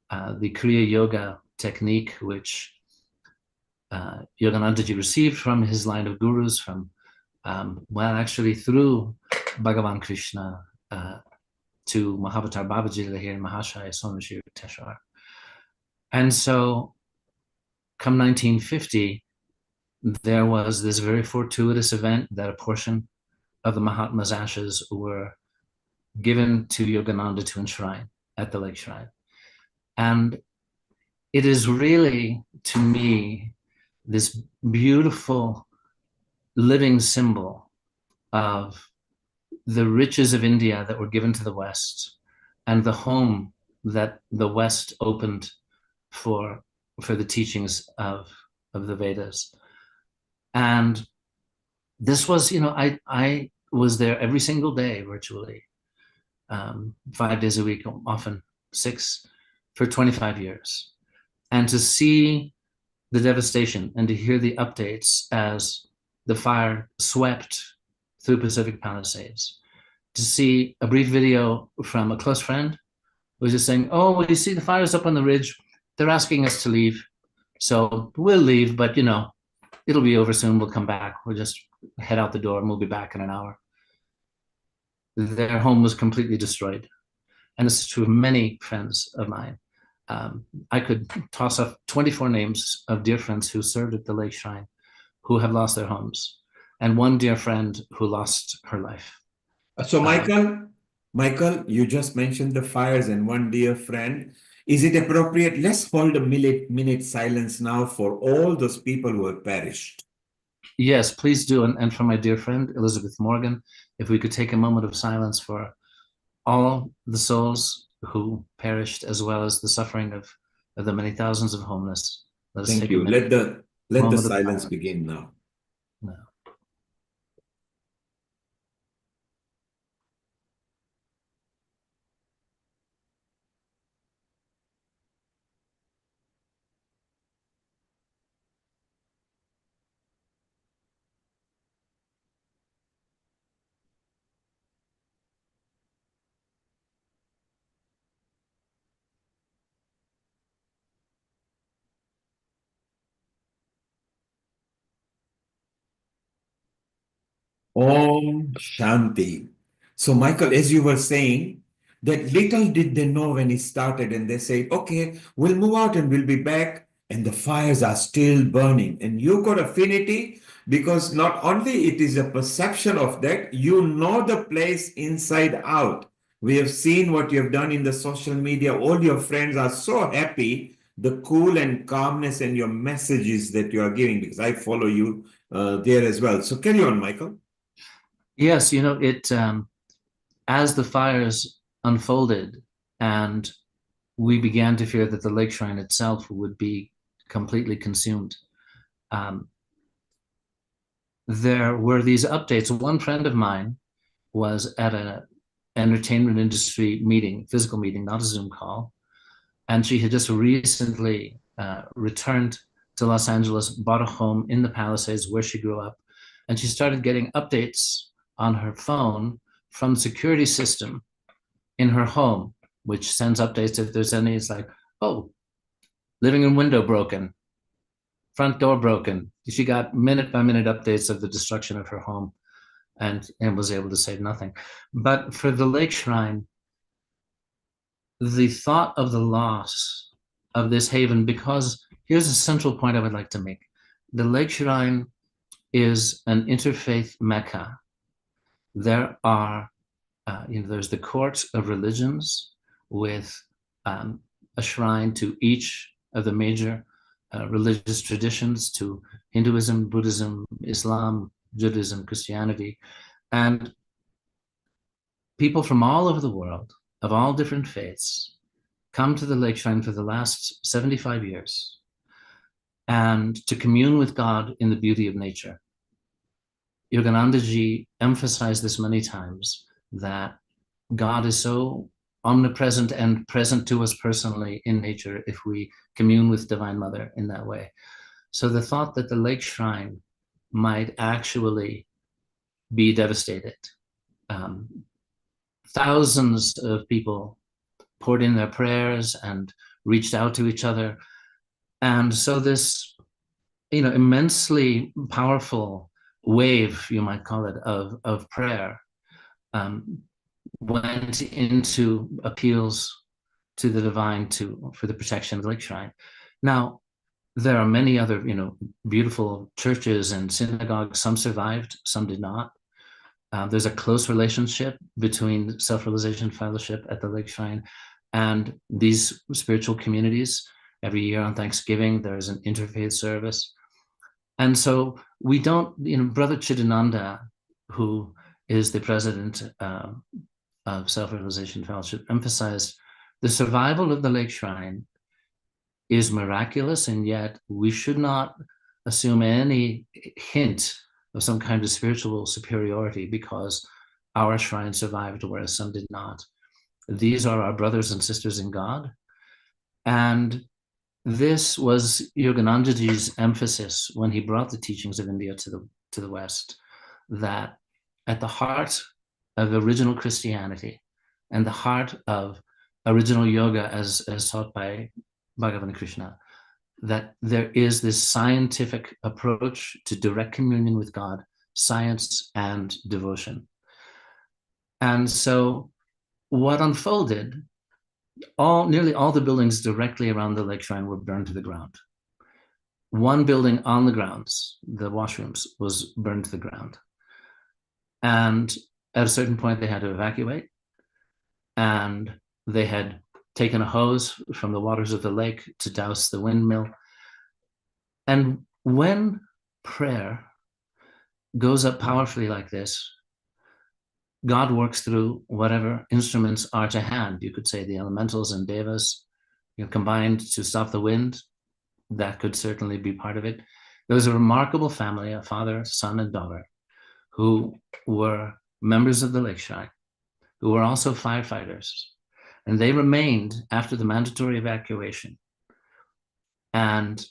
the Kriya Yoga technique, which Yoganandaji received from his line of gurus, from, actually through Bhagavan Krishna to Mahavatar Babaji Lahir Mahashaya Sonashir Teshwar. And so come 1950, there was this very fortuitous event that a portion of the Mahatma's ashes were given to Yogananda to enshrine at the Lake Shrine. And it is really, to me, this beautiful living symbol of the riches of India that were given to the West, and the home that the West opened for the teachings of the Vedas. And this was, I was there every single day virtually, 5 days a week, often 6, for 25 years. And to see the devastation and to hear the updates as the fire swept through Pacific Palisades, to see a brief video from a close friend who was just saying, oh, well, you see the fire's up on the ridge. They're asking us to leave. So we'll leave, but you know, it'll be over soon. We'll come back. We'll just head out the door and we'll be back in an hour. Their home was completely destroyed. And this is true of many friends of mine. I could toss up 24 names of dear friends who served at the Lake Shrine who have lost their homes, and one dear friend who lost her life. So Michael, you just mentioned the fires and one dear friend. Is it appropriate? Let's hold a minute silence now for all those people who have perished. Yes, please do. And for my dear friend, Elizabeth Morgan, if we could take a moment of silence for all the souls who perished, as well as the suffering of the many thousands of homeless. Let us Thank take you. a minute. Let the silence begin now. No. Om Shanti. So, Michael, as you were saying, that little did they know when it started, and they said, okay, we'll move out and we'll be back, and the fires are still burning. And you got affinity because not only it is a perception of that, you know the place inside out. We have seen what you have done in the social media. All your friends are so happy, the cool and calmness and your messages that you are giving, because I follow you there as well. So carry on, Michael. Yes, you know, it as the fires unfolded and we began to fear that the lake shrine itself would be completely consumed, there were these updates. One friend of mine was at an entertainment industry meeting, physical meeting, not a Zoom call, and she had just recently returned to Los Angeles, bought a home in the Palisades where she grew up, and she started getting updates on her phone from the security system in her home, which sends updates if there's any. It's like, oh, living room window broken, front door broken. She got minute by minute updates of the destruction of her home and was able to save nothing. But for the lake shrine, the thought of the loss of this haven, because here's a central point I would like to make. The lake shrine is an interfaith Mecca. There are, there's the court of religions with a shrine to each of the major religious traditions, to Hinduism, Buddhism, Islam, Judaism, Christianity, and people from all over the world, of all different faiths, come to the lake shrine for the last 75 years and to commune with God in the beauty of nature. Yoganandaji emphasized this many times, that God is so omnipresent and present to us personally in nature if we commune with Divine Mother in that way. So the thought that the lake shrine might actually be devastated. Thousands of people poured in their prayers and reached out to each other. And so this, immensely powerful wave, you might call it, of prayer went into appeals to the divine for the protection of the lake shrine. Now, there are many other, beautiful churches and synagogues. Some survived, some did not. There's a close relationship between Self-Realization Fellowship at the Lake Shrine and these spiritual communities. Every year on Thanksgiving, there's an interfaith service. And so we don't, Brother Chidananda, who is the president of Self-Realization Fellowship, emphasized the survival of the Lake Shrine is miraculous, and yet we should not assume any hint of some kind of spiritual superiority because our shrine survived, whereas some did not. These are our brothers and sisters in God, And this was Yoganandaji's emphasis when he brought the teachings of India to the West, that at the heart of original Christianity and the heart of original yoga as taught by Bhagavan Krishna, that there is this scientific approach to direct communion with God, science and devotion. And so what unfolded, nearly all the buildings directly around the lake shrine were burned to the ground. One building on the grounds, the washrooms, was burned to the ground. And at a certain point, they had to evacuate. And they had taken a hose from the waters of the lake to douse the windmill. And when prayer goes up powerfully like this, God works through whatever instruments are to hand. You could say the elementals and devas, combined to stop the wind. That could certainly be part of it. There was a remarkable family, a father, son, and daughter, who were members of the lake shrine, who were also firefighters. And they remained after the mandatory evacuation and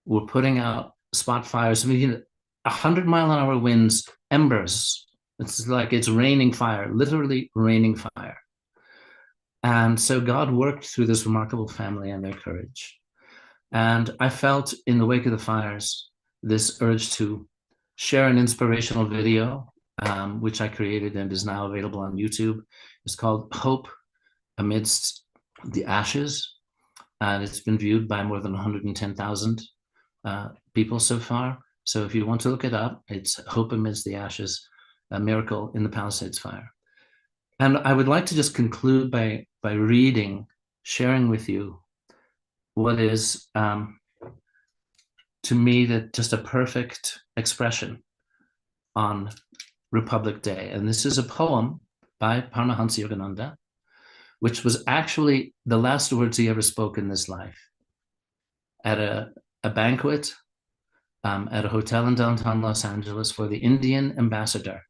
were putting out spot fires. 100-mile-an-hour winds, embers. It's like it's raining fire, literally raining fire. And so God worked through this remarkable family and their courage. And I felt in the wake of the fires, this urge to share an inspirational video, which I created and is now available on YouTube. It's called Hope Amidst the Ashes. And it's been viewed by more than 110,000 people so far. So if you want to look it up, it's Hope Amidst the Ashes, a miracle in the Palisades fire. And I would like to just conclude by reading, sharing with you what is, to me, that just a perfect expression on Republic Day. And this is a poem by Paramahansa Yogananda, which was actually the last words he ever spoke in this life. At a banquet at a hotel in downtown Los Angeles for the Indian ambassador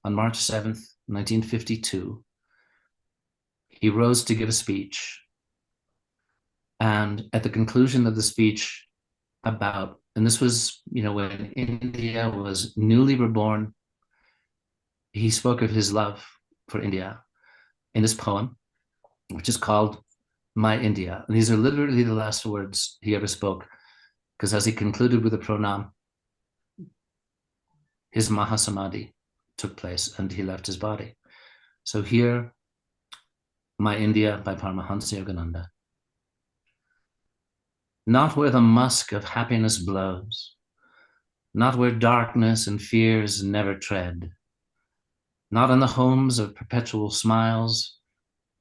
on March 7th, 1952, he rose to give a speech. And at the conclusion of the speech and this was, when India was newly reborn, he spoke of his love for India in this poem, which is called My India. And these are literally the last words he ever spoke, because as he concluded with a pranam, his Mahasamadhi took place and he left his body. So here, My India by Paramahansa Yogananda. Not where the musk of happiness blows, not where darkness and fears never tread, not in the homes of perpetual smiles,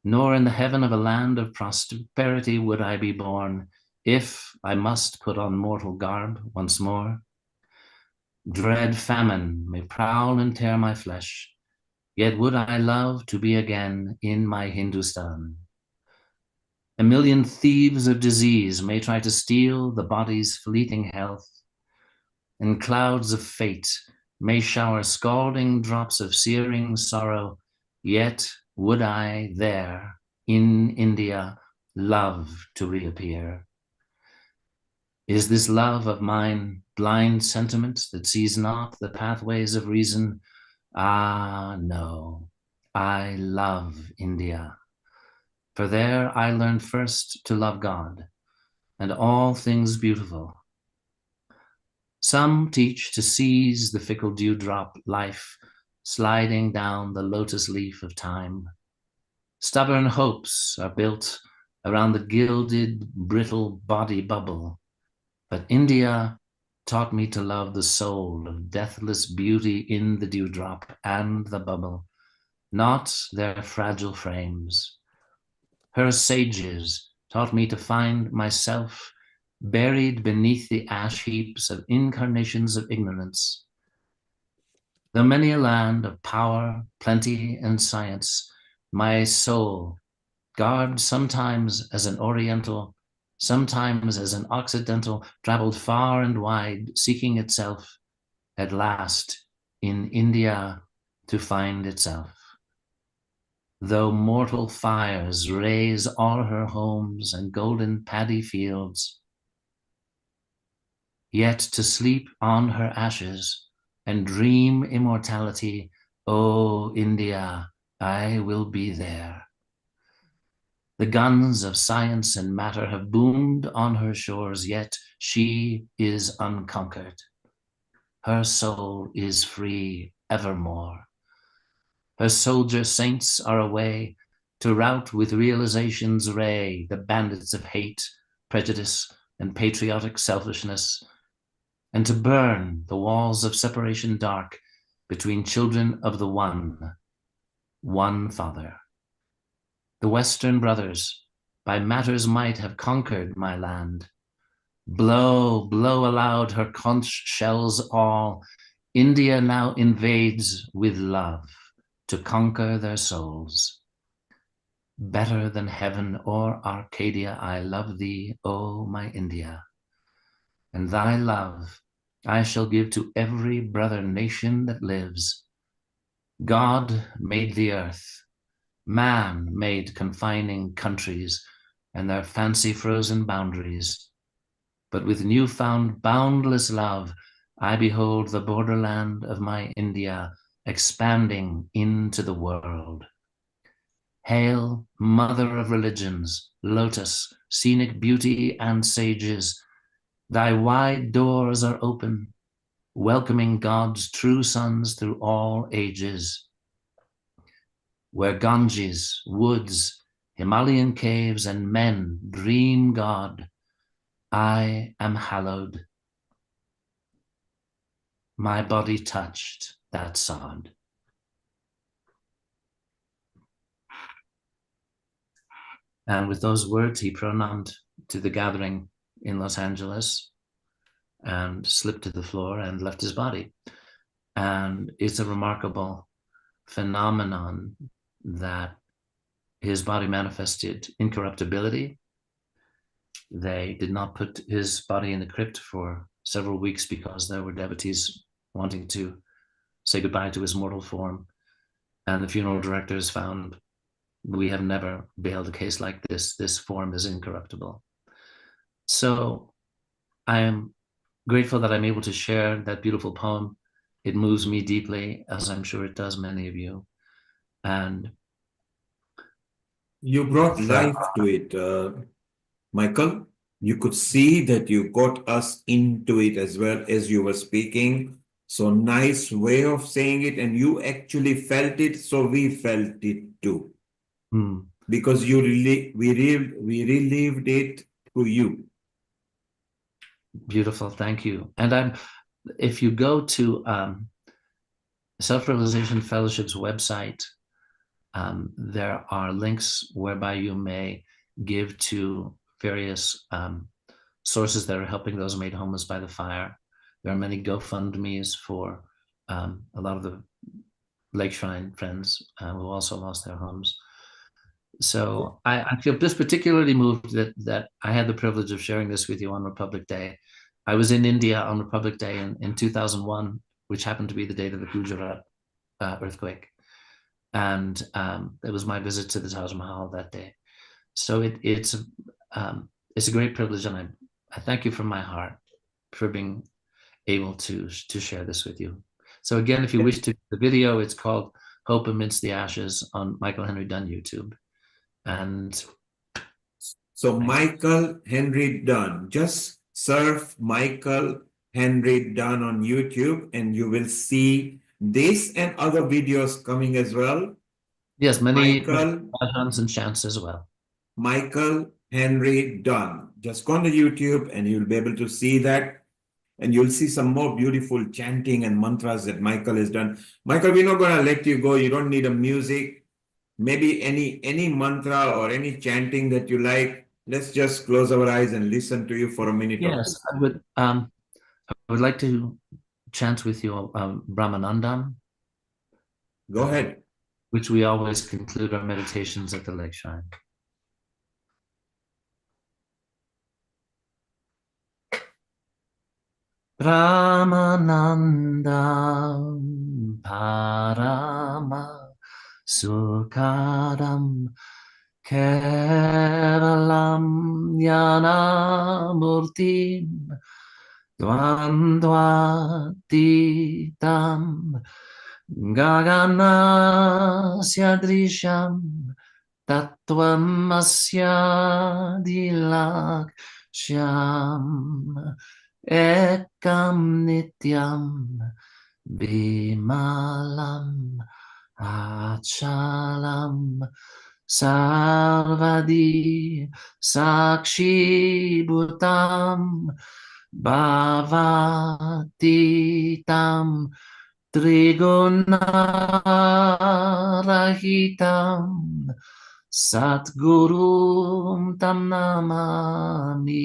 nor in the heaven of a land of prosperity would I be born, if I must put on mortal garb once more. Dread famine may prowl and tear my flesh, yet would I love to be again in my Hindustan. A million thieves of disease may try to steal the body's fleeting health, and clouds of fate may shower scalding drops of searing sorrow, yet would I there in India love to reappear. Is this love of mine blind sentiment that sees not the pathways of reason? Ah, no, I love India. For there I learned first to love God and all things beautiful. Some teach to seize the fickle dewdrop life sliding down the lotus leaf of time. Stubborn hopes are built around the gilded, brittle body bubble. But India taught me to love the soul of deathless beauty in the dewdrop and the bubble, not their fragile frames. Her sages taught me to find myself buried beneath the ash heaps of incarnations of ignorance. Though many a land of power, plenty, and science, my soul, garbed sometimes as an Oriental, sometimes as an Occidental, traveled far and wide, seeking itself, at last in India to find itself. Though mortal fires raze all her homes and golden paddy fields, yet to sleep on her ashes and dream immortality, O India, I will be there. The guns of science and matter have boomed on her shores, yet she is unconquered. Her soul is free evermore. Her soldier saints are away to rout with realization's ray the bandits of hate, prejudice, and patriotic selfishness, and to burn the walls of separation dark between children of the one Father. The Western brothers by matter's might have conquered my land. Blow, blow aloud her conch shells all. India now invades with love to conquer their souls. Better than heaven or Arcadia, I love thee, O my India. And thy love I shall give to every brother nation that lives. God made the earth, man made confining countries and their fancy frozen boundaries. But with newfound boundless love, I behold the borderland of my India expanding into the world. Hail, mother of religions, lotus, scenic beauty, and sages, thy wide doors are open, welcoming God's true sons through all ages. Where Ganges, woods, Himalayan caves, and men dream God, I am hallowed. My body touched that sod. And with those words, he pronounced to the gathering in Los Angeles and slipped to the floor and left his body. And it's a remarkable phenomenon that his body manifested incorruptibility. They did not put his body in the crypt for several weeks because there were devotees wanting to say goodbye to his mortal form. And the funeral directors found, we have never beheld a case like this. This form is incorruptible. So I am grateful that I'm able to share that beautiful poem. It moves me deeply, as I'm sure it does many of you. And you brought life to it, Michael. You could see that you got us into it as well as you were speaking. So nice way of saying it, and you actually felt it, so we felt it too. Because we relived it through you. Beautiful, thank you. And if you go to Self-Realization Fellowship's website, there are links whereby you may give to various sources that are helping those made homeless by the fire. There are many GoFundMes for a lot of the Lake Shrine friends who also lost their homes. So I feel just particularly moved that I had the privilege of sharing this with you on Republic Day. I was in India on Republic Day in 2001, which happened to be the date of the Gujarat earthquake. And it was my visit to the Taj Mahal that day. So it's a great privilege, and I thank you from my heart for being able to share this with you. So again, if you wish to the video, it's called Hope Amidst the Ashes on Michael Henry Dunn YouTube. And so Michael Henry Dunn, just surf Michael Henry Dunn on YouTube and you will see this and other videos coming as well. Yes, many bhajans and chants as well. Michael Henry Dunn. Just go on to YouTube and you'll be able to see that. And you'll see some more beautiful chanting and mantras that Michael has done. Michael, we're not going to let you go. You don't need a music. Maybe any mantra or any chanting that you like. Let's just close our eyes and listen to you for a minute. Yes, I would like to chant with you Brahmanandam. Go ahead. Which we always conclude our meditations at the Lake Shrine. Brahmanandam Parama Sukadam Kevalam Jnanamurtim Dvandvatitam Gaganasya Drisham Tattvam Asya Dilakshyam Ekam Nityam Bimalam Achalam Sarvadi Sakshi Bhutam Bhavatitam Trigunarahitam Satgurum Tam Namami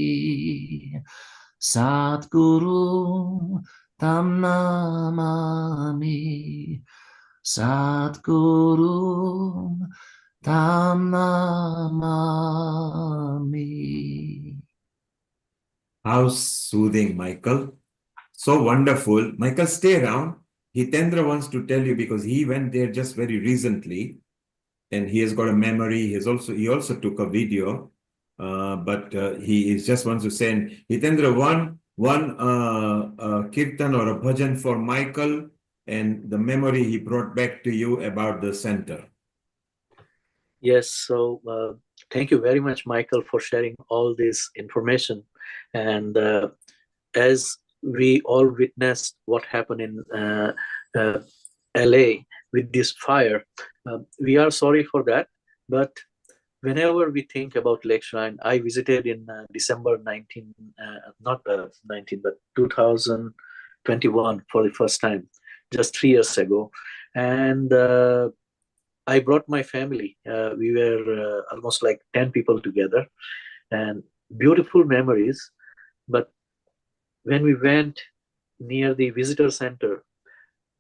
Satgurum Tam Namami Satgurum Tam Namami. How soothing, Michael. So wonderful. Michael, stay around. Hitendra wants to tell you because he went there just very recently and he has got a memory. He also took a video, but he is just wants to send Hitendra one kirtan or a bhajan for Michael and the memory he brought back to you about the center. Yes, so thank you very much, Michael, for sharing all this information. And as we all witnessed what happened in LA with this fire, we are sorry for that. But whenever we think about Lake Shrine, I visited in December 2021 for the first time, just 3 years ago. And I brought my family. We were almost like 10 people together and beautiful memories. But when we went near the visitor center,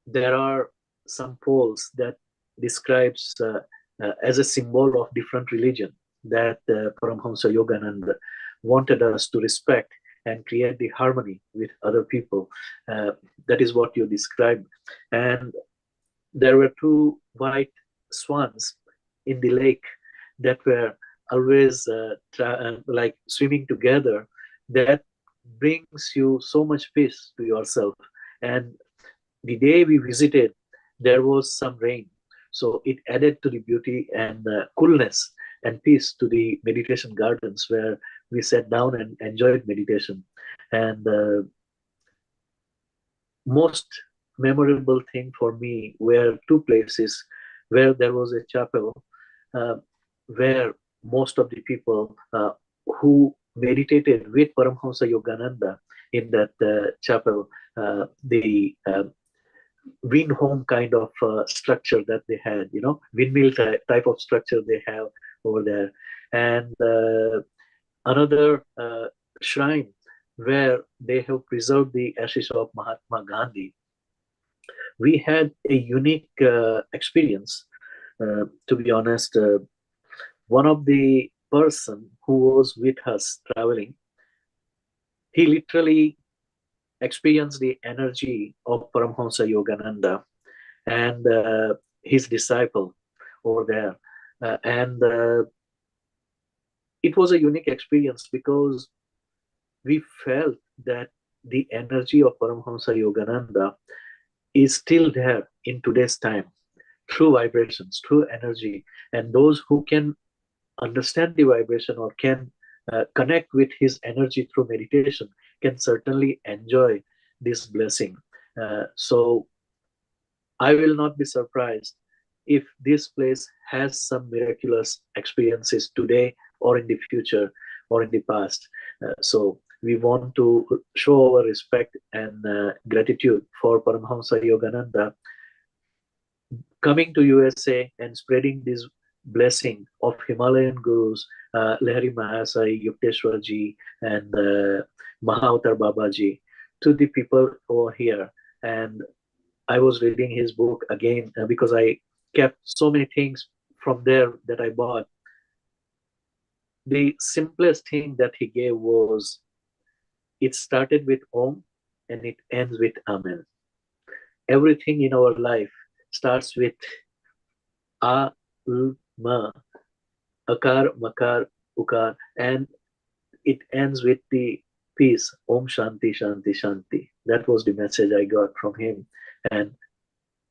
there are some poles that describes as a symbol of different religion that Paramhamsa Yogananda wanted us to respect and create the harmony with other people. That is what you described. And there were 2 white swans in the lake that were always like swimming together. That brings you so much peace to yourself. And the day we visited, there was some rain, so it added to the beauty and coolness and peace to the meditation gardens where we sat down and enjoyed meditation. And most memorable thing for me were 2 places where there was a chapel where most of the people who meditated with Paramhamsa Yogananda in that chapel, the wind home kind of structure that they had, windmill type of structure they have over there. And another shrine where they have preserved the ashes of Mahatma Gandhi. We had a unique experience, to be honest. One of the person who was with us traveling, he literally experienced the energy of Paramhamsa Yogananda and his disciple over there. And it was a unique experience because we felt that the energy of Paramhamsa Yogananda is still there in today's time, through vibrations, through energy. And those who can understand the vibration or can connect with his energy through meditation can certainly enjoy this blessing. So I will not be surprised if this place has some miraculous experiences today or in the future or in the past. So we want to show our respect and gratitude for Paramhamsa Yogananda coming to USA and spreading this blessing of Himalayan gurus, Lahari Mahasai, Yukteswarji, and Mahavatar Babaji to the people over here. And I was reading his book again because I kept so many things from there that I bought. The simplest thing that he gave was, it started with Om and it ends with Amen. Everything in our life starts with A, L, Ma, Akar, Makar, Ukar, and it ends with the peace. Om Shanti, Shanti, Shanti. That was the message I got from him. And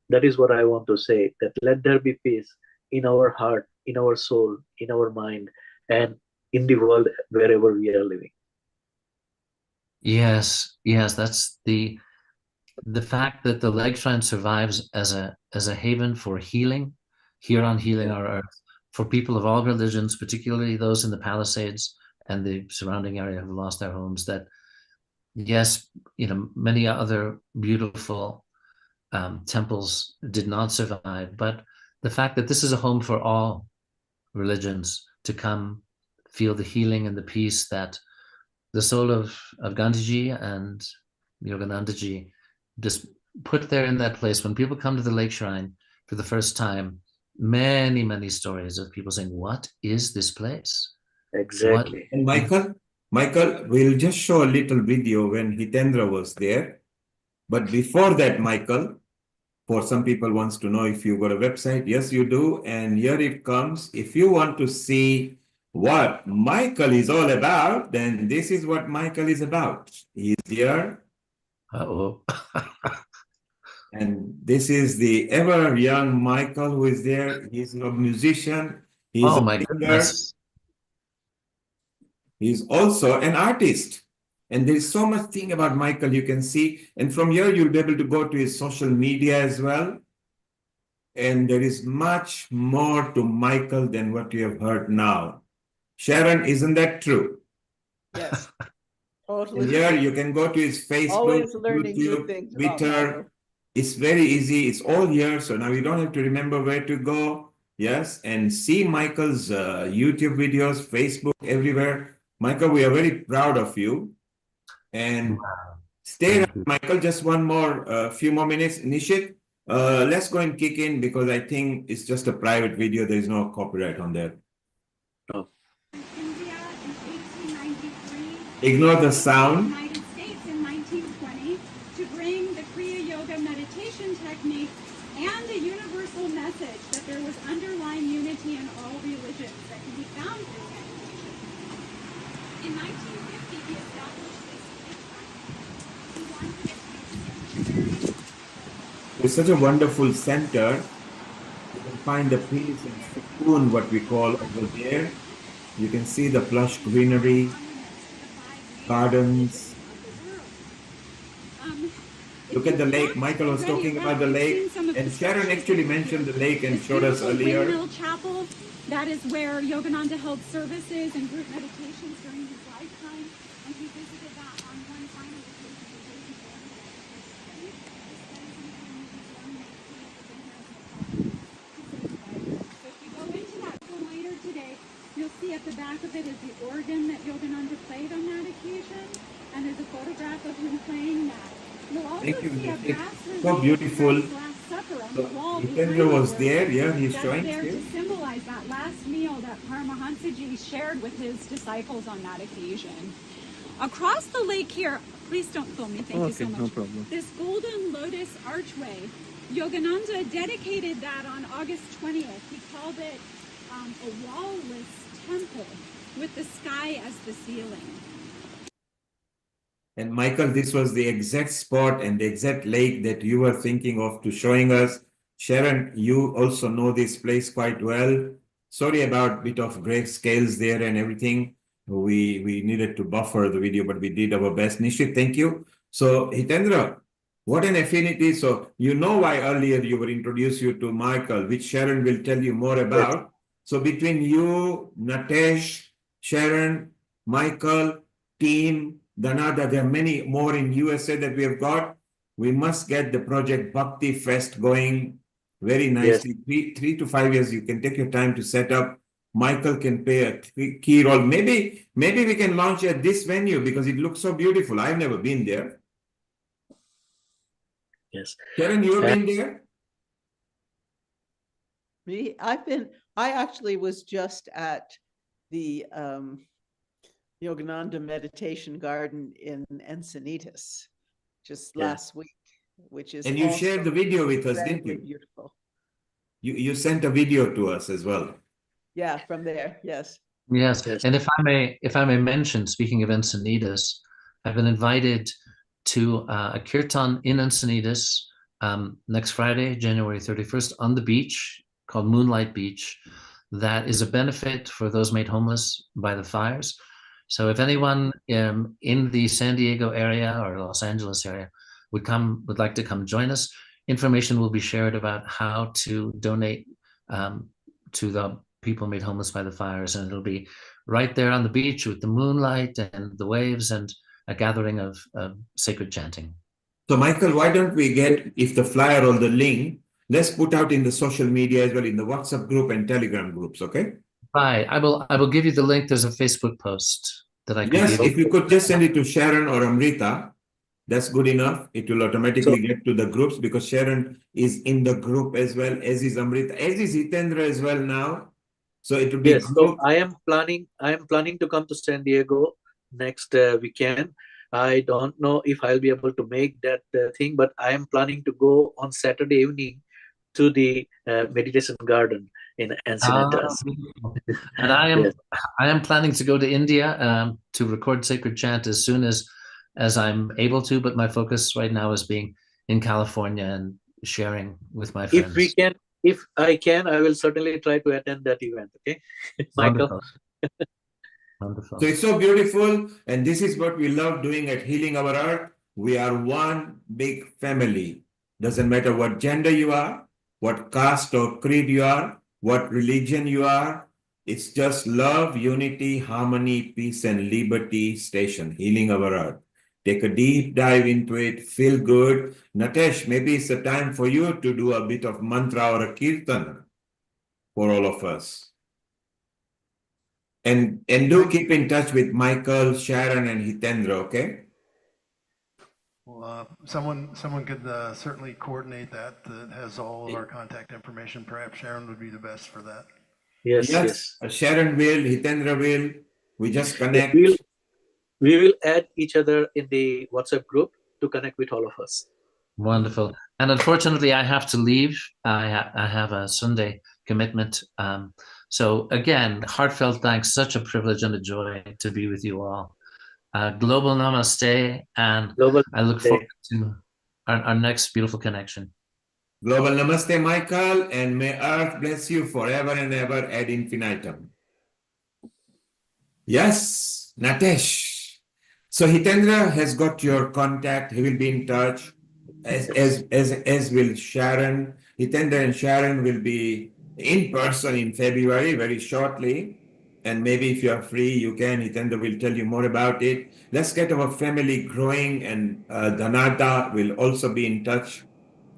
that is what I want to say, that let there be peace in our heart, in our soul, in our mind, and in the world wherever we are living. Yes, that's the fact that the leg shrine survives as a haven for healing here on Healing Our Earth for people of all religions, particularly those in the Palisades and the surrounding area who lost their homes. That yes, many other beautiful temples did not survive, but the fact that this is a home for all religions to come feel the healing and the peace that the soul of Gandhiji and Yoganandaji just put there in that place. When people come to the lake shrine for the first time, many, many stories of people saying, what is this place? Exactly. And Michael, we'll just show a little video when Hitendra was there. But before that, Michael, for some people wants to know if you got a website. Yes, you do. And here it comes. If you want to see what Michael is all about, then this is what Michael is about. He's here. Uh-oh. And this is the ever young Michael who is there. He's a musician. He's oh a my singer. goodness. He's also an artist. And there's so much thing about Michael you can see. And from here, you'll be able to go to his social media as well. And there is much more to Michael than what you have heard now. Sharon, isn't that true? Yes, totally. And here you can go to his Facebook, Always learning new YouTube, things about Twitter. Michael. It's very easy. It's all here. So now you don't have to remember where to go. Yes. And see Michael's YouTube videos, Facebook, everywhere. Michael, we are very proud of you. And stay around, Michael, just one more, few more minutes. Nishit, let's go and kick in because I think it's just a private video. There is no copyright on that. Oh. India in 1893. Ignore the sound. United States in 1920 to bring the Kriya Yoga meditation technique and a universal message that there was underlying unity in all religions that can be found through meditation. In 1950, he established this. It's such a wonderful center. You can find the peace and cocoon, what we call over there. You can see the plush greenery, gardens. Look at the lake. Michael was talking about the lake, and Sharon actually mentioned the lake and showed us earlier. Windmill Chapel, that is where Yogananda held services and group meditations during his lifetime, and he visited that on one final So if you go into that later today, you'll see at the back of it is the organ that Yogananda played on that occasion, and there's a photograph of him playing that. You'll also Thank you, see a Nishit. brass So beautiful. Last Supper on the wall Hitendra was there. Yeah, he's that's showing there still. to symbolize that last meal that Paramahansaji shared with his disciples on that occasion. Across the lake here, please don't film me, thank you so much. No problem. This golden lotus archway, Yogananda dedicated that on August 20th. He called it a wall-less temple with the sky as the ceiling. And Michael, this was the exact spot and the exact lake that you were thinking of to showing us. Sharon, you also know this place quite well. Sorry about a bit of great scales there and everything. We needed to buffer the video, but we did our best. Nishit, thank you. So Hitendra, what an affinity. So you know why earlier you were introduced you to Michael, which Sharon will tell you more about. Yes. So between you, Natesh, Sharon, Michael, team, Dhanada, there are many more in USA that we have got. We must get the Project Bhakti Fest going very nicely. Yes. 3 to 5 years, you can take your time to set up. Michael can play a key role. Maybe we can launch at this venue because it looks so beautiful. I've never been there. Yes. Sharon, you've been there? Me, I actually was just at the Yogananda Meditation Garden in Encinitas just last week, which is and you shared the video with us, didn't you? Beautiful. You sent a video to us as well. Yeah, from there, yes. Yes, and if I may mention, speaking of Encinitas, I've been invited to a Kirtan in Encinitas next Friday, January 31st, on the beach called Moonlight Beach. That is a benefit for those made homeless by the fires. So if anyone in the San Diego area or Los Angeles area would like to come join us, information will be shared about how to donate to the people made homeless by the fires, and it'll be right there on the beach with the moonlight and the waves and a gathering of sacred chanting. So Michael, why don't we get, if the flyer or the link, let's put out in the social media as well, in the WhatsApp group and Telegram groups, okay? Right, I will give you the link. There's a Facebook post that I can Yes, give if you could just send it to Sharon or Amrita, that's good enough. It will automatically get to the groups because Sharon is in the group as well, as is Amrita, as is Hitendra as well now. So it will be yes. So I am planning to come to San Diego next weekend. I don't know if I'll be able to make that thing, but I am planning to go on Saturday evening to the meditation garden in Encinitas. And I am planning to go to India to record sacred chant as soon as I'm able to, but my focus right now is being in California and sharing with my friends. If I can, I will certainly try to attend that event. Okay, Michael. Wonderful. So it's so beautiful, and this is what we love doing at Healing Our Earth. We are one big family. Doesn't matter what gender you are, what caste or creed you are, what religion you are. It's just love, unity, harmony, peace, and liberty station, Healing Our Earth. Take a deep dive into it, feel good. Natesh, maybe it's a time for you to do a bit of mantra or a kirtan for all of us. And do keep in touch with Michael, Sharon, and Hitendra, okay? Well, someone could certainly coordinate that has all of our contact information. Perhaps Sharon would be the best for that. Yes. Sharon will, Hitendra will. We just connect. We will add each other in the WhatsApp group to connect with all of us. Wonderful. And unfortunately, I have to leave. I have a Sunday commitment. So again, heartfelt thanks. Such a privilege and a joy to be with you all. Global namaste, and I look forward to our next beautiful connection. Global namaste, Michael, and may Earth bless you forever and ever ad infinitum. Yes, Natesh. So Hitendra has got your contact. He will be in touch, as will Sharon. Hitendra and Sharon will be in person in February very shortly. And maybe if you are free, you can. Hitendra will tell you more about it. Let's get our family growing, and Dhanata will also be in touch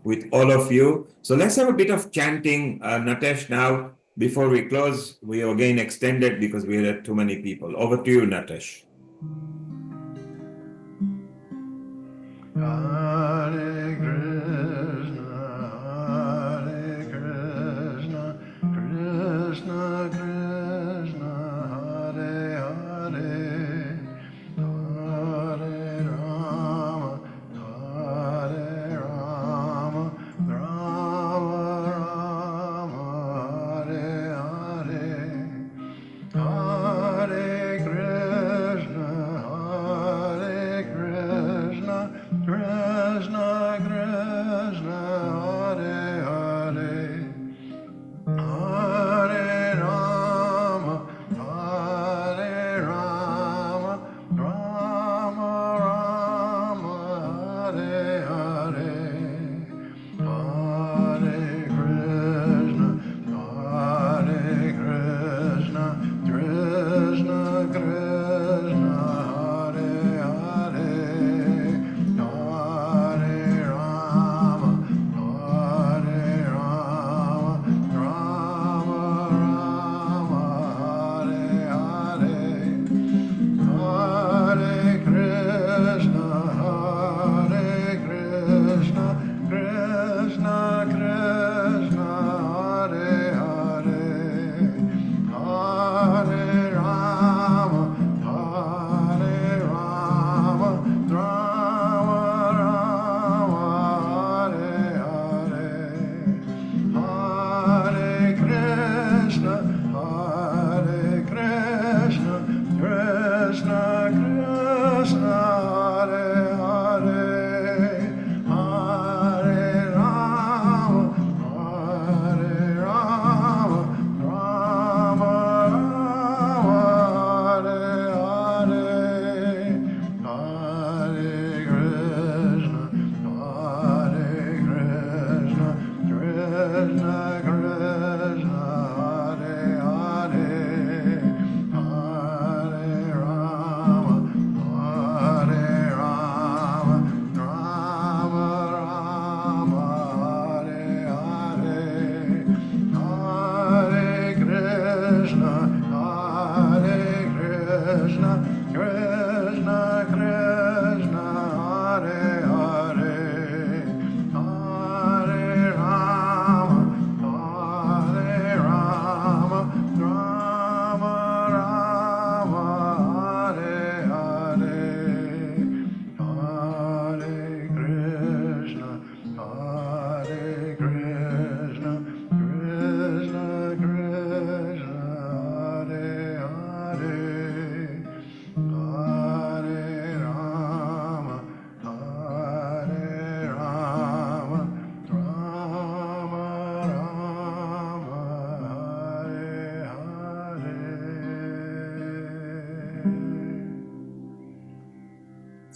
with all of you. So let's have a bit of chanting, Natesh, now. Before we close, we again extended because we had too many people. Over to you, Natesh. Hare Krishna, Krishna Krishna, Hare Hare, Hare Rama, Rama Rama, Hare Hare, Hare Krishna, Krishna Krishna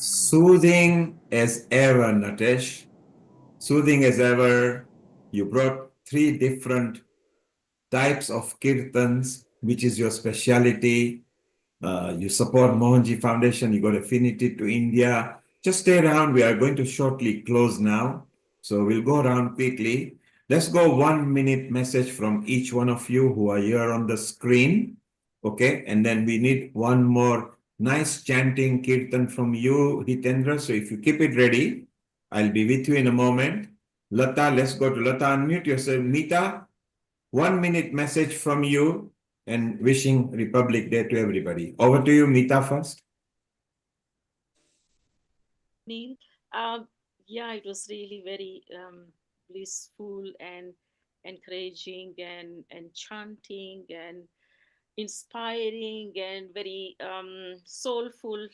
Soothing as ever, Natesh. Soothing as ever. You brought 3 different types of kirtans, which is your speciality. You support Mohanji Foundation. You got affinity to India. Just stay around. We are going to shortly close now. So we'll go around quickly. Let's go 1 minute message from each one of you who are here on the screen. Okay. And then we need one more nice chanting kirtan from you, Hitendra. So if you keep it ready, I'll be with you in a moment. Lata, let's go to Lata. Unmute yourself. Mita, 1 minute message from you and wishing Republic Day to everybody. Over to you, Mita, first. Neil, yeah, it was really very blissful and encouraging and chanting and inspiring and very soulful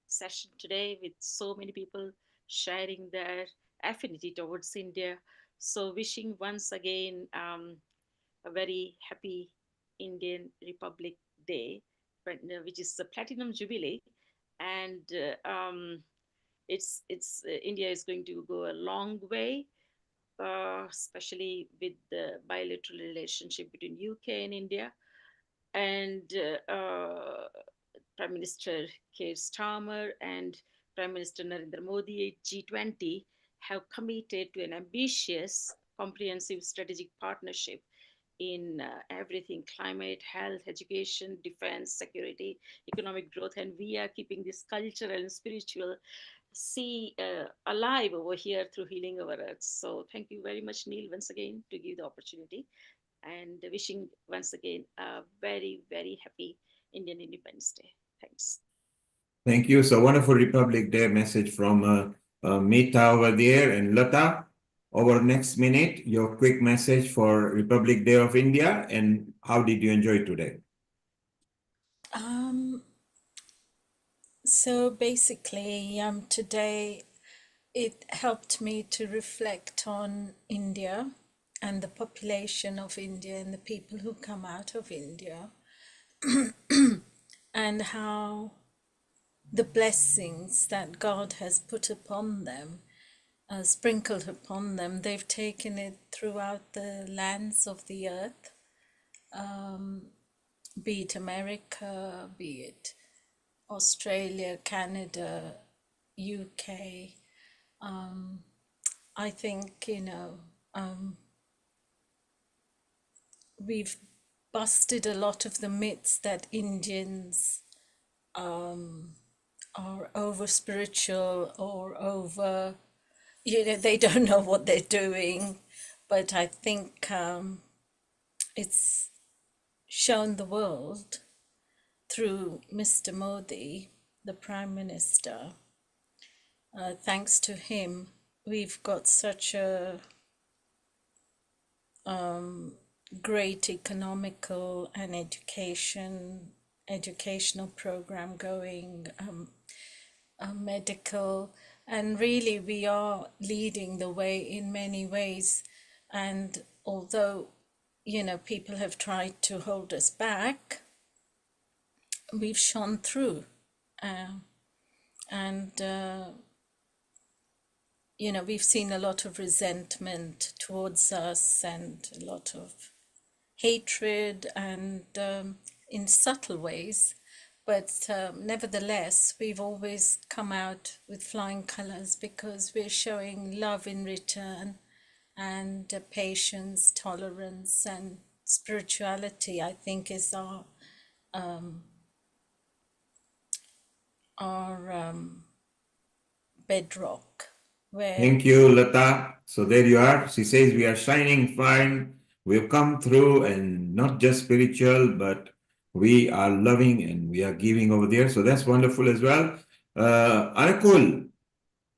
session today with so many people sharing their affinity towards India. So wishing once again a very happy Indian Republic Day, which is the Platinum Jubilee, and India is going to go a long way, especially with the bilateral relationship between UK and India, and Prime Minister Keir Starmer and Prime Minister Narendra Modi at G20 have committed to an ambitious, comprehensive strategic partnership in everything: climate, health, education, defense, security, economic growth. And we are keeping this cultural and spiritual sea alive over here through Healing Our Earth. So thank you very much, Neil, once again, to give the opportunity, and wishing once again a very, very happy Indian Independence Day. Thanks. Thank you. So wonderful Republic Day message from Mita over there. And Lata, over next minute, your quick message for Republic Day of India, and how did you enjoy today? So basically, today it helped me to reflect on India and the population of India and the people who come out of India and how the blessings that God has put upon them, sprinkled upon them, they've taken it throughout the lands of the earth, be it America, be it Australia, Canada, UK. I think, we've busted a lot of the myths that Indians are over spiritual or over, they don't know what they're doing. But I think it's shown the world through Mr. Modi, the Prime Minister. Thanks to him, we've got such a great economical and educational program going, medical, and really we are leading the way in many ways. And although, people have tried to hold us back, we've shone through. We've seen a lot of resentment towards us and a lot of hatred and in subtle ways. But nevertheless, we've always come out with flying colors because we're showing love in return, and patience, tolerance, and spirituality, I think, is our our bedrock. Where Thank you, Lata. So there you are. She says we are shining fine. We've come through, and not just spiritual, but we are loving and we are giving over there. So that's wonderful as well. Anakul,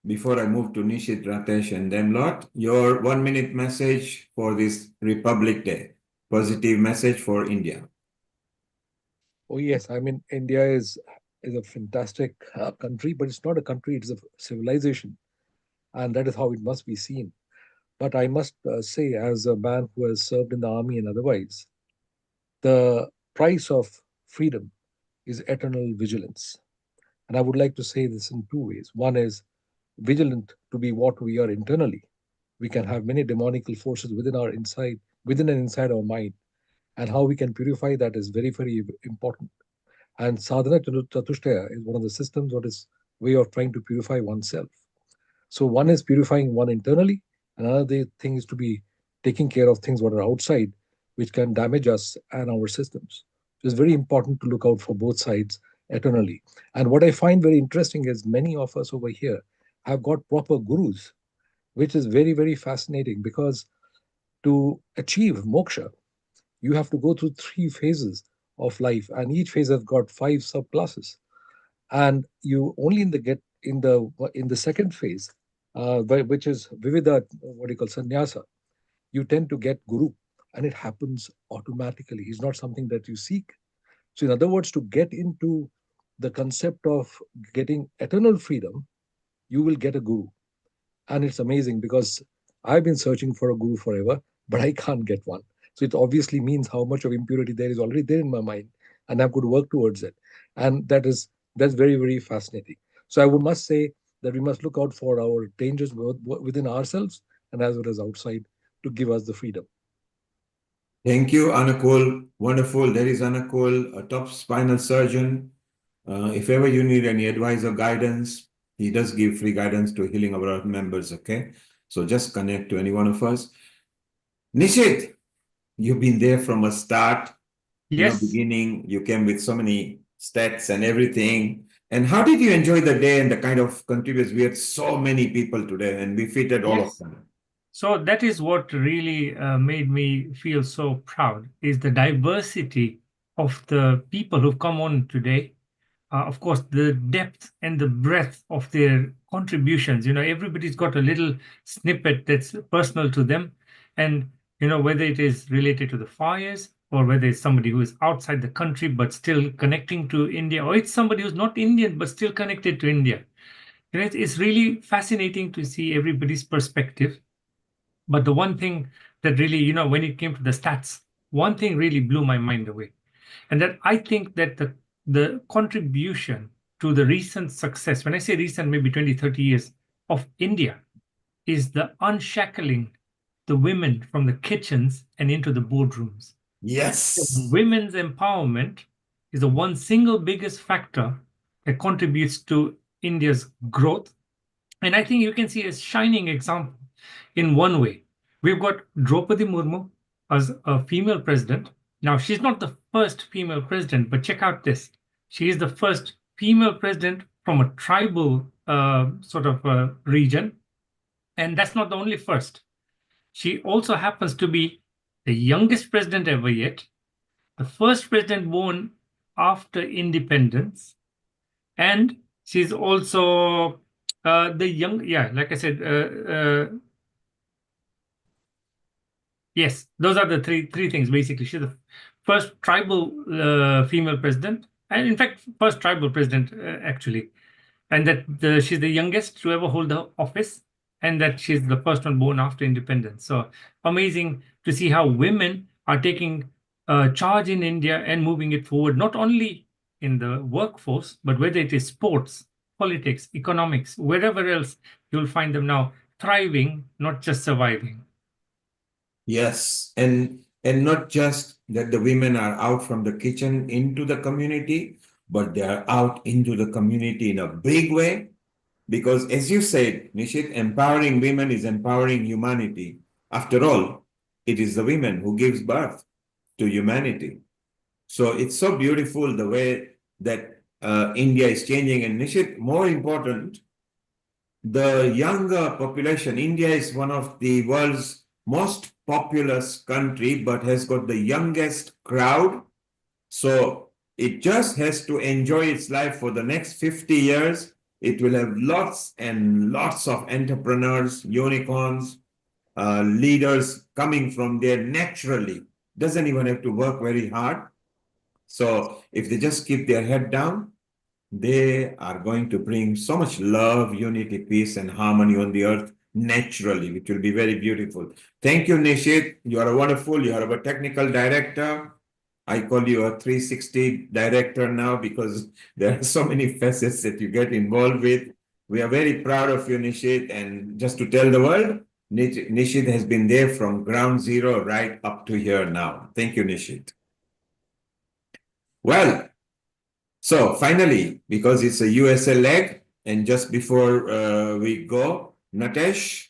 before I move to Nishit, Ratesh, and them lot, your 1 minute message for this Republic Day, positive message for India. Oh yes, I mean India is a fantastic country, but it's not a country; it's a civilization, and that is how it must be seen. But I must say, as a man who has served in the army and otherwise, the price of freedom is eternal vigilance. And I would like to say this in two ways. One is vigilant to be what we are internally. We can have many demonical forces within and inside our mind. And how we can purify that is very, very important. And sadhana chatushtaya is one of the systems what is way of trying to purify oneself. So one is purifying one internally. Another thing is to be taking care of things what are outside, which can damage us and our systems. So it's very important to look out for both sides eternally. And what I find very interesting is many of us over here have got proper gurus, which is very, very fascinating because to achieve moksha, you have to go through 3 phases of life, and each phase has got 5 subclasses. And you only in the second phase, which is Vividha, what do you call sannyasa, you tend to get guru, and it happens automatically. It's not something that you seek. So, in other words, to get into the concept of getting eternal freedom, you will get a guru. And it's amazing because I've been searching for a guru forever, but I can't get one. So it obviously means how much of impurity there is already there in my mind, and I've got to work towards it. And that's very, very fascinating. So I must say that we must look out for our dangers within ourselves and as well as outside to give us the freedom. Thank you, Anakul. Wonderful. There is Anakul, a top spinal surgeon. If ever you need any advice or guidance, he does give free guidance to Healing Our members, okay? So just connect to any one of us. Nishit, you've been there from a start. Yes. Beginning, you came with so many stats and everything. And how did you enjoy the day and the kind of contributors? We had so many people today and we fitted all of them. So that is what really made me feel so proud, is the diversity of the people who've come on today. Of course, the depth and the breadth of their contributions. Everybody's got a little snippet that's personal to them. And, whether it is related to the fires or whether it's somebody who is outside the country but still connecting to India, or it's somebody who's not Indian but still connected to India. It's really fascinating to see everybody's perspective. But the one thing that really, when it came to the stats, one thing really blew my mind away. And that I think that the contribution to the recent success, when I say recent, maybe 20, 30 years of India, is the unshackling the women from the kitchens and into the boardrooms. Yes. Women's empowerment is the one single biggest factor that contributes to India's growth. And I think you can see a shining example in one way. We've got Draupadi Murmu as a female president. Now, she's not the first female president, but check out this. She is the first female president from a tribal region. And that's not the only first. She also happens to be the youngest president ever yet, the first president born after independence, and she's also like I said, yes, those are the three things basically. She's the first tribal female president, and in fact, first tribal president actually, and that she's the youngest to ever hold the office, and that she's the first one born after independence. So amazing to see how women are taking charge in India and moving it forward, not only in the workforce, but whether it is sports, politics, economics, wherever else, you'll find them now thriving, not just surviving. Yes, and not just that the women are out from the kitchen into the community, but they are out into the community in a big way. Because as you said, Nishit, empowering women is empowering humanity. After all, it is the women who gives birth to humanity. So it's so beautiful the way that India is changing. And Nishit, more important, the younger population, India is one of the world's most populous country, but has got the youngest crowd. So it just has to enjoy its life for the next 50 years. It will have lots and lots of entrepreneurs, unicorns, leaders coming from there naturally. Doesn't even have to work very hard. So if they just keep their head down, they are going to bring so much love, unity, peace, and harmony on the earth naturally, which will be very beautiful. Thank you, Nishit. You are wonderful. You are our technical director. I call you a 360 director now because there are so many facets that you get involved with. We are very proud of you, Nishit. And just to tell the world, Nishit has been there from ground zero right up to here now. Thank you, Nishit. Well, so finally, because it's a USA leg, and just before we go, Natesh,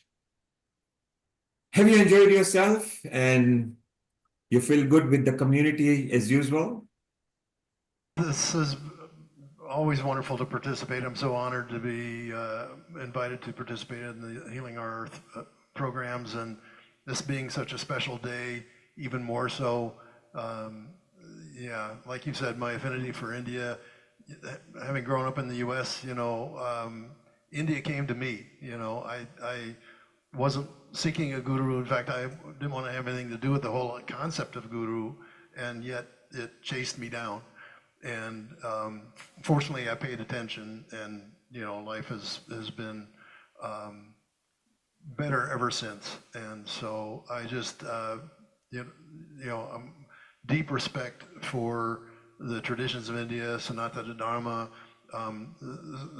have you enjoyed yourself and you feel good with the community as usual? This is always wonderful to participate. I'm so honored to be invited to participate in the Healing Our Earth programs, and this being such a special day, even more so. Yeah, like you said, my affinity for India, having grown up in the US, you know, India came to me. You know, I wasn't seeking a guru. In fact, I didn't want to have anything to do with the whole concept of guru, and yet it chased me down. And fortunately, I paid attention, and you know, life has been better ever since. And so I just, you know, deep respect for the traditions of India, Sanatana Dharma.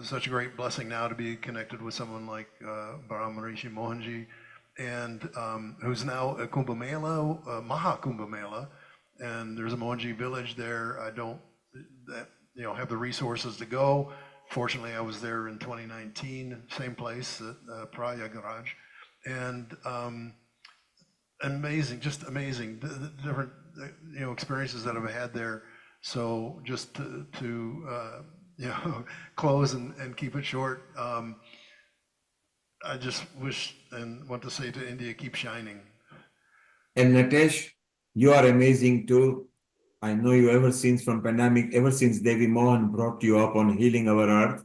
Such a great blessing now to be connected with someone like Maharishi Mohanji, and who's now a Kumbh Mela, Maha Kumbh Mela, and there's a Mohanji village there. I don't, you know, have the resources to go. Fortunately, I was there in 2019, same place at Prayagraj, and amazing, just amazing, the different, you know, experiences that I've had there. So just to you know, close and keep it short, I just wish and want to say to India, keep shining. And Natesh, you are amazing too. I know you ever since from pandemic, ever since Devi Mohan brought you up on Healing Our Earth.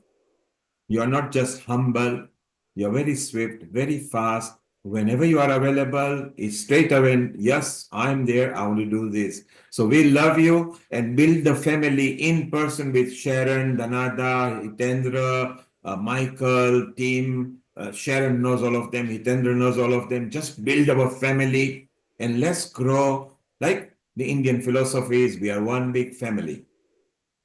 You are not just humble, you are very swift, very fast. Whenever you are available, it's straight away, yes, I'm there, I want to do this. So we love you, and build the family in person with Sharon, Danada, Hitendra, Michael, team. Sharon knows all of them, Hitendra knows all of them. Just build our family and let's grow. Like the Indian philosophy is, we are one big family.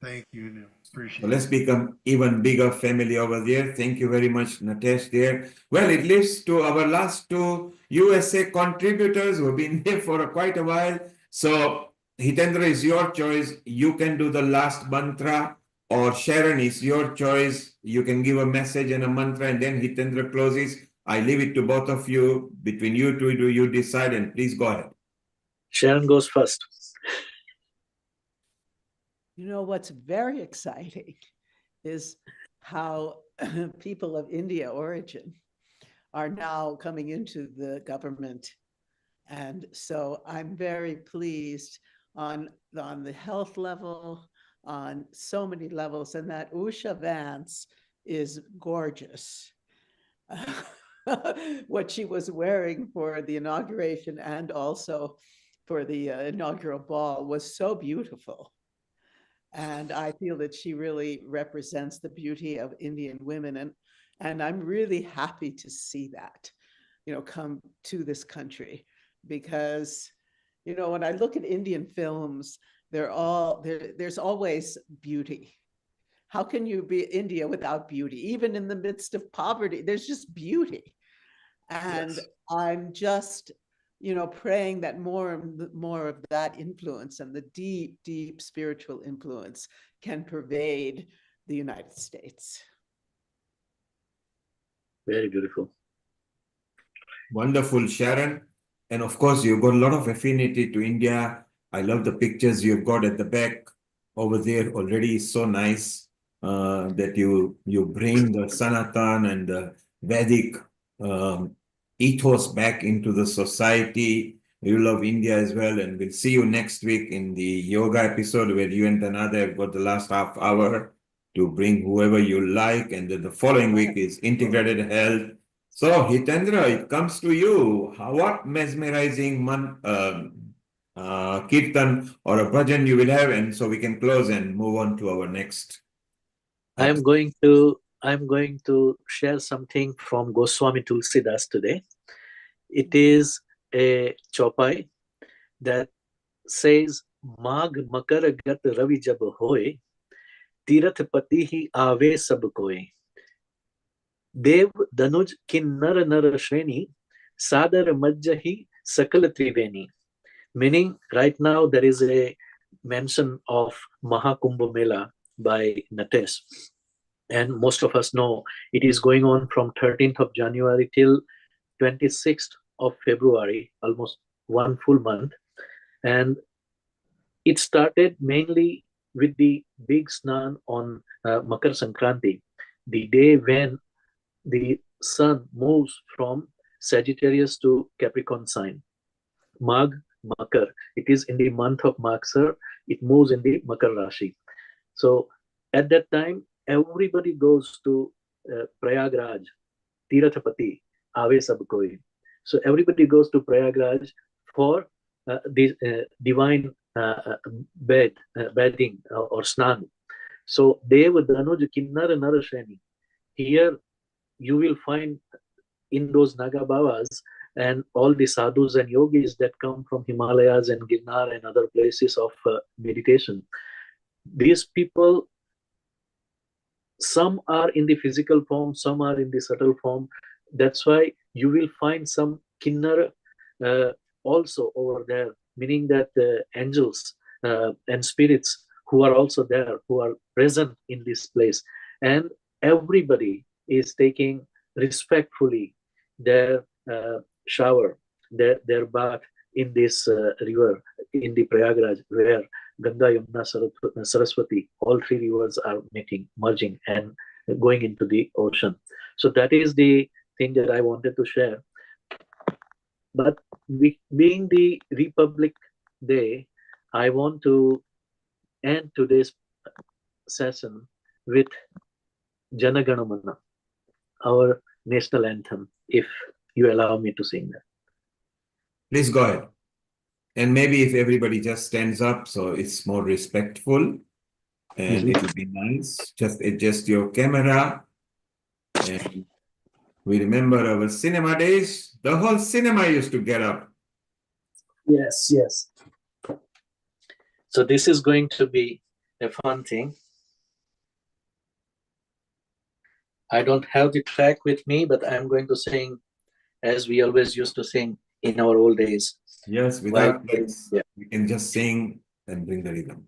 Thank you, Neil. Appreciate So let's become even bigger family over there. Thank you very much, Natesh there. Well, it leads to our last two USA contributors who have been here for quite a while. So Hitendra, is your choice. You can do the last mantra, or Sharon, is your choice. You can give a message and a mantra, and then Hitendra closes. I leave it to both of you. Between you two, do you decide, and please go ahead. Sharon goes first. You know, what's very exciting is how people of India origin are now coming into the government. And so I'm very pleased on the health level, on so many levels, and that Usha Vance is gorgeous. What she was wearing for the inauguration and also for the inaugural ball was so beautiful. And I feel that she really represents the beauty of Indian women. And I'm really happy to see that, you know, come to this country, because, you know, when I look at Indian films, there's always beauty. How can you be India without beauty? Even in the midst of poverty, there's just beauty. And yes. I'm just, you know, praying that more of that influence and the deep, deep spiritual influence can pervade the United States. Very beautiful. Wonderful, Sharon. And of course, you've got a lot of affinity to India. I love the pictures you've got at the back over there already. So nice. that you bring the Sanatan and the Vedic ethos back into the society. You love India as well, and we'll see you next week in the yoga episode where you and Tanada have got the last half hour to bring whoever you like, and then the following week is integrated health. So Hitendra, it comes to you. What mesmerizing kirtan or a bhajan you will have, and so we can close and move on to our next. I'm going to share something from Goswami Tulsidas today. It is a chopai that says, Mag makar gat ravi jab hoye, tirath pati hi aave sab koye. Dev danuj kinnar nar shreni, sadar majjahi sakal triveni. Meaning, right now there is a mention of Mahakumbh Mela by Natesh. And most of us know it is going on from 13th of January till 26th of February, almost one full month. And it started mainly with the big snan on Makar Sankranti, the day when the sun moves from Sagittarius to Capricorn sign. Mag, Makar. It is in the month of Maksar. It moves in the Makar Rashi. So at that time, everybody goes to Prayagraj, Tirathapati, Aave Sab Koi. So everybody goes to Prayagraj for the divine bathing or snan. So Dev Danuj Kinnar Narashani. Here you will find in those Nagabhavas and all the sadhus and yogis that come from Himalayas and Girnar and other places of meditation. These people, some are in the physical form, some are in the subtle form. That's why you will find some kinnar also over there, meaning that angels and spirits who are also there, who are present in this place. And everybody is taking respectfully their shower, their bath in this river, in the Prayagraj, where Ganga, Yamuna, Saraswati, all three rivers are meeting, merging, and going into the ocean. So that is the thing that I wanted to share. But being the Republic Day, I want to end today's session with Jana Gana Mana, our national anthem, if you allow me to sing that. Please go ahead. And maybe if everybody just stands up, so it's more respectful, and it would be nice. Just adjust your camera. And we remember our cinema days. The whole cinema used to get up. Yes, yes. So this is going to be a fun thing. I don't have the track with me, but I'm going to sing as we always used to sing in our old days. Yes, without lyrics. Yeah. We can just sing and bring the rhythm.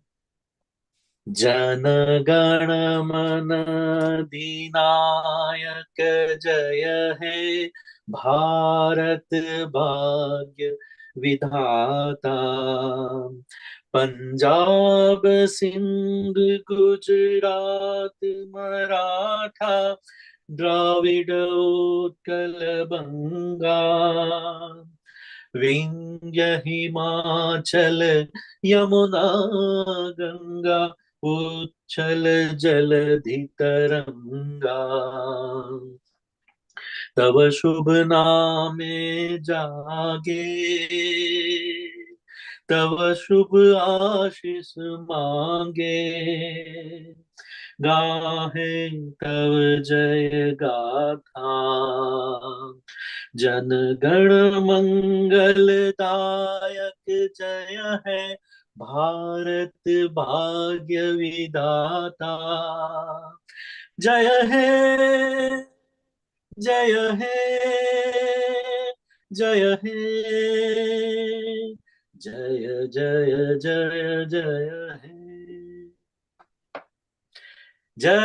Jana Gana Mana Dinayak Jaya Hai Bharat Bhagya Vidhata Punjab Sindh Gujarat Maratha Dravid Utkal Banga Vindhya Himachal Yamuna Ganga Uchchal Jaladhi Taranga Tav Shubh Naame Jage Tav Shubh Ashis Mange Gahe Tav Jay Gatha Jan Gan Mangal Dayak Jaya Hai Bharat Bhagya Vidata Jaya Hai Jaya Hai Jaya Hai Jaya Jaya Jaya Jaya Hai Jaya